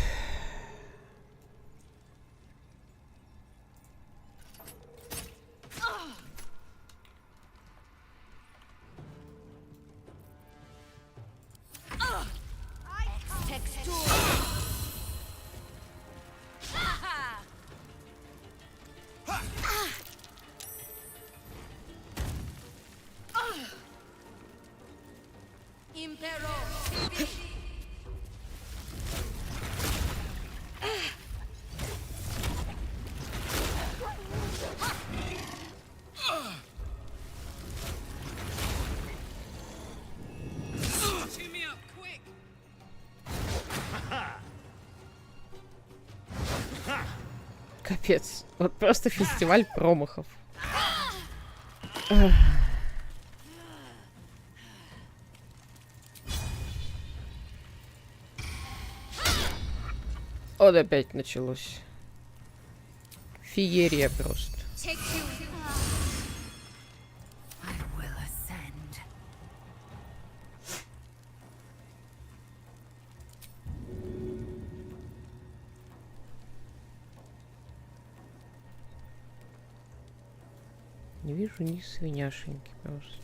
Капец. Вот просто фестиваль промахов. Вот опять началось. Феерия просто. Не вижу ни свиняшеньки просто.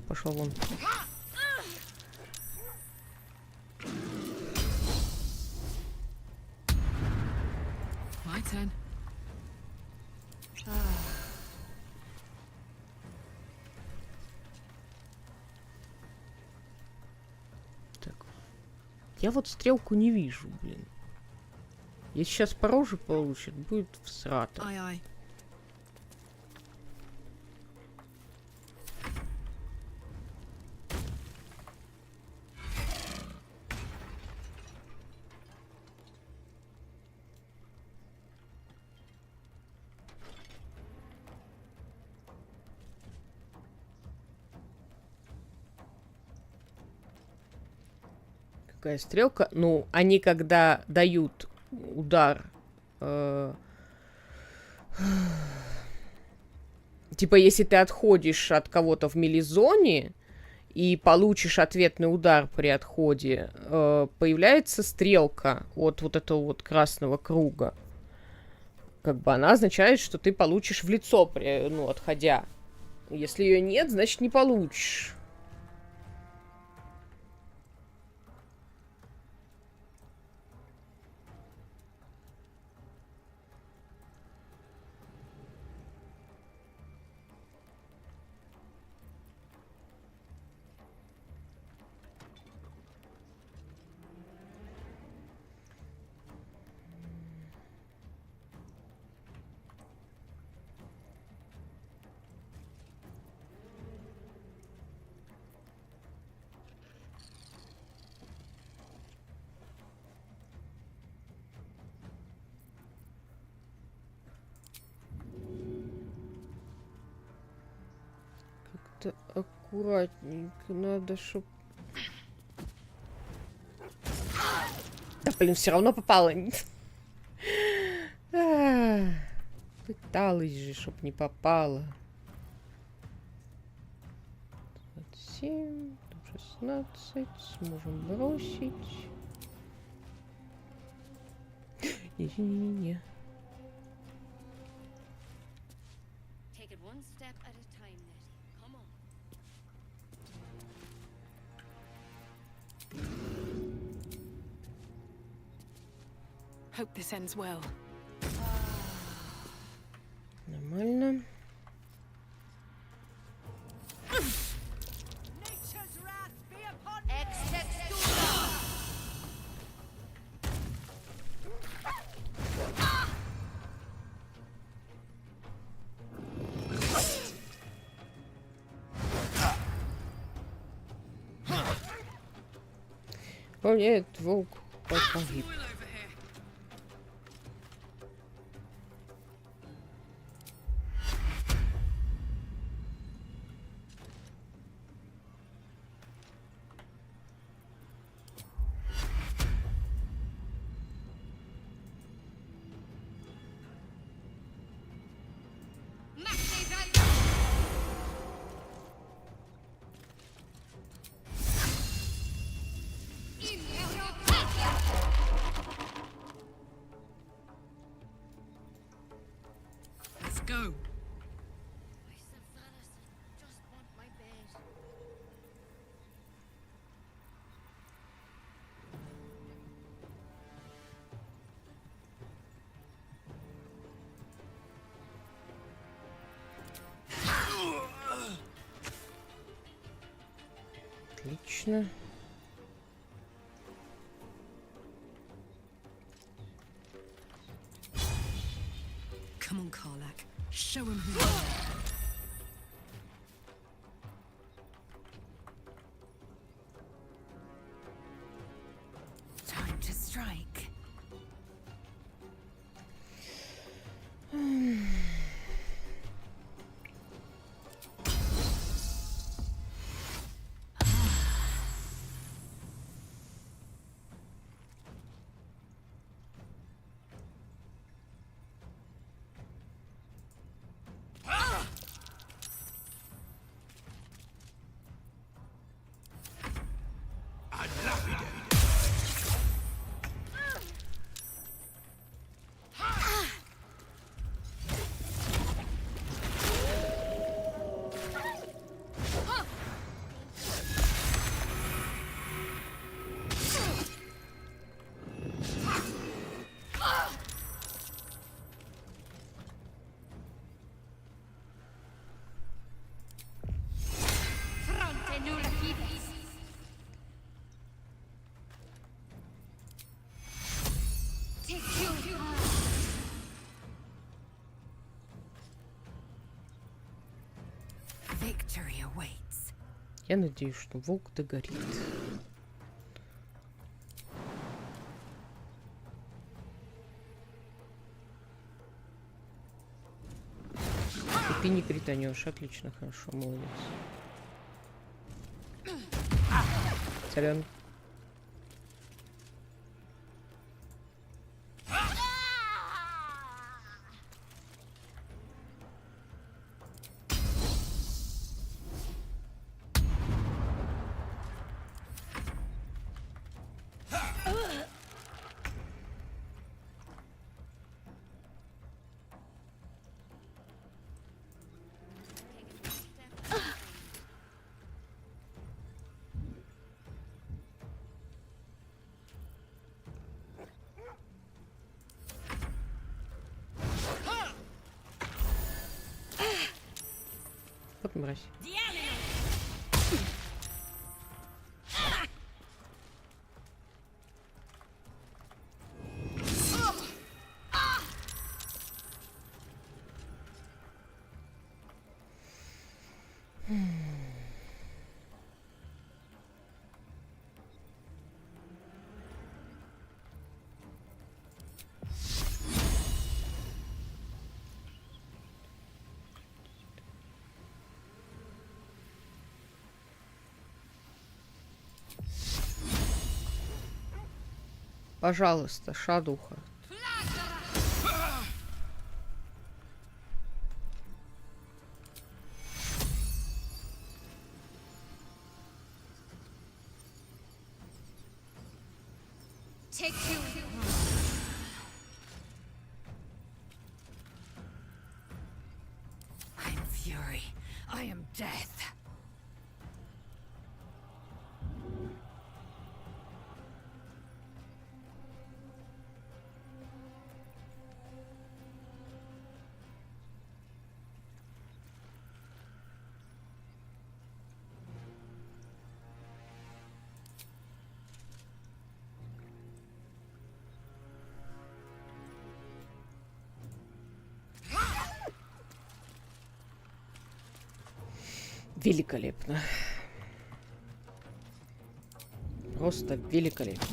Пошел вон.
My turn.
Так. Я вот стрелку не вижу, блин. Если сейчас по роже получит, будет всрато.
Aye.
Какая стрелка? Ну, они когда дают удар... Типа, если ты отходишь от кого-то в милизоне и получишь ответный удар при отходе, появляется стрелка от вот этого вот красного круга. Как бы она означает, что ты получишь в лицо, ну, отходя. Если ее нет, значит, не получишь. Аккуратненько, надо, чтоб... Да, блин, все равно попало. Пыталась же, чтоб не попало. 27, 16, сможем бросить. Не-не-не.
Hope this ends well.
Нормально. О нет, волк погиб.
Go.
Отлично.
Come on, Karlak. Show him who you are.
Time to strike. Victory awaits.
Я надеюсь, что волк догорит. И ты не кританешь. Отлично, хорошо, молодец. Сорян. Вот мразь. Пожалуйста, шадуха.
I'm fury. I am death.
Великолепно. Просто великолепно.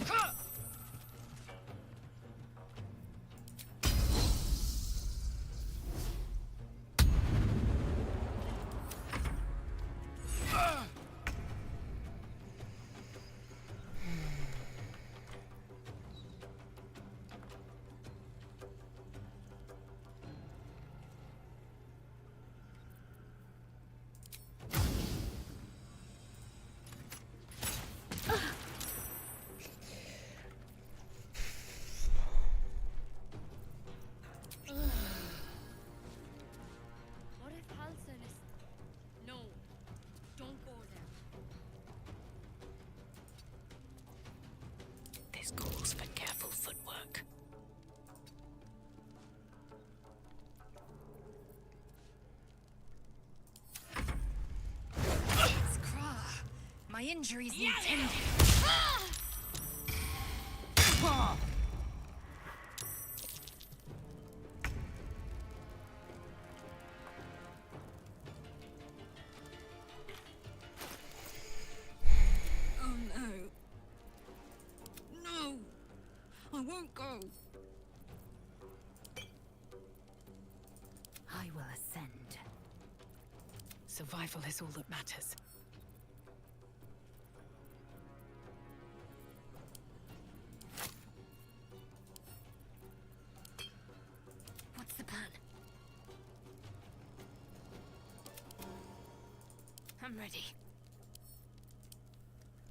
injuries need tending.
Oh no. No! I won't go.
I will ascend. Survival is all that matters.
What's the plan? I'm ready.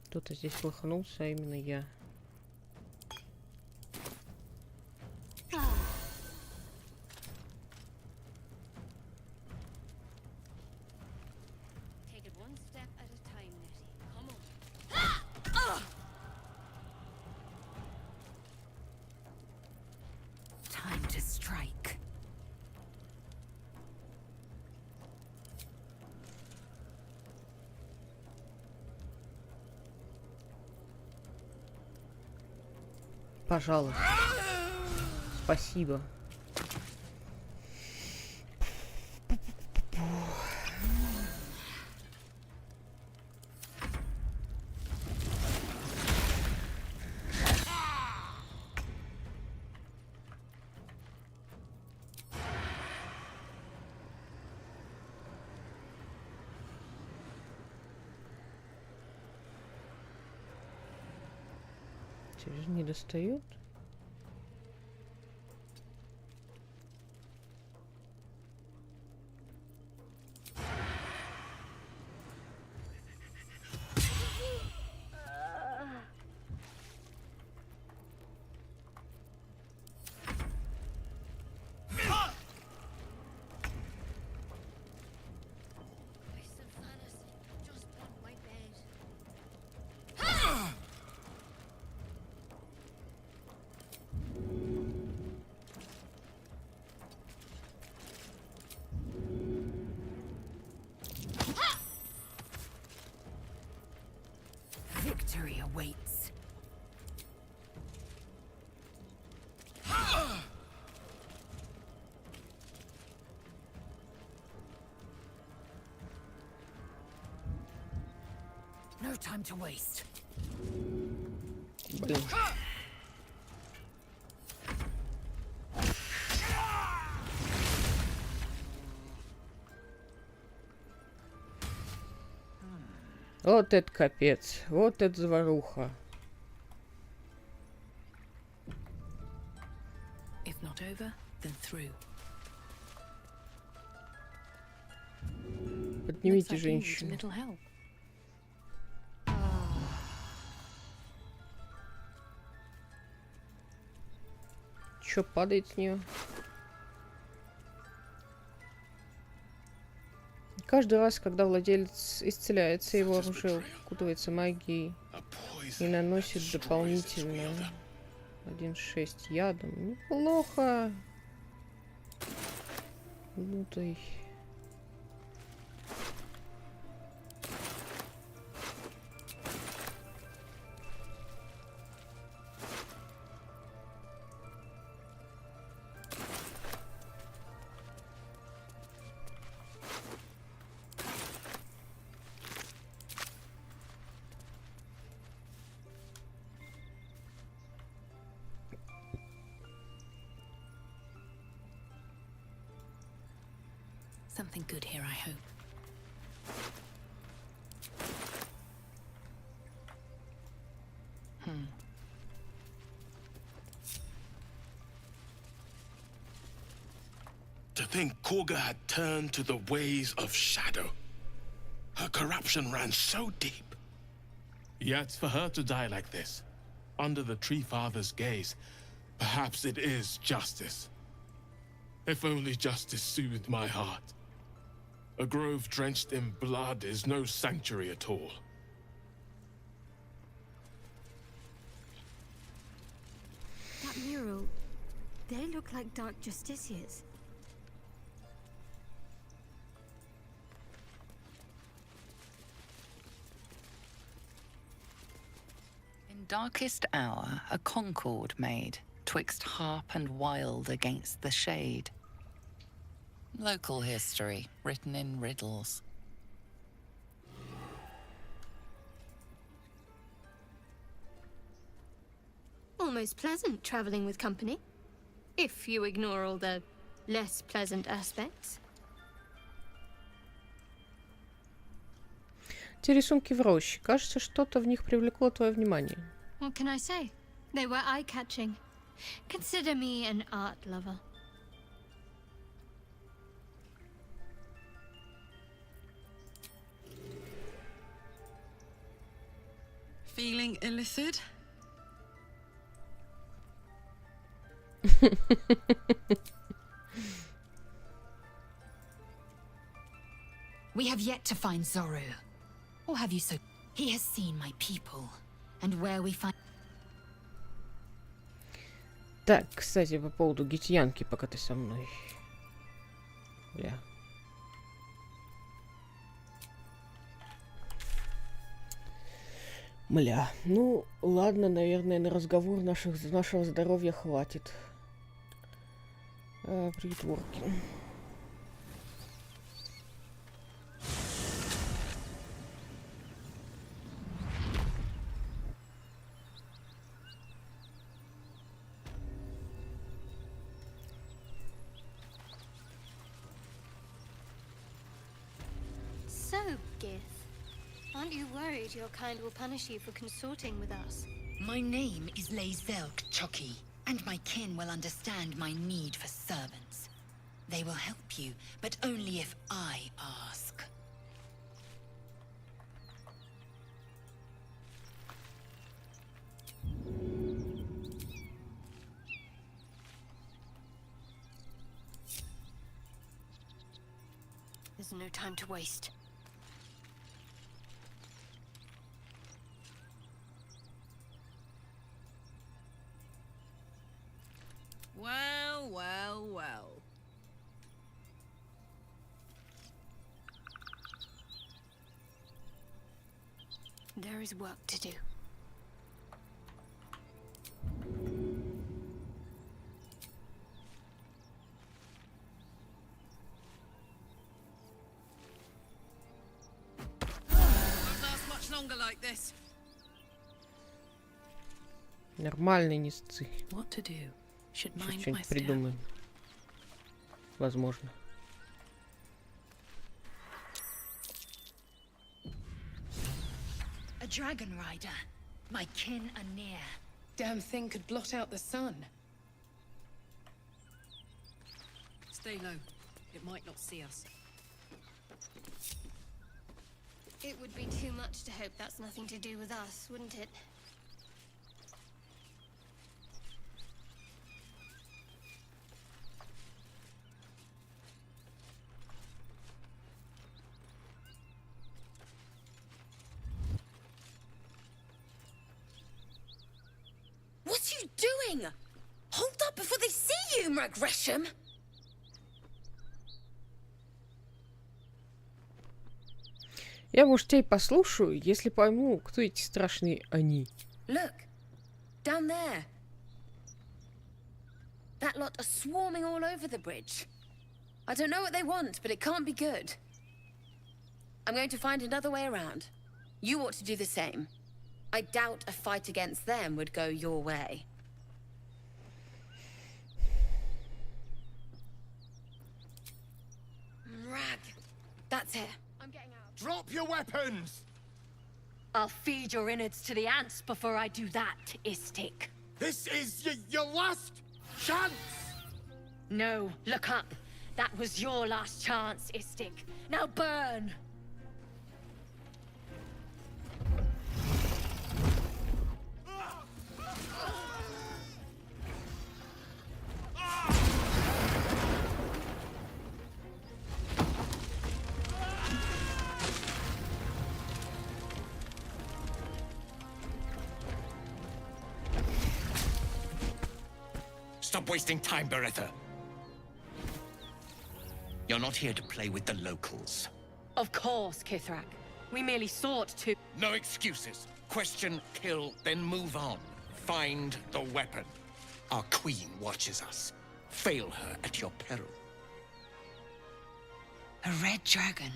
Кто-то здесь лоханулся, а именно я.
Take it one step at a time, Nettie. Come on.
Time to strike.
Пожалуйста. Спасибо. Тебе же не достают?
Victory awaits. No time to waste.
Блин. Вот это капец. Вот это заваруха.
If not over, then through.
Поднимите женщину.
Little help.
Чё падает с нее? Каждый раз, когда владелец исцеляется, его оружие укутывается магией и наносит дополнительно 1,6 ядом. Неплохо. Лутай.
Something good here, I hope.
To think Korga had turned to the ways of shadow. Her corruption ran so deep. Yet for her to die like this, under the Tree Father's gaze, perhaps it is justice. If only justice soothed my heart. A grove drenched in blood is no sanctuary at all.
That mural, they look like dark justiciars.
darkest hour a concord made, twixt harp and wild against the shade. Local history, written in riddles.
Almost pleasant traveling with company. If you ignore all the less pleasant aspects.
Те рисунки в роще. Кажется, что-то в них привлекло твое внимание.
What can I say? They were eye-catching. Consider me an art lover.
Feeling illicit?
We have yet to find Zorro. Or have you so? He has seen my people. And where we find...
Так, кстати, по поводу гитьянки, пока ты со мной. Бля. Мля. Ну, ладно, наверное, на разговор нашего здоровья хватит. Притворки.
So, Gith, aren't you worried your kind will punish you for consorting with us?
My name is Leizelk Chucky, and my kin will understand my need for servants. They will help you, but only if I ask.
There's no time to waste.
Well, well, well.
There is work to do.
Won't last much longer like this.
Нормальные низцы.
What to do? Should mind my
Что-нибудь
step.
придумаем. Возможно.
A dragon rider. My kin are near.
Damn thing could blot out the sun. Stay low. It might not see us.
It would be too much to hope that's nothing to do with us, wouldn't it?
What are you doing? Hold up before they see you, Gresham.
Я, может, тебя и послушаю, если пойму, кто эти страшные они.
Look, down there. That lot are swarming all over the bridge. I don't know what they want, but it can't be good. I'm going to find another way around. You ought to do the same. I doubt a fight against them would go your way. Rag. That's it. I'm getting out.
Drop your weapons!
I'll feed your innards to the ants before I do that, Istik.
This is your last chance!
No, look up. That was your last chance, Istik. Now burn!
Stop wasting time, Beretta. You're not here to play with the locals.
Of course, Kithrak. We merely sought to...
No excuses.
question, kill, then move on. Find the weapon. Our queen watches us. Fail her at your peril.
A red dragon.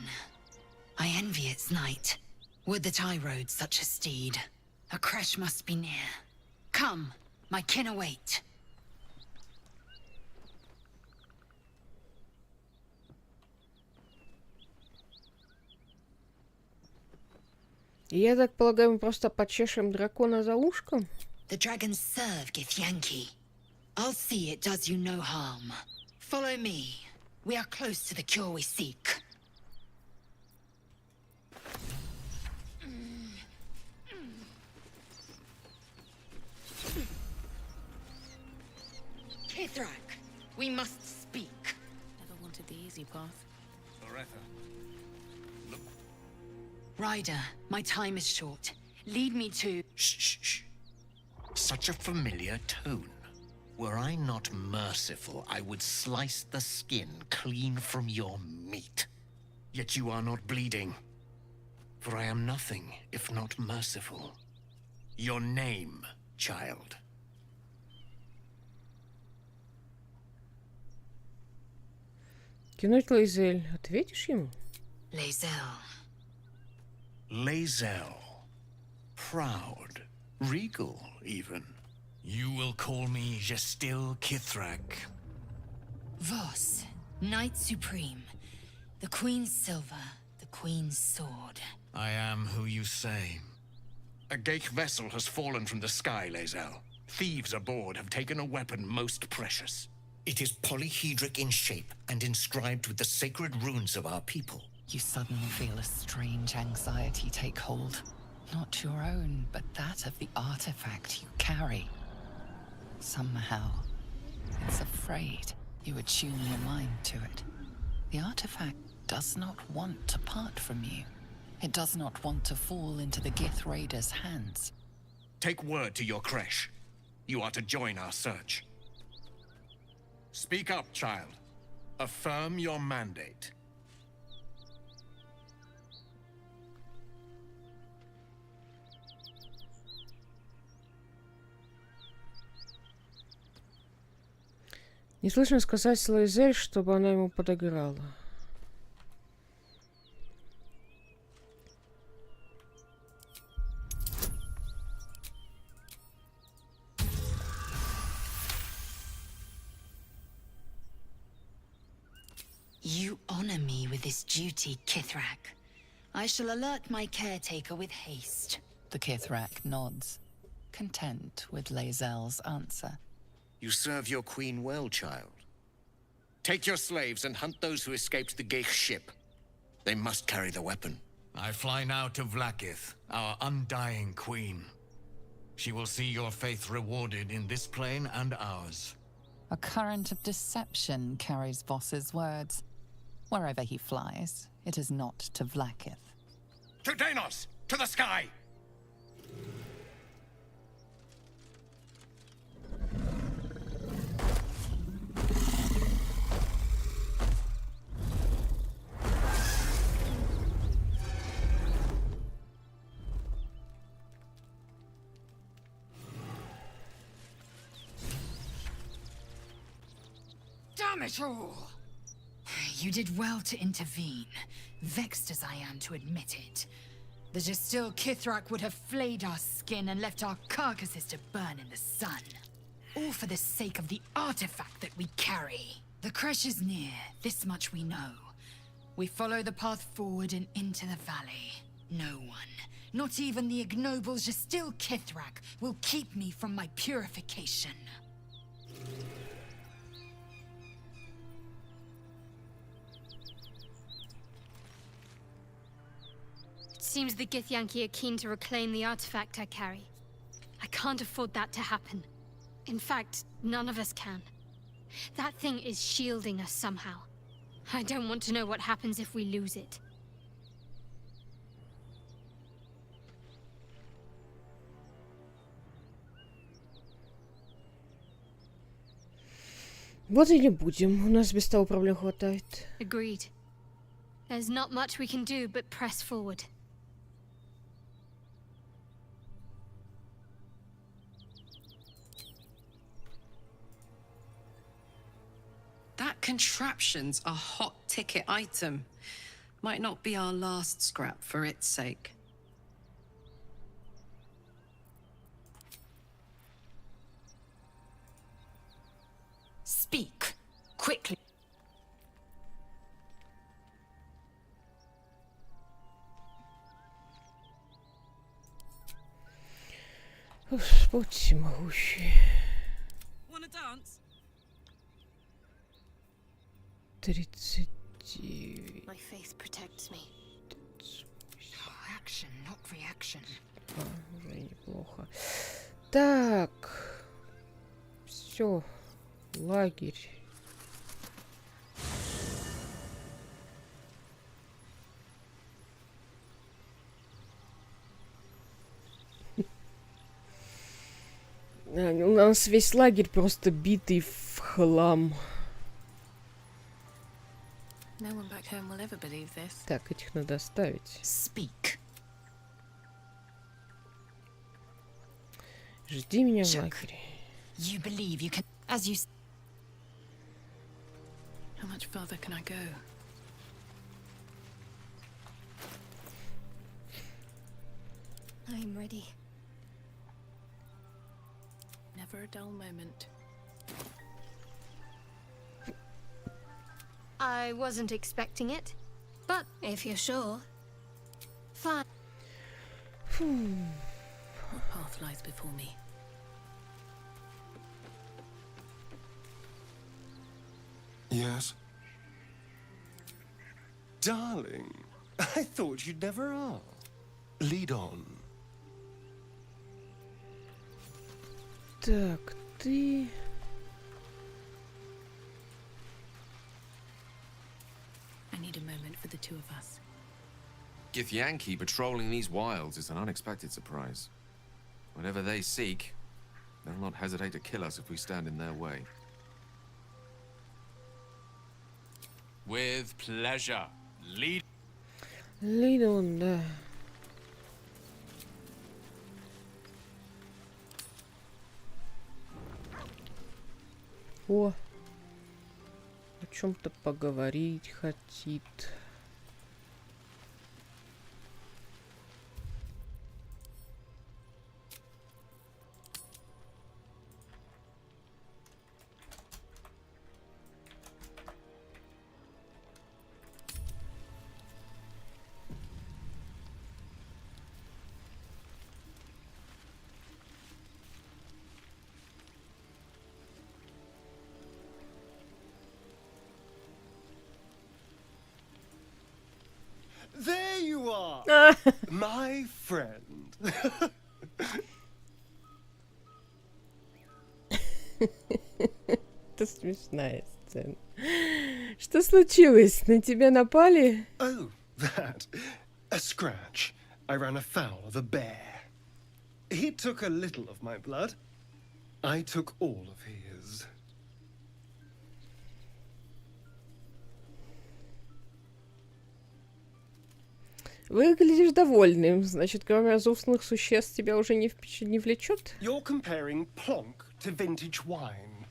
I envy its knight. Would that I rode such a steed. A crash must be near. Come, my kin await.
Я так полагаю, мы просто почешем дракона за ушком?
The dragons serve Githyanki. I'll see it does you no harm. Follow me. We are close to the cure we seek. Kithrak, we must speak.
Never wanted the easy path.
Ryder, my time is short. Lead me to...
Shh, shh, shh. Such a familiar tone. Were I not merciful, I would slice the skin clean from your meat. Yet you are not bleeding. For I am nothing if not merciful. Your name, child.
Кинуть Лейзель. Ответишь ему?
Lae'zel.
Lae'zel. Proud. Regal, even. You will call me Gestil Kithrak.
Voss, Knight Supreme. The Queen's silver, the Queen's sword.
I am who you say. A Geich vessel has fallen from the sky, Lae'zel. Thieves aboard have taken a weapon most precious. It is polyhedric in shape and inscribed with the sacred runes of our people.
You suddenly feel a strange anxiety take hold. Not your own, but that of the artifact you carry. Somehow, it's afraid. You attune your mind to it. The artifact does not want to part from you. It does not want to fall into the Gith Raiders' hands.
Take word to your creche. You are to join our search. Speak up, child. Affirm your mandate.
Не слышно сказать Лейзель, чтобы она ему подыграла.
You honor me with this duty, Kithrak. I shall alert my caretaker with haste.
The Kithrak nods, content with Lae'zel's answer.
You serve your queen well, child. Take your slaves and hunt those who escaped the Geich ship. They must carry the weapon. I fly now to Vlaakith, our undying queen. She will see your faith rewarded in this plane and ours.
A current of deception carries Voss's words. Wherever he flies, it is not to Vlaakith.
To Danos! To the sky!
Damn it all! You did well to intervene, vexed as I am to admit it. The Gestil Kithrak would have flayed our skin and left our carcasses to burn in the sun. All for the sake of the artifact that we carry. The crash is near, this much we know. We follow the path forward and into the valley. No one, not even the ignoble Gestil Kithrak, will keep me from my purification.
Seems the Githyanki are keen to reclaim the artifact I carry. I can't afford that to happen. In fact, none of us can. That thing is shielding us somehow. I don't want to know what happens if we lose it.
Вот и не будем. У нас без того проблем хватает.
Agreed. There's not much we can do but press forward.
That contraption's a hot ticket item. Might not be our last scrap for its sake.
Speak quickly.
Господь всемогущий.
Wanna dance?
39.
My faith protects me.
Action, not reaction.
Уже неплохо. Так. Все. Лагерь. У нас весь лагерь просто битый в хлам.
No one back home will ever believe this.
Так, этих надо оставить.
Speak.
Жди меня в лагере.
You believe you can, as you.
How much further can I go?
I'm ready.
Never a dull moment.
I wasn't expecting it, but if you're sure, fine.
What path lies before me?
Yes? Darling, I thought you'd never are. Lead on.
Так, ты...
I need a moment for the two of us.
Githyanki patrolling these wilds is an unexpected surprise. Whatever they seek, they'll not hesitate to kill us if we stand in their way. With pleasure. Lead.
Lead on, да. О чем-то поговорить хотит.
There you are, my friend.
Это смешная сцена. Что случилось? На тебя напали?
Oh, that. A scratch. I ran afoul of a bear. He took a little of my blood. I took all of his.
Выглядишь довольным. Значит, кроме разумных существ тебя уже не влечет?
You're comparing plonk to vintage wine.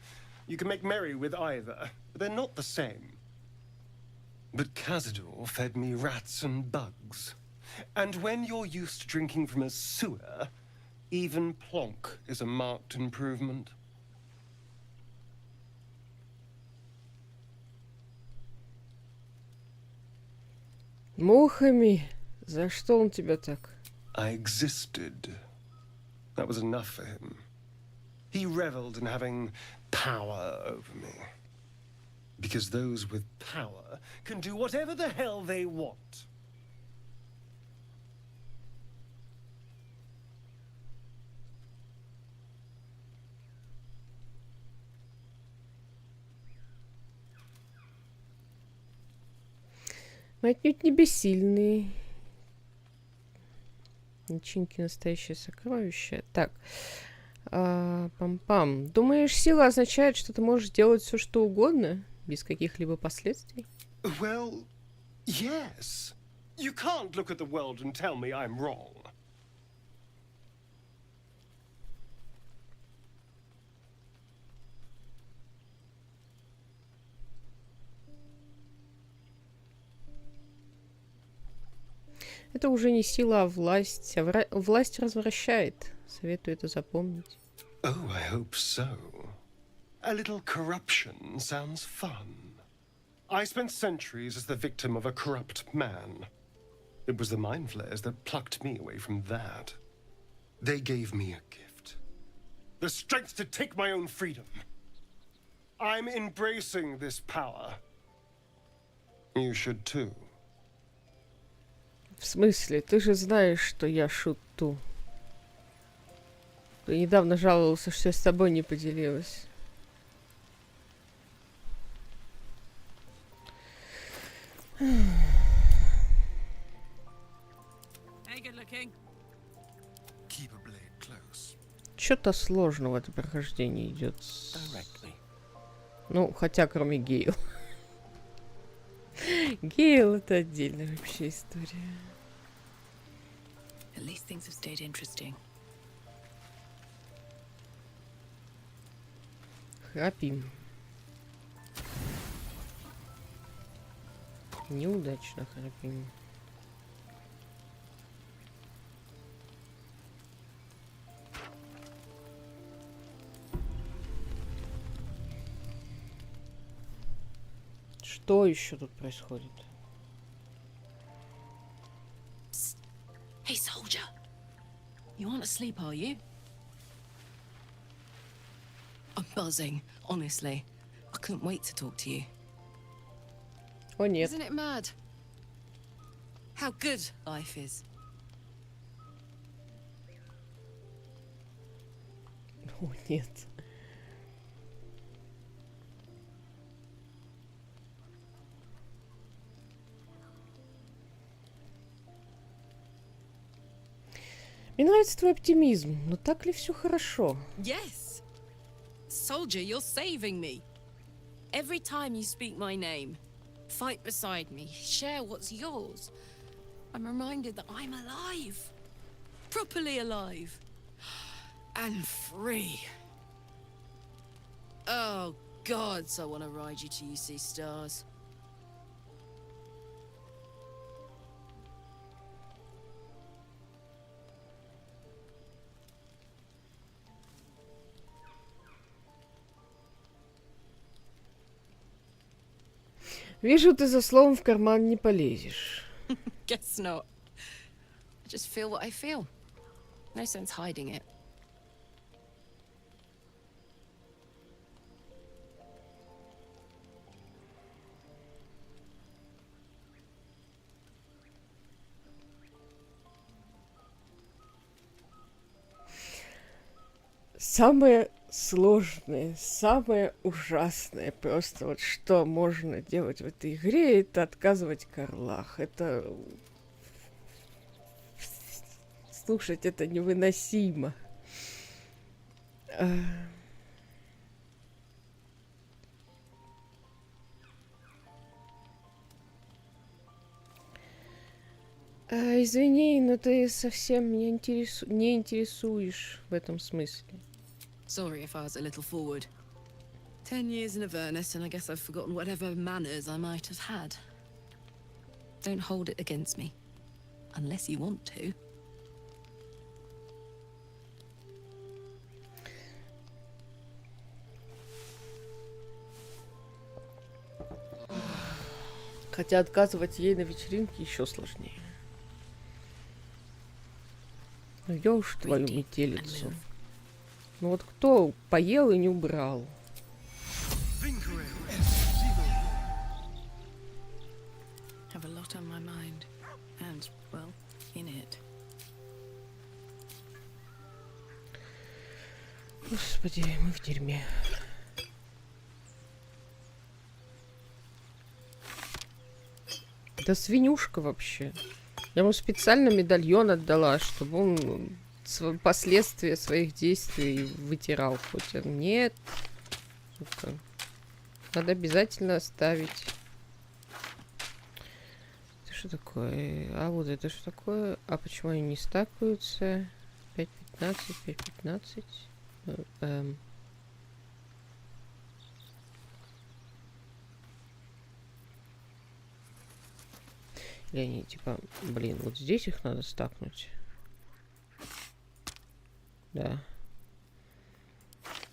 You can make merry with either, but they're not the same. But Cazador fed me rats and bugs. And when you're used to drinking from a sewer, even plonk is a marked improvement.
Мухами? За что он тебя так?
I existed. That was enough for him. He reveled in having power over me. Because those with power can do whatever the hell they want.
Мы отнюдь не бессильные. Начинки настоящее сокровище. Так. Пам-пам. Думаешь, сила означает, что ты можешь делать все, что угодно, без каких-либо последствий?
Well, yes. You can't look at the world and tell me I'm wrong.
Это уже не сила, а власть. Власть развращает. Советую это запомнить.
Oh, I hope so. A little corruption sounds fun. I spent centuries as the victim of a corrupt man. It was the mind flayers that plucked me away from that. They gave me a gift. The strength to take my own freedom. I'm embracing this power. You should too.
В смысле? Ты же знаешь, что я шуту. Ты недавно жаловался, что я с тобой не поделилась. Что-то сложно в этом прохождении идет. Ну, хотя кроме Гейл. Гейл это отдельная вообще история.
At least things have stayed interesting.
Храпим. Неудачно храпим. Что еще тут происходит?
Hey, soldier. You aren't asleep, are you? I'm buzzing, honestly. I couldn't wait to talk to you.
О, нет.
Isn't it mad? How good life is.
О, нет. Мне нравится твой оптимизм, но так ли все хорошо?
Yes. Soldier, you're saving me. Every time you speak my name, fight beside me, share what's yours, I'm reminded that I'm alive. Properly alive. And free. Oh, gods, I want to ride you till you see stars.
Вижу, ты за словом в карман не полезешь.
Guess not. I just feel what I feel. No sense hiding it.
Самое сложное, самое ужасное просто вот что можно делать в этой игре, это отказывать Карлах. Это... Слушать это невыносимо. Извини, но ты совсем меня не интересуешь в этом смысле.
Sorry if I was a little forward. 10 years in Avernus, and I guess I've forgotten whatever manners I might have had. Don't hold it against me. Unless you want to.
Хотя отказывать ей на вечеринке еще сложнее. Ну я уж твою метелицу. Ну вот кто поел и не убрал?
Have a lot on my mind, and well, in it.
Господи, мы в дерьме. Да свинюшка вообще. Я ему специально медальон отдала, чтобы он последствия своих действий вытирал. Хоть он нет. Сука. Надо обязательно оставить. Это что такое? А вот это что такое? А почему они не стакаются? 5-15, 5-15. Или они, типа, блин, вот здесь их надо стакнуть. Да.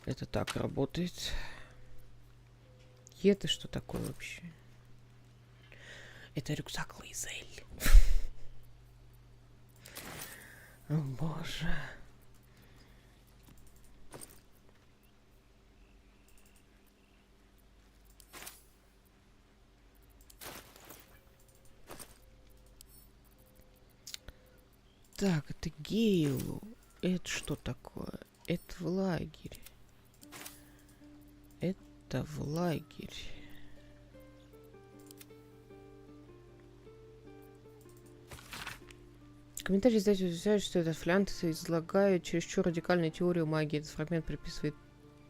Это так работает. И это что такое вообще? Это рюкзак Лизель. О, боже. Так, это Гейлу. Это что такое? Это в лагерь. Это в лагерь. Комментарий издателя утверждает, что этот флянт излагает чересчур радикальную теорию магии. Этот фрагмент приписывает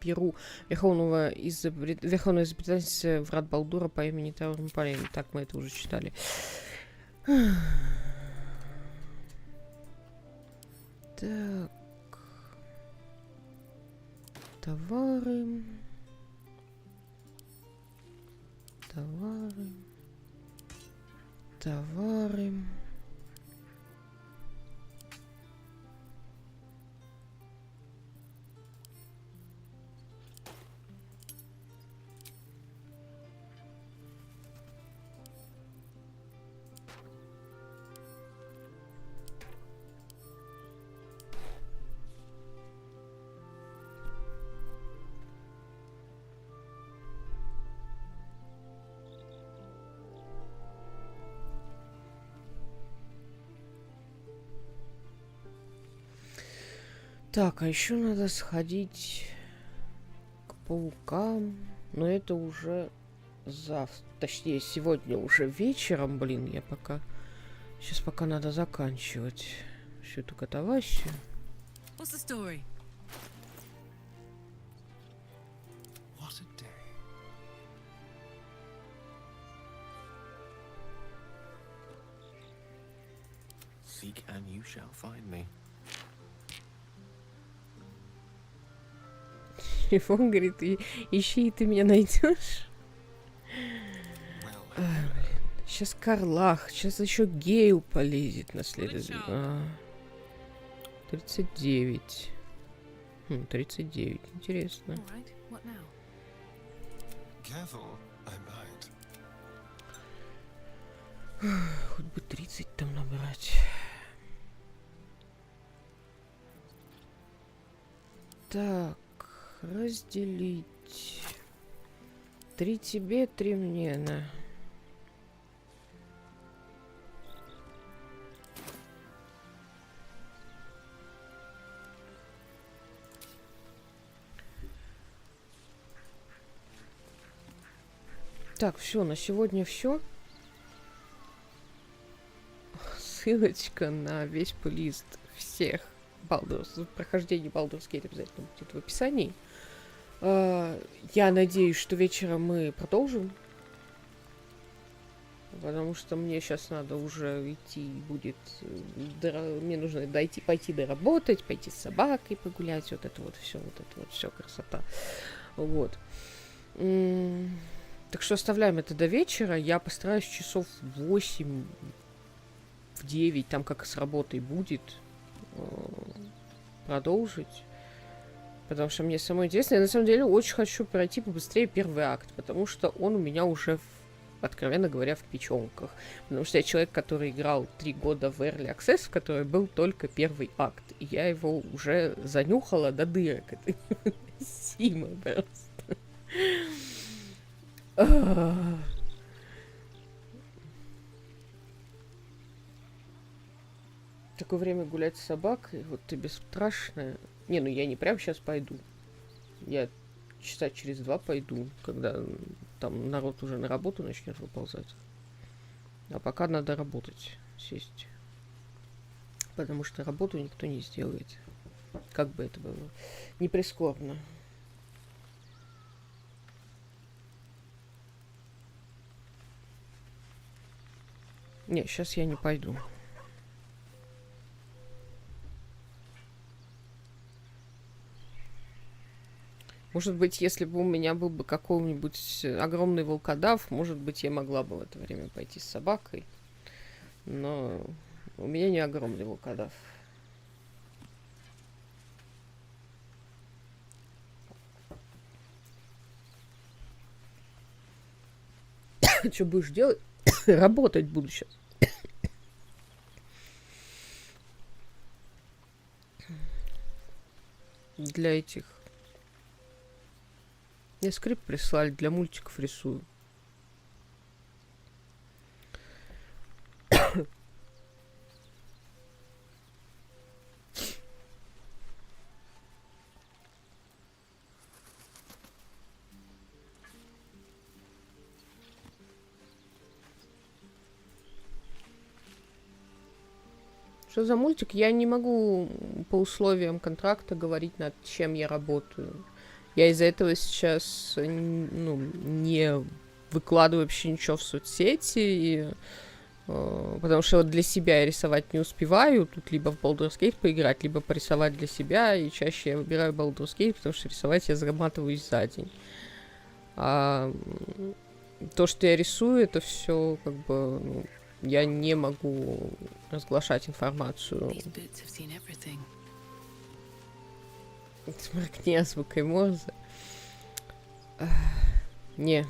перу верховной изобретательницы врат Балдура по имени Таурмпалин. Так, мы это уже читали. Так. Товары. Товары. Товары. Так, а еще надо сходить к паукам. Но это уже завтра. Точнее, сегодня уже вечером, блин, я пока... Сейчас пока надо заканчивать всю эту катавасию.
What's the story?
What a day.
Seek and you shall find me.
Телефон говорит, ищи, и ты меня найдешь. Сейчас Карлах, сейчас еще Гейл полезет на следующий. 39. 39, интересно. Хоть бы 30 там набрать. Так, разделить. 3 тебе, 3 мне, на. Так, все, на сегодня все. Ссылочка на весь плейлист всех прохождений Baldur's Gate обязательно будет в описании. Я надеюсь, что вечером мы продолжим. Потому что мне сейчас надо уже идти будет. Мне нужно пойти доработать, пойти с собакой погулять. Вот это вот все, красота. Вот. Так что оставляем это до вечера. Я постараюсь часов в 8, в 9, там как с работой будет, продолжить. Потому что мне самое интересное. Я на самом деле очень хочу пройти побыстрее первый акт. Потому что он у меня уже, откровенно говоря, в печенках. Потому что я человек, который играл 3 года в Early Access, в которой был только первый акт. И я его уже занюхала до дырок. Это невыносимо просто. Такое время гулять с собакой, вот ты бесстрашная. Не, ну я не прям сейчас пойду. Я часа через 2 пойду, когда там народ уже на работу начнет выползать. А пока надо работать, сесть. Потому что работу никто не сделает. Как бы это было не прискорбно. Не, сейчас я не пойду. Может быть, если бы у меня был бы какой-нибудь огромный волкодав, может быть, я могла бы в это время пойти с собакой. Но у меня не огромный волкодав. Что будешь делать? Работать буду сейчас. Для этих. Мне скрипт прислали, для мультиков рисую. Что за мультик? Я не могу по условиям контракта говорить, над чем я работаю. Я из-за этого сейчас не выкладываю вообще ничего в соцсети, потому что вот для себя я рисовать не успеваю. Тут либо в Baldur's Gate поиграть, либо порисовать для себя, и чаще я выбираю Baldur's Gate, потому что рисовать я зарабатываюсь за день. А то, что я рисую, это все как бы... я не могу разглашать информацию. Сморкни азбукой Морзе. Не.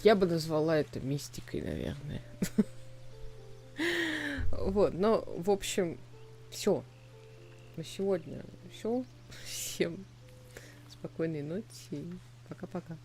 Я бы назвала это мистикой, наверное. Вот, но, в общем, все. На сегодня все. Всем спокойной ночи. Пока-пока.